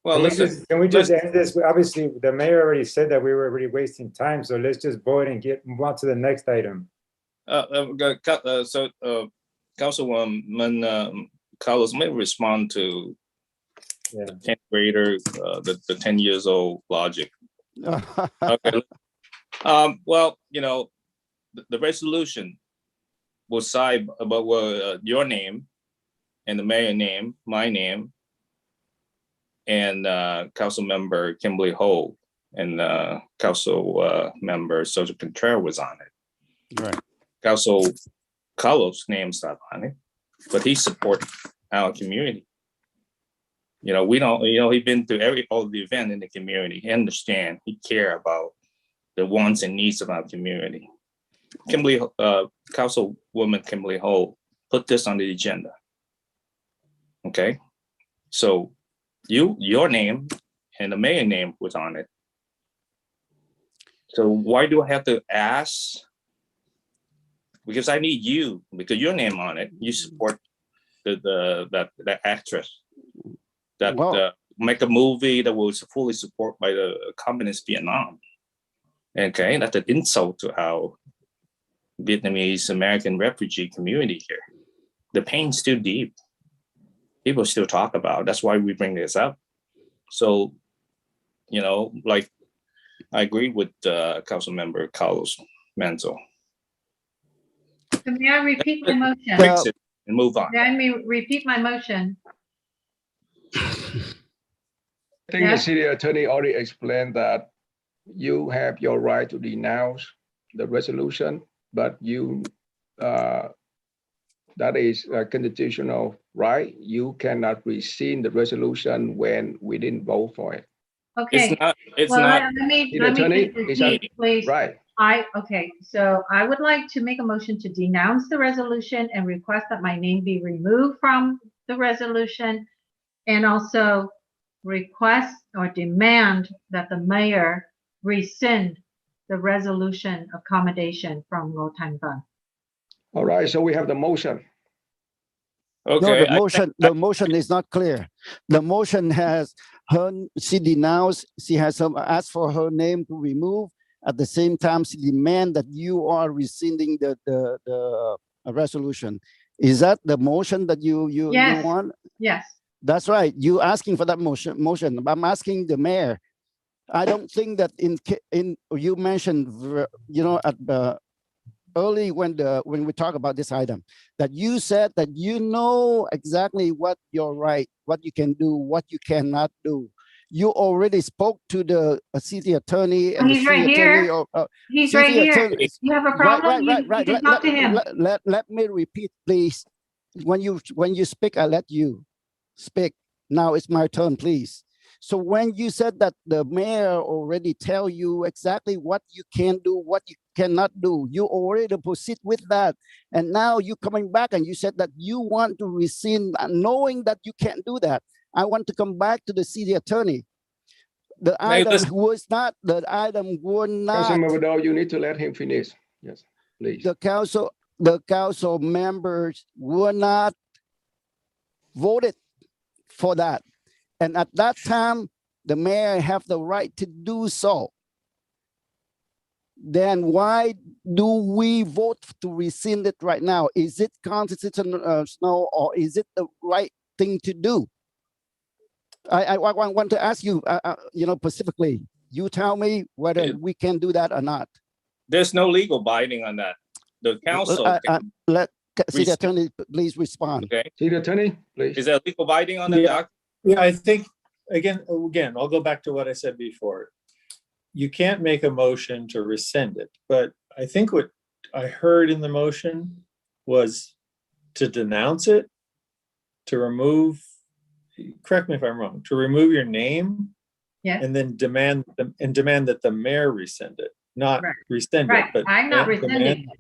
Well, listen. Can we just end this? Obviously, the mayor already said that we were already wasting time, so let's just vote and move on to the next item. Councilwoman Carlos may respond to the 10th grader, the 10 years old logic. Okay. Well, the resolution will cite about your name and the mayor name, my name, and Council Member Kimberly Ho and Council Member Sergio Contreras was on it. Right. Council Carlos' name's not on it, but he supports our community. We don't. He's been through all the event in the community. He understand. He care about the wants and needs of our community. Councilwoman Kimberly Ho put this on the agenda. Okay, so your name and the mayor name was on it. So why do I have to ask? Because I need you, because your name on it. You support the actress that make a movie that was fully supported by the communist Vietnam. Okay, that's an insult to our Vietnamese American refugee community here. The pain's still deep. People still talk about it. That's why we bring this up. So, like I agree with Council Member Carlos Manzo. So may I repeat my motion? Fix it and move on. May I repeat my motion? I think the city attorney already explained that you have your right to denounce the resolution, but that is a constitutional right. You cannot rescind the resolution when we didn't vote for it. Okay. It's well, not. Let me Attorney, take is this that seat, please. right? Okay, so I would like to make a motion to denounce the resolution and request that my name be removed from the resolution, and also request or demand that the mayor rescind the resolution of commendation from Ngo Thanh Van. All right, so we have the motion. Okay. No, the motion is not clear. The motion has she denounced, she has asked for her name to remove. At the same time, she demand that you are rescinding the resolution. Is that the motion that you want? Yes. That's right. You asking for that motion. I'm asking the mayor. I don't think that in you mentioned at early when we talk about this item, that you said that you know exactly what your right, what you can do, what you cannot do. You already spoke to the city attorney and He's right here. He's right here. You have a problem? Right. You can talk to him. Let me repeat, please. When you speak, I let you speak. Now it's my turn, please. So when you said that the mayor already tell you exactly what you can do, what you cannot do, you already proceed with that. And now you coming back and you said that you want to rescind, knowing that you can't do that. I want to come back to the city attorney. The item was not, Councilmember Doe, you need to let him finish. Yes, please. The council members were not voted for that. And at that time, the mayor have the right to do so. Then why do we vote to rescind it right now? Is it constitutional or is it the right thing to do? I want to ask you, specifically, you tell me whether we can do that or not. There's no legal binding on that. The council. Let city attorney please respond. Okay. City attorney, please. Is there legal binding on that document? Yeah, I think, again, I'll go back to what I said before. You can't make a motion to rescind it, but I think what I heard in the motion was to denounce it, to remove, correct me if I'm wrong, to remove your name, yeah, and then demand that the mayor rescind it. not Right. rescind it, Right, but I'm not demand- rescinding it.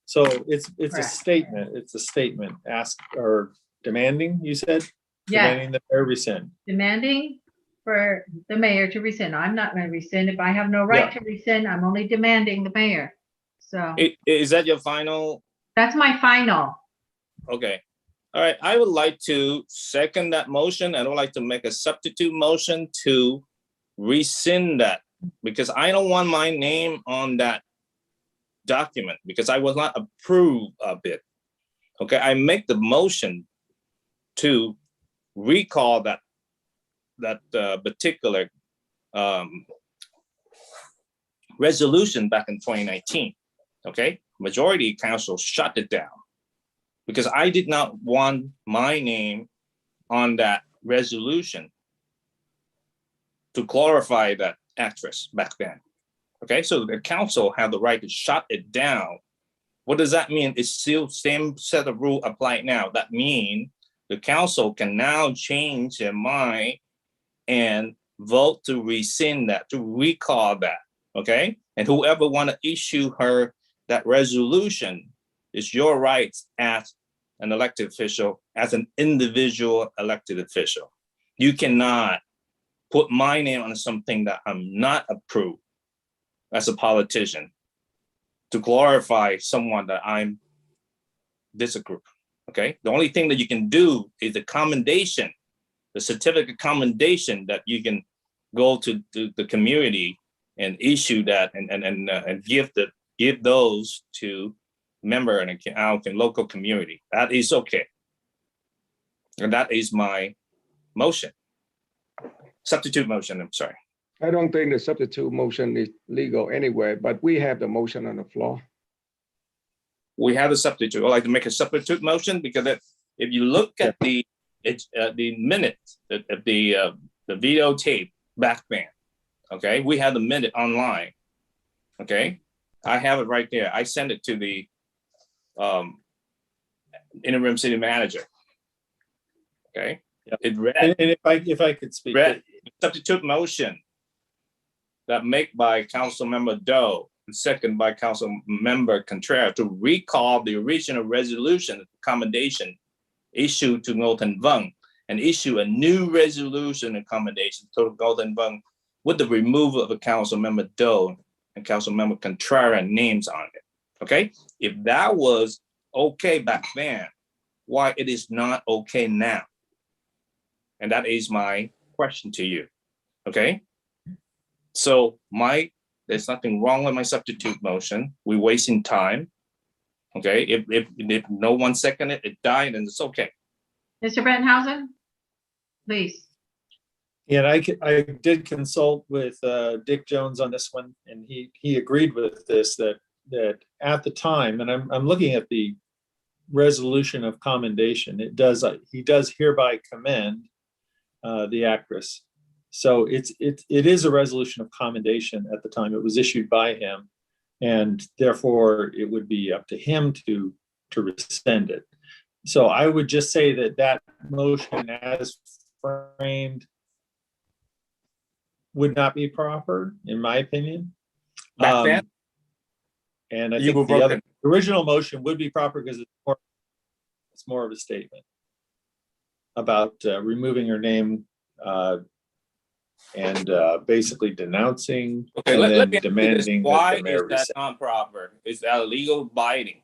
So it's a Correct. statement. It's a statement. Ask or demanding. You said Yes, demanding the mayor rescind. demanding for the mayor to rescind. I'm not going to rescind. If I have no right to rescind, I'm only demanding the mayor. So Is that your final? that's my final. Okay. All right. I would like to second that motion. I would like to make a substitute motion to rescind that because I don't want my name on that document because I was not approved of it. Okay. I make the motion to recall that particular resolution back in 2019. Okay. Majority council shut it down because I did not want my name on that resolution to glorify that actress back then. Okay, so the council had the right to shut it down. What does that mean? It's still same set of rules apply now. That means the council can now change their mind and vote to rescind that, to recall that, okay? And whoever want to issue her that resolution, it's your rights as an elected official, as an individual elected official. You cannot put my name on something that I'm not approved as a politician to glorify someone that I'm disagree. Okay, the only thing that you can do is the commendation, the certificate commendation that you can go to the community and issue that and give those to member and out in local community. That is okay. And that is my motion. Substitute motion, I'm sorry. I don't think the substitute motion is legal anyway, but we have the motion on the floor. We have a substitute. I'd like to make a substitute motion because if you look at the minutes of the videotape back then, okay, we have the minute online. Okay, I have it right there. I sent it to the interim city manager. Okay, it read. And if I could speak, read substitute motion that made by Council Member Doe and second by Council Member Contreras to recall the original resolution commendation issued to Ngô Vung and issue a new resolution accommodation to Ngô Vung with the removal of a Council Member Doe and Council Member Contreras names on it. Okay, if that was okay back then, why it is not okay now? And that is my question to you. Okay, so there's nothing wrong with my substitute motion. We're wasting time. Okay, if no one seconded it, died, and it's okay. Mr. Brentenhausen, please. and I did consult with Dick Jones on this one, and he agreed with this that at the time, and I'm looking at the resolution of commendation. He does hereby commend the actress. So it is a resolution of commendation at the time. It was issued by him, and therefore it would be up to him to rescind it. So I would just say that motion as framed would not be proper, in my opinion. Back then? And I think the original motion would be proper because it's more of a statement about removing her name and basically denouncing and then demanding why that the mayor is that not proper? Is that a legal binding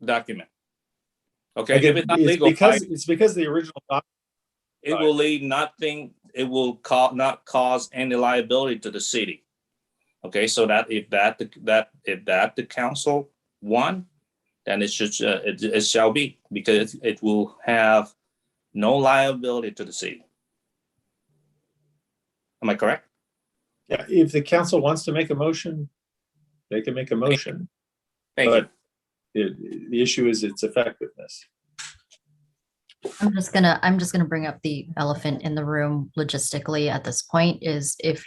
document? Okay, again, if it's not legal it's because the original document, it will leave nothing. It will not cause any liability to the city. Okay, so that if the council won, then it should it shall be, because it will have no liability to the city. Am I correct? Yeah, if the council wants to make a motion, they can make a motion. Thank you. The issue is its effectiveness. I'm just gonna bring up the elephant in the room logistically at this point is if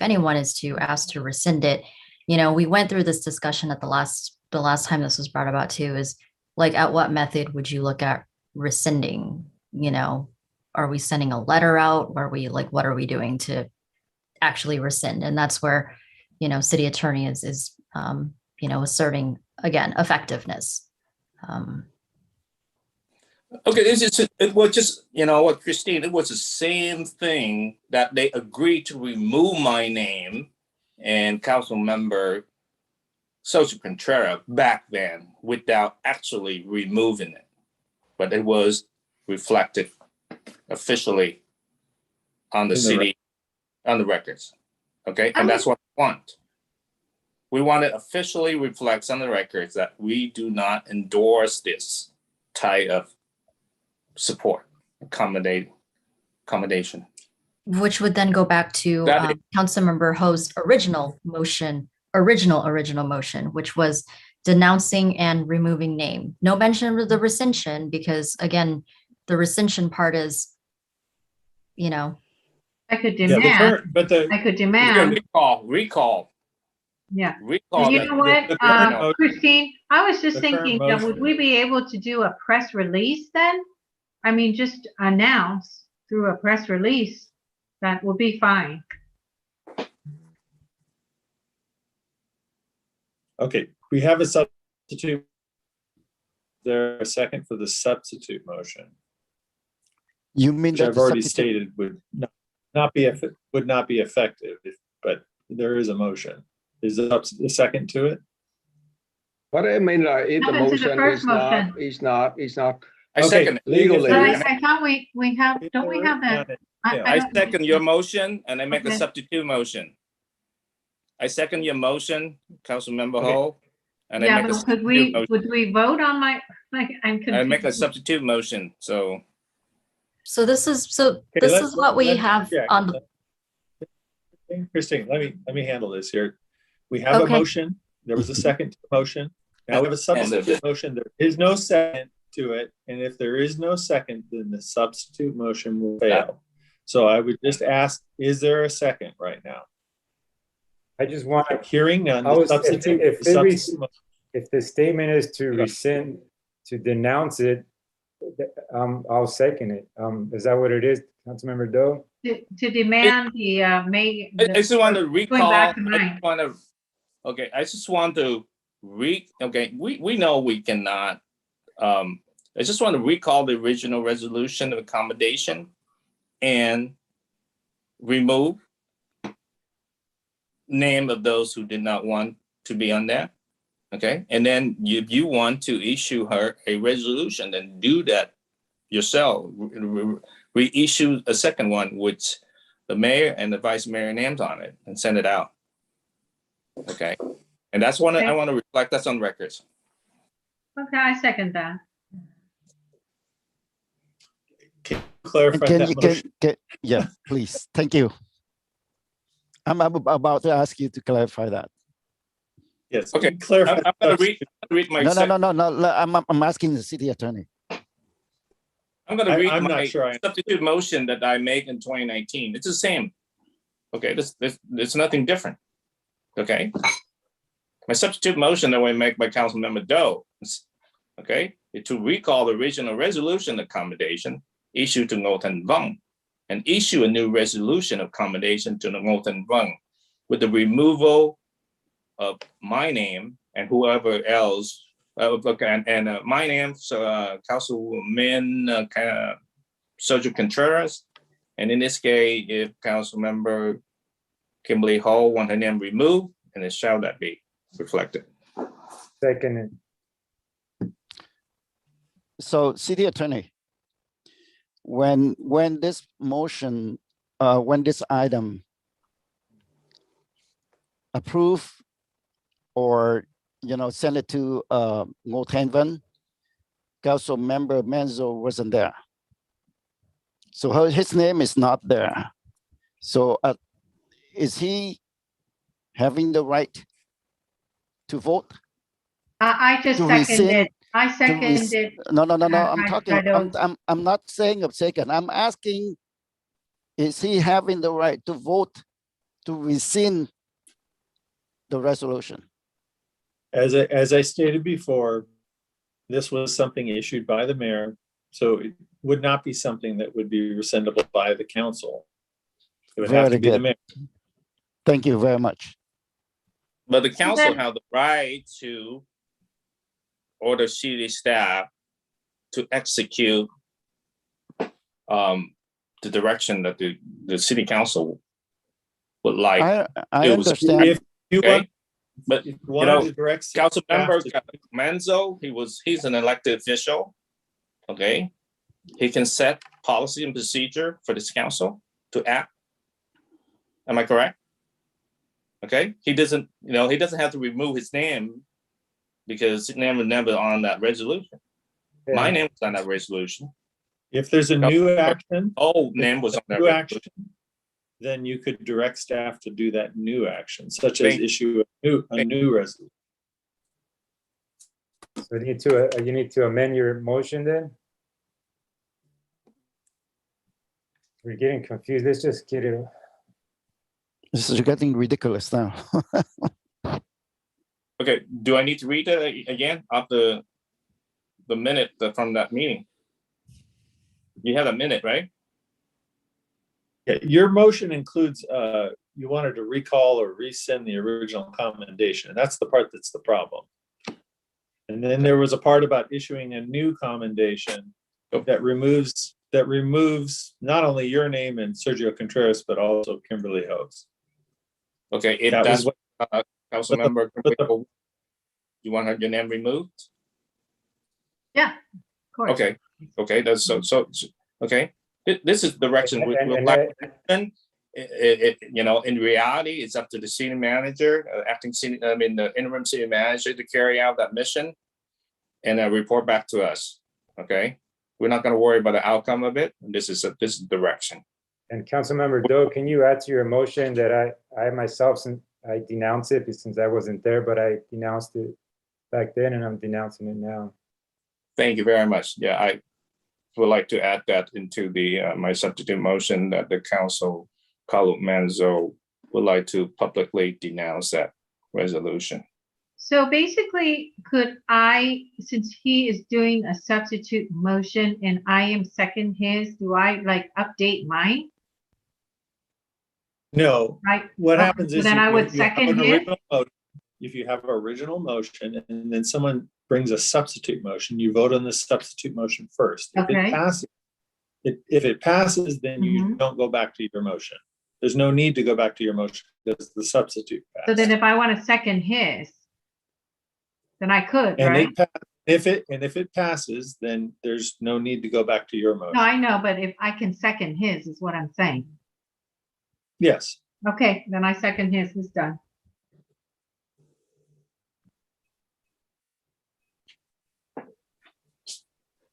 anyone is to ask to rescind it, we went through this discussion at the last time this was brought about too, is like, at what method would you look at rescinding? Are we sending a letter out? Are we what are we doing to actually rescind. And that's where, city attorney is asserting, again, effectiveness. Okay, it was just, what, Christine, it was the same thing that they agreed to remove my name and council member Social Contreras back then without actually removing it. But it was reflected officially on the city, on the records. Okay, and that's what we want. We want it officially reflects on the records that we do not endorse this type of support, accommodation. Which would then go back to Councilmember Ho's original motion, which was denouncing and removing name. No mention of the rescission, because again, the rescission part is, I could demand, recall. Yeah. Recall. You know what, Christine, I was just thinking, would we be able to do a press release then? I mean, just announce through a press release, that will be fine. Okay, we have a substitute. There a second for the substitute motion? You mean which I've already stated would not be effective, but there is a motion. Is there a second to it? But I mean, if the motion is not I second it. Legally. I thought we have, don't we have that? I second your motion and I make a substitute motion. I second your motion, Councilmember Ho. And I make a substitute motion. Would we vote on my, I'm confused. I make a substitute motion, so. So this is what we have on the. Christine, let me handle this here. We have a motion. There was a second to the motion. Now we have a substitute motion. There is no second to it. And if there is no second, then the substitute motion will fail. So I would just ask, is there a second right now? I just want hearing none. If the statement is to rescind, to denounce it, I'll second it. Is that what it is, Councilmember Doe? To demand the I just want to recall. I just want to we know we cannot. I just want to recall the original resolution of accommodation and remove name of those who did not want to be on there. Okay, and then if you want to issue her a resolution, then do that yourself. Reissue a second one, which the mayor and the vice mayor names on it, and send it out. Okay, and that's one I want to reflect. That's on records. Okay, I second that. Can you clarify that motion? Yeah, please. Thank you. I'm about to ask you to clarify that. Yes. Okay. Clarify. I'm going to read my. No. I'm asking the city attorney. I'm going to read my substitute motion that I made in 2019. It's the same. Okay. There's nothing different. Okay. My substitute motion that I make by Councilmember Doe. Okay. To recall the original resolution accommodation issued to Ngô Vong and issue a new resolution of accommodation to Ngô Vong with the removal of my name and whoever else, my name, Councilman Sergio Contreras, and in this case, if Councilmember Kimberly Ho want her name removed, and it shall that be reflected. Second. So, city attorney, when this motion, when this item approved or send it to Ngô Vong, Council Member Menzo wasn't there. So his name is not there. So is he having the right to vote? I just seconded. I seconded. No. I'm not saying a second. I'm asking, is he having the right to vote to rescind the resolution? As I stated before, this was something issued by the mayor, so it would not be something that would be rescindable by the council. It would have to be the mayor. Thank you very much. But the council then- have the right to order city staff to execute the direction that the city council would like. I It was- understand. If you Okay. want, But if you you wanted know, to direct staff council member to- Manzo, he's an elected official. Okay, he can set policy and procedure for this council to act. Am I correct? Okay, he doesn't have to remove his name because his name was never on that resolution. My Yeah. name was on that resolution. if there's a new action, Oh, name was on that new resolution. action, then you could direct staff to do that new action, such as Thank- issue a new resolution. So you need to amend your motion then? We're getting confused. Let's just get it. This is getting ridiculous now. Okay, do I need to read it again of the minute from that meeting? You had a minute, right? Yeah, your motion includes, you wanted to recall or rescind the original commendation. And that's the part that's the problem. And then there was a part about issuing a new commendation that removes not only your name and Sergio Contreras, but also Kimberly Ho's. Okay, if That that's was- what council member, you want your name removed? Yeah, of course. Okay, that's so okay. This is the direction we would like. In reality, it's up to the city manager, the interim city manager to carry out that mission and report back to us. Okay, we're not going to worry about the outcome of it. This is direction. And Councilmember Doe, can you add to your motion that I myself, since I denounce it since I wasn't there, but I denounced it back then and I'm denouncing it now. Thank you very much. Yeah, I would like to add that into my substitute motion that the council, Carlo Manzo, would like to publicly denounce that resolution. So basically, could I, since he is doing a substitute motion and I am second his, do I update mine? No, Right? what Oh, happens so is then I would you have second an his? original motion. If you have an original motion and then someone brings a substitute motion, you vote on the substitute motion first. If Okay. it passes, if it passes, then you don't go back to your motion. There's no need to go back to your motion because the substitute passed. So then if I want to second his, then I could, And right? if it passes, then there's no need to go back to your motion. No, I know, but if I can second his is what I'm saying. Yes. Okay, then I second his, it's done.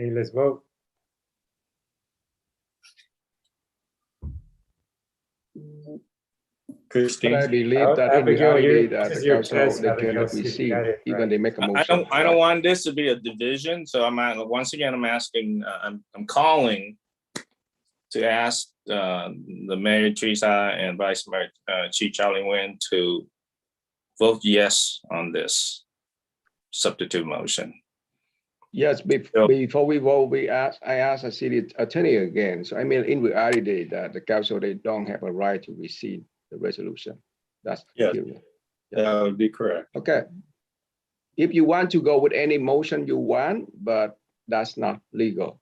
Okay, let's vote. Christine. But I believe that in Abigail, reality this that is the your council, test, they Abigail, cannot so you receive, got it even right. they make a I motion. don't want this to be a division. So once again, I'm asking, I'm calling to ask the Mayor Teresa and Vice Mayor Chief Charlie Nguyen to vote yes on this substitute motion. Yes, before we vote, I asked the city attorney again. So I mean, in reality, that the council, they don't have a right to rescind the resolution. That's Yes. period. That would be correct. Okay. If you want to go with any motion you want, but that's not legal,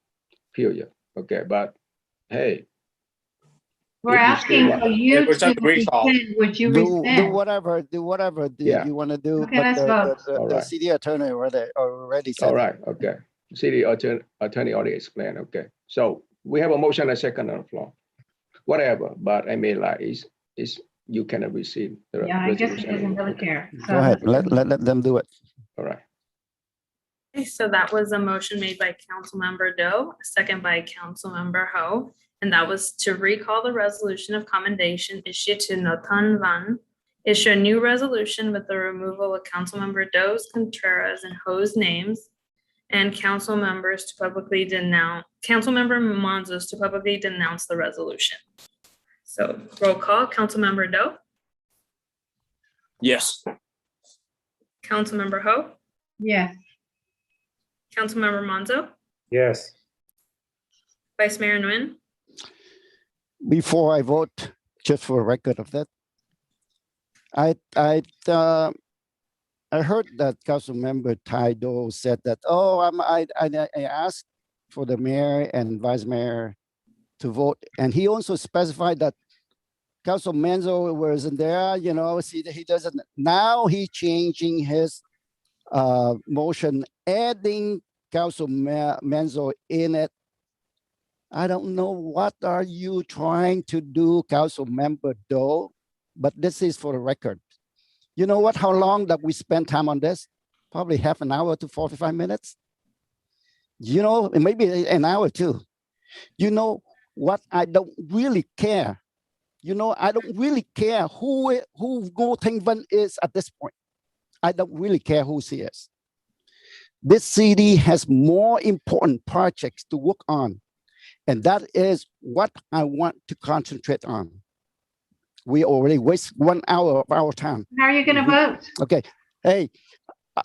period. Okay, but hey. We're if you still asking want- for you It was to a recall. rescind. Would you do rescind? whatever Yeah. you want to do. Okay, But let's vote. the Alright. city attorney already said. All right, okay. City attorney already explained, okay. So we have a motion and a second on the floor. Whatever, but I mean, is you cannot receive the Yeah, I guess he resolution doesn't anymore. really Okay. care. Go ahead, let them do it. All right. Okay, so that was a motion made by Councilmember Doe, second by Councilmember Ho, and that was to recall the resolution of commendation issued to Nathan Van, issue a new resolution with the removal of Councilmember Doe's, Contreras, and Ho's names, and Councilmember Monzos to publicly denounce the resolution. So roll call, Councilmember Doe, Yes. Councilmember Ho, Yes, Councilmember Monzo, Yes. Vice Mayor Nguyen, Before I vote, just for a record of that, I heard that Councilmember Taido said that, oh, I asked for the mayor and vice mayor to vote. And he also specified that Council Menzo wasn't there, you know, see that he doesn't, now he changing his motion, adding Council Menzo in it. I don't know what are you trying to do, Council Member Doe, but this is for the record. You know what, how long that we spent time on this? Probably half an hour to 45 minutes. You know, maybe an hour too. You know what, I don't really care. You know, I don't really care who Ngô Thanh Vân is at this point. I don't really care who she is. This city has more important projects to work on. And that is what I want to concentrate on. We already waste 1 hour of our time. How are you going to vote? Okay. Hey,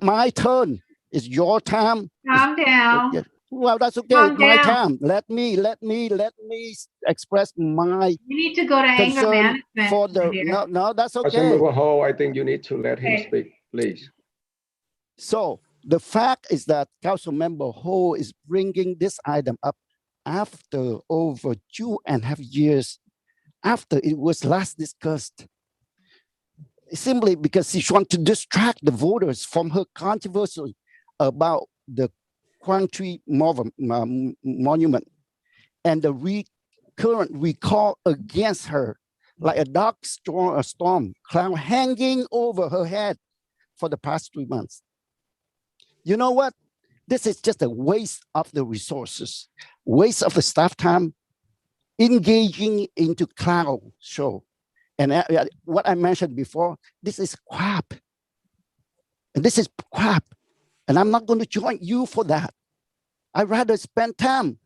my turn. It's your time. Calm down. Well, that's okay. Calm It's my down. time. Let me express my You need to go to anger concern management. for the, dear. no, that's okay. Councilmember Ho, I think you need to let him Okay. speak, please. So the fact is that Councilmember Ho is bringing this item up after over 2.5 years after it was last discussed, simply because she wants to distract the voters from her controversy about the Quang Monument and the current recall against her, like a dark storm cloud hanging over her head for the past 3 months. You know what? This is just a waste of the resources, waste of the staff time, engaging into cloud show. And what I mentioned before, this is crap. And this is crap. And I'm not going to join you for that. I'd rather spend time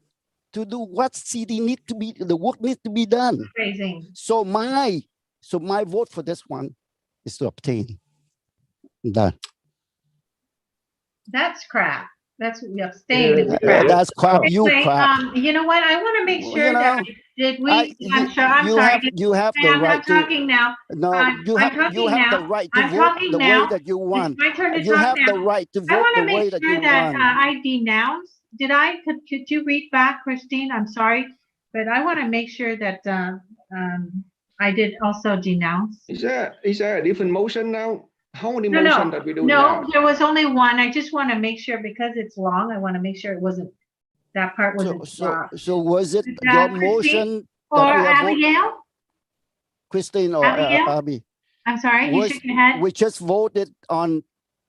to do what CD need to be, the work needs to be done. Crazy. So my vote for this one is to abstain. Done. That's crap. That's abstain. That's crap. You Anyway, crap. you know what? I want to make Well, sure you know, that I'm sorry. You have the I'm right not talking now. No, you I'm have talking the now. right to I'm vote talking the now. way that you want. It's my turn to You talk have now. the right to I vote want the to way make that sure you that want. I denounce. Could you read back, Christine? I'm sorry, but I want to make sure that I did also denounce. Is there a different motion now? How many No, motion that we do no, now? there was only one. I just want to make sure because it's long. I want to make sure it wasn't, that part wasn't dropped. So was it Is your that motion Or that we have voted? Abigail? Christine or Abigail? Abby? I'm sorry, you shook your head. We just voted on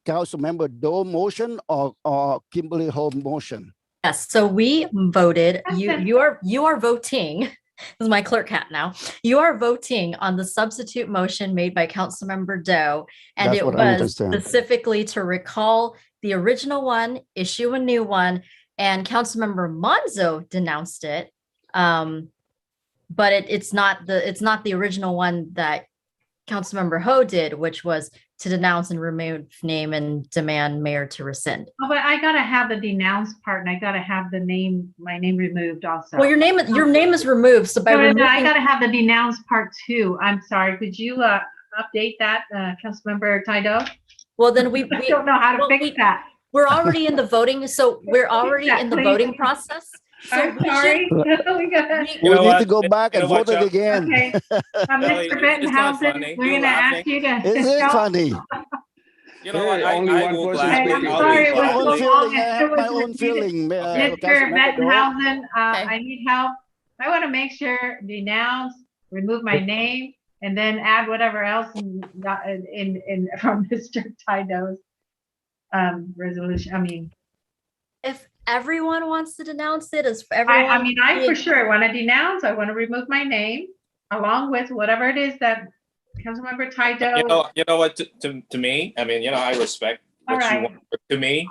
Councilmember Doe motion or Kimberly Holm motion? Yes, so we voted, you are voting, this is my clerk hat now. You are voting on the substitute motion made by Councilmember Doe. And That's it what I was understand. specifically to recall the original one, issue a new one, and Councilmember Monzo denounced it. But it's not the original one that Councilmember Ho did, which was to denounce and remove name and demand mayor to rescind. Oh, but I gotta have the denounce part, and I gotta have my name removed also. Well, your name is removed, so by removing, I gotta have the denounce part too. I'm sorry. Could you update that, Councilmember Taido? Well, then we I don't know how to fix that. We're already in the voting, so we're already in the voting process. So I'm sorry. We know need what? to go back You and know what, vote it Chuck? again. Okay. Kelly, Mr. it's not Bettenhausen, funny. we're You're gonna ask laughing. you to. Is it funny? You know what? Hey, only I one will person gladly speaking. I'm sorry, agree, it My was but own so long. feeling. I have my own feeling. Mr. Councilmember Doe. Bettenhausen, I need help. I want to make sure denounce, remove my name, and then add whatever else in from Mr. Taido's resolution. I mean, if everyone wants to denounce it, as everyone, I for sure want to denounce. I want to remove my name along with whatever it is that Councilmember Taido. You know what? To me, I mean, I respect what you want. But to me,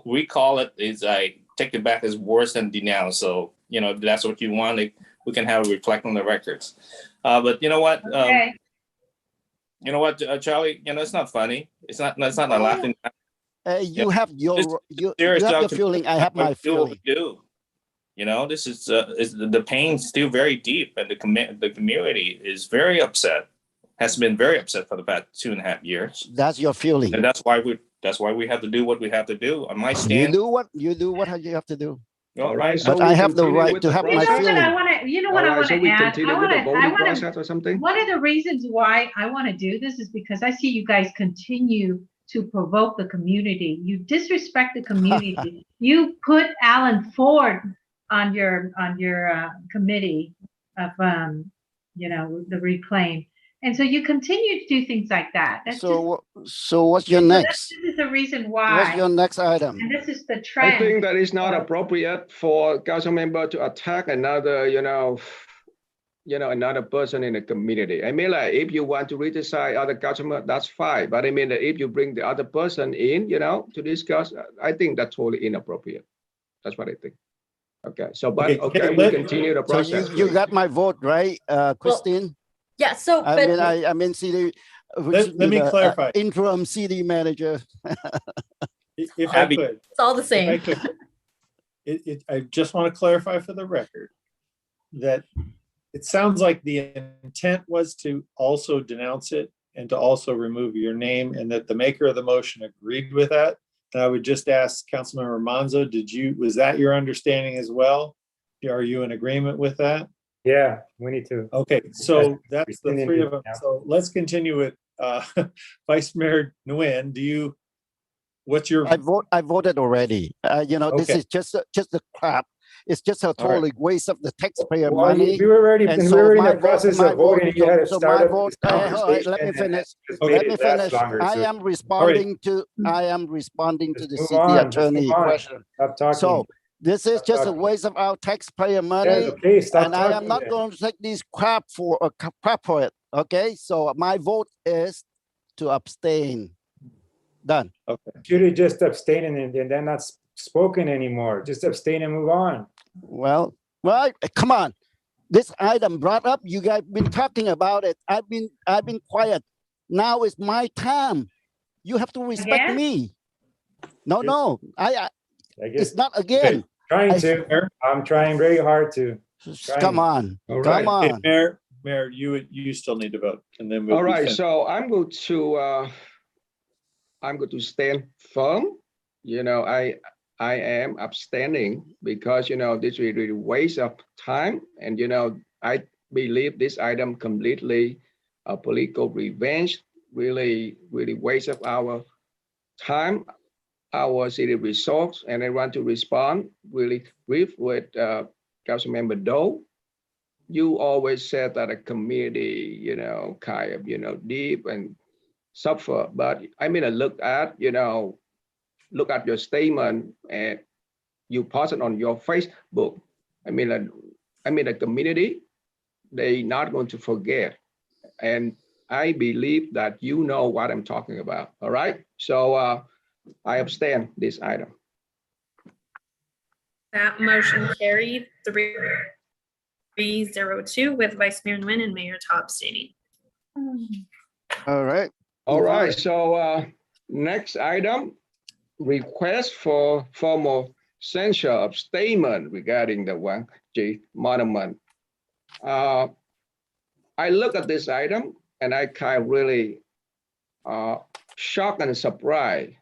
we call it is I take it back as worse than denounce. So if that's what you want, we can have a reflect on the records. But you know what? Okay. You know what, Charlie? It's not funny. It's not a laughing. You have you Serious have the document. feeling. I have my feeling. This is the pain's still very deep, and the community is very upset. has been very upset for the past 2.5 years. That's your feeling. And that's why we have to do what we have to do. On my You stand, do what you have to do. well, All right. But so I we have the continue right with to the have my process. feeling. You know All what I right, want so to we add? continue with the voting process or something? One of the reasons why I want to do this is because I see you guys continue to provoke the community. You disrespect the community. You put Alan Ford on your committee of the reclaim, and so you continue to do things like that. That's So what's your next? This is the reason why. What's your next item? And this is the trend. I think that it's not appropriate for council member to attack another, another person in the community. I mean, like, if you want to criticize other council members, that's fine. But I mean, that if you bring the other person in, to discuss, I think that's totally inappropriate. That's what I think. Okay. So, but okay, we continue the So process. you got my vote, right, Christine? Yeah, so, but I mean, city. Let me clarify. Interim city manager. If I could. It's all the same. If I could. I just want to clarify for the record that it sounds like the intent was to also denounce it and to also remove your name, and that the maker of the motion agreed with that. And I would just ask Councilmember Monzo, was that your understanding as well? Are you in agreement with that? Yeah, we need to. Okay, so that's the three of them. So let's continue with Vice Mayor Nguyen. What's your? I voted already. This is just a crap. It's just a total waste of the taxpayer money. We were already in the process of voting. You had to start up this conversation. Let me finish. Let me finish. I am responding to the city attorney question. Stop talking. So this is just a waste of our taxpayer money. Okay, stop and I am not going to take this crap for it. Okay, so my vote is to abstain. Done. Okay. Should just abstain and then not spoken anymore. Just abstain and move on. Well, come on. This item brought up, you guys been talking about it. I've been quiet. Now it's my time. You have to respect me. No. I guess it's not again. I'm trying very hard to. Come on. All right. Come on. Hey, Mayor, you still need to vote, and then All right. So I'm going to stand firm. I am abstaining because, this is really waste of time. And, I believe this item completely political revenge, really waste of our time, our city resource. And I want to respond really brief with Councilmember Doe. You always said that a community, kind of, deep and suffer. But I mean, I look at your statement and you post it on your Facebook. I mean, the community, they not going to forget. And I believe that you know what I'm talking about. All right. So I abstain this item. That motion carried 302 with Vice Mayor Nguyen and Mayor Ta abstaining. All right. All right. So next item, request for formal censure of statement regarding the 1G monument. I look at this item and I kind of really shocked and surprised.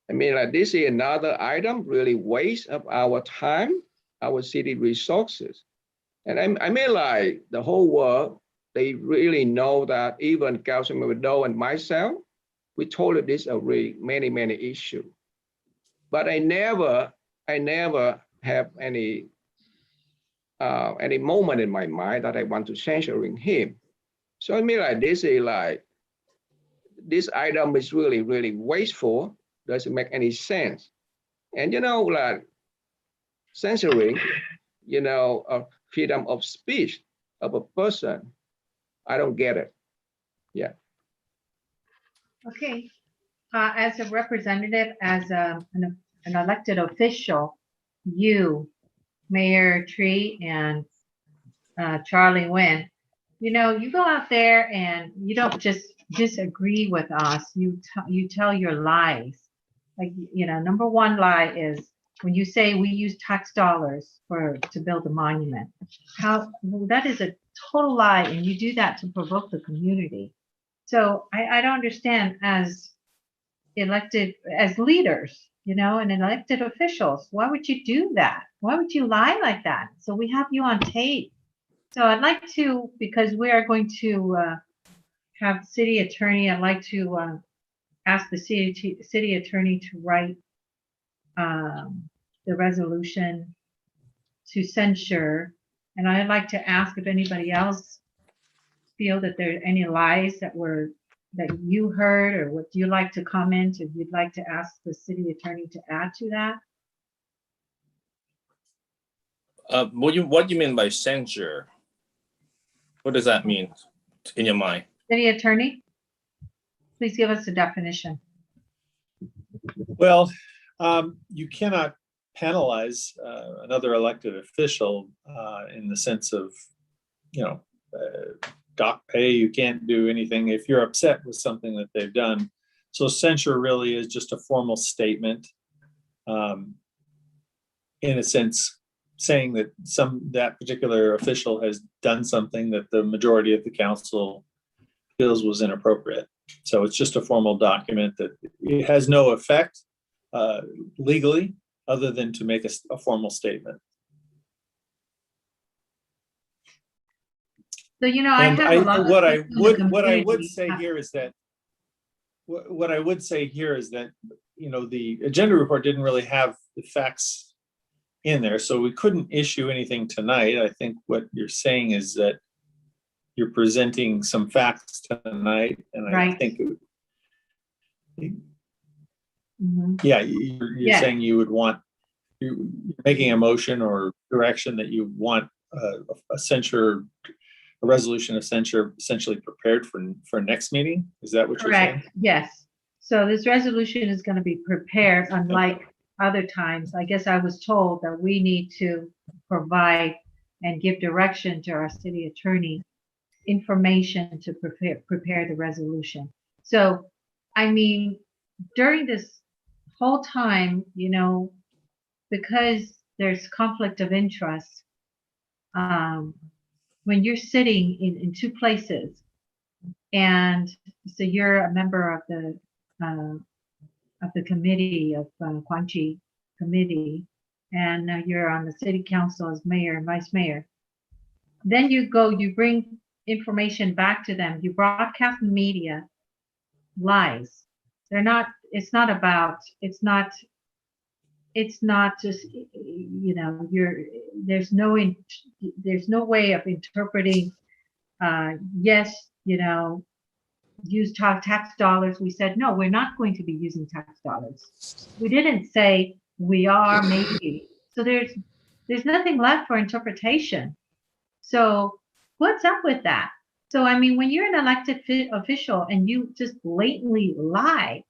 I mean, like, this is another item really waste of our time, our city resources. And I mean, like, the whole world, they really know that even Councilmember Doe and myself, we told this a really many issues. But I never have any moment in my mind that I want to censoring him. So I mean, like, this item is really wasteful. Doesn't make any sense. And like, censoring, freedom of speech of a person, I don't get it. Yeah. Okay. As a representative, as an elected official, you, Mayor Tree and Charlie Nguyen, you go out there and you don't just disagree with us. You tell your lies. Like, number one lie is when you say we use tax dollars to build a monument. That is a total lie, and you do that to provoke the community. So I don't understand, as elected, as leaders, you know, and elected officials, why would you do that? Why would you lie like that? So we have you on tape. So I'd like to, because we are going to have city attorney, I'd like to ask the city attorney to write the resolution to censure. And I'd like to ask if anybody else feel that there are any lies that you heard, or would you like to comment, if you'd like to ask the city attorney to add to that? What do you mean by censure? What does that mean in your mind? City attorney, please give us a definition. Well, you cannot penalize another elected official in the sense of, you know, dock pay. You can't do anything if you're upset with something that they've done. So censure really is just a formal statement, in a sense, saying that that particular official has done something that the majority of the council feels was inappropriate. So it's just a formal document that it has no effect legally, other than to make a formal statement. So, you know, what I would say here is that, you know, the agenda report didn't really have the facts in there, so we couldn't issue anything tonight. I think what you're saying is that you're presenting some facts tonight, and I think, yeah, you're saying you would want, you're making a motion or direction that you want a censure, a resolution of censure essentially prepared for next meeting. Is that what you're saying? Correct. Yes. So this resolution is going to be prepared, unlike other times. I guess I was told that we need to provide and give direction to our city attorney, information to prepare the resolution. So, I mean, during this whole time, you know, because there's conflict of interest, when you're sitting in two places, and so you're a member of the committee of Quan Chi committee, and you're on the city council as mayor and vice mayor. Then you bring information back to them. You broadcast media lies. It's not just, you know, there's no way of interpreting, yes, you know, use tax dollars. We said, no, we're not going to be using tax dollars. We didn't say we are, maybe. So there's nothing left for interpretation. So what's up with that? So, I mean, when you're an elected official and you just blatantly lie,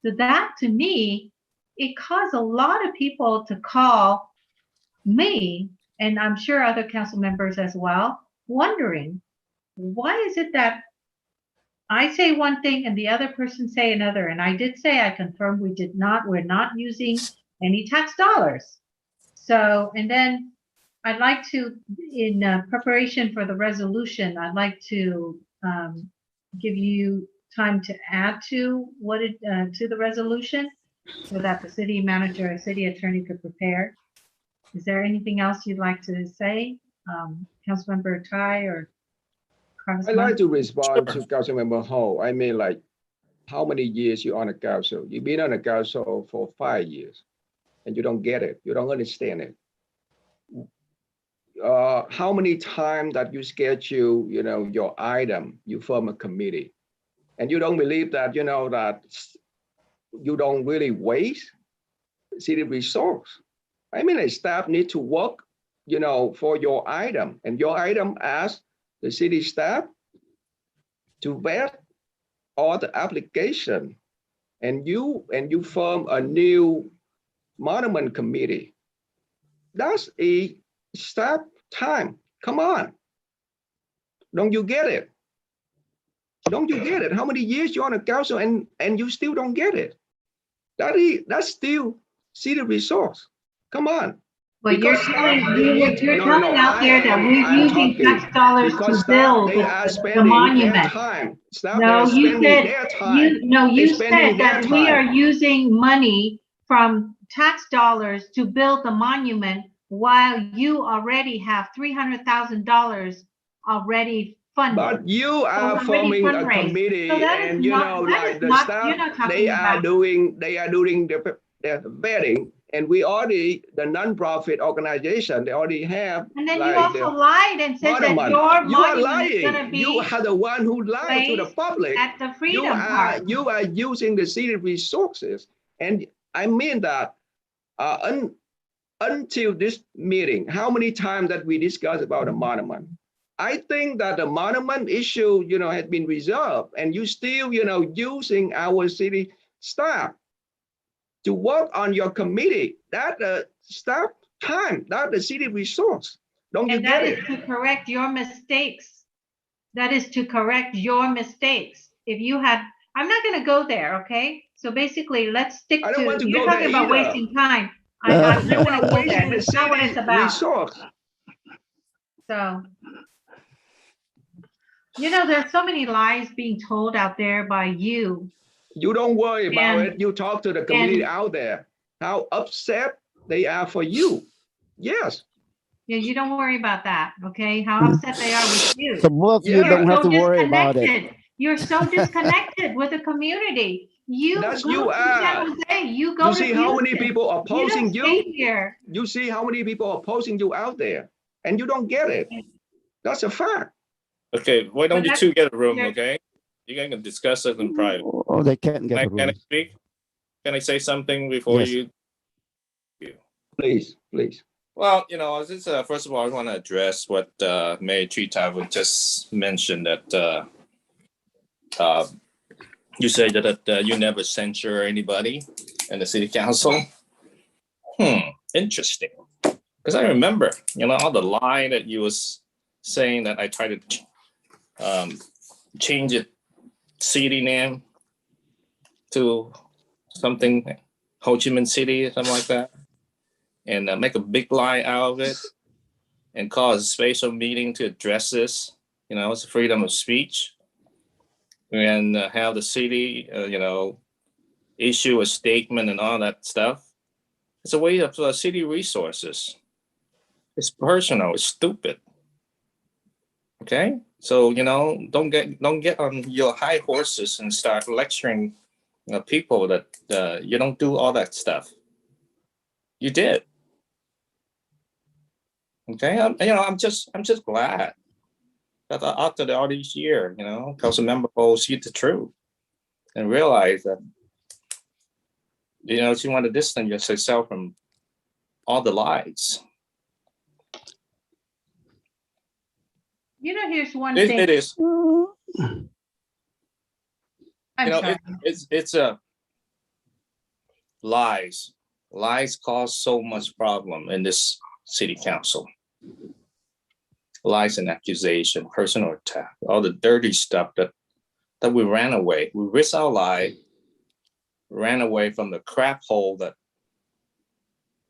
so that to me, it caused a lot of people to call me, and I'm sure other council members as well, wondering, why is it that I say one thing and the other person say another? And I did say, I confirmed we're not using any tax dollars. So, and then I'd like to, in preparation for the resolution, I'd like to give you time to add to to the resolution, so that the city manager or city attorney could prepare. Is there anything else you'd like to say, Councilmember Tai or I'd like to respond to Councilmember Ho. I mean, like, how many years you on the council? You've been on the council for 5 years, and you don't get it. You don't understand it. How many times that you schedule, you know, your item, you form a committee, and you don't believe that, you know, that you don't really waste city resource. I mean, a staff need to work, you know, for your item, and your item asks the city staff to vet all the application, and you form a new monument committee. That's a staff time. Come on. Don't you get it? Don't you get it? How many years you're on the council and you still don't get it? That's still city resource. Come on. But you're Because telling, staff, they need, you're no, telling no, out there that we're I'm using talking. tax dollars Because to staff, build they are the spending their monument. time. Staff, they No, are you spending said, their time. you They're said spending their that we are time. using money from tax dollars to build the monument while you already have $300,000 already funded. But you are already forming a fundraised. committee, So that is and you not, know, that is like the not, staff, you're not they talking are about. doing their vetting, and we already, the nonprofit organization, they already have. And then you like also lied and said that monument. your You are monument is gonna lying. be You are the one who lied to the placed public. at the Freedom Park. You are using the city resources, and I mean that until this meeting, how many times that we discussed about a monument? I think that the monument issue, you know, has been resolved, and you still, you know, using our city staff to work on your committee. That staff time, not the city resource. Don't you And get that it? is to correct your mistakes. That is to correct your mistakes. If you had, I'm not gonna go there, okay? So basically, let's stick I don't want to, to you're go there talking about either. wasting time. I'm not You gonna are go there. wasting the It's not what it's city about. resource. So, you know, there's so many lies being told out there by you. You don't worry about And- it. You talk to the community out there, how upset they are for you. Yes. Yeah, you don't worry about that, okay? How upset they are with you. So both of you Yeah. don't have to So worry about it. disconnected. You're so disconnected with the community. You That's go you to San are. Jose, you go You to see how many Houston. people are opposing You don't stay you? here. You see how many people are opposing you out there, and you don't get it. That's a fact. Okay, why don't But you that's- two get a room, you're- okay? You guys can discuss it in private. Oh, they can't get a Can I room. speak? Can I say something before Yes. you? Please, please. Well, you know, this, first of all, I want to address what Mayor Treetop just mentioned, that you say that you never censure anybody in the city council. Interesting. Because I remember, you know, all the lie that you was saying that I tried to change it, city name to something, Ho Chi Minh City or something like that, and make a big lie out of it, and cause a special meeting to address this. You know, it's freedom of speech, and have the city, you know, issue a statement and all that stuff. It's a way of city resources. It's personal. It's stupid. Okay, so you know, don't get on your high horses and start lecturing people that you don't do all that stuff. You did. Okay, I'm just glad that after all these years, you know, council member will see the truth and realize that, you know, she want to distance yourself from all the lies. You know, here's one It thing. is. I'm You know, sorry. it's a lies. Lies cause so much problem in this city council. Lies and accusation, personal attack, all the dirty stuff that we ran away. We risked our life, ran away from the crap hole that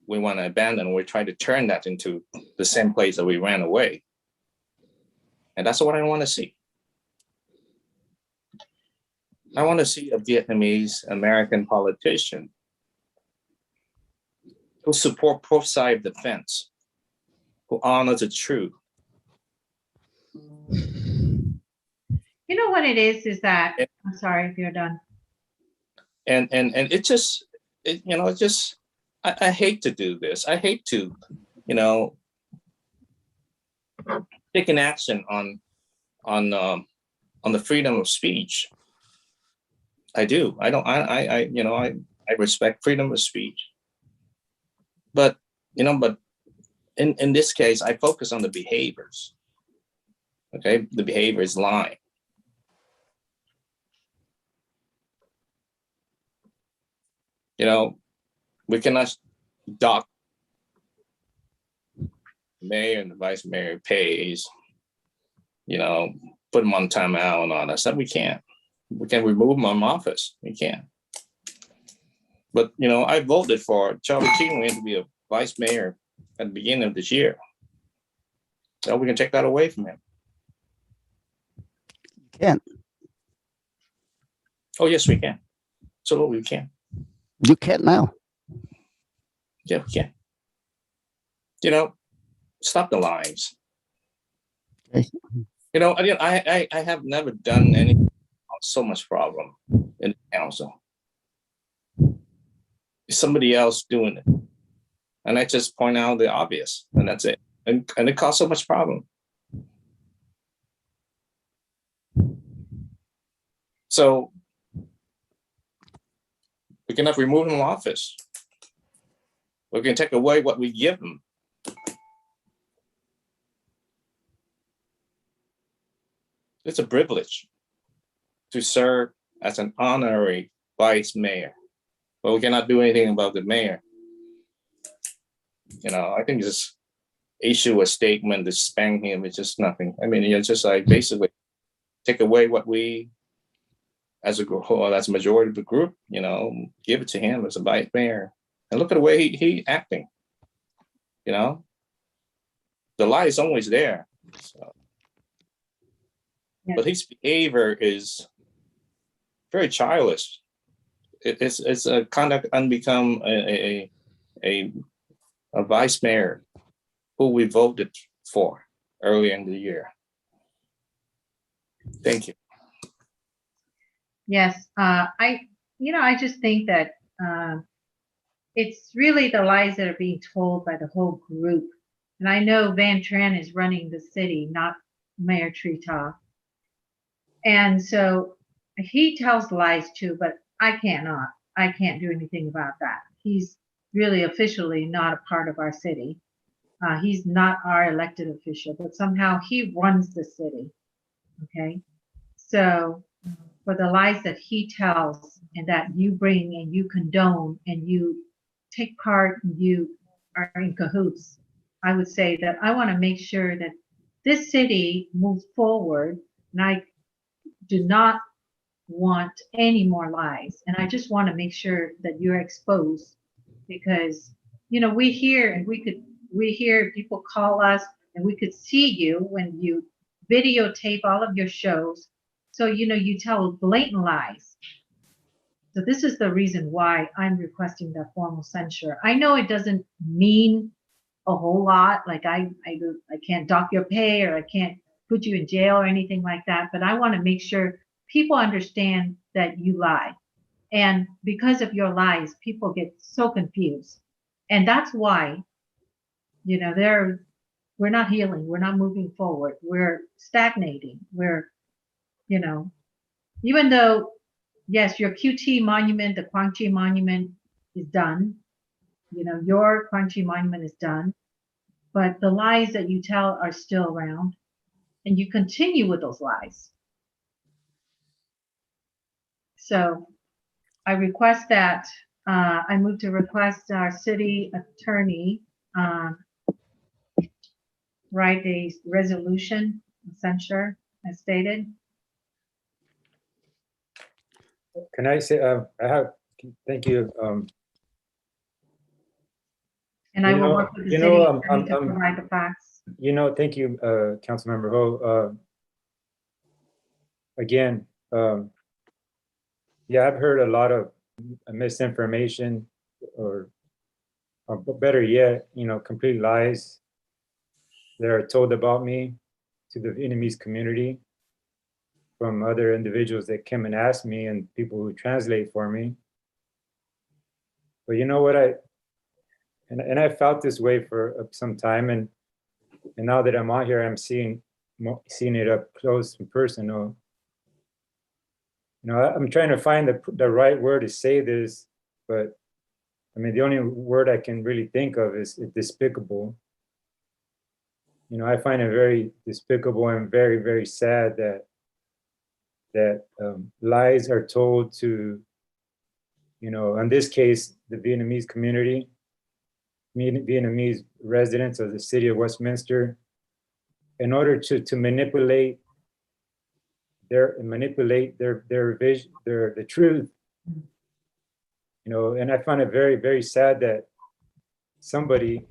we want to abandon. We try to turn that into the same place that we ran away. And that's what I want to see. I want to see a Vietnamese American politician who support both sides of the fence, who honors the truth. You know what it is that, I'm sorry if you're done. And it just, you know, it just, I hate to do this. I hate to, you know, take an action on the freedom of speech. I do. I respect freedom of speech. But, you know, but in this case, I focus on the behaviors. Okay, the behavior is lying. You know, we cannot dock mayor and the vice mayor pays, you know, put them on timeout and all that stuff. We can't. We can remove them from office. We can't. But, you know, I voted for Charlie Ching to be a vice mayor at the beginning of this year. So we can take that away from him. Can't. Oh, yes, we can. Absolutely, we can. You can't now. Yeah, we can. You know, stop the lies. Okay. You know, I have never done any so much problem in the council. It's somebody else doing it. And I just point out the obvious, and that's it. And it caused so much problem. So we cannot remove him from office. We can take away what we give him. It's a privilege to serve as an honorary vice mayor, but we cannot do anything about the mayor. You know, I think just issue a statement to spank him. It's just nothing. I mean, it's just like basically take away what we, as a group, or as a majority of the group, you know, give it to him as a vice mayor. And look at the way he acting. You know, the lie is always there. So. But his behavior is very childish. It's a conduct unbecome a vice mayor who we voted for earlier in the year. Thank you. Yes, I just think that it's really the lies that are being told by the whole group. And I know Van Tran is running the city, not Mayor Trita. And so he tells lies too, but I can't do anything about that. He's really officially not a part of our city. He's not our elected official, but somehow he runs the city. Okay. So for the lies that he tells and that you bring and you condone and you take part and you are in cahoots, I would say that I want to make sure that this city moves forward, and I do not want any more lies. And I just want to make sure that you're exposed, because, you know, we hear people call us and we could see you when you videotape all of your shows. So, you know, you tell blatant lies. So this is the reason why I'm requesting that formal censure. I know it doesn't mean a whole lot. Like I can't dock your pay, or I can't put you in jail or anything like that. But I want to make sure people understand that you lie. And because of your lies, people get so confused. And that's why, you know, we're not healing. We're not moving forward. We're stagnating. We're, you know, even though, yes, your QT monument, the Quang Tri monument is done. You know, your Quang Tri monument is done. But the lies that you tell are still around. And you continue with those lies. So I request that, I move to request our city attorney write a resolution censure as stated. Can I say, thank you. And I will work with the city attorney to provide the facts. You know, thank you, Councilmember Ho. Again, yeah, I've heard a lot of misinformation, or better yet, you know, complete lies that are told about me to the Vietnamese community from other individuals that come and ask me, and people who translate for me. But you know what, I felt this way for some time, and now that I'm out here, I'm seeing it up close and personal. You know, I'm trying to find the right word to say this, but I mean, the only word I can really think of is despicable. You know, I find it very despicable and very, very sad that lies are told to, you know, in this case, the Vietnamese community, Vietnamese residents of the city of Westminster, in order to manipulate their vision, the truth. You know, and I find it very, very sad that somebody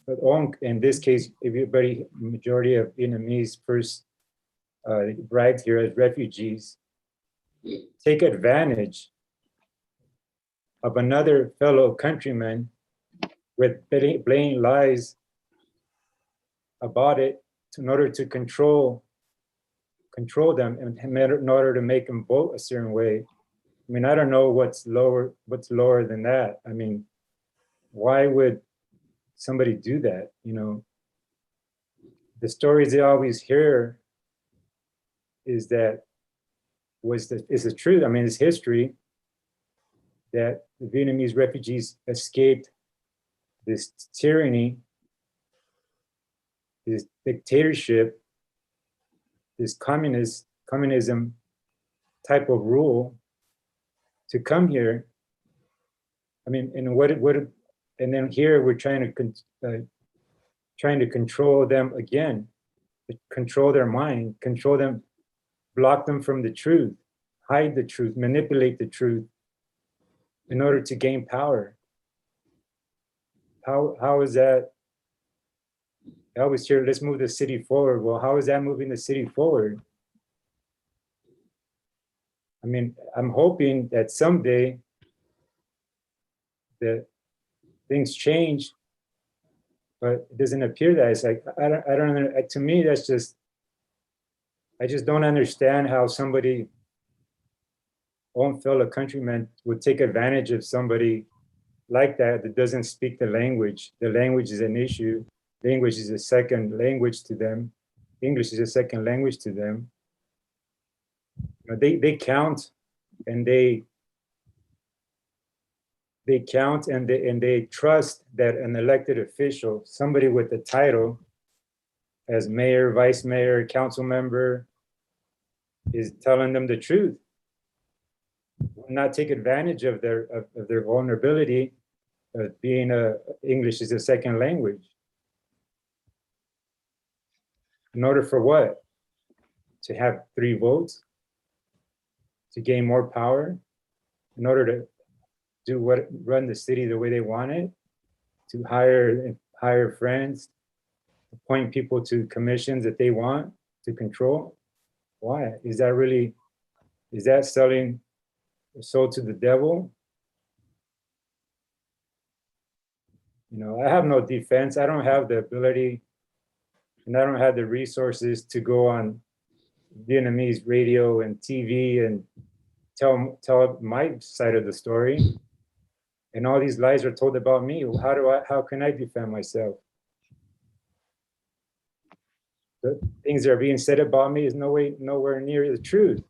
but in this case, everybody, majority of Vietnamese first arrived here as refugees, take advantage of another fellow countryman with blatant lies about it in order to control them and in order to make them vote a certain way. I mean, I don't know what's lower than that. I mean, why would somebody do that? You know, the stories they always hear is that is the truth. I mean, it's history that the Vietnamese refugees escaped this tyranny, this dictatorship, this communism type of rule to come here. I mean, and and then here we're trying to control them again, control their mind, control them, block them from the truth, hide the truth, manipulate the truth in order to gain power. How is that? I always hear, let's move the city forward. Well, how is that moving the city forward? I mean, I'm hoping that someday that things change, but it doesn't appear that. It's like, I don't know. To me, that's just, I just don't understand how somebody, own fellow countrymen, would take advantage of somebody like that doesn't speak the language. The language is an issue. Language is a second language to them. English is a second language to them. You know, they count and they count and they trust that an elected official, somebody with the title as mayor, vice mayor, council member, is telling them the truth. Not take advantage of their vulnerability of being English is a second language. In order for what? To have 3 votes? To gain more power? In order to run the city the way they want it? To hire friends? Appoint people to commissions that they want to control? Why? Is that selling the soul to the devil? You know, I have no defense. I don't have the ability and I don't have the resources to go on Vietnamese radio and TV and tell my side of the story. And all these lies are told about me. How can I defend myself? The things that are being said about me is nowhere near the truth.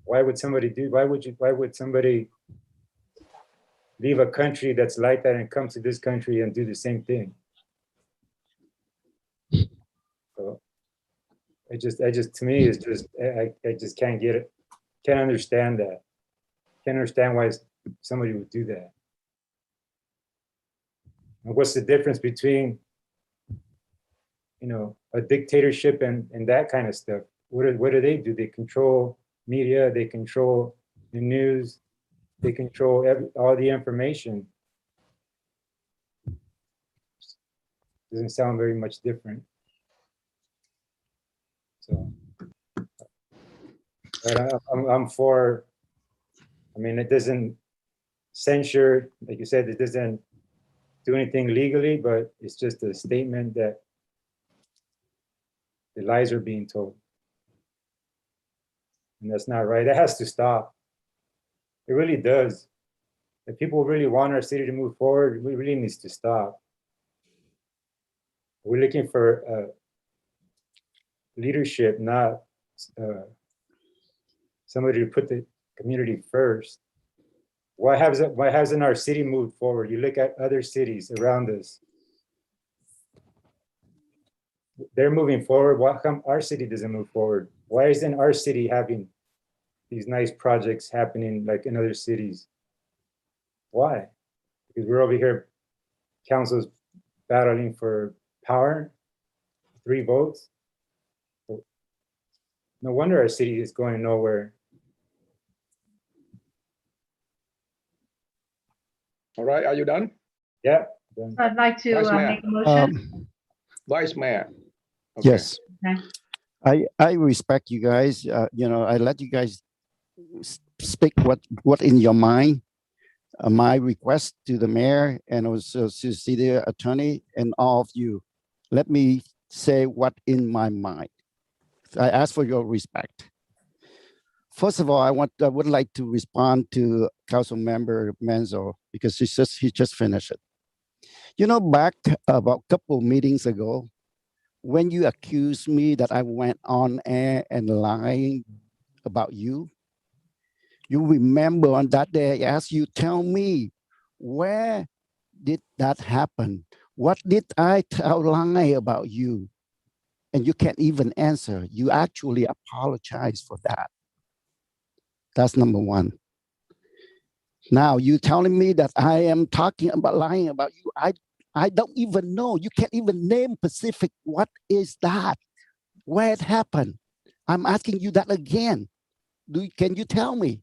Why would somebody leave a country that's like that and come to this country and do the same thing? So to me, it's just, I just can't get it. Can't understand that. Can't understand why somebody would do that. And what's the difference between, you know, a dictatorship and that kind of stuff? What do they do? They control media, they control the news, they control all the information. Doesn't sound very much different. So, but I'm for, I mean, it doesn't censure, like you said, it doesn't do anything legally, but it's just a statement that the lies are being told. And that's not right. That has to stop. It really does. If people really want our city to move forward, it really needs to stop. We're looking for leadership, not somebody to put the community first. Why hasn't our city moved forward? You look at other cities around us. They're moving forward. Why come our city doesn't move forward? Why isn't our city having these nice projects happening like in other cities? Why? Because we're over here, councils battling for power, 3 votes. No wonder our city is going nowhere. All right, are you done? Yeah. So I'd like to Vice Mayor. make a motion. Vice Mayor. Okay. Yes, Okay. I respect you guys. I let you guys speak what in your mind. My request to the mayor and also to city attorney and all of you, let me say what in my mind. I ask for your respect. First of all, I would like to respond to Council Member Menzo because he just finished it. Back about a couple meetings ago, when you accused me that I went on air and lying about you, you remember on that day I asked you, tell me, where did that happen? What did I lie about you? And you can't even answer. You actually apologize for that. That's number one. Now you telling me that I am talking about lying about you. I don't even know. You can't even name specific. What is that? Where it happened? I'm asking you that again. Can you tell me?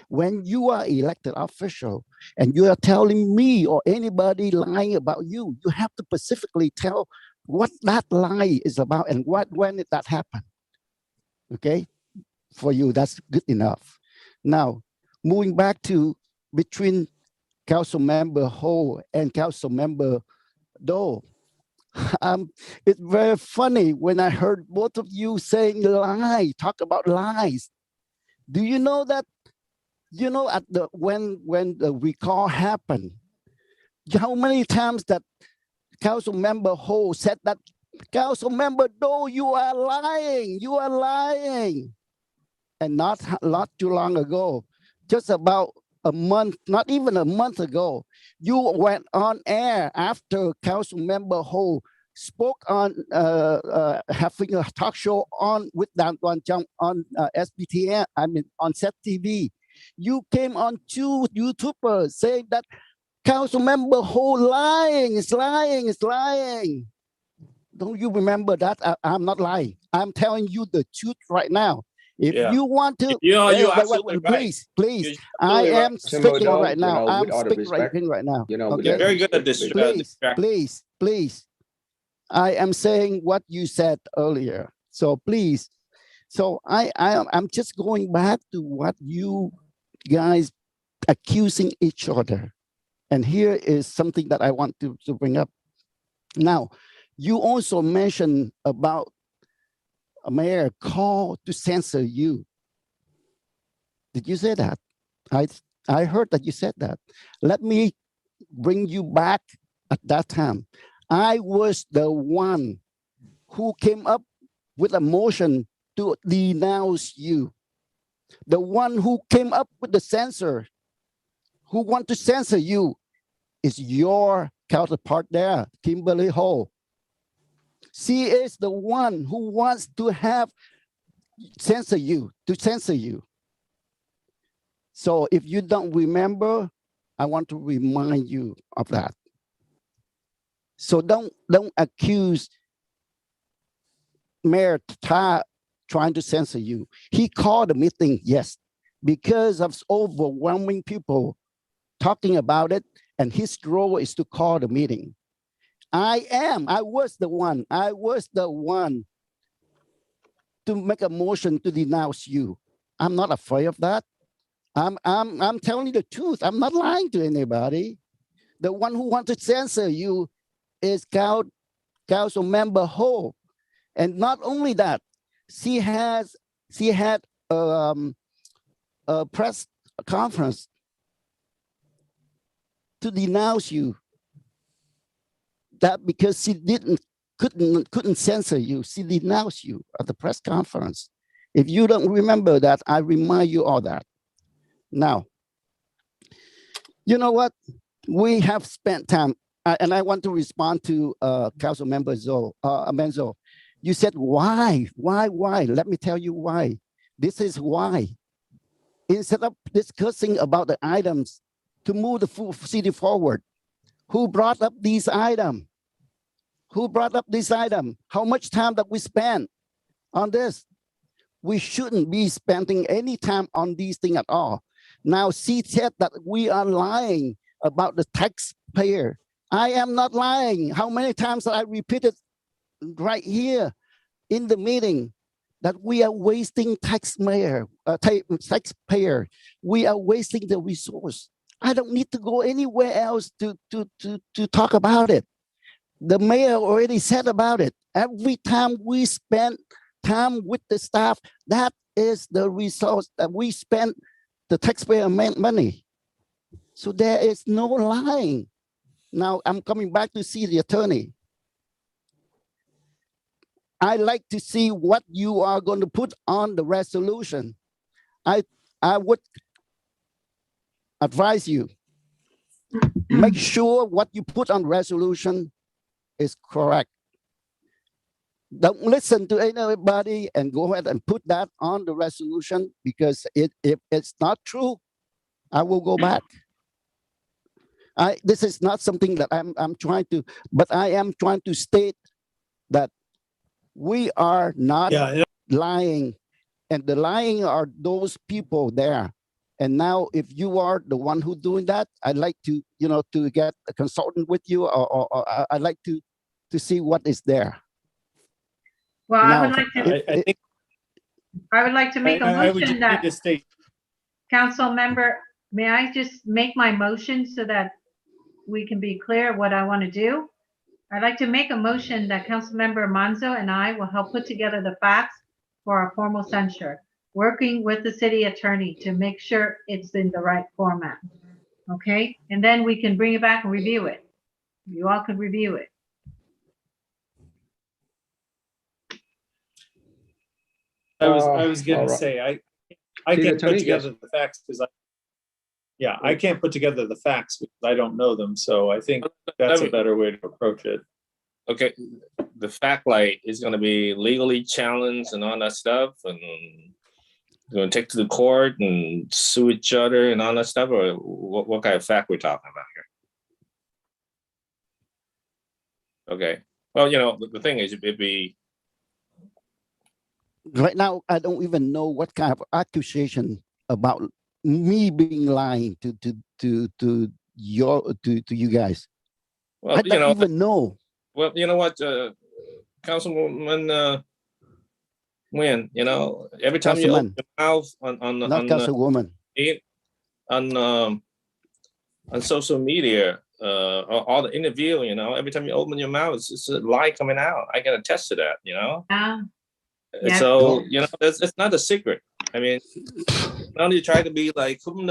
When you are elected official and you are telling me or anybody lying about you, you have to specifically tell what that lie is about and when did that happen. Okay? For you, that's good enough. Now, moving back to between Council Member Ho and Council Member Do. It's very funny when I heard both of you saying talk about lies. Do you know that, at the when the recall happened, how many times that Council Member Ho said that, Council Member Do, you are lying. And not too long ago, just about a month, not even a month ago, you went on air after Council Member Ho spoke on having a talk show on with Dan Tuan Chong on SBTN, on SET TV. You came on two YouTubers saying that Council Member Ho lying. Don't you remember that? I'm not lying. I'm telling you the truth right now. If you want to, you're absolutely right. Please, I am speaking right now. I'm speaking right now. You're very good at this. Please. I am saying what you said earlier. So please. So I'm just going back to what you guys accusing each other. And here is something that I want to bring up. Now, you also mentioned about a mayor call to censor you. Did you say that? I heard that you said that. Let me bring you back at that time. I was the one who came up with a motion to denounce you. The one who came up with the censor, who want to censor you, is your counterpart there, Kimberly Ho. She is the one who wants to have censor you. So if you don't remember, I want to remind you of that. So don't accuse Mayor Ta trying to censor you. He called a meeting, yes, because of overwhelming people talking about it, and his role is to call the meeting. I was the one to make a motion to denounce you. I'm not afraid of that. I'm telling you the truth. I'm not lying to anybody. The one who wants to censor you is Council Member Ho. And not only that, she had a press conference to denounce you. That because she couldn't censor you, she denounced you at the press conference. If you don't remember that, I remind you all that. Now, you know what? We have spent time, and I want to respond to Council Member Menzo. You said why? Let me tell you why. This is why. Instead of discussing about the items to move the city forward, who brought up these items? How much time that we spend on this? We shouldn't be spending any time on these things at all. Now, she said that we are lying about the taxpayer. I am not lying. How many times I repeated right here in the meeting that we are wasting taxpayer. We are wasting the resource. I don't need to go anywhere else to talk about it. The mayor already said about it. Every time we spend time with the staff, that is the resource that we spend the taxpayer money. So there is no lying. Now I'm coming back to see the attorney. I like to see what you are going to put on the resolution. I would advise you, make sure what you put on resolution is correct. Don't listen to anybody and go ahead and put that on the resolution, because if it's not true, I will go back. This is not something that I'm trying to, but I am trying to state that we are not lying, and the lying are those people there. And now, if you are the one who doing that, I'd like to, to get a consultant with you, or I'd like to see what is there. Well, now, I would like to make a motion that, council member, may I just make my motion so that we can be clear what I want to do? I'd like to make a motion that Councilmember Manzo and I will help put together the facts for our formal censure, working with the city attorney to make sure it's in the right format. Okay? And then we can bring it back and review it. You all could review it. I was going to say, I can't put together the facts because I can't put together the facts because I don't know them. So I think that's a better way to approach it. Okay, the fact like is going to be legally challenged and all that stuff, and going to take to the court and sue each other and all that stuff, or what kind of fact we're talking about here? Okay, well, the thing is, it'd be right now, I don't even know what kind of accusation about me being lying to you guys. Well, I don't even know. Well, you know what, Councilwoman Nguyen, every time you open your mouth on Councilwoman on social media, all the interview, every time you open your mouth, it's a lie coming out. I can attest to that, Yes. So it's not a secret. I mean, now you try to be like and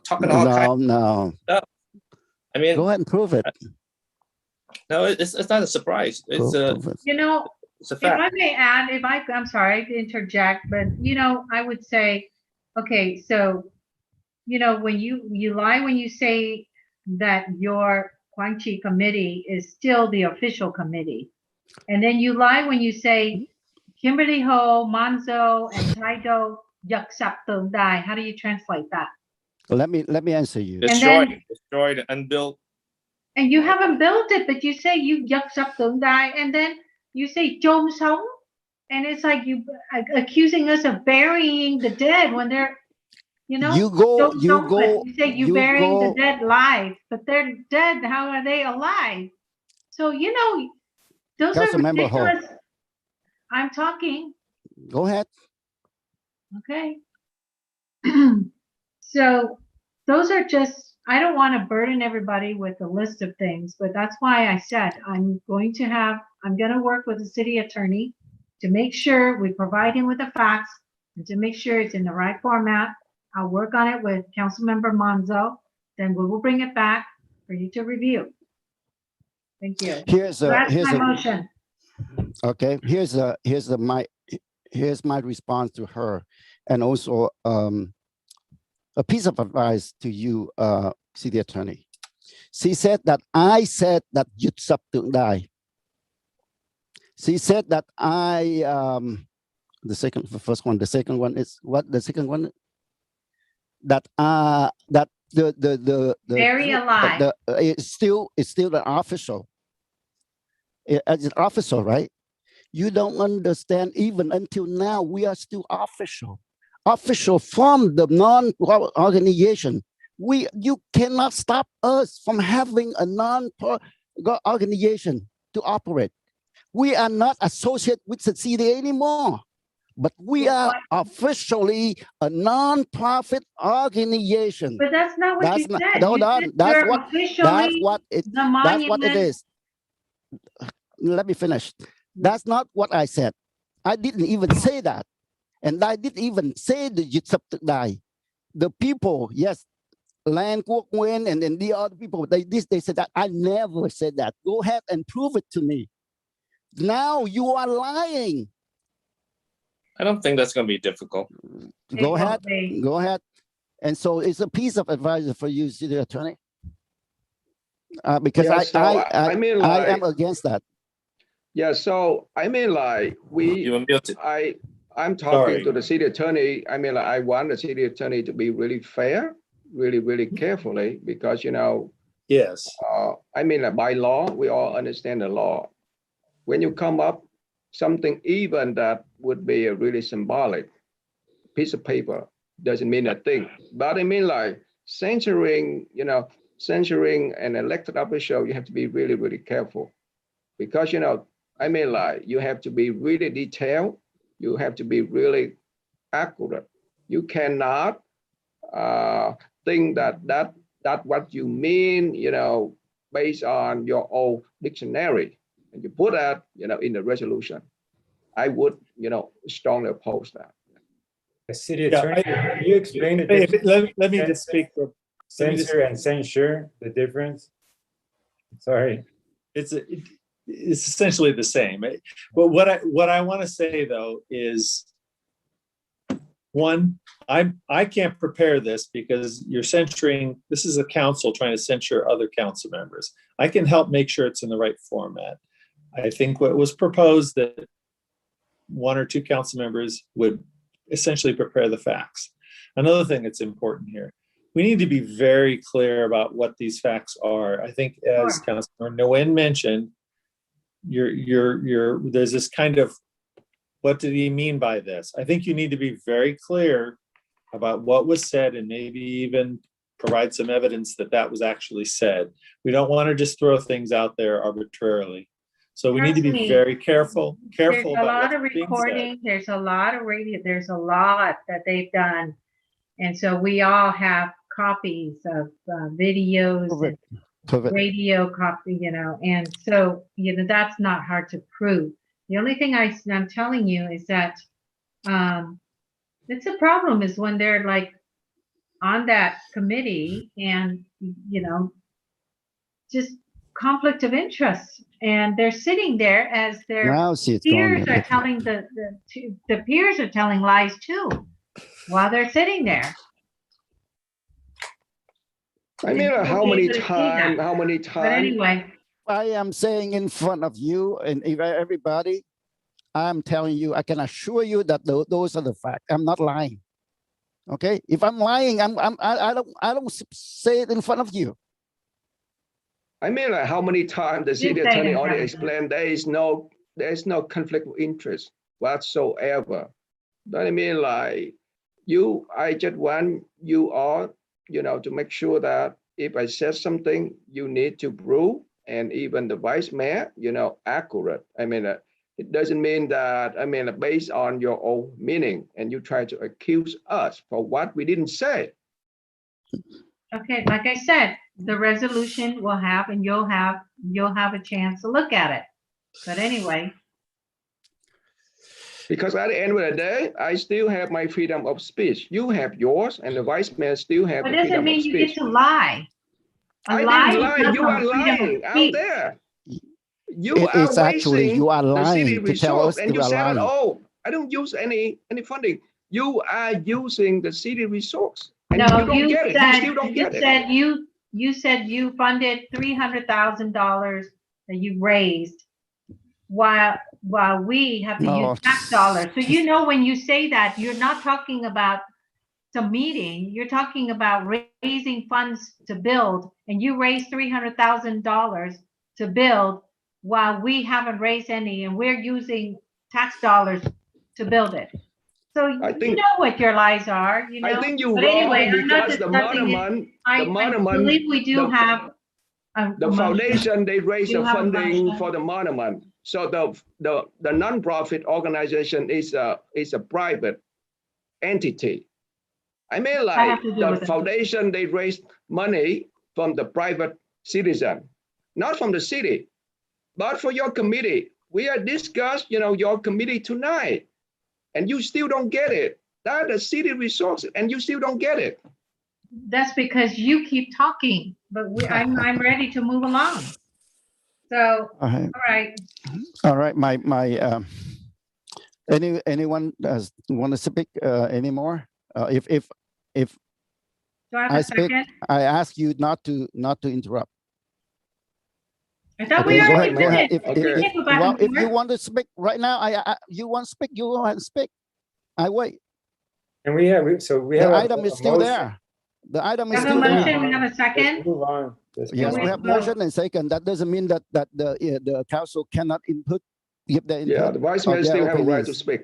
talking all kinds of stuff. I mean, go ahead and prove it. No, it's not a surprise. It's it's a fact. If I may add, I'm sorry to interject, but I would say, okay, so when you lie when you say that your Quang Chi committee is still the official committee, and then you lie when you say Kimberly Ho, Manzo, and Taido Yaksap Tung Dai. How do you translate that? Let me answer you. Destroyed and built. And you haven't built it, but you say you Yaksap Tung Dai, and then you say Chom Song, and it's like you accusing us of burying the dead when they're, you say you burying the dead live, but they're dead. How are they alive? So those are ridiculous. I'm talking. Go ahead. Okay. So those are just, I don't want to burden everybody with a list of things, but that's why I said I'm going to work with the city attorney to make sure we provide him with the facts and to make sure it's in the right format. I'll work on it with Councilmember Manzo. Then we will bring it back for you to review. Thank you. Here's my motion. Okay, here's my response to her, and also a piece of advice to you, city attorney. She said that I said that Yut Sap Tung Dai. She said that the first one is what? The second one, that the very alive. It's still an official. As an official, right? You don't understand. Even until now, we are still official from the non-organization. You cannot stop us from having a non-organization to operate. We are not associated with the city anymore, but we are officially a non-profit organization. But that's not what you said. Hold You on. said That's you're what officially it. the That's what it monument. is. Let me finish. That's not what I said. I didn't even say that, and I didn't even say the subsidize. The people, yes, Land Quốc Nguyên and then the other people, they said that. I never said that. Go ahead and prove it to me. Now you are lying. I don't think that's going to be difficult. Go ahead. Go ahead. And so it's a piece of advice for you, city attorney, because Yeah, so I mean, I am like, against that. yeah, so I mean, like, I'm talking to the city attorney. I mean, like, I want the city attorney to be really fair, really, really carefully, because, you know, Yes. I mean, like, by law, we all understand the law. When you come up something even that would be a really symbolic piece of paper, doesn't mean a thing. But I mean, like, censuring, you know, censuring an elected official, you have to be really, really careful, because, you know, I mean, like, you have to be really detailed. You have to be really accurate. You cannot think that what you mean, you know, based on your own dictionary, and you put that, you know, in the resolution. I would, you know, strongly oppose that. The city attorney, can you explain the difference? Let me just speak for Censure and censure, the difference. Sorry. It's essentially the same. But what I want to say though is, one, I can't prepare this because you're censuring. This is a council trying to censure other council members. I can help make sure it's in the right format. I think what was proposed that one or two council members would essentially prepare the facts. Another thing that's important here, we need to be very clear about what these facts are. I think, as Councilor Nguyen mentioned, there's this kind of, what did he mean by this? I think you need to be very clear about what was said, and maybe even provide some evidence that that was actually said. We don't want to just throw things out there arbitrarily. So we need to be very careful There's a about lot of what's being recording. There's a lot of radio. There's a lot that they've done. And so we all have copies of videos and radio copy, you know, and so, you know, that's not hard to prove. The only thing I'm telling you is that it's a problem is when they're like on that committee and, you know, just conflict of interest, and they're sitting there as their peers are telling the peers are telling lies too while they're sitting there. I mean, how many times? But anyway, I am saying in front of you and everybody, I'm telling you, I can assure you that those are the facts. I'm not lying. Okay, if I'm lying, I don't say it in front of you. I mean, like, how many times the city attorney already explained there is no conflict of interest whatsoever. But I mean, like, I just want you all, you know, to make sure that if I said something, you need to prove, and even the vice mayor, you know, accurate. I mean, it doesn't mean that, I mean, based on your own meaning, and you try to accuse us for what we didn't say. okay, like I said, the resolution will have, and you'll have a chance to look at it. But anyway. Because at the end of the day, I still have my freedom of speech. You have yours, and the vice mayor still have the freedom of speech. But doesn't mean you get to lie. I didn't lie. You are lying out there. You are wasting you are lying the city to tell us resource, and you are said, lying. "Oh, I don't use any funding." You are using the city resource, and no, you don't get it. You still don't get it. You said you funded $300,000 that you raised, while we have to use tax dollars. So you know, when you say that, you're not talking about some meeting. You're talking about raising funds to build, and you raised $300,000 to build, while we haven't raised any, and we're using tax dollars to build it. So I you think- know what your lies are, you know? I think you're But wrong anyway, I'm not because the discussing it. monument, I believe we do have the foundation, they raise Do the have a funding motion. for the monument. So the nonprofit organization is a private entity. I mean, have like to do the with it. foundation, they raise money from the private citizen, not from the city, but for your committee. We have discussed, your committee tonight, and you still don't get it. That is city resources, and you still don't get it. That's because you keep talking, but I'm ready to move along. So, all right. All right, anyone want to speak anymore? If Do I have I a speak, second? I ask you not to interrupt. I thought Okay, we go already ahead. Go ahead. did. If, We if, can't go back well, and if you forth. want to speak right now, you want to speak, you go ahead and speak. I wait. And we have The item is still there. The item is We have a still motion, there. we have a second. Let's move on. Let's Yes, move we on. have motion and second. That doesn't mean that the council cannot give their input. Yeah, the vice or mayor their still have a right opinions. to speak,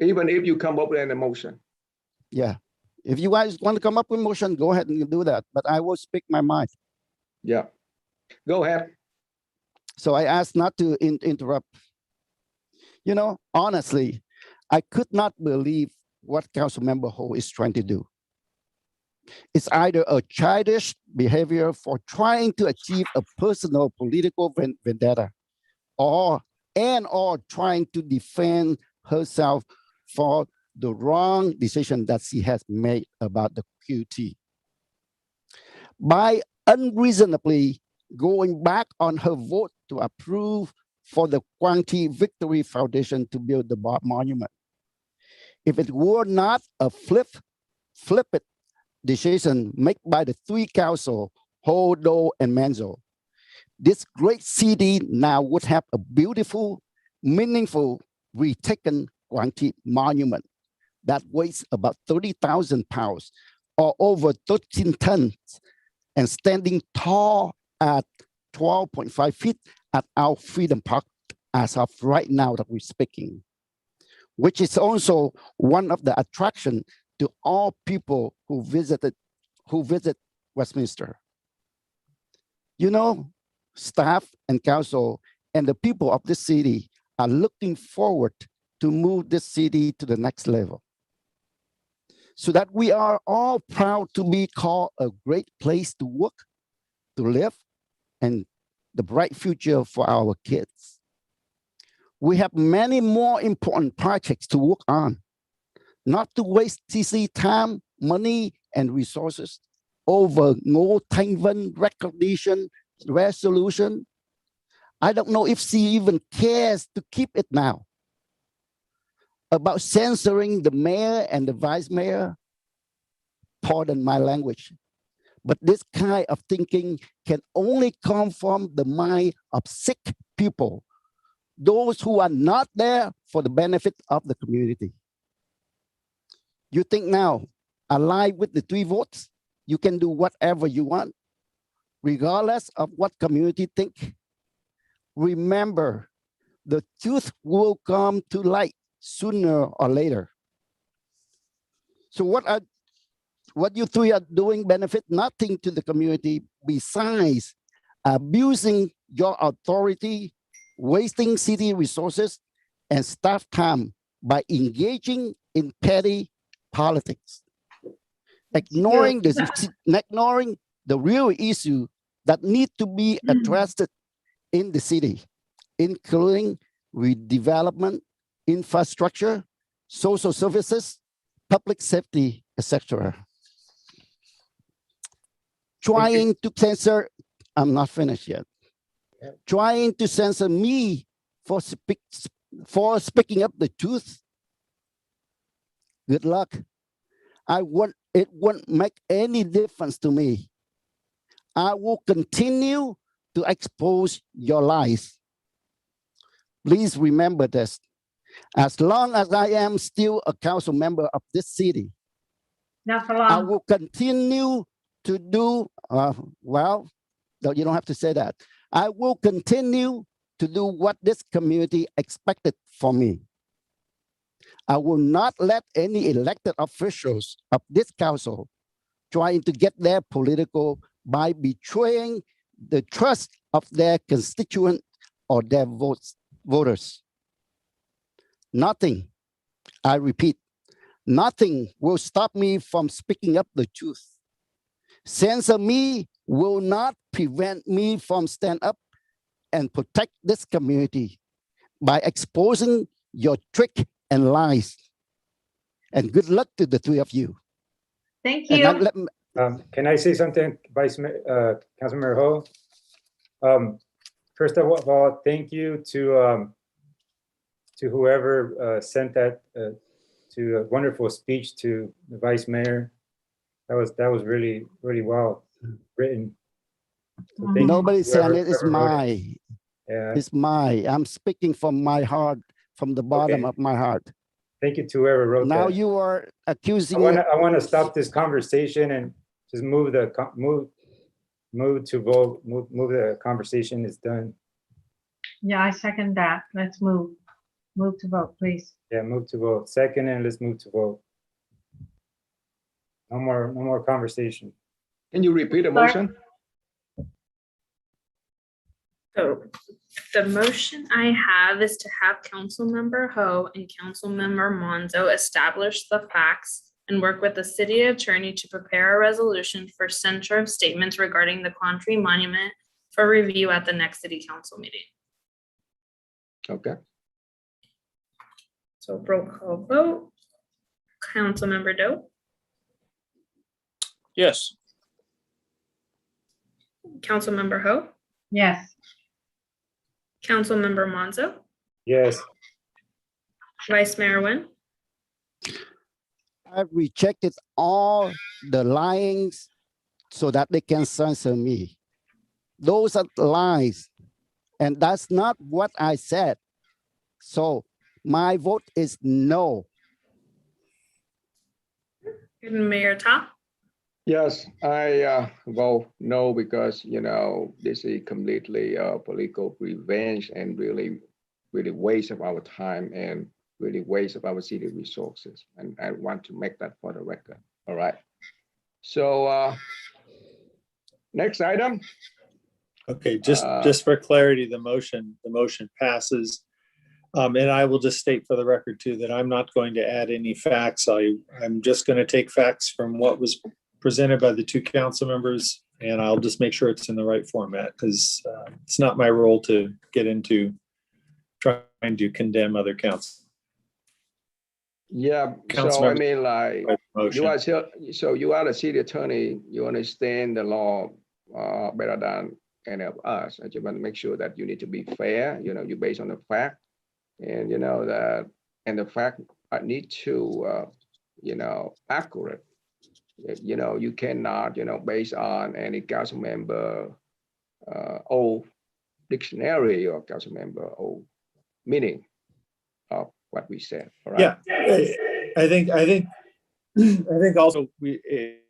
even if you come up with an emotion. Yeah. If you guys want to come up with motion, go ahead and do that. But I will speak my mind. Yeah, go ahead. So I asked not to interrupt. Honestly, I could not believe what Councilmember Ho is trying to do. It's either a childish behavior for trying to achieve a personal political vendetta, or trying to defend herself for the wrong decision that she has made about the QT. By unreasonably going back on her vote to approve for the Quang Tri Victory Foundation to build the monument. If it were not a flipped decision made by the three council, Ho, Do, and Manzo, this great city now would have a beautiful, meaningful, retaken Quang Tri monument that weighs about 30,000 pounds or over 13 tons and standing tall at 12.5 feet at our Freedom Park as of right now that we're speaking, which is also one of the attraction to all people who visit Westminster. Staff and council and the people of this city are looking forward to move this city to the next level, so that we are all proud to be called a great place to work, to live, and the bright future for our kids. We have many more important projects to work on, not to waste TC time, money, and resources over no Thanh recognition resolution. I don't know if she even cares to keep it now. About censoring the mayor and the vice mayor, pardon my language, but this kind of thinking can only come from the mind of sick people, those who are not there for the benefit of the community. You think now, aligned with the 3 votes, you can do whatever you want, regardless of what community think. Remember, the truth will come to light sooner or later. So what you 3 are doing benefit nothing to the community besides abusing your authority, wasting city resources and staff time by engaging in petty politics, ignoring the real issue that need to be addressed in the city, including redevelopment, infrastructure, social services, public safety, etc. Trying to censor, I'm not finished yet. Trying to censor me for speaking up the truth. Good luck. It won't make any difference to me. I will continue to expose your lies. Please remember this. As long as I am still a council member of this city, Not for long. I will continue to do, well, no, you don't have to say that. I will continue to do what this community expected from me. I will not let any elected officials of this council trying to get their political by betraying the trust of their constituent or their voters. Nothing, I repeat, nothing will stop me from speaking up the truth. Censor me will not prevent me from stand up and protect this community by exposing your trick and lies. And good luck to the three of you. Thank And you. Can I say something, Councilmember Ho? First of all, thank you to whoever sent that to a wonderful speech to the Vice Mayor. That was really well written. So thank you Nobody to saying it is whoever wrote it. my. Yeah. It's my. I'm speaking from my heart, from the bottom Okay. of my heart. Thank you to whoever wrote Now that. you are accusing. I want to stop this conversation and just move the to vote. Move the conversation is done. Yeah, I second that. Let's move. Move to vote, please. Yeah, move to vote. Second, and let's move to vote. No more conversation. Can you repeat the motion? So the motion I have is to have Councilmember Ho and Councilmember Monzo establish the facts and work with the city attorney to prepare a resolution for censure of statements regarding the Quantree Monument for review at the next city council meeting. Okay. So roll call vote. Councilmember Doe, Yes. Councilmember Ho, Yes. Councilmember Monzo, Yes. Vice Mayor Nguyen, I've rejected all the lyings so that they can censor me. Those are lies. And that's not what I said. So my vote is no. and Mayor Ta. Yes, I vote no because, this is completely political revenge and really waste of our time and really waste of our city resources. And I want to make that for the record. All right. So next item. Okay, just for clarity, the motion passes. And I will just state for the record too, that I'm not going to add any facts. I'm just going to take facts from what was presented by the two council members, and I'll just make sure it's in the right format, because it's not my role to get into trying to condemn other councils. Yeah, so I mean, like, you are the city attorney, you understand the law better than any of us. I just want to make sure that you need to be fair, you based on the fact, and the fact I need to, accurate. You cannot, based on any council member old dictionary or council member old meaning of what we said. All right. Yeah, I think also if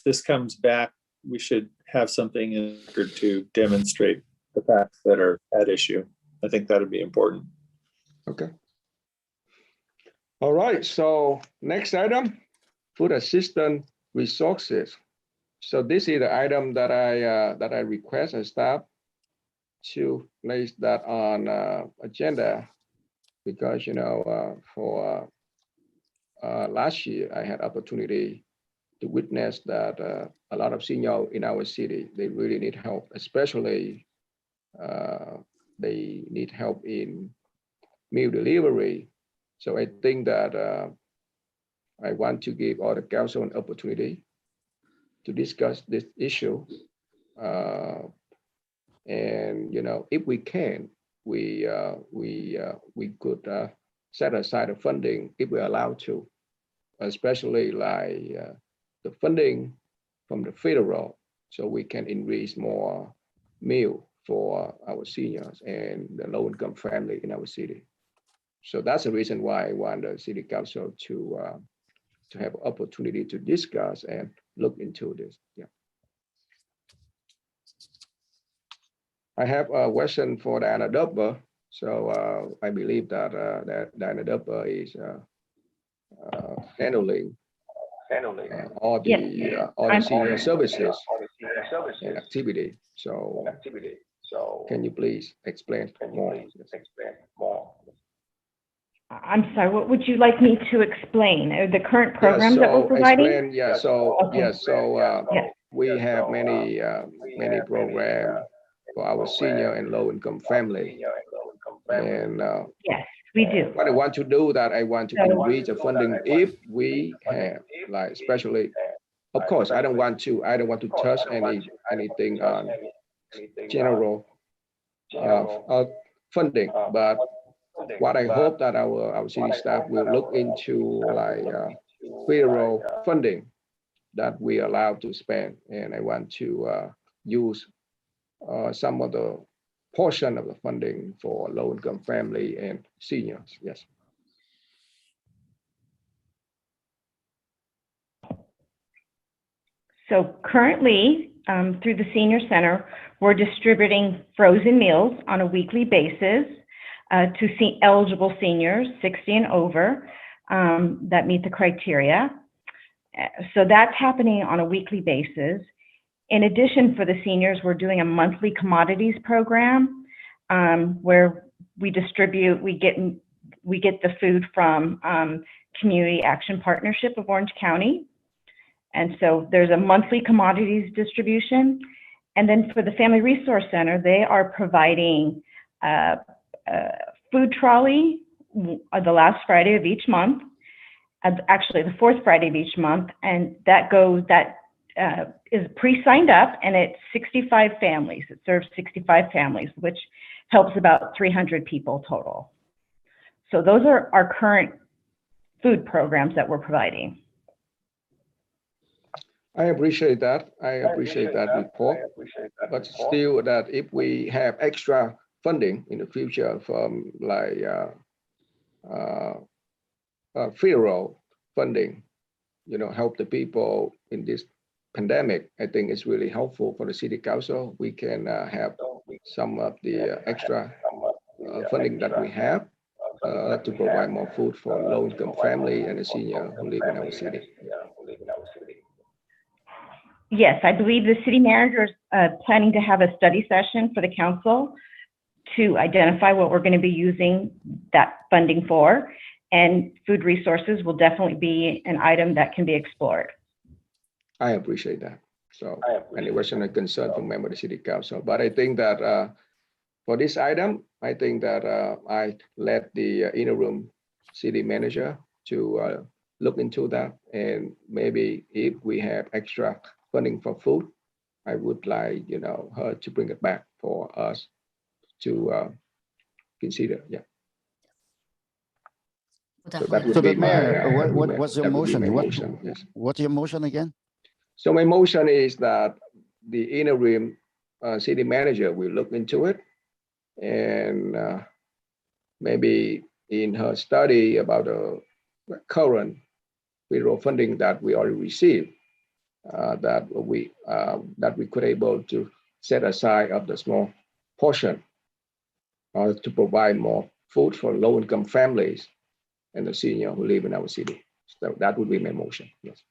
this comes back, we should have something in record to demonstrate the facts that are at issue. I think that would be important. Okay. All right. So next item, food assistance resources. So this is the item that I request a staff to place that on agenda because for last year I had opportunity to witness that a lot of seniors in our city, they really need help, especially they need help in meal delivery. So I think that I want to give all the council an opportunity to discuss this issue. And if we can, we could set aside the funding if we're allowed to, especially like the funding from the federal, so we can increase more meal for our seniors and the low-income family in our city. So that's the reason why I want the city council to have opportunity to discuss and look into this. Yeah. I have a question for the Anadobba. So I believe that that NADUPA is handling all the senior services and activity. So can you please explain more? I'm sorry, what would you like me to explain? The current programs that we're providing? We have many programs for our senior and low-income family. And yes, we do. what I want to do that I want to increase the funding if we have, like, especially, of course, I don't want to touch anything on general funding, but what I hope that our city staff will look into, like, federal funding that we are allowed to spend, and I want to use some of the portion of the funding for low-income family and seniors. Yes. So currently, through the Senior Center, we're distributing frozen meals on a weekly basis to eligible seniors 60 and over that meet the criteria. So that's happening on a weekly basis. In addition, for the seniors, we're doing a monthly commodities program where we get the food from Community Action Partnership of Orange County. And so there's a monthly commodities distribution. And then for the Family Resource Center, they are providing food trolley the last Friday of each month, actually the fourth Friday of each month, and that is pre-signed up, and it's 65 families. It serves 65 families, which helps about 300 people total. So those are our current food programs that we're providing. I appreciate that. I appreciate that report. But still, that if we have extra funding in the future from, like, federal funding, help the people in this pandemic, I think it's really helpful for the city council. We can have some of the extra funding that we have to provide more food for low-income family and the senior who live in our city. Yes, I believe the city manager is planning to have a study session for the council to identify what we're going to be using that funding for, and food resources will definitely be an item that can be explored. I appreciate that. So, and it wasn't a concern from member of the city council, but I think that for this item, I think that I let the interim city manager to look into that, and maybe if we have extra funding for food, I would like, her to bring it back for us to consider. Yeah. So the mayor, what's your motion? Yes. What's your motion again? So my motion is that the interim city manager will look into it, and maybe in her study about the current federal funding that we already received, that we could able to set aside of the small portion to provide more food for low-income families and the senior who live in our city. So that would be my motion. Yes.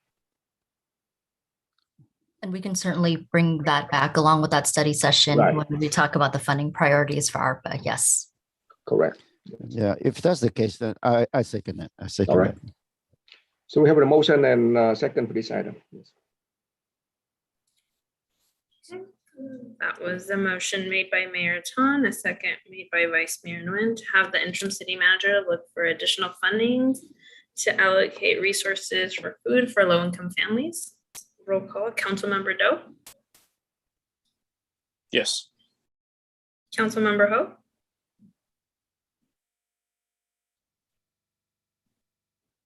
And we can certainly bring that back along with that study session when we talk about the funding priorities for ARPA. Yes. Correct. Yeah, if that's the case, then I second it. All right. So we have a motion and second for this item. Yes. That was a motion made by Mayor Tan, a second made by Vice Mayor Nguyen, to have the interim city manager look for additional funding to allocate resources for food for low-income families. Roll call. Councilmember Doe. Yes. Councilmember Ho.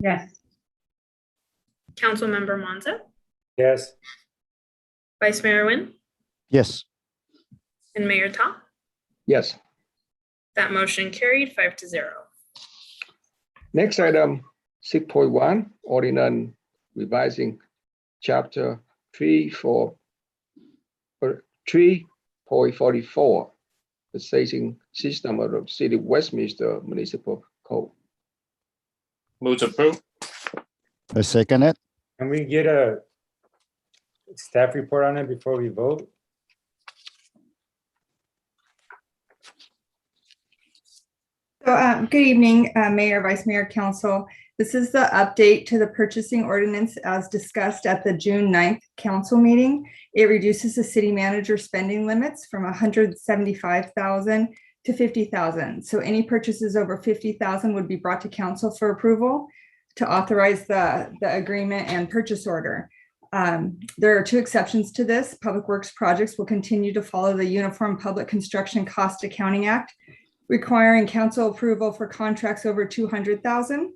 Yes. Councilmember Monza. Yes. Vice Mayor Nguyen. Yes. And Mayor Ta. Yes. That motion carried 5-0. Next item, 6.1, Ordinance revising Chapter 3.44 the staging system of the City of Westminster Municipal Code. Move to approve. I second it. Can we get a staff report on it before we vote? So, good evening, Mayor, Vice Mayor, Council. This is the update to the purchasing ordinance as discussed at the June 9th council meeting. It reduces the city manager spending limits from 175,000 to 50,000. So any purchases over 50,000 would be brought to council for approval to authorize the agreement and purchase order. There are two exceptions to this. Public Works projects will continue to follow the Uniform Public Construction Cost Accounting Act, requiring council approval for contracts over 200,000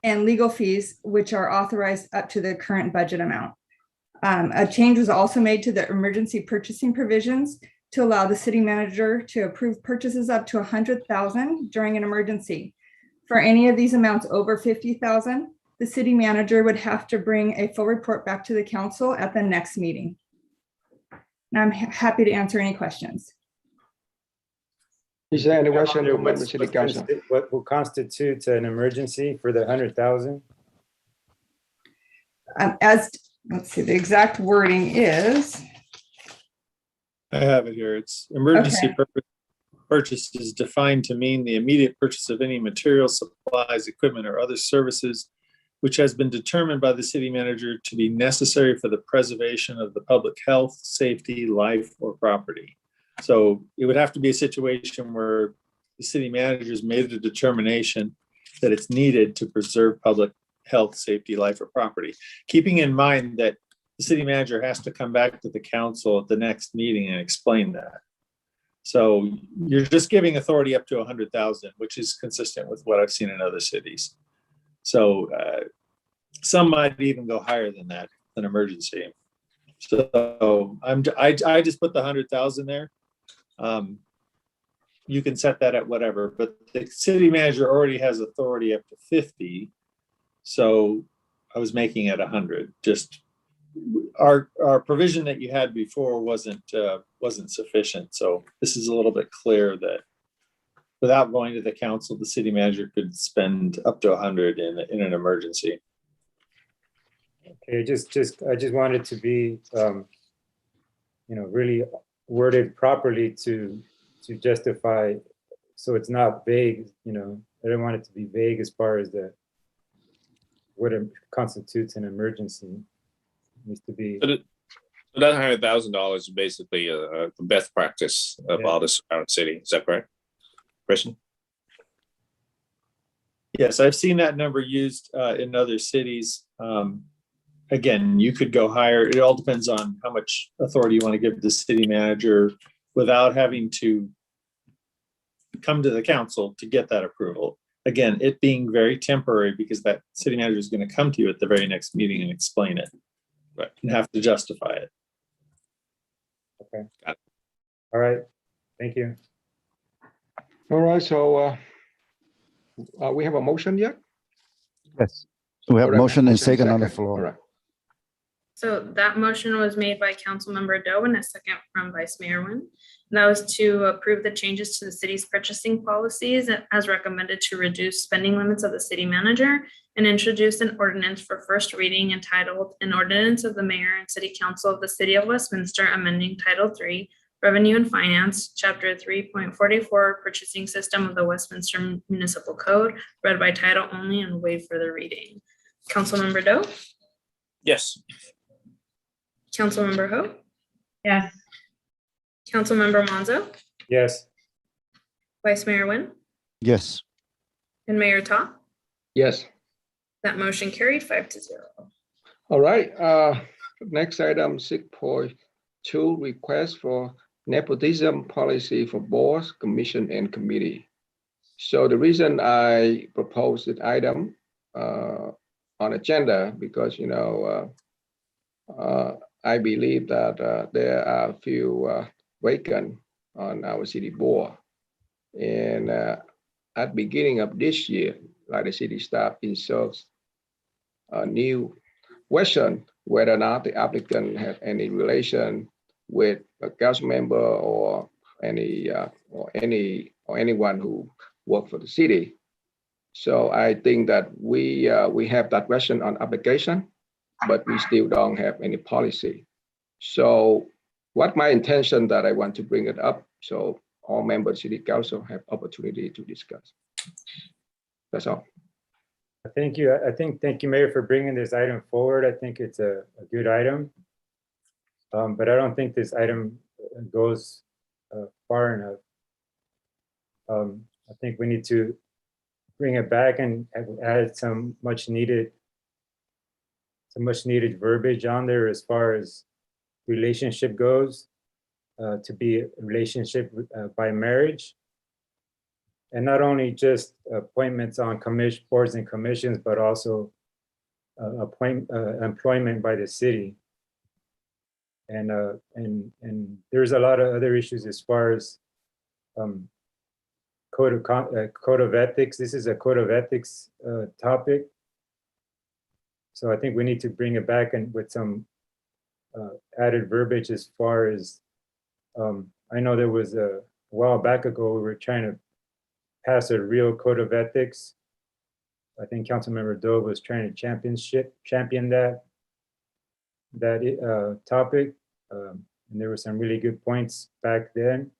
and legal fees, which are authorized up to the current budget amount. A change was also made to the emergency purchasing provisions to allow the city manager to approve purchases up to 100,000 during an emergency. For any of these amounts over 50,000, the city manager would have to bring a full report back to the council at the next meeting. And I'm happy to answer any questions. Is there any question from the City Council? What will constitute an emergency for the 100,000? Let's see, the exact wording is. I have it here. It's emergency purchase is defined to mean the immediate purchase of any material, supplies, equipment, or other services which has been determined by the city manager to be necessary for the preservation of the public health, safety, life, or property. So it would have to be a situation where the city manager's made a determination that it's needed to preserve public health, safety, life, or property. Keeping in mind that the city manager has to come back to the council at the next meeting and explain that. So you're just giving authority up to 100,000, which is consistent with what I've seen in other cities. So some might even go higher than that, an emergency. So I just put the 100,000 there. You can set that at whatever, but the city manager already has authority up to 50. So I was making it 100. Just our provision that you had before wasn't sufficient. So this is a little bit clear that without going to the council, the city manager could spend up to 100 in an emergency. Okay, I just wanted to be, really worded properly to justify, so it's not vague. I don't want it to be vague as far as what constitutes an emergency. It needs to be. So that $100,000 is basically the best practice of all the surrounding city. Is that correct, Christian? Yes, I've seen that number used in other cities. Again, you could go higher. It all depends on how much authority you want to give the city manager without having to come to the council to get that approval. Again, it being very temporary because that city manager is going to come to you at the very next meeting and explain it, but and have to justify it. Okay. All right. Thank you. All right. So we have a motion yet? Yes. We have motion and second on the floor. All right. So that motion was made by Councilmember Doe and a second from Vice Mayor Nguyen. And that was to approve the changes to the city's purchasing policies as recommended to reduce spending limits of the city manager and introduce an ordinance for first reading entitled An Ordinance of the Mayor and City Council of the City of Westminster amending Title III, Revenue and Finance, Chapter 3.44, Purchasing System of the Westminster Municipal Code, read by title only and waive further reading. Councilmember Doe? Yes. Councilmember Ho? Yes. Councilmember Monzo? Yes. Vice Mayor Nguyen? Yes. And Mayor Ta? Yes. That motion carried 5-0. All right. Next item, 6.2, request for nepotism policy for boards, commission, and committee. So the reason I proposed this item on agenda because I believe that there are a few vacant on our city board, and at beginning of this year, like the city staff inserts a new question whether or not the applicant have any relation with a council member or anyone who work for the city. So I think that we have that question on application, but we still don't have any policy. So what my intention that I want to bring it up, so all members of city council have opportunity to discuss. That's all. Thank you. Thank you, Mayor, for bringing this item forward. I think it's a good item. But I don't think this item goes far enough. I think we need to bring it back and add some much needed verbiage on there as far as relationship goes, to be a relationship by marriage. And not only just appointments on boards and commissions, but also employment by the city. And there's a lot of other issues as far as code of ethics. This is a code of ethics topic. So I think we need to bring it back and with some added verbiage as far as, I know there was a while back ago, we were trying to pass a real code of ethics. I think Councilmember Doe was trying to champion that topic. And there were some really good points back then.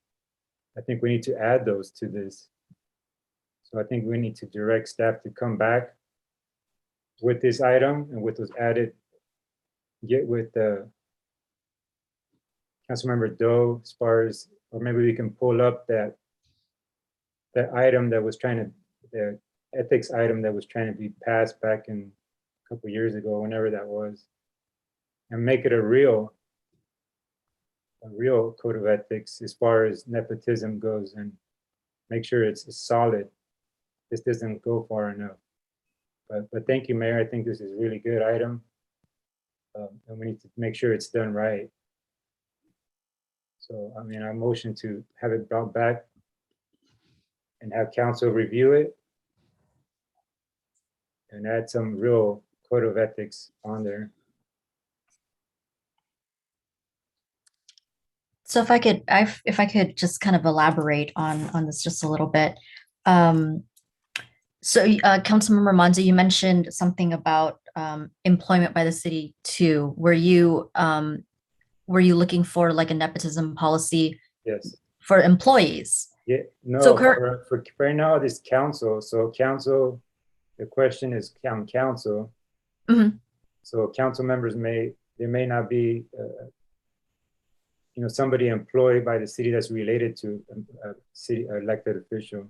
I think we need to add those to this. So I think we need to direct staff to come back with this item and with those added, get with Councilmember Doe as far as, or maybe we can pull up that item that was trying to, the ethics item that was trying to be passed back in a couple years ago, whenever that was, and make it a real code of ethics as far as nepotism goes, and make sure it's solid. This doesn't go far enough. But thank you, Mayor. I think this is a really good item. And we need to make sure it's done right. So, I mean, I motion to have it brought back and have council review it and add some real code of ethics on there. So if I could just kind of elaborate on this just a little bit. So Councilmember Monza, you mentioned something about employment by the city too. Were you looking for like a nepotism policy? Yes. For employees? Yeah, no, so for right now, this council. So council, the question is council. Mm-hmm. So council members may not be, somebody employed by the city that's related to a city elected official.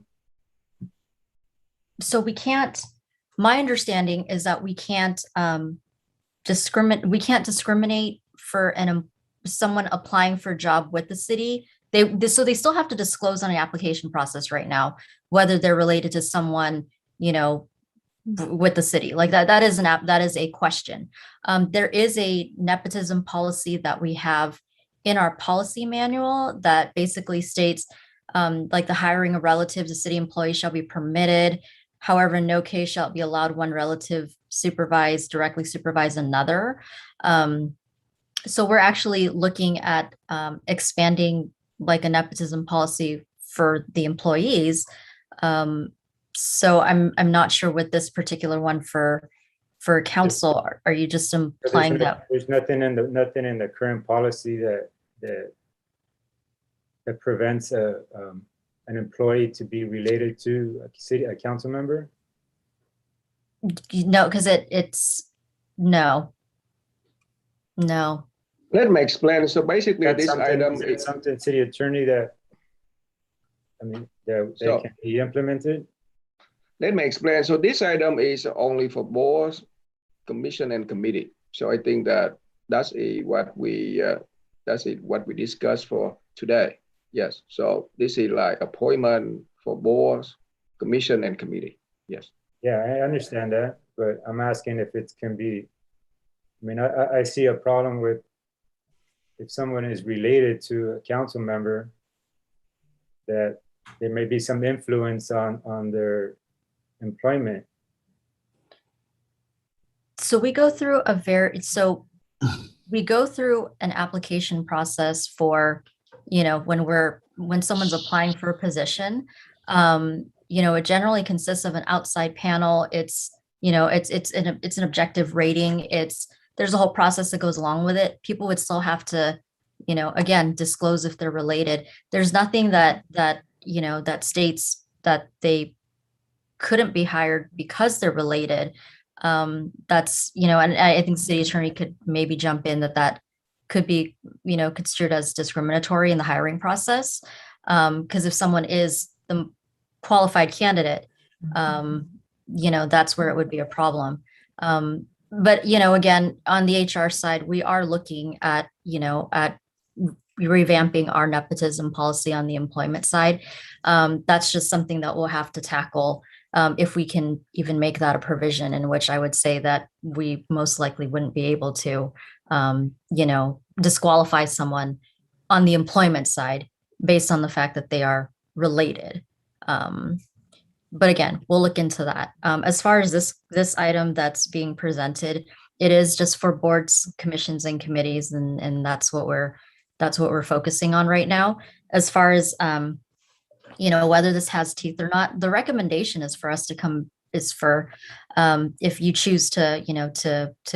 So we can't, my understanding is that we can't discriminate for someone applying for a job with the city. So they still have to disclose on the application process right now, whether they're related to someone, with the city. Like that is a question. There is a nepotism policy that we have in our policy manual that basically states like the hiring of relatives of city employees shall be permitted. However, in no case shall it be allowed one relative directly supervise another. So we're actually looking at expanding like a nepotism policy for the employees. So I'm not sure with this particular one for council. Are you just implying that there's nothing in the current policy that prevents an employee to be related to a council member? No, because it's no. Let me explain. So basically, That's this item is something city attorney that can be implemented. Let me explain. So this item is only for boards, commission, and committee. So I think that that's what we discussed for today. Yes. So this is like appointment for boards, commission, and committee. Yes. Yeah, I understand that, but I'm asking if it can be. I mean, I see a problem with if someone is related to a council member, that there may be some influence on their employment. So we go through an application process for when someone's applying for a position, it generally consists of an outside panel. It's an objective rating. There's a whole process that goes along with it. People would still have to, again, disclose if they're related. There's nothing that states that they couldn't be hired because they're related. And I think the city attorney could maybe jump in that could be, construed as discriminatory in the hiring process. Because if someone is the qualified candidate, that's where it would be a problem. But again, on the HR side, we are looking at revamping our nepotism policy on the employment side. That's just something that we'll have to tackle if we can even make that a provision, in which I would say that we most likely wouldn't be able to, disqualify someone on the employment side based on the fact that they are related. But again, we'll look into that. As far as this item that's being presented, it is just for boards, commissions, and committees, and that's what we're focusing on right now. As far as whether this has teeth or not, the recommendation is for us to come if you choose to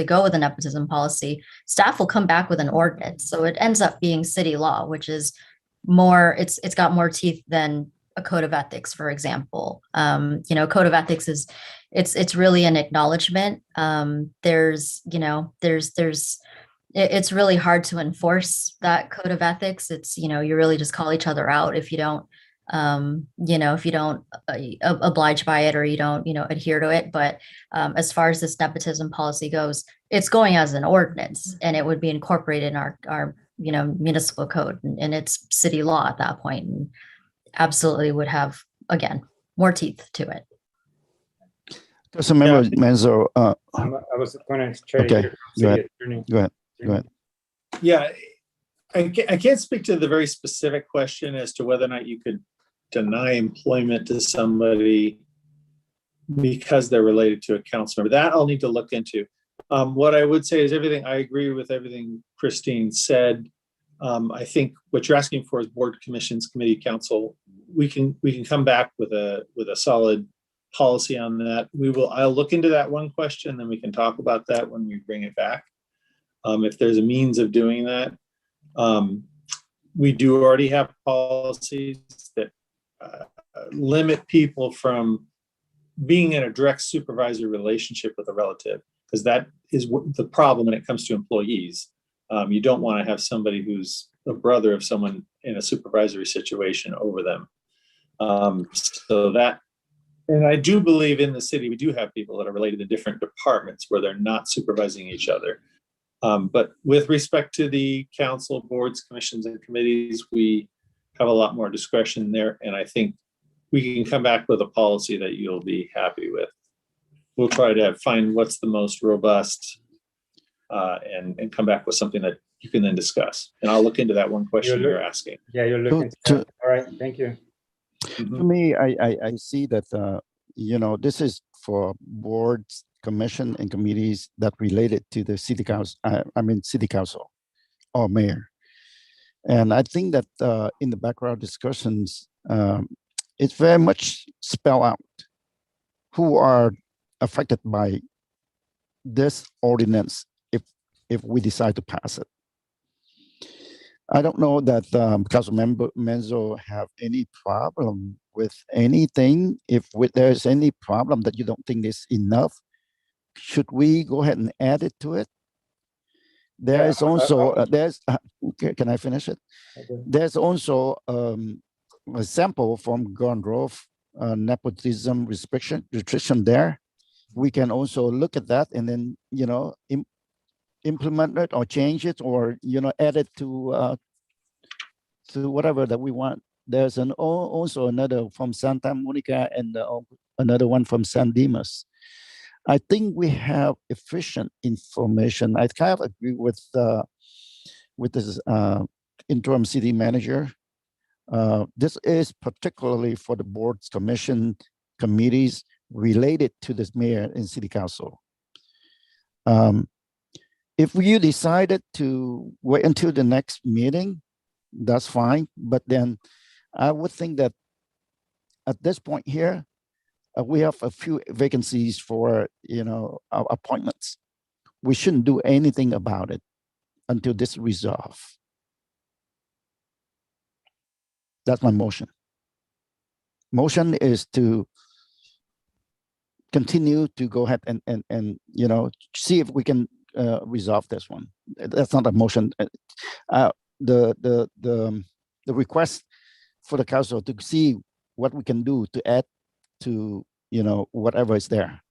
go with a nepotism policy, staff will come back with an ordinance. So it ends up being city law, which is it's got more teeth than a code of ethics, for example. Code of ethics it's really an acknowledgement. It's really hard to enforce that code of ethics. It's, you really just call each other out if you don't, oblige by it, or you don't, adhere to it. But as far as this nepotism policy goes, it's going as an ordinance, and it would be incorporated in our municipal code, and it's city law at that point, and absolutely would have, again, more teeth to it. Councilmember Menzo. I was going to try to Okay, hear go ahead. attorney. Go ahead. Yeah, I can't speak to the very specific question as to whether or not you could deny employment to somebody because they're related to a council member. That I'll need to look into. What I would say is I agree with everything Christine said. I think what you're asking for is board, commissions, committee, council. We can come back with a solid policy on that. I'll look into that one question, then we can talk about that when we bring it back. If there's a means of doing that. We do already have policies that limit people from being in a direct supervisory relationship with a relative, because that is the problem when it comes to employees. You don't want to have somebody who's a brother of someone in a supervisory situation over them. And I do believe in the city, we do have people that are related to different departments where they're not supervising each other. But with respect to the council, boards, commissions, and committees, we have a lot more discretion there. And I think we can come back with a policy that you'll be happy with. We'll try to find what's the most robust and come back with something that you can then discuss. And I'll look into that one question you're asking. Yeah, you're looking. All right, thank you. To me, I see that, this is for boards, commission, and committees that related to the city council, city council or mayor. And I think that in the background discussions, it's very much spelled out who are affected by this ordinance if we decide to pass it. I don't know that Councilmember Menzo have any problem with anything. If there's any problem that you don't think is enough, should we go ahead and add it to it? There is also, can I finish it? Okay. There's also a sample from Grand Grove nepotism restriction there. We can also look at that and then, implement it or change it, or add it to whatever that we want. There's also another from Santa Monica and another one from San Dimas. I think we have efficient information. I kind of agree with this interim city manager. This is particularly for the boards, commission, committees related to this mayor and city council. If you decided to wait until the next meeting, that's fine. But then I would think that at this point here, we have a few vacancies for, appointments. We shouldn't do anything about it until this resolve. That's my motion. Motion is to continue to go ahead and see if we can resolve this one. That's not a motion. The request for the council to see what we can do to add to whatever is there,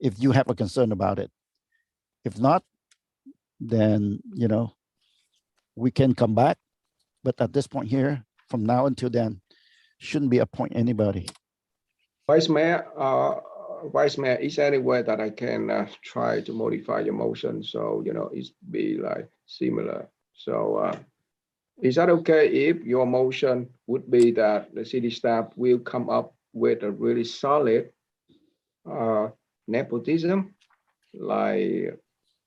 if you have a concern about it. If not, then we can come back, but at this point here, from now until then, shouldn't be appoint anybody. Vice Mayor, is there any way that I can try to modify your motion so it's be like similar? So is that okay if your motion would be that the city staff will come up with a really solid nepotism, like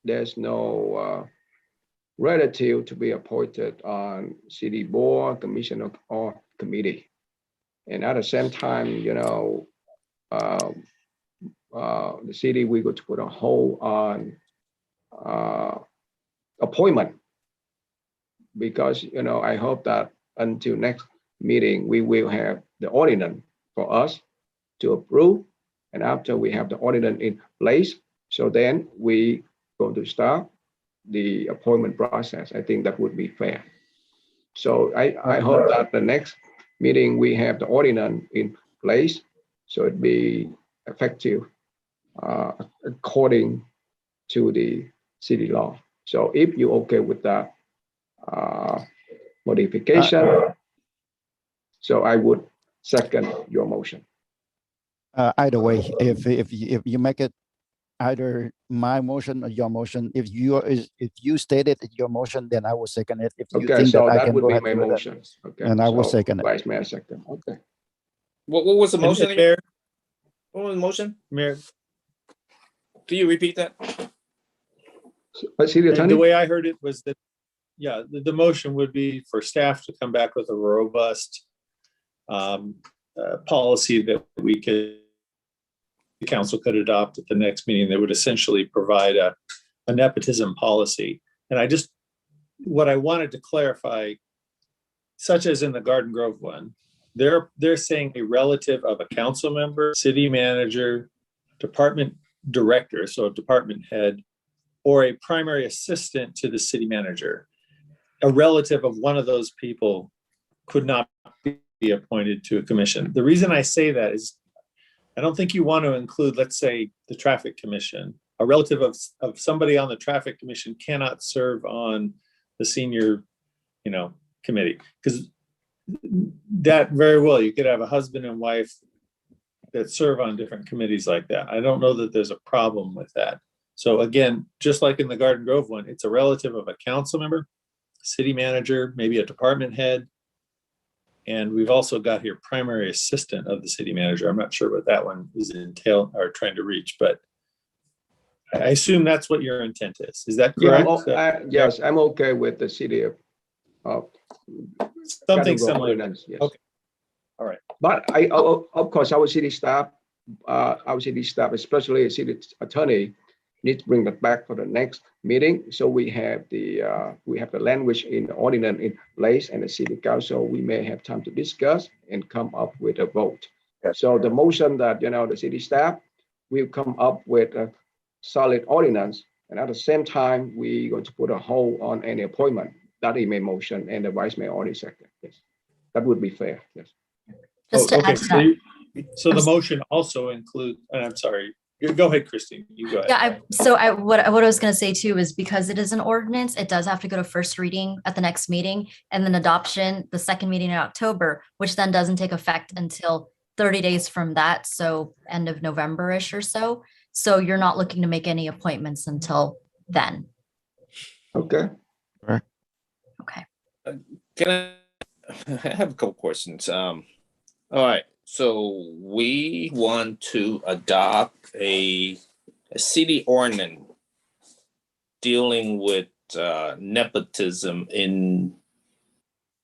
there's no relative to be appointed on city board, commission, or committee, and at the same time, the city, we go to put a hold on appointment, because I hope that until next meeting we will have the ordinance for us to approve, and after we have the ordinance in place, so then we go to start the appointment process. I think that would be fair. So I hope that the next meeting we have the ordinance in place, so it be effective according to the city law. So if you're okay with that modification, so I would second your motion. Either way, if you make it either my motion or your motion, if you stated your motion, then I will second it. If you Okay, think so that I that can would go be ahead my and do that, motion. Okay, and I will so second it. Vice Mayor second. Okay. What was the motion? And Mayor, What was the motion? Mayor, Do you repeat that? City and Attorney? the way I heard it was that, yeah, the motion would be for staff to come back with a robust policy that the council could adopt at the next meeting that would essentially provide a nepotism policy. And what I wanted to clarify, such as in the Garden Grove one, they're saying a relative of a council member, city manager, department director, so a department head, or a primary assistant to the city manager. A relative of one of those people could not be appointed to a commission. The reason I say that is I don't think you want to include, let's say, the traffic commission. A relative of somebody on the traffic commission cannot serve on the senior, committee, because that very well, you could have a husband and wife that serve on different committees like that. I don't know that there's a problem with that. So again, just like in the Garden Grove one, it's a relative of a council member, city manager, maybe a department head. And we've also got here primary assistant of the city manager. I'm not sure what that one is entail or trying to reach, but I assume that's what your intent is. Is that correct? Yeah, yes, I'm okay with the city of something similar. Yes. Okay. All right. But of course, our city staff, especially a city attorney, need to bring that back for the next meeting. So we have the language in the ordinance in place, and the city council, we may have time to discuss and come up with a vote. So the motion that the city staff will come up with a solid ordinance, and at the same time we're going to put a hold on any appointment. That is my motion, and the vice mayor already second. Yes, that would be fair. Yes. Just to add to that. So the motion also includes, and I'm sorry, go ahead, Christine. You go ahead. Yeah, what I was going to say too is because it is an ordinance, it does have to go to first reading at the next meeting, and then adoption the second meeting in October, which then doesn't take effect until 30 days from that, so end of November-ish or so. So you're not looking to make any appointments until then. Okay. Okay. Can I have a couple questions? All right. So we want to adopt a city ordinance dealing with nepotism in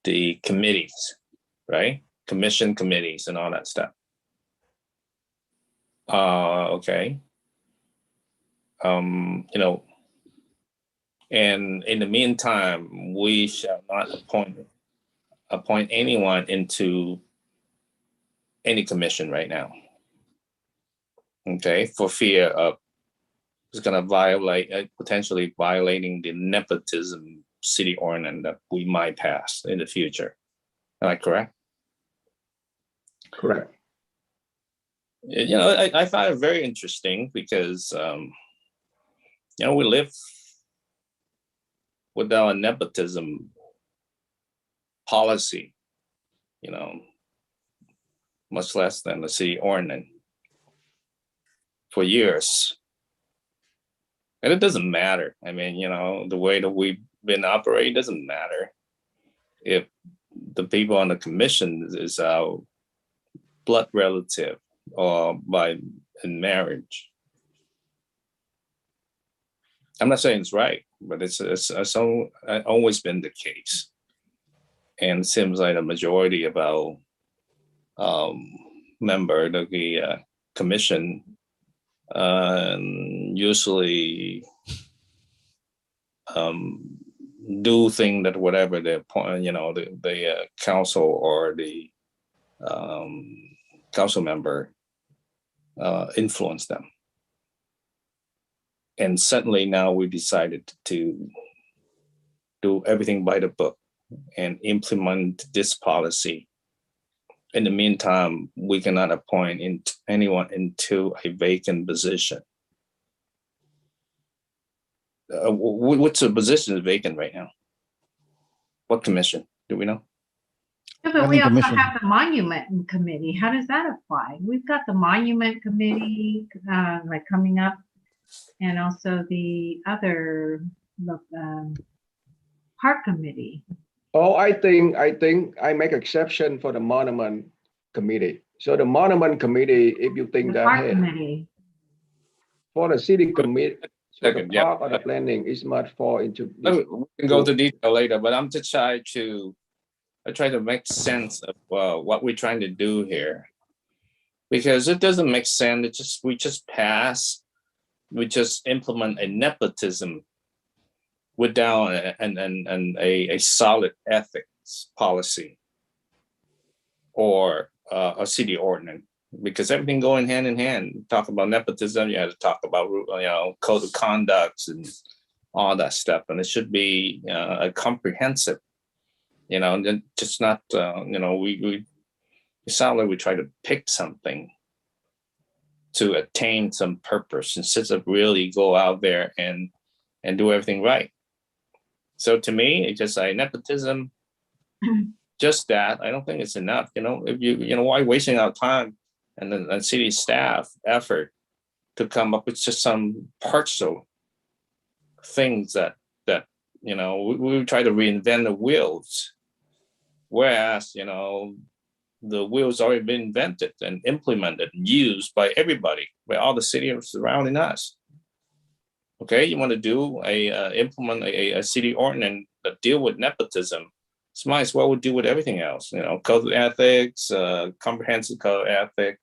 the committees, right? Commission committees and all that stuff. Okay. You know, and in the meantime, we shall not appoint anyone into any commission right now. Okay, for fear of it's going to violate, potentially violating the nepotism city ordinance that we might pass in the future. Am I correct? Correct. You know, I find it very interesting because, you know, we live without a nepotism policy, you know, much less than the city ordinance for years. And it doesn't matter. I mean, you know, the way that we've been operating doesn't matter if the people on the commission is our blood relative or in marriage. I'm not saying it's right, but it's always been the case. And it seems like the majority of our member of the commission usually do things that whatever the you know the council or the council member influence them. And suddenly now we decided to do everything by the book and implement this policy. In the meantime, we cannot appoint anyone into a vacant position. What's the position vacant right now? What commission? Do we know? Yeah, but we also have the monument committee. How does that apply? We've got the monument committee like coming up, and also the other park committee. Oh, I think I make exception for the monument committee. So the monument committee, if you think The that park committee. for the city committee, so the Second, yeah. park or the planning is much fall into. We can go to detail later, but I'm just trying to make sense of what we're trying to do here, because it doesn't make sense. We just implement a nepotism without a solid ethics policy or a city ordinance, because everything going hand in hand. Talk about nepotism, you have to talk about code of conduct and all that stuff, and it should be a comprehensive, and just not we it sounds like we try to pick something to attain some purpose instead of really go out there and do everything right. So to me, it's just like nepotism, just that. I don't think it's enough. If why wasting our time and the city staff effort to come up with just some partial things that we try to reinvent the wheels, whereas the wheels already been invented and implemented and used by everybody, by all the cities surrounding us. Okay, you want to implement a city ordinance that deal with nepotism, so might as well deal with everything else. Code of ethics, comprehensive code of ethics,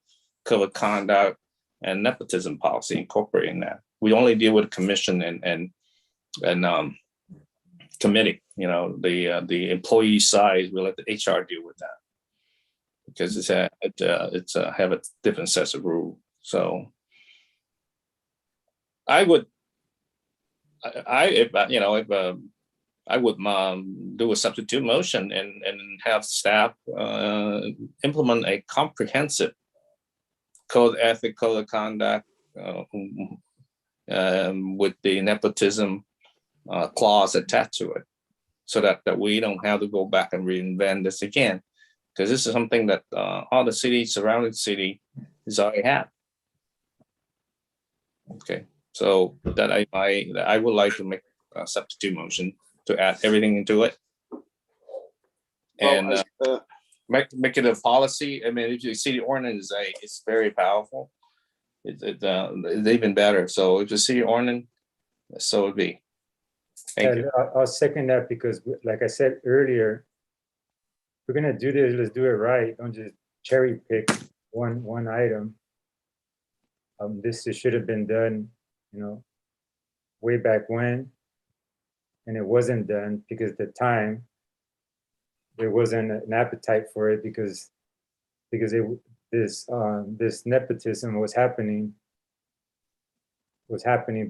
code of conduct, and nepotism policy, incorporating that. We only deal with commission and committee. The employee side, we let the HR deal with that, because it's have a different set of rules. So I would. I would do a substitute motion and have staff implement a comprehensive code of ethics, code of conduct with the nepotism clause attached to it, so that we don't have to go back and reinvent this again, because this is something that all the surrounding city is already have. Okay. So that I would like to make a substitute motion to add everything into it, and make it a policy. I mean, if you see the ordinance, it's very powerful. It's even better. So if you see the ordinance, so it be. Thank you. I'll second that, because like I said earlier, we're gonna do this, let's do it right. Don't just cherry pick one item. This should have been done, way back when, and it wasn't done because at the time there wasn't an appetite for it because this nepotism was happening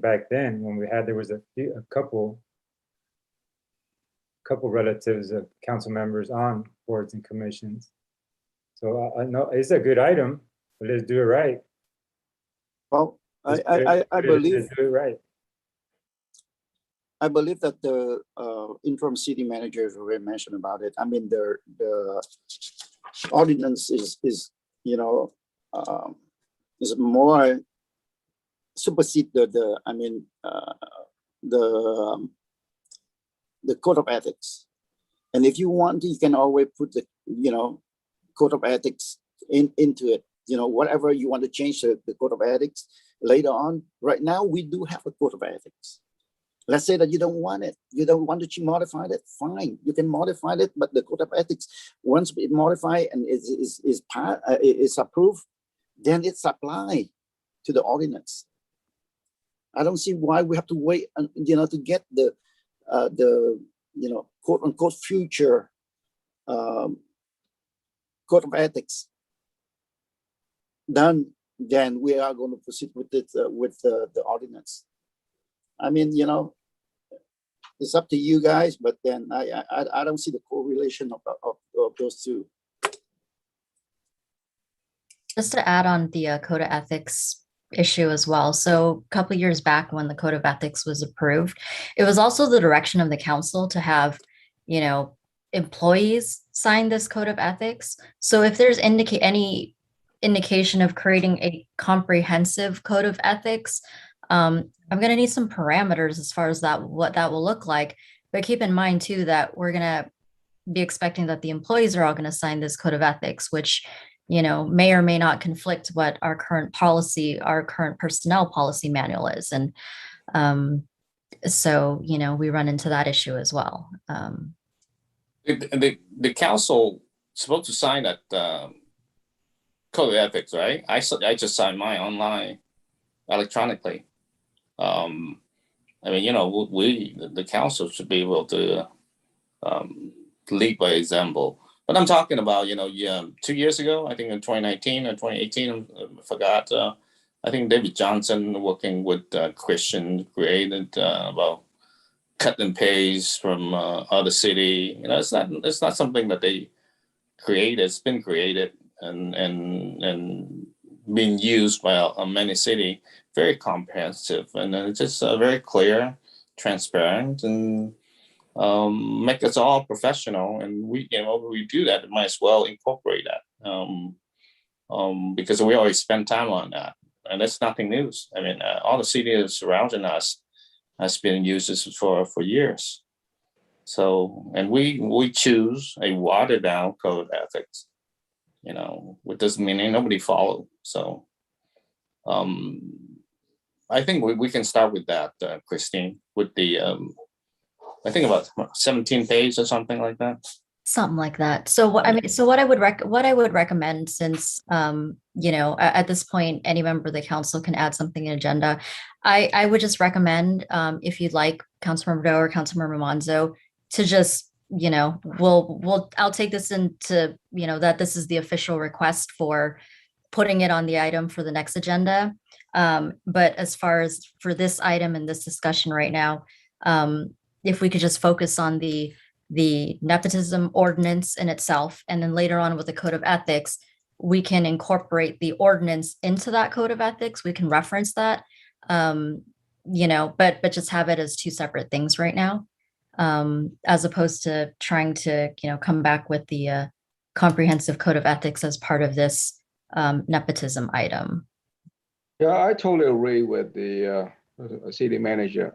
back then when there was a couple relatives of council members on boards and commissions. So I know it's a good item, but let's do it right. Well, I believe let's do it right. I believe that the interim city manager has already mentioned about it. I mean, the ordinance is more supersede the code of ethics. And if you want, you can always put the code of ethics into it. Whatever you want to change the code of ethics later on. Right now, we do have a code of ethics. Let's say that you don't want it. You don't want to modify it. Fine, you can modify it. But the code of ethics, once it modified and is approved, then it's applied to the ordinance. I don't see why we have to wait, to get the quote unquote future code of ethics done. Then we are going to proceed with it with the ordinance. I mean, it's up to you guys, but then I don't see the correlation of those two. Just to add on the code of ethics issue as well. So a couple of years back when the code of ethics was approved, it was also the direction of the council to have, employees sign this code of ethics. So if there's any indication of creating a comprehensive code of ethics, I'm going to need some parameters as far as what that will look like. But keep in mind too that we're going to be expecting that the employees are all going to sign this code of ethics, which may or may not conflict what our current personnel policy manual is. And so we run into that issue as well. The council supposed to sign that code of ethics, right? I just signed mine online electronically. The council should be able to lead by example. But I'm talking about, 2 years ago, I think in 2019 or 2018, I forgot. I think David Johnson working with Christian created about cut and paste from other city. It's not something that they created. It's been created and being used by many city. Very comprehensive, and it's just very clear, transparent, and make us all professional. And we do that, might as well incorporate that because we always spend time on that, and that's nothing new. I mean, all the cities surrounding us has been used this for years. So, and we choose a watered down code of ethics. What doesn't mean nobody follow. So, I think we can start with that, Christine, with the I think about 17 pages or something like that. Something like that. So what I would recommend, since at this point any member of the council can add something in agenda, I would just recommend, if you'd like, Councilmember Doe or Councilmember Monzo, to just I'll take this into that this is the official request for putting it on the item for the next agenda. But as far as for this item and this discussion right now, if we could just focus on the nepotism ordinance in itself, and then later on with the code of ethics, we can incorporate the ordinance into that code of ethics. We can reference that, but just have it as two separate things right now, as opposed to trying to, come back with the comprehensive code of ethics as part of this nepotism item. Yeah, I totally agree with the city manager.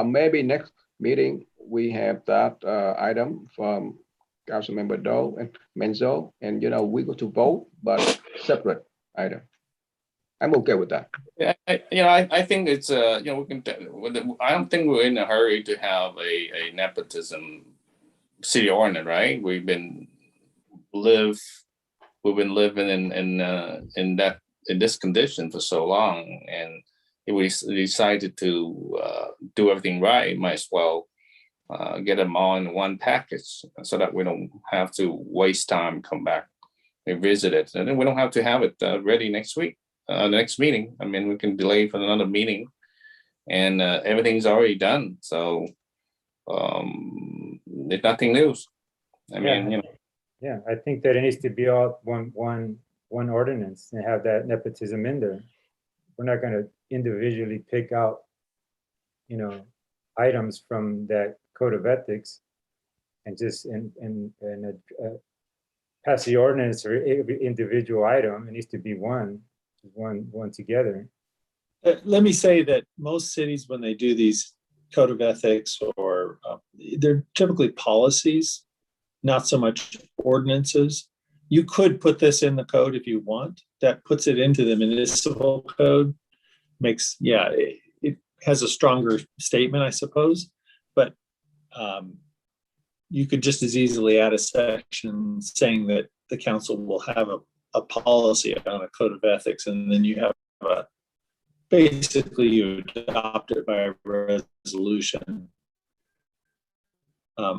Maybe next meeting we have that item from Councilmember Doe and Menzo, and we go to vote, but separate item. I'm okay with that. Yeah, I think it's we can. I don't think we're in a hurry to have a nepotism city ordinance, right? We've been living in this condition for so long, and if we decided to do everything right, might as well get them all in one package so that we don't have to waste time, come back and visit it, and then we don't have to have it ready next week, next meeting. I mean, we can delay for another meeting, and everything's already done. So there's nothing new. I mean, you know. Yeah, I think that it needs to be all one ordinance and have that nepotism in there. We're not going to individually pick out, items from that code of ethics and just pass the ordinance for every individual item. It needs to be one together. Let me say that most cities, when they do these code of ethics, or they're typically policies, not so much ordinances. You could put this in the code if you want. That puts it into the municipal code. It has a stronger statement, I suppose. But you could just as easily add a section saying that the council will have a policy on a code of ethics, and then you have basically you adopt it by resolution. A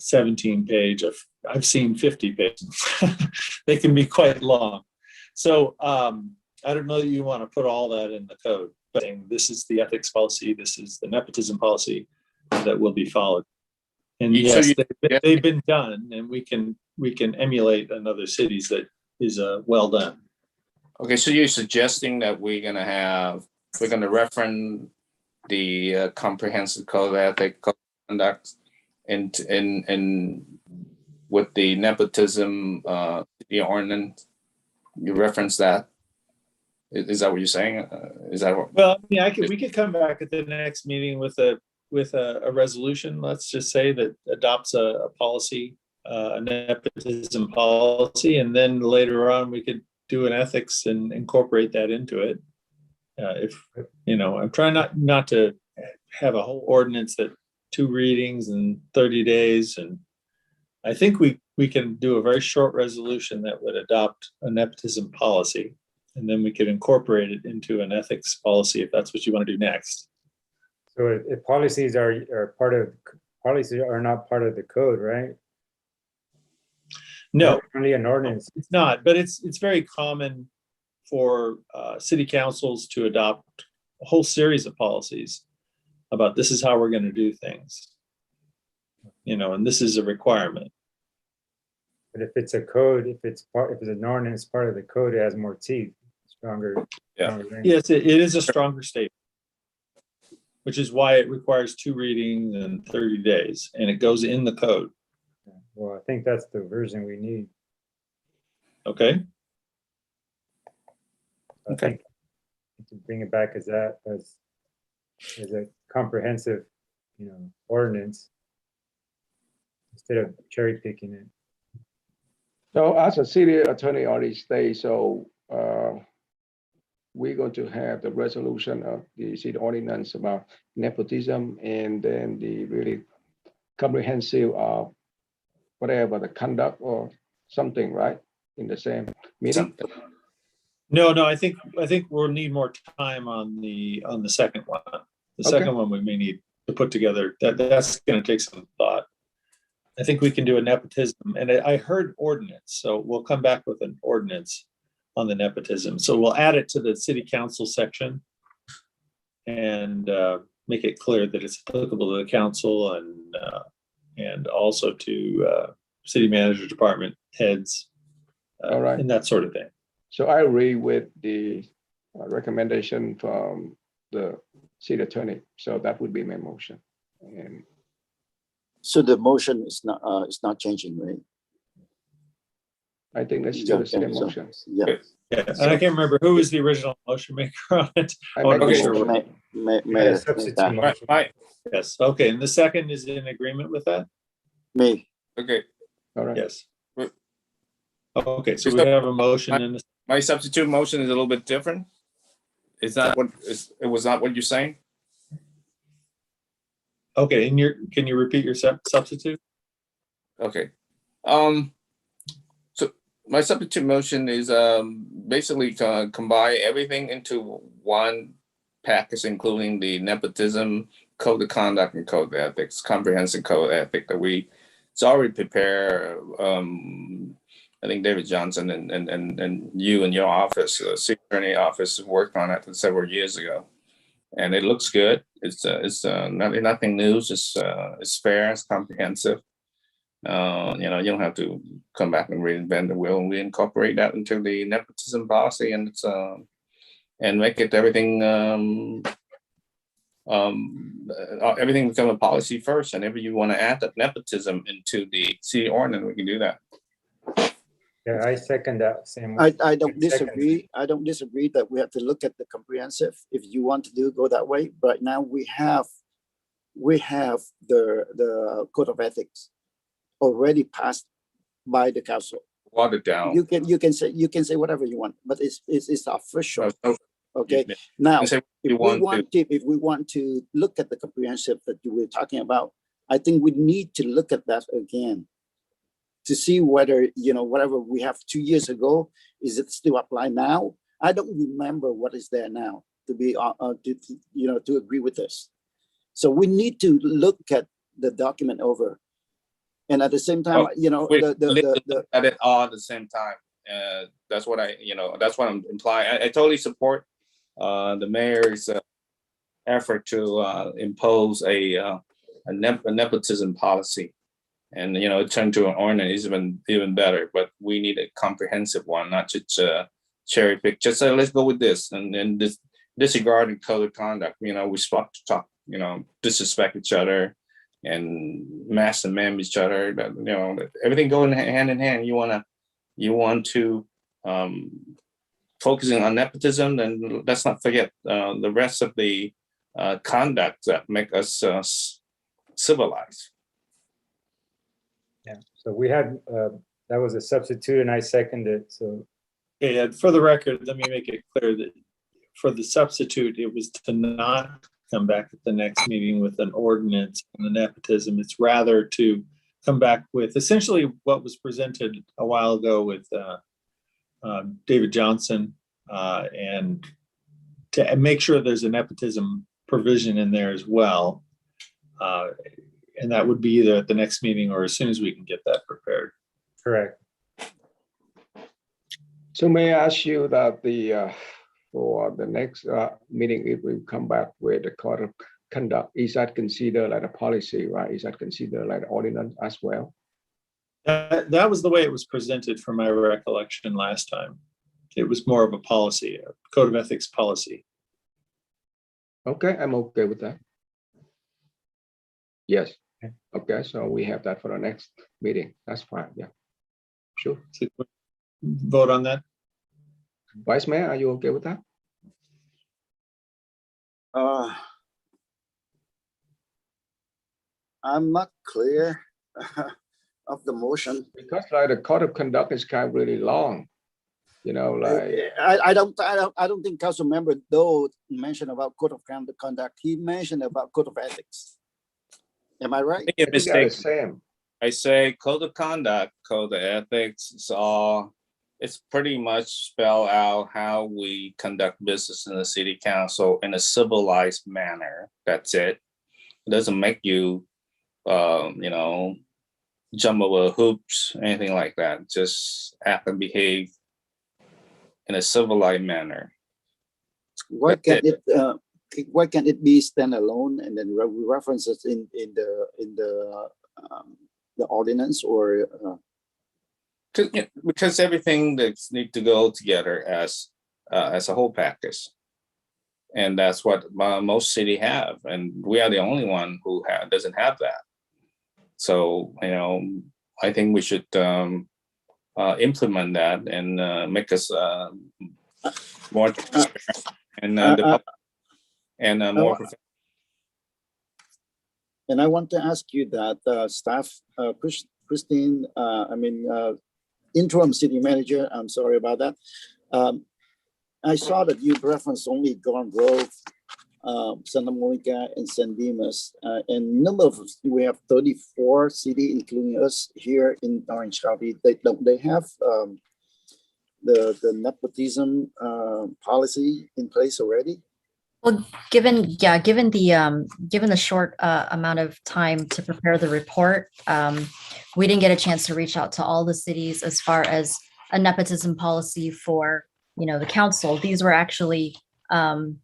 17-page of, I've seen 50 pages. They can be quite long. So I don't know that you want to put all that in the code, but this is the ethics policy, this is the nepotism policy that will be followed. And yes, they've been done, and we can emulate in other cities that is well done. Okay, so you're suggesting that we're going to reference the comprehensive code of ethics conduct and with the nepotism the ordinance, you reference that. Is that what you're saying? Is that what? Well, yeah, we could come back at the next meeting with a resolution. Let's just say that adopts a policy, a nepotism policy, and then later on we could do an ethics and incorporate that into it. I'm trying not to have a whole ordinance that 2 readings and 30 days. And I think we can do a very short resolution that would adopt a nepotism policy, and then we could incorporate it into an ethics policy if that's what you want to do next. So if policies are not part of the code, right? No, only an ordinance. It's not, but it's very common for city councils to adopt a whole series of policies about this is how we're going to do things, and this is a requirement. But if it's a code, if it's an ordinance part of the code, it has more teeth, stronger. Yes, it is a stronger statement, which is why it requires 2 readings and 30 days, and it goes in the code. Well, I think that's the version we need. Okay. Okay. To bring it back as a comprehensive, ordinance instead of cherry picking it. So as a city attorney already stated, so we're going to have the resolution of the city ordinance about nepotism, and then the really comprehensive whatever the conduct or something, right? In the same meeting. No, I think we'll need more time on the second one. The second one we may need to put together. That's going to take some thought. I think we can do a nepotism, and I heard ordinance, so we'll come back with an ordinance on the nepotism. So we'll add it to the city council section and make it clear that it's applicable to the council and also to city manager, department heads, all right, and that sort of thing. So I agree with the recommendation from the city attorney. So that would be my motion. And so the motion is not changing, right? I think that's still the same motion. Yeah. And I can't remember who was the original motion maker on it. Yes. Okay. And the second is in agreement with that? Me. Okay. All right. Yes. Okay. So we have a motion and my substitute motion is a little bit different. It was not what you're saying. Okay. And can you repeat your substitute? Okay. So my substitute motion is basically combine everything into one package, including the nepotism, code of conduct, and code of ethics, comprehensive code of ethics that it's already prepared. I think David Johnson and you and your office, city attorney office, worked on it several years ago, and it looks good. It's nothing new. It's fair. It's comprehensive. You know, you don't have to come back and reinvent the wheel. We incorporate that into the nepotism policy, and it's and make it everything everything become a policy first. And if you want to add that nepotism into the city ordinance, we can do that. Yeah, I second that same. I don't disagree. I don't disagree that we have to look at the comprehensive. If you want to go that way, but now we have the code of ethics already passed by the council. Watered down. You can say whatever you want, but it's official. Okay. Now, if we want to look at the comprehensive that you were talking about, I think we need to look at that again to see whether, you know, whatever we have 2 years ago, is it still apply now? I don't remember what is there now to be to agree with this. So we need to look at the document over. And at the same time, you know, at it all at the same time. That's what that's what I'm implying. I totally support the mayor's effort to impose a nepotism policy, and you know, it turned to an ordinance is even better. But we need a comprehensive one, not just cherry pick. Just say let's go with this, and then disregard the code of conduct. You know, we talk, you know, disrespect each other and mass and man each other. You know, everything going hand in hand. You want to focusing on nepotism, then let's not forget the rest of the conduct that make us civilized. Yeah. So we had that was a substitute, and I seconded. So Okay, and for the record, let me make it clear that for the substitute, it was to not come back at the next meeting with an ordinance on the nepotism. It's rather to come back with essentially what was presented a while ago with David Johnson, and to make sure there's a nepotism provision in there as well. And that would be either at the next meeting or as soon as we can get that prepared. correct. So may I ask you that for the next meeting, if we come back with the code of conduct, is that considered like a policy, right? Is that considered like an ordinance as well? That was the way it was presented from my recollection last time. It was more of a policy, a code of ethics policy. Okay, I'm okay with that. Yes. Okay, so we have that for the next meeting. That's fine. Yeah, sure. Vote on that. Vice Mayor, are you okay with that? I'm not clear of the motion because like the code of conduct is kind of really long. You know, like I don't think council member Doe mentioned about code of conduct. He mentioned about code of ethics. Am I right? I think same. I say code of conduct, code of ethics. It's pretty much spell out how we conduct business in the city council in a civilized manner. That's it. It doesn't make you, you know, jump over hoops, anything like that. Just act and behave in a civilized manner. Why can't it be standalone and then we reference it in the ordinance or? Because everything that need to go together as a whole package, and that's what most city have, and we are the only one who doesn't have that. So you know, I think we should implement that and make us more transparent and more professional. And I want to ask you that staff, Christine, interim city manager, I'm sorry about that. I saw that you referenced only Garden Grove Santa Monica, and San Dimas. And number of, we have 34 cities, including us here in Orange County. They have the nepotism policy in place already? Well, given the short amount of time to prepare the report, we didn't get a chance to reach out to all the cities as far as a nepotism policy for, the council. These were actually some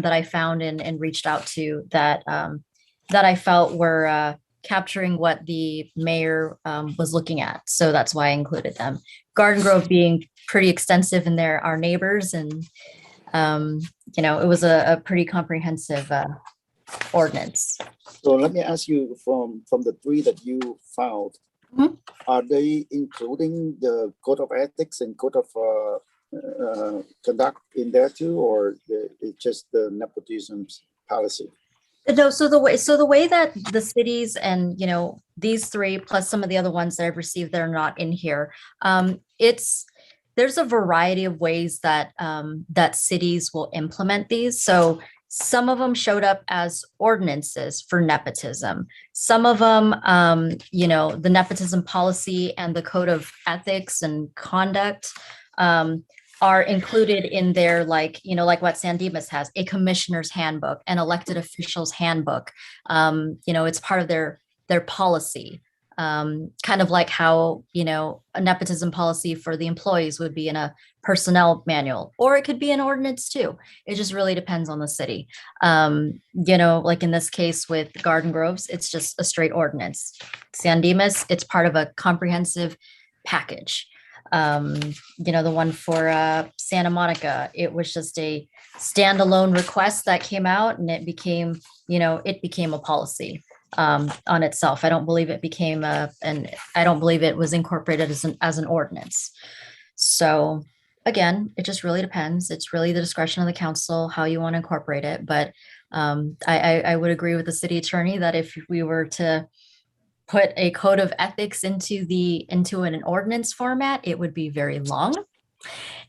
that I found and reached out to that I felt were capturing what the mayor was looking at. So that's why I included them. Garden Grove being pretty extensive, and they're our neighbors, and it was a pretty comprehensive ordinance. So let me ask you, from the three that you found, are they including the code of ethics and code of conduct in there too, or it's just the nepotism policy? No, so the way that the cities and these three plus some of the other ones that I've received that are not in here, there's a variety of ways that that cities will implement these. So some of them showed up as ordinances for nepotism. Some of them, the nepotism policy and the code of ethics and conduct are included in their, like what San Dimas has, a commissioner's handbook, an elected official's handbook. It's part of their policy. Kind of like how, a nepotism policy for the employees would be in a personnel manual, or it could be an ordinance too. It just really depends on the city. Like in this case with Garden Groves, it's just a straight ordinance. San Dimas, it's part of a comprehensive package. The one for Santa Monica, it was just a standalone request that came out, and it became a policy on itself. I don't believe it became I don't believe it was incorporated as an ordinance. So again, it just really depends. It's really the discretion of the council how you want to incorporate it. But I would agree with the city attorney that if we were to put a code of ethics into an ordinance format, it would be very long.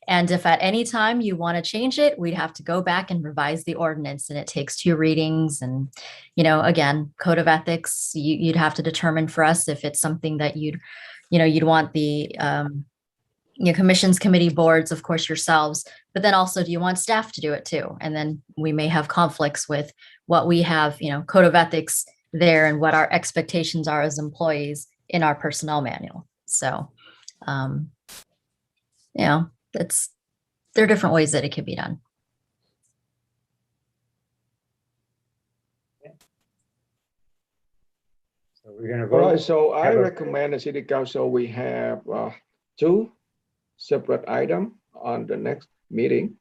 And if at any time you want to change it, we'd have to go back and revise the ordinance, and it takes 2 readings. And, again, code of ethics, you'd have to determine for us if it's something that you'd want the commissions, committee, boards, of course, yourselves, but then also, do you want staff to do it too? And then we may have conflicts with what we have, code of ethics there and what our expectations are as employees in our personnel manual. So, there are different ways that it can be done. So we're gonna All vote. right, so I recommend the city council, we have 2 separate items on the next meeting.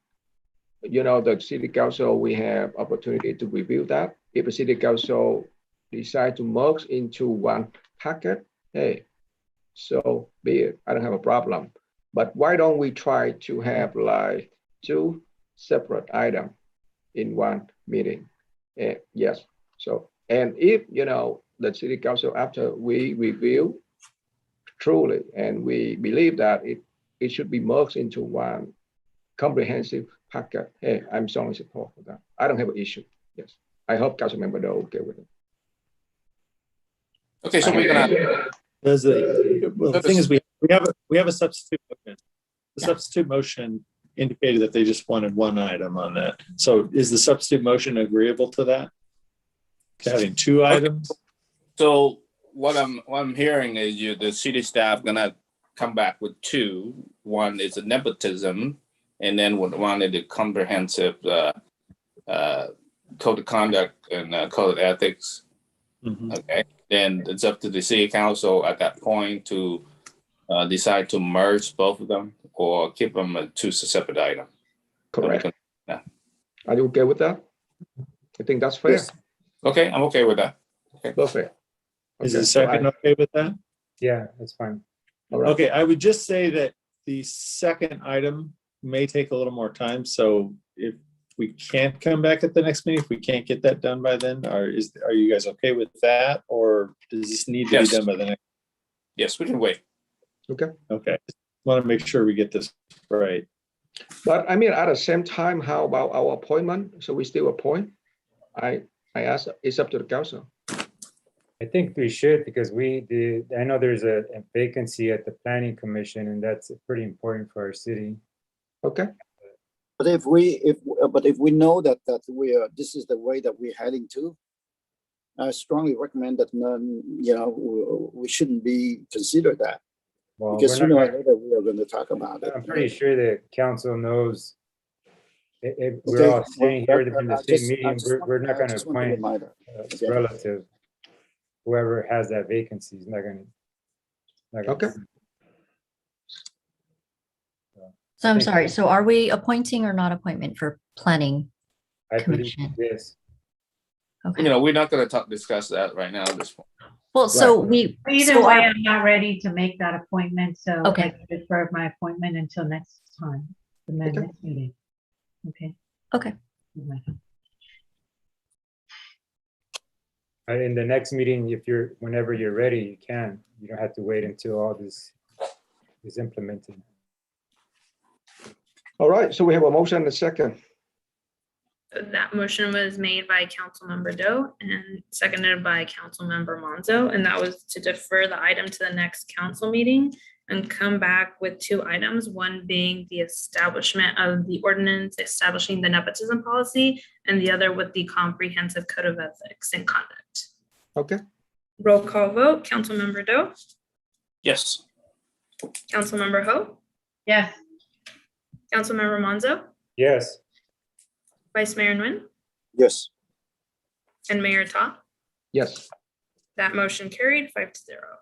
The city council, we have opportunity to review that. If the city council decide to merge into one packet, hey, so be it. I don't have a problem. But why don't we try to have like 2 separate items in one meeting? Yes. So, and if, the city council, after we review truly, and we believe that it should be merged into one comprehensive packet, hey, I'm strongly support for that. I don't have an issue. Yes. I hope council member are okay with it. Okay, so we're gonna. The thing is, we have a substitute motion. The substitute motion indicated that they just wanted one item on that. So is the substitute motion agreeable to that? To having 2 items? So what I'm hearing is the city staff gonna come back with 2. One is a nepotism, and then one is the comprehensive code of conduct and code of ethics. Okay, then it's up to the city council at that point to decide to merge both of them or keep them as 2 separate items. Correct. Are you okay with that? I think that's fair. Yes. Okay, I'm okay with that. Okay. Perfect. Is the second okay with that? Yeah, that's fine. All right. Okay, I would just say that the second item may take a little more time. So if we can't come back at the next meeting, if we can't get that done by then, are you guys okay with that? Or does this need to be done by the next? Yes, we can wait. Okay. Okay. Want to make sure we get this right. But I mean, at the same time, how about our appointment? So we still appoint? I ask, it's up to the council. I think we should, because I know there's a vacancy at the planning commission, and that's pretty important for our city. Okay. But if we know that this is the way that we're heading to, I strongly recommend that we shouldn't be considered that. Well, because sooner or later we are going to talk about it. I'm pretty sure the council knows. If we're all sitting here in the same meeting, we're not going to appoint a relative. Whoever has that vacancy is not going to. Okay. So I'm sorry. So are we appointing or not appointment for planning commission? Yes. Okay. We're not going to discuss that right now at this point. Well, so Either way, I'm not ready to make that appointment, so Okay. I can defer my appointment until next time, the next meeting. Okay. Okay. In the next meeting, whenever you're ready, you can. You don't have to wait until all this is implemented. All right, so we have a motion and a second. That motion was made by Councilmember Doe and seconded by Councilmember Monzo, and that was to defer the item to the next council meeting and come back with two items, one being the establishment of the ordinance establishing the nepotism policy, and the other with the comprehensive code of ethics and conduct. Okay. Roll call vote, Councilmember Doe, Yes. Councilmember Ho, Yes. Councilmember Monzo, Yes. Vice Mayor Nguyen, Yes. and Mayor Ta. Yes. That motion carried 5-0.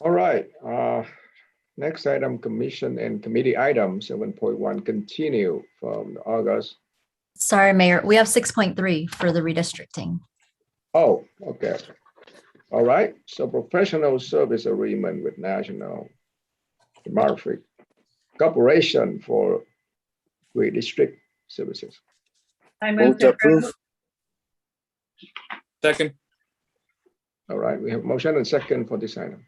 All right. Next item, commission and committee item 7.1 continue from August. Sorry, Mayor. We have 6.3 for the redistricting. Oh, okay. All right. So professional service agreement with National Demographic Corporation for Redistrict Services. I move to approve. Second. All right, we have motion and second for this item.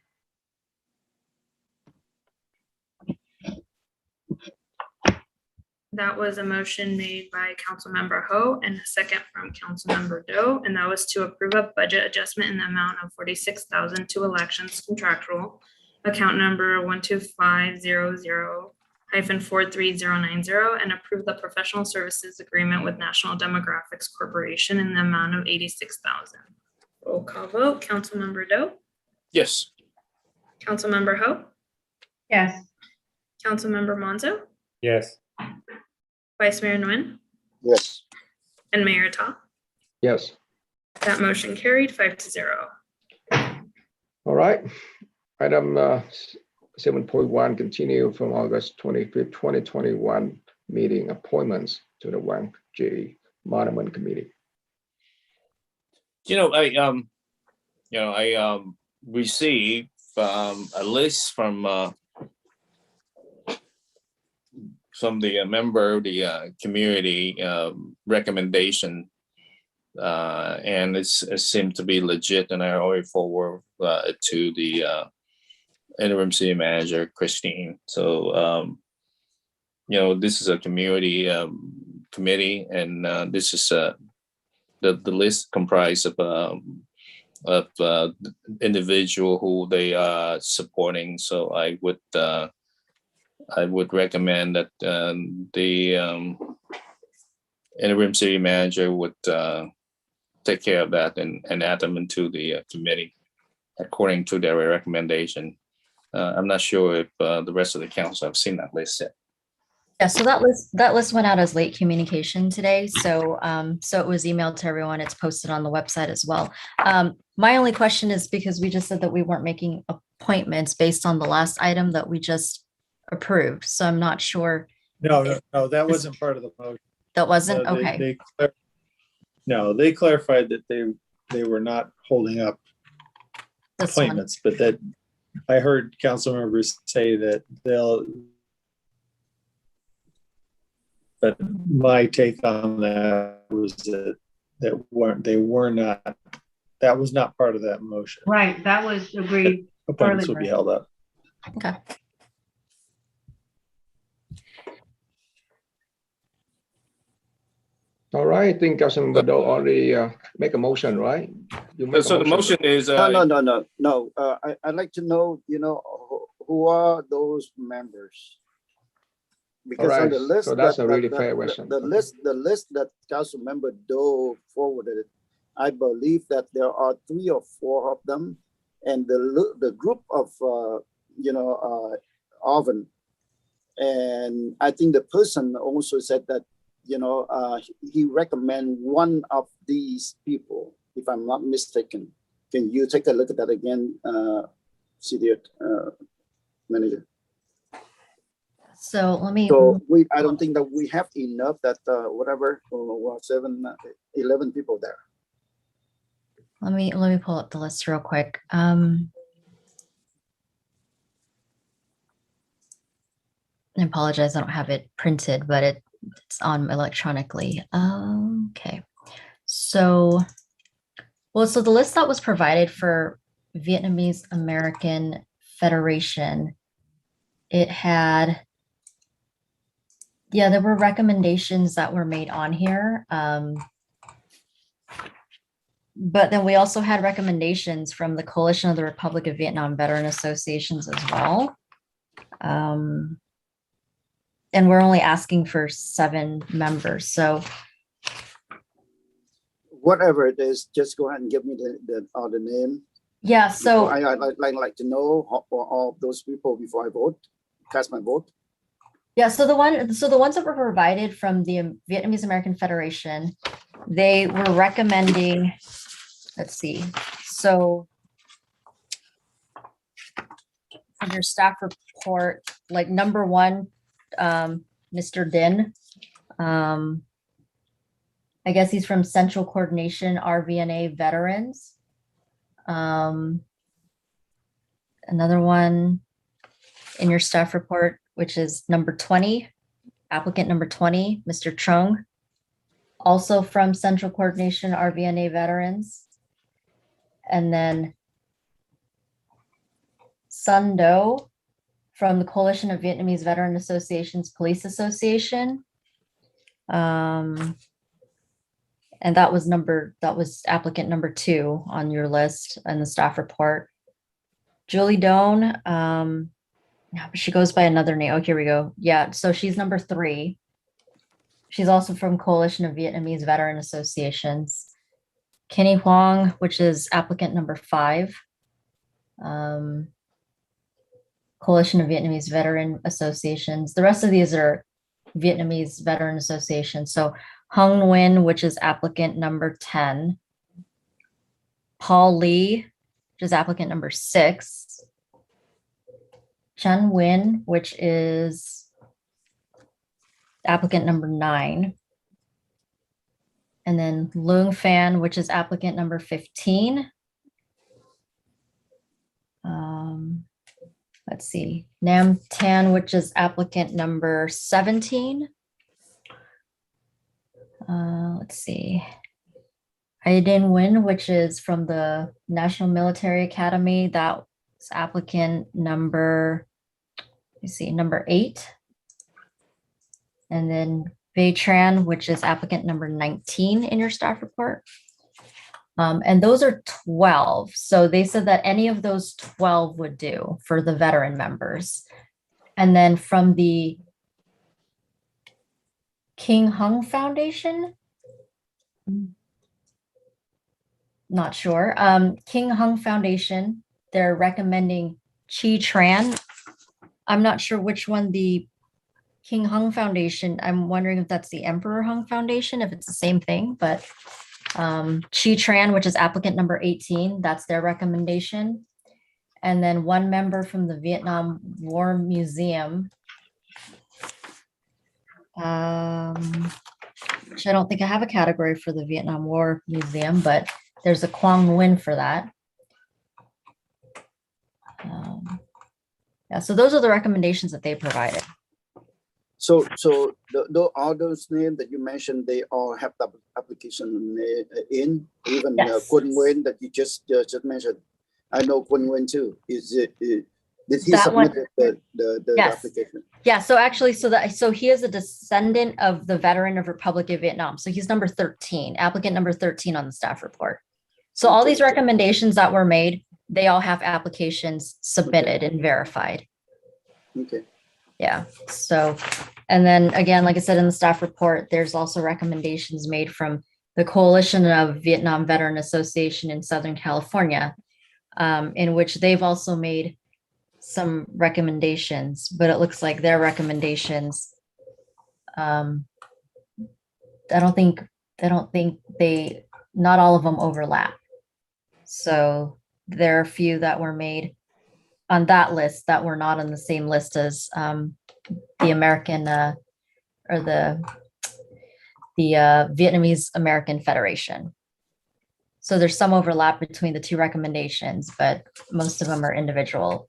That was a motion made by Councilmember Ho and a second from Councilmember Doe, and that was to approve a budget adjustment in the amount of $46,000 to elections contractual, account number 12500-43090, and approve the professional services agreement with National Demographics Corporation in the amount of $86,000. Roll call vote, Councilmember Doe, Yes. Councilmember Ho, Yes. Councilmember Monzo, Yes. Vice Mayor Nguyen, Yes. and Mayor Ta. Yes. That motion carried 5-0. All right. Item 7.1 continue from August 25th, 2021 meeting appointments to the Wang J Monument Committee. I received a list from the member of the community recommendation, and it seemed to be legit, and I already forward to the interim city manager, Christine. So, this is a community committee, and this is the list comprised of individual who they are supporting. So I would recommend that the interim city manager would take care of that and add them into the committee according to their recommendation. I'm not sure if the rest of the council have seen that list yet. Yeah, so that list went out as late communication today. So so it was emailed to everyone. It's posted on the website as well. My only question is because we just said that we weren't making appointments based on the last item that we just approved. So I'm not sure. No, that wasn't part of the motion. That wasn't okay. They clarified that they were not holding up This one. appointments, but that I heard council members say that but my take on that was that that was not part of that motion. Right, that was agreed Appointments will be held up. Okay. All right, I think Councilmember Doe already make a motion, right? You make So a the motion is, No. I'd like to know, who are those members? Because on Alright, the list, so that's a really fair question. the list that Councilmember Doe forwarded, I believe that there are 3 or 4 of them, and the group of Arvin, and I think the person also said that he recommend one of these people, if I'm not mistaken. Can you take a look at that again, City Manager? So let me. So I don't think that we have enough that 11 people there. Let me pull up the list real quick. I apologize, I don't have it printed, but it's on electronically. Okay. So the list that was provided for Vietnamese American Federation, it had, there were recommendations that were made on here. But then we also had recommendations from the Coalition of the Republic of Vietnam Veteran Associations as well. And we're only asking for 7 members. So whatever it is, just go ahead and give me the name. Yeah. So I'd like to know all of those people before I cast my vote. Yeah. So the ones that were provided from the Vietnamese American Federation, they were recommending. Let's see. So under staff report, like number 1. Mr. Din, I guess he's from Central Coordination RVNA Veterans. Another one in your staff report, which is number 20, applicant number 20, Mr. Chung, also from Central Coordination RVNA Veterans. And then Sun Do from the Coalition of Vietnamese Veteran Associations Police Association. And that was applicant number 2 on your list in the staff report. Julie Doan, she goes by another name. Oh, here we go. Yeah, so she's number 3. She's also from Coalition of Vietnamese Veteran Associations. Kenny Huang, which is applicant number 5. Coalition of Vietnamese Veteran Associations. The rest of these are Vietnamese Veteran Associations. So Hung Nguyen, which is applicant number 10. Paul Lee, which is applicant number 6. Chen Nguyen, which is applicant number 9. And then Leung Fan, which is applicant number 15. Let's see, Nam Tan, which is applicant number 17. Let's see, Aiden Nguyen, which is from the National Military Academy. That's applicant number, number 8. And then Vei Tran, which is applicant number 19 in your staff report. And those are 12. So they said that any of those 12 would do for the veteran members. And then from the King Hung Foundation, not sure. King Hung Foundation, they're recommending Chi Tran. I'm not sure which one the King Hung Foundation, I'm wondering if that's the Emperor Hung Foundation, if it's the same thing, but Chi Tran, which is applicant number 18, that's their recommendation. And then 1 member from the Vietnam War Museum, which I don't think I have a category for the Vietnam War Museum, but there's a Quang Nguyen for that. Yeah, so those are the recommendations that they provided. So all those names that you mentioned, they all have the application in, even yes. Kun Nguyen that you just mentioned, I know Quinn Win too. Did he That one- submit the Yes. application? Yeah, so actually, so he is a descendant of the veteran of Republic of Vietnam. So he's number 13, applicant number 13 on the staff report. So all these recommendations that were made, they all have applications submitted and verified. Okay. Yeah, so, and then again, like I said in the staff report, there's also recommendations made from the Coalition of Vietnam Veteran Association in Southern California, in which they've also made some recommendations, but it looks like their recommendations, I don't think not all of them overlap. So there are a few that were made on that list that were not on the same list as the American or the Vietnamese American Federation. So there's some overlap between the two recommendations, but most of them are individual.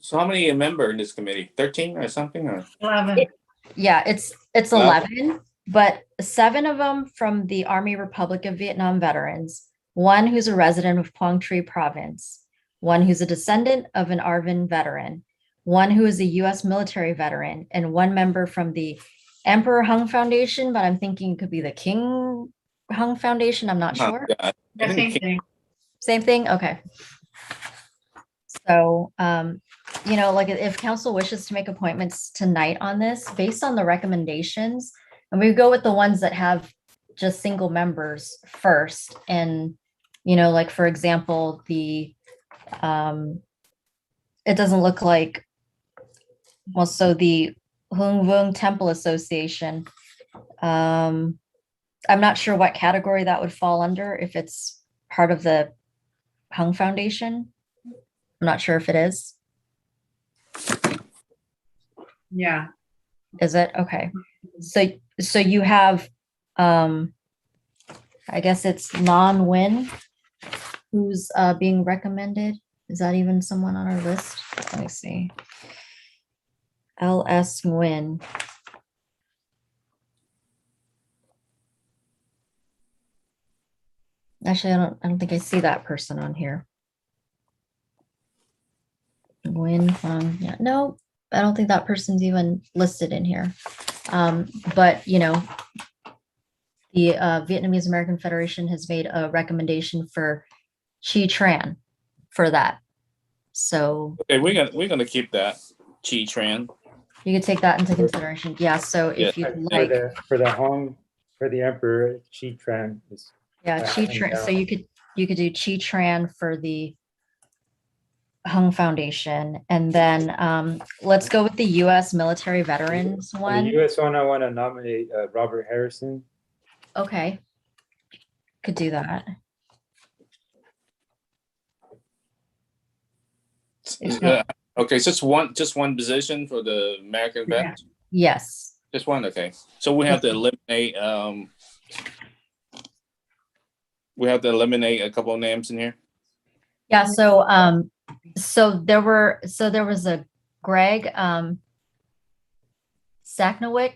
So how many members in this committee? 13 or something? Or 11. Yeah, it's 11, but 7 of them from the Army Republic of Vietnam veterans, 1 who's a resident of Quang Tri province, 1 who's a descendant of an ARVN veteran, 1 who is a U.S. military veteran, and 1 member from the Emperor Hung Foundation, but I'm thinking it could be the King Hung Foundation. I'm not sure. Yeah, I think Same thing. Same thing? Okay. So, you know, like if council wishes to make appointments tonight on this, based on the recommendations, and we go with the ones that have just single members first. And, you know, like, for example, it doesn't look like, well, so the Hung Vuong Temple Association, I'm not sure what category that would fall under, if it's part of the Hung Foundation. I'm not sure if it is. Yeah. Is it? Okay. So you have, I guess it's non-win who's being recommended. Is that even someone on our list? Let me see. LS Nguyen. Actually, I don't think I see that person on here. Nguyen Phang, yeah, no, I don't think that person's even listed in here. But you know, the Vietnamese American Federation has made a recommendation for Chi Tran for that. So okay, we're gonna keep that Chi Tran. you could take that into consideration. Yeah. So if Yeah. you'd like, For the Emperor, Chi Tran is. yeah, Chi Tran. So you could do Chi Tran for the Hung Foundation, and then let's go with the U.S. military veterans one. The U.S. one, I want to nominate Robert Harrison. Okay, could do that. Okay, so just one position for the American vet. Yes. Just one. Okay, so we have to eliminate. We have to eliminate a couple of names in here. Yeah. So there was a Greg Saknowick.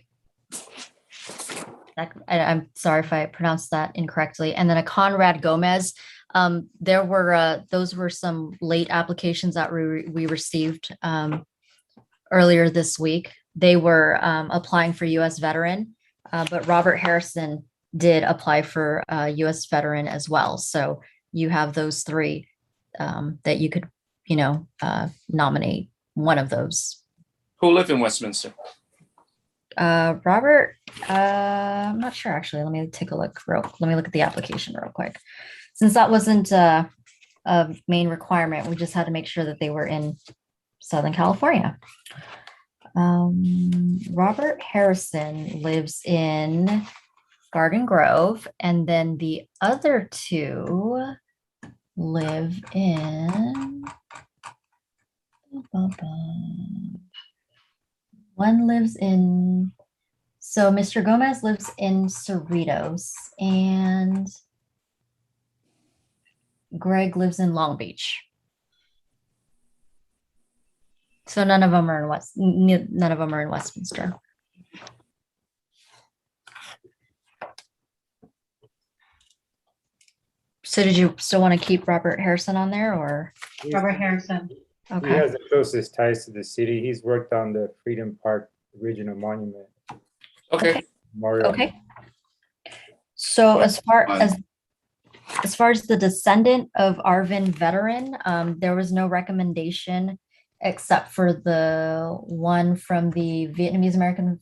I'm sorry if I pronounced that incorrectly. And then a Conrad Gomez. Those were some late applications that we received earlier this week. They were applying for U.S. veteran, but Robert Harrison did apply for U.S. veteran as well. So you have those 3 that you could, you know, nominate one of those. Who live in Westminster? Robert, I'm not sure actually. Let me take a look. Let me look at the application real quick. Since that wasn't a main requirement, we just had to make sure that they were in Southern California. Robert Harrison lives in Garden Grove, and then the other 2 live in. One lives in. So Mr. Gomez lives in Cerritos, and Greg lives in Long Beach. So none of them are in Westminster. So did you still want to keep Robert Harrison on there or? Robert Harrison. He Okay, has the closest ties to the city. He's worked on the Freedom Park Regional Monument. Okay. Memorial. okay. So as far as the descendant of Arvin veteran, there was no recommendation except for the one from the Vietnamese American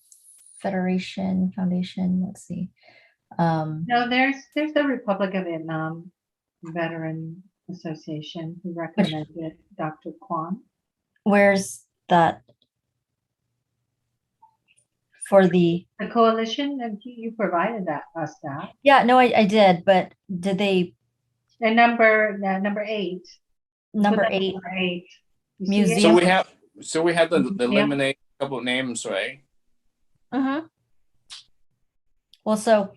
Federation Foundation. Let's see. No, there's the Republic of Vietnam Veteran Association who recommended Dr. Kwan. Where's that? For the coalition, and you provided us that. Yeah, no, I did, but did they? And number 8. Number eight. Number 8. You see it? Museum. So we have to eliminate a couple of names, right? Mm-hmm. Well, so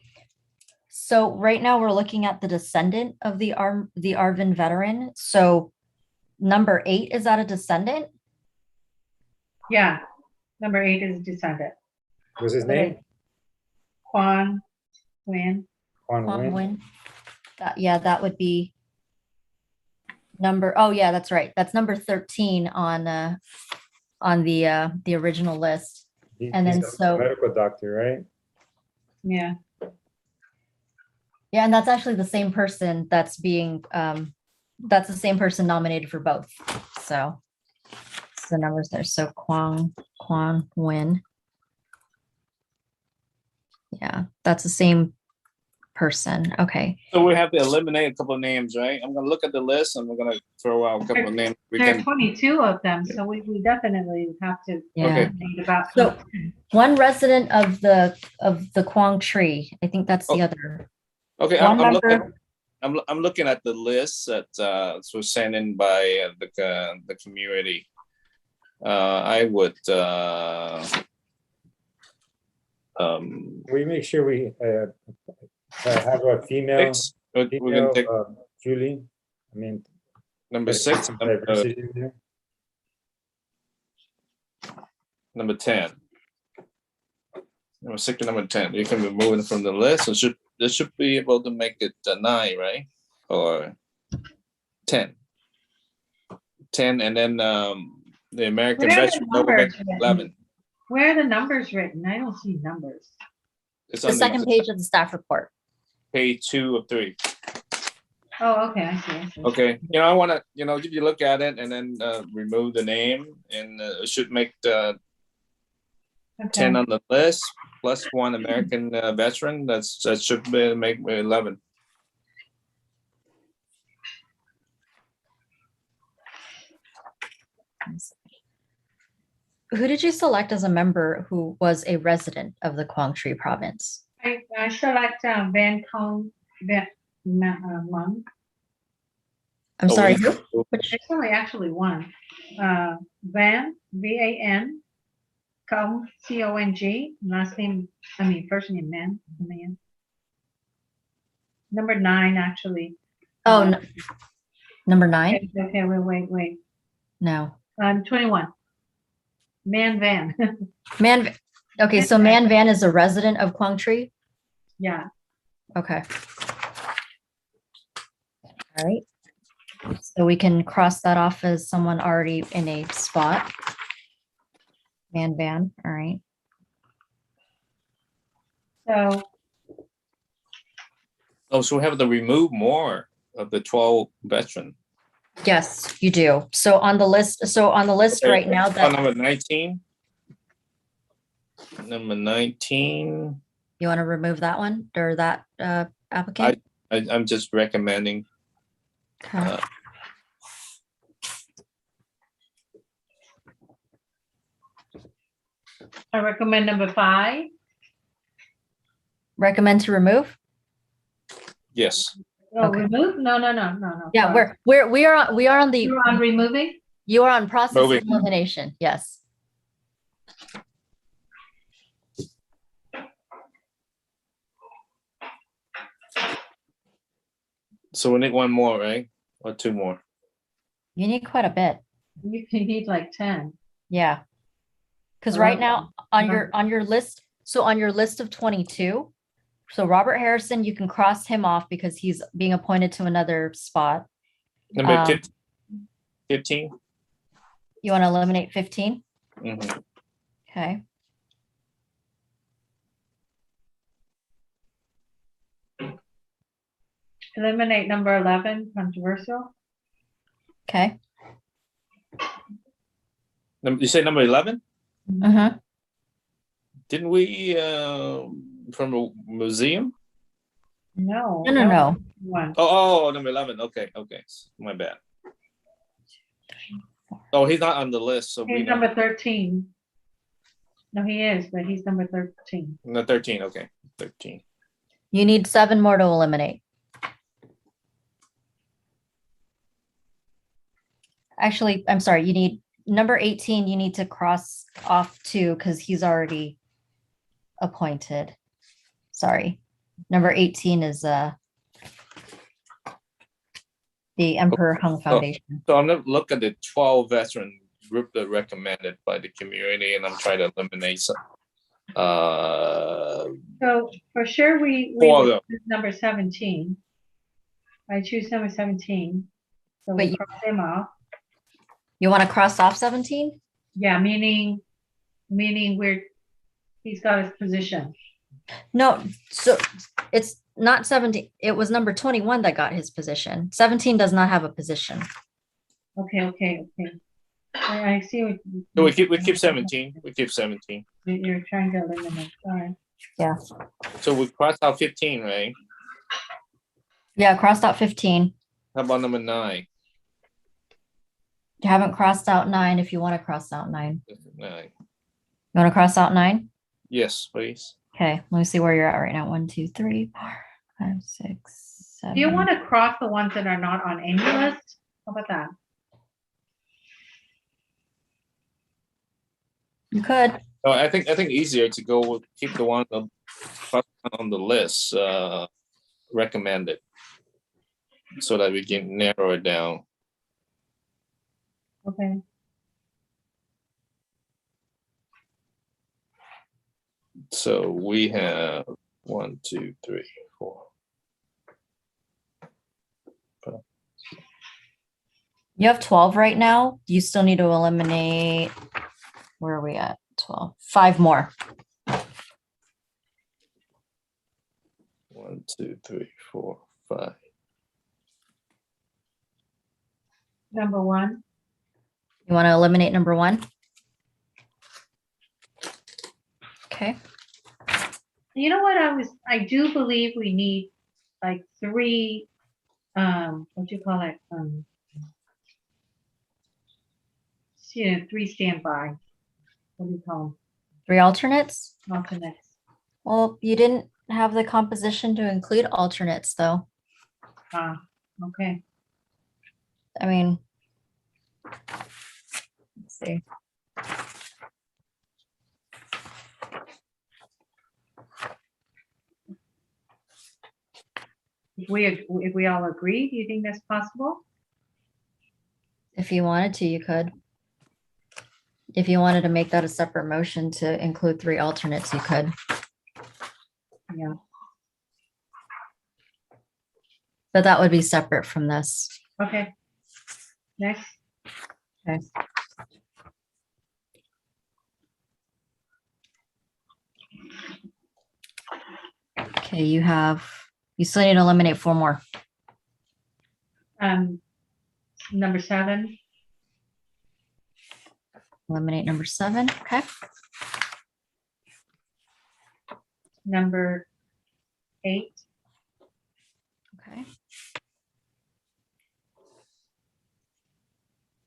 right now we're looking at the descendant of the Arvin veteran. So number 8, is that a descendant? Yeah, number 8 is a descendant. What's his name? Quan Nguyen. Quan Nguyen. That would be number. Oh yeah, that's right. That's number 13 on the original list. And then He's a medical doctor, right? Yeah. Yeah, and that's actually the same person that's being that's the same person nominated for both. So the numbers there. So Quan Nguyen. Yeah, that's the same person. Okay. So we have to eliminate a couple of names, right? I'm gonna look at the list and we're gonna throw out a couple of names. There are 22 of them, so we definitely have to Yeah. think about. So one resident of the Quang Tree. I think that's the other. Okay, One I'm looking at the list that was sent in by the community. I would we make sure we have a female, Julie. I mean, number 6, diversity in there. number 10. Number 6 and number 10. You can remove it from the list. It should be able to make it 9, right? Or 10. 10, and then the American veteran will make 11. Where are the numbers written? I don't see numbers. It's The on second page of the staff report. page 2 of 3. Oh, okay, I see. Okay, I want to, if you look at it and then remove the name, and it should make the 10 on the list plus 1 American veteran. That should make 11. Who did you select as a member who was a resident of the Quang Tri province? I select Van Kong Mung. I'm sorry, who? There's only actually one. Van, V-A-N, Kong, C-O-N-G, last name, first name, man. Number 9, actually. Oh, no. Number 9? Okay, wait. No. 21. Man Van. Okay, so Man Van is a resident of Quang Tri? Yeah. Okay. All right. So we can cross that off as someone already in a spot. Man Van, all right. So we have to remove more of the 12 veteran. Yes, you do. So on the list, Okay, right now that number 19. Number 19. you want to remove that one or that applicant? I'm just recommending. Okay. I recommend number 5. Recommend to remove? Yes. Oh, Okay. remove? No. Yeah, we are on the. You're on removing? You are on process of Moving. elimination. Yes. So we need 1 more, right? Or 2 more? You need quite a bit. You need like 10. Yeah. Because right now on your list, so on your list of 22, So Robert Harrison, you can cross him off because he's being appointed to another spot. Number 15. You want to eliminate 15? Mhm. Okay. Eliminate number 11, controversial. Okay. You say number 11? Uh-huh. Didn't we from a museum? No. No, no, no. One. Oh, number 11. Okay. My bad. Oh, he's not on the list, so we He's know. number 13. No, he is, but he's number 13. No, 13. Okay, 13. You need 7 more to eliminate. Actually, I'm sorry, you need number 18, you need to cross off 2 because he's already appointed. Sorry. Number 18 is the Emperor Hung Foundation. So I'm gonna look at the 12 veteran group that recommended by the community, and I'm trying to eliminate some. So for sure, we Four of would them. choose number 17. I choose number 17. So But we cross him off. You want to cross off 17? Yeah, meaning he's got his position. No, so it's not 17. It was number 21 that got his position. 17 does not have a position. Okay. I see what So we keep 17. We keep 17. you're trying to eliminate. All right. Yeah. So we cross out 15, right? Yeah, crossed out 15. How about number 9? You haven't crossed out 9 if you want to cross out 9. 9. You want to cross out 9? Yes, please. Okay, let me see where you're at right now. 1, 2, 3, 4, 5, 6, 7. Do you want to cross the ones that are not on any list? How about that? You could. Oh, I think easier to go with keep the one on the list recommended, so that we can narrow it down. Okay. So we have 1, 2, 3, 4. You have 12 right now. You still need to eliminate, where are we at? 12. 5 more. 1, 2, 3, 4, 5. Number 1. You want to eliminate number 1? Okay. You know what I do believe we need like 3, what do you call it? 3 standby. What do you call them? 3 alternates? Alternates. Well, you didn't have the composition to include alternates though. Okay. I mean, let's see. If we all agree, do you think that's possible? If you wanted to, you could. If you wanted to make that a separate motion to include 3 alternates, you could. Yeah. But that would be separate from this. Okay. Next. Okay. Okay, you still need to eliminate 4 more. Number 7. Eliminate number 7. Okay. Number 8. Okay.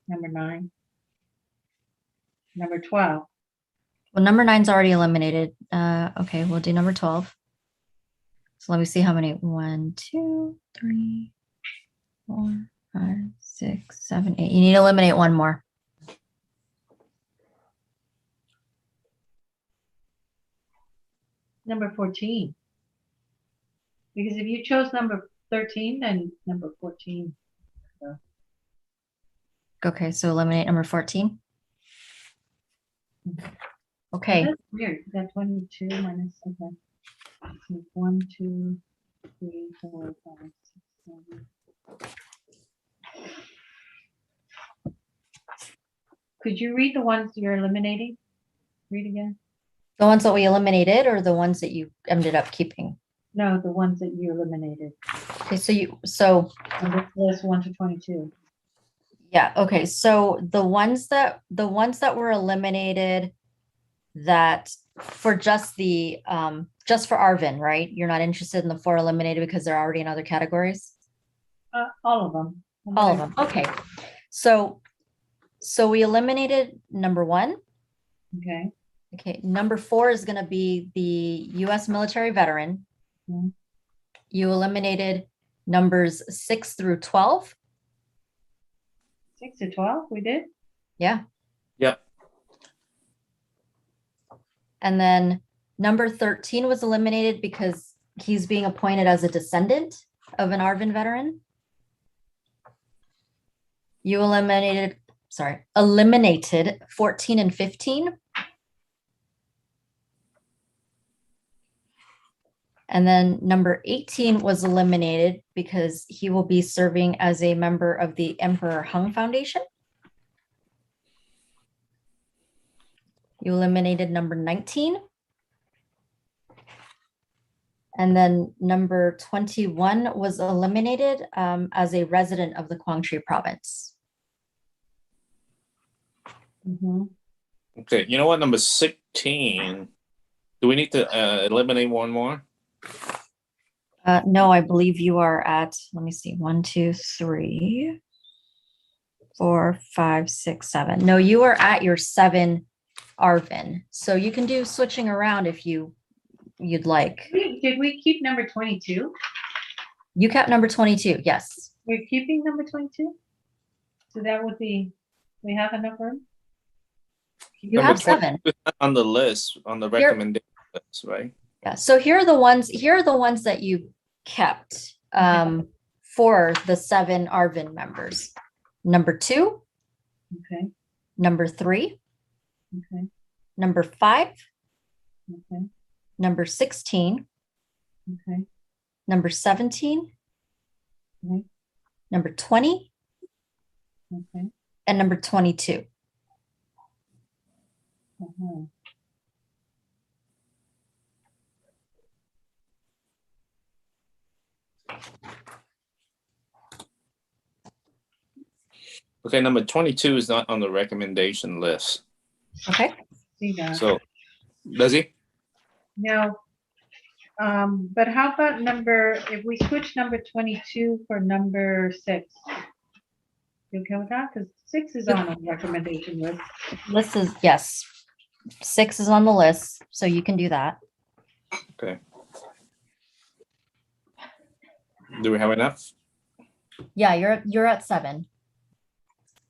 Number 9. Number 12. Well, number 9's already eliminated. Okay, we'll do number 12. So let me see how many. 1, 2, 3, 4, 5, 6, 7, 8. You need to eliminate 1 more. Number 14. Because if you chose number 13, then number 14. Okay, so eliminate number 14. Okay. That's weird. That's 22 minus. Okay. see, 1, 2, 3, 4, 5, 6, 7. Could you read the ones you're eliminating? Read again. The ones that we eliminated or the ones that you ended up keeping? No, the ones that you eliminated. Okay, so On this list, 1 to 22. yeah, okay. So the ones that were eliminated that for just the just for Arvin, right? You're not interested in the 4 eliminated because they're already in other categories? All of them. All of them. Okay. So we eliminated number 1. Okay. Okay. Number 4 is going to be the U.S. military veteran. Mhm. You eliminated numbers 6 through 12. 6 to 12, we did? Yeah. Yep. And then number 13 was eliminated because he's being appointed as a descendant of an Arvin veteran. You eliminated 14 and 15. And then number 18 was eliminated because he will be serving as a member of the Emperor Hung Foundation. You eliminated number 19. And then number 21 was eliminated as a resident of the Quang Tri province. Mm-hmm. Okay, you know what, number 16, do we need to eliminate one more? No, I believe you are at, let me see, 1, 2, 3, 4, 5, 6, 7. No, you are at your 7 Arvin. So you can do switching around if you'd like. Did we keep number 22? You kept number 22, yes. We're keeping number 22? So that would be, we have enough room? You Number have 7. 22 is not on the list, on the recommendation list, right? Yeah, so here are the ones that you kept for the 7 Arvin members. Number 2, Okay, number 3, okay, number 5, okay, number 16, okay, number 17, okay, number 20, okay. and number 22. Uh-huh. Okay, number 22 is not on the recommendation list. Okay. See that. So, does he? No. But how about if we switch number 22 for number 6? You okay with that? Because 6 is on the recommendation list. List is, yes. 6 is on the list, so you can do that. Okay. Do we have enough? Yeah, you're at 7.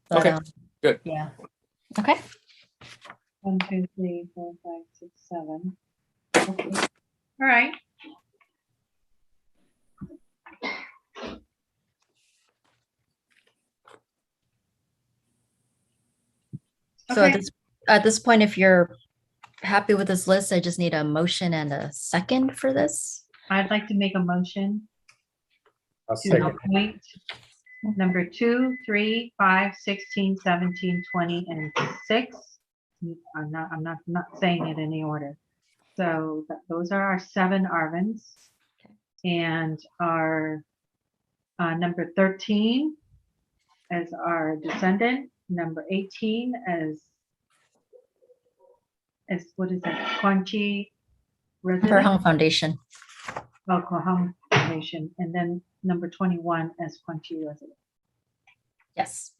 But, Okay, good. Yeah. Okay. 1, 2, 3, 4, 5, 6, 7. Okay. All right. So Okay. at this point, if you're happy with this list, I just need a motion and a second for this. I'd like to make a motion I'll to second. appoint number 2, 3, 5, 16, 17, 20, and 6. I'm not saying it in any order. So those are our 7 Arvins. And our number 13 as our descendant, number 18 as what is that? Quang Tri resident? For Hung Foundation. Oh, Hung Foundation. And then number 21 as Quang Tri resident. Yes.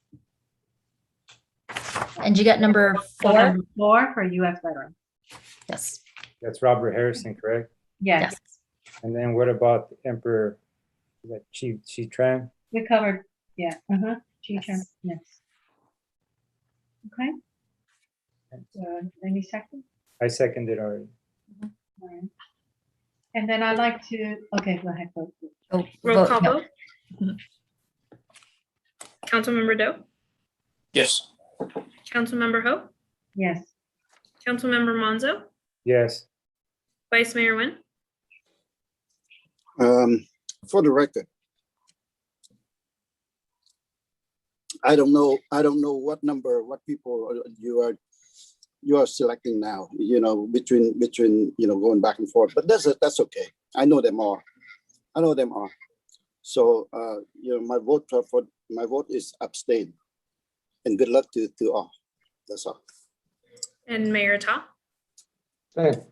And you get number 4? Number 4 for U.S. veteran. Yes. That's Robert Harrison, correct? Yes. And then what about the Emperor? Is that Chi Tran? We covered, yeah. Yes. Yes. Okay. Any second? I seconded already. All right. And then I'd like to, okay, go ahead. Go. Oh, Roll call no. vote. Councilmember Doe, Yes. Councilmember Ho, Yes. Councilmember Monzo, Yes. Vice Mayor Nguyen, For the record, I don't know what number, what people you are selecting now, between, going back and forth, but that's okay. I know them all. So, my vote is abstain, and good luck to all. That's all. And Mayor Ta? Same.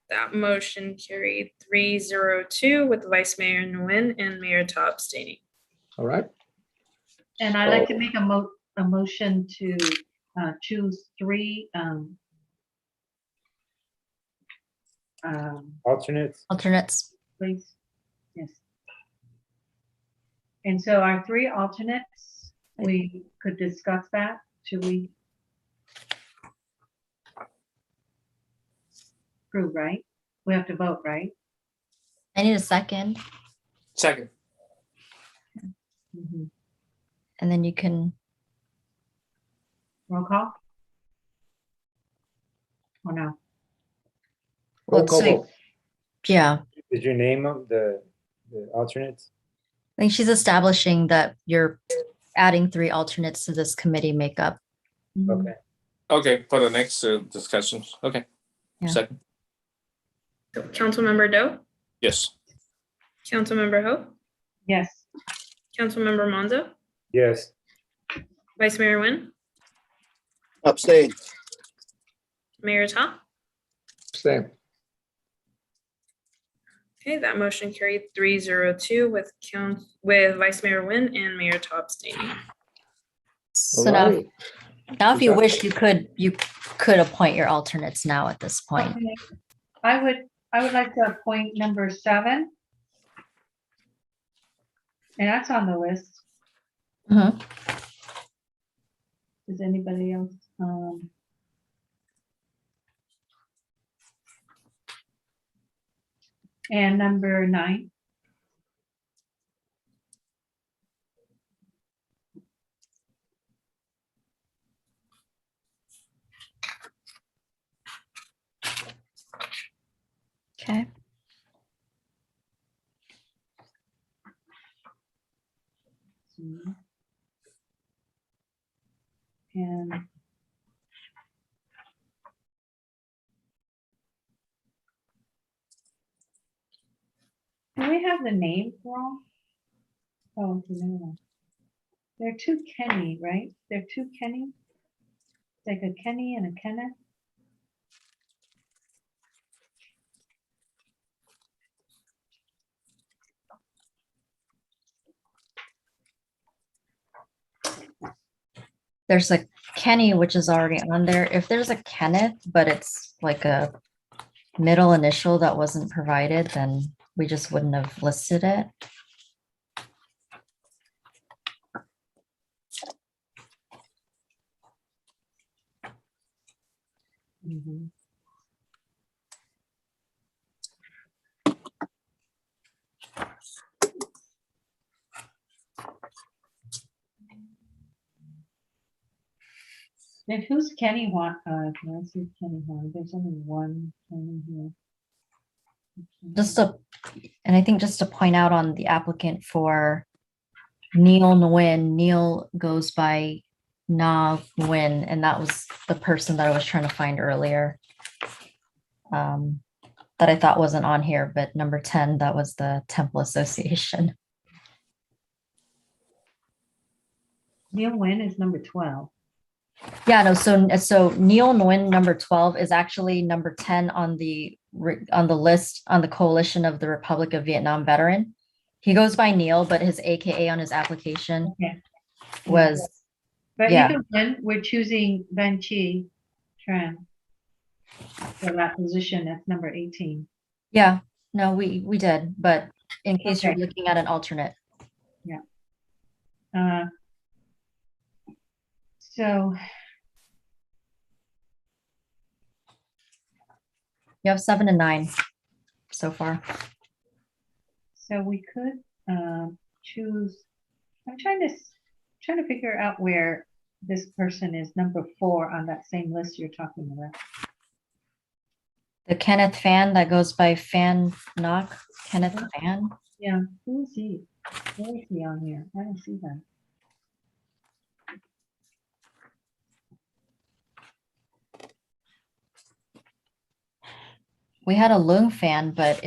That motion carried 302 with Vice Mayor Nguyen and Mayor Ta abstaining. All right. And I'd like to make a motion to choose 3 Alternates. please. Yes. And so our 3 alternates, we could discuss that. Should we? Approve, right? We have to vote, right? I need a second. Second. Mm-hmm. And then you can. Roll call? Or no? Roll call see. vote. Yeah. Did you name them the alternates? I think she's establishing that you're adding 3 alternates to this committee makeup. Okay. Okay, for the next discussion. Okay. Yeah. Second. Councilmember Doe? Yes. Councilmember Ho? Yes. Councilmember Monzo? Yes. Vice Mayor Nguyen? Abstain. Mayor Ta? Same. Okay, that motion carried 302 with Vice Mayor Nguyen and Mayor Ta abstaining. So All right. now if you wish, you could appoint your alternates now at this point. Okay. I would like to appoint number 7. And that's on the list. Mhm. Does anybody else? And number 9. Okay. And do we have the names wrong? Oh, no. There are 2 Kenny, right? There are 2 Kenny. Like a Kenny and a Kenneth. There's a Kenny, which is already on there. If there's a Kenneth, but it's like a middle initial that wasn't provided, then we just wouldn't have listed it. Mm-hmm. And who's Kenny want? Let's see Kenny Juan. There's only 1 Kenny here. And I think just to point out on the applicant for Neil Nguyen, Neil goes by Na Nguyen, and that was the person that I was trying to find earlier. That I thought wasn't on here, but number 10, that was the Temple Association. Neil Nguyen is number 12. Yeah, no, so Neil Nguyen, number 12, is actually number 10 on the list on the Coalition of the Republic of Vietnam Veteran. He goes by Neil, but his AKA on his application was. But yeah. either one, we're choosing Ben Chi Tran for that position. That's number 18. Yeah, no, we did, but in case you're looking at an alternate. Yeah. So You have 7 and 9 so far. So we could choose. I'm trying to figure out where this person is number 4 on that same list you're talking about. The Kenneth Fan that goes by Fan Knock, Kenneth Fan. Yeah, who is he? Where is he on here? I don't see that. We had a Loom Fan, but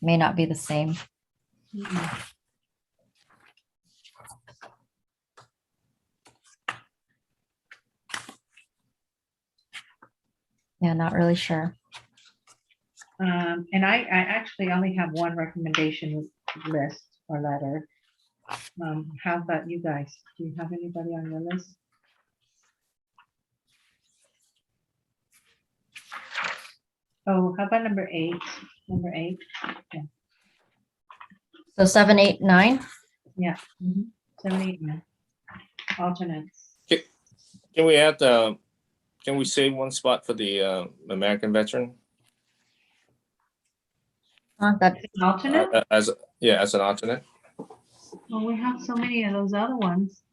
may not be the same. Mm-mm. Yeah, not really sure. And I actually only have one recommendation list or letter. How about you guys? Do you have anybody on your list? Oh, how about number 8? Number 8. So 7, 8, 9. Yeah. 7, 8, 9. Alternates. Can we add, can we save one spot for the American veteran? That's an alternate? As an alternate. Well, we have so many of those other ones.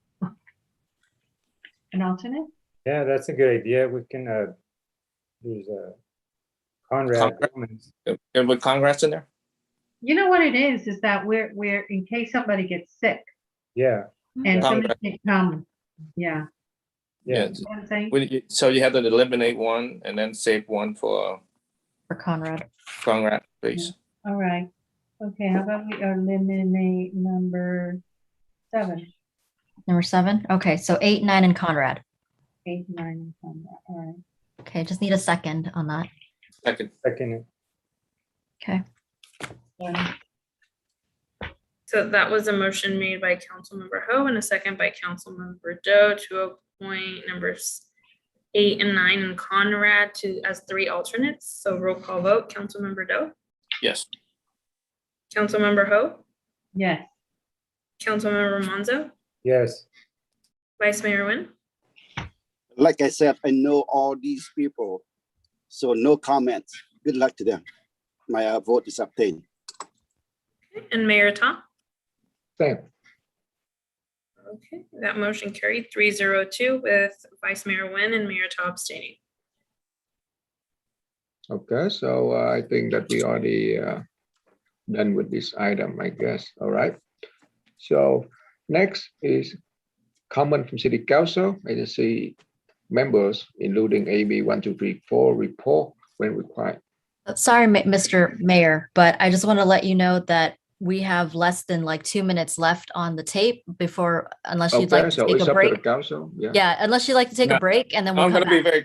An alternate? Yeah, that's a good idea. We can, there's Conrad. Can we Congrats in there? You know what it is that we're in case somebody gets sick. Yeah. And somebody Congrats. can come. Yeah. Yeah. You know what I'm saying? So you have to eliminate one and then save one for Conrad. Conrad, please. All right. Okay, how about we eliminate number 7? Number 7. Okay, so 8, 9, and Conrad. 8, 9, and Conrad. All right. Okay, just need a second on that. Second. Okay. So that was a motion made by Councilmember Ho and a second by Councilmember Doe to appoint numbers 8 and 9 and Conrad as 3 alternates. So roll call vote, Councilmember Doe, Yes. Councilmember Ho, Yes. Councilmember Monzo, Yes. Vice Mayor Nguyen. Like I said, I know all these people, so no comments. Good luck to them. My vote is obtained. And Mayor Tom. Same. Okay, that motion carried 302 with Vice Mayor Nguyen and Mayor Tom abstaining. Okay, so I think that we already done with this item, I guess. All right. So next is comment from City Council, agency members, including AB 1234 report when required. Sorry, Mr. Mayor, but I just want to let you know that we have less than like 2 minutes left on the tape before, unless you'd like to so take it's a up to the break. council. Yeah. Yeah, unless you'd like to take a break and then we'll I'm come going to be back. very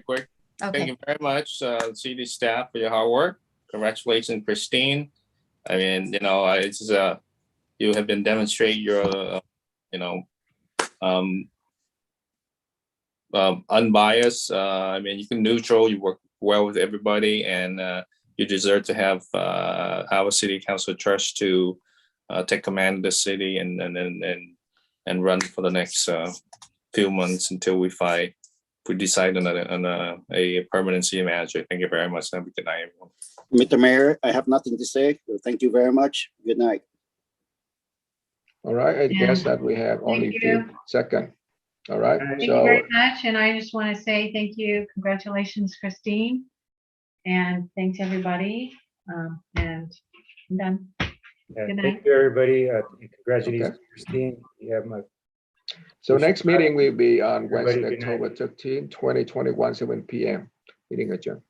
quick. Thank Okay. you very much, city staff, for your hard work. Congratulations, Christine. I mean, it's you have been demonstrating your, unbiased. I mean, you can neutral. You work well with everybody, and you deserve to have our city council trust to take command of the city and run for the next few months until we decide on a permanent city manager. Thank you very much. Have a good night, everyone. Mr. Mayor, I have nothing to say. Thank you very much. Good night. All right, I guess that we have only a few seconds. All right. Thank you very much. And I just want to say thank you. Congratulations, Christine. And thanks, everybody. And I'm done. Yeah, Good night. thank you, everybody. Congratulations, Christine. You have my. So next meeting will be on Everybody, Wednesday, good night. October 13, 2021, 7 p.m. Meeting adjourned.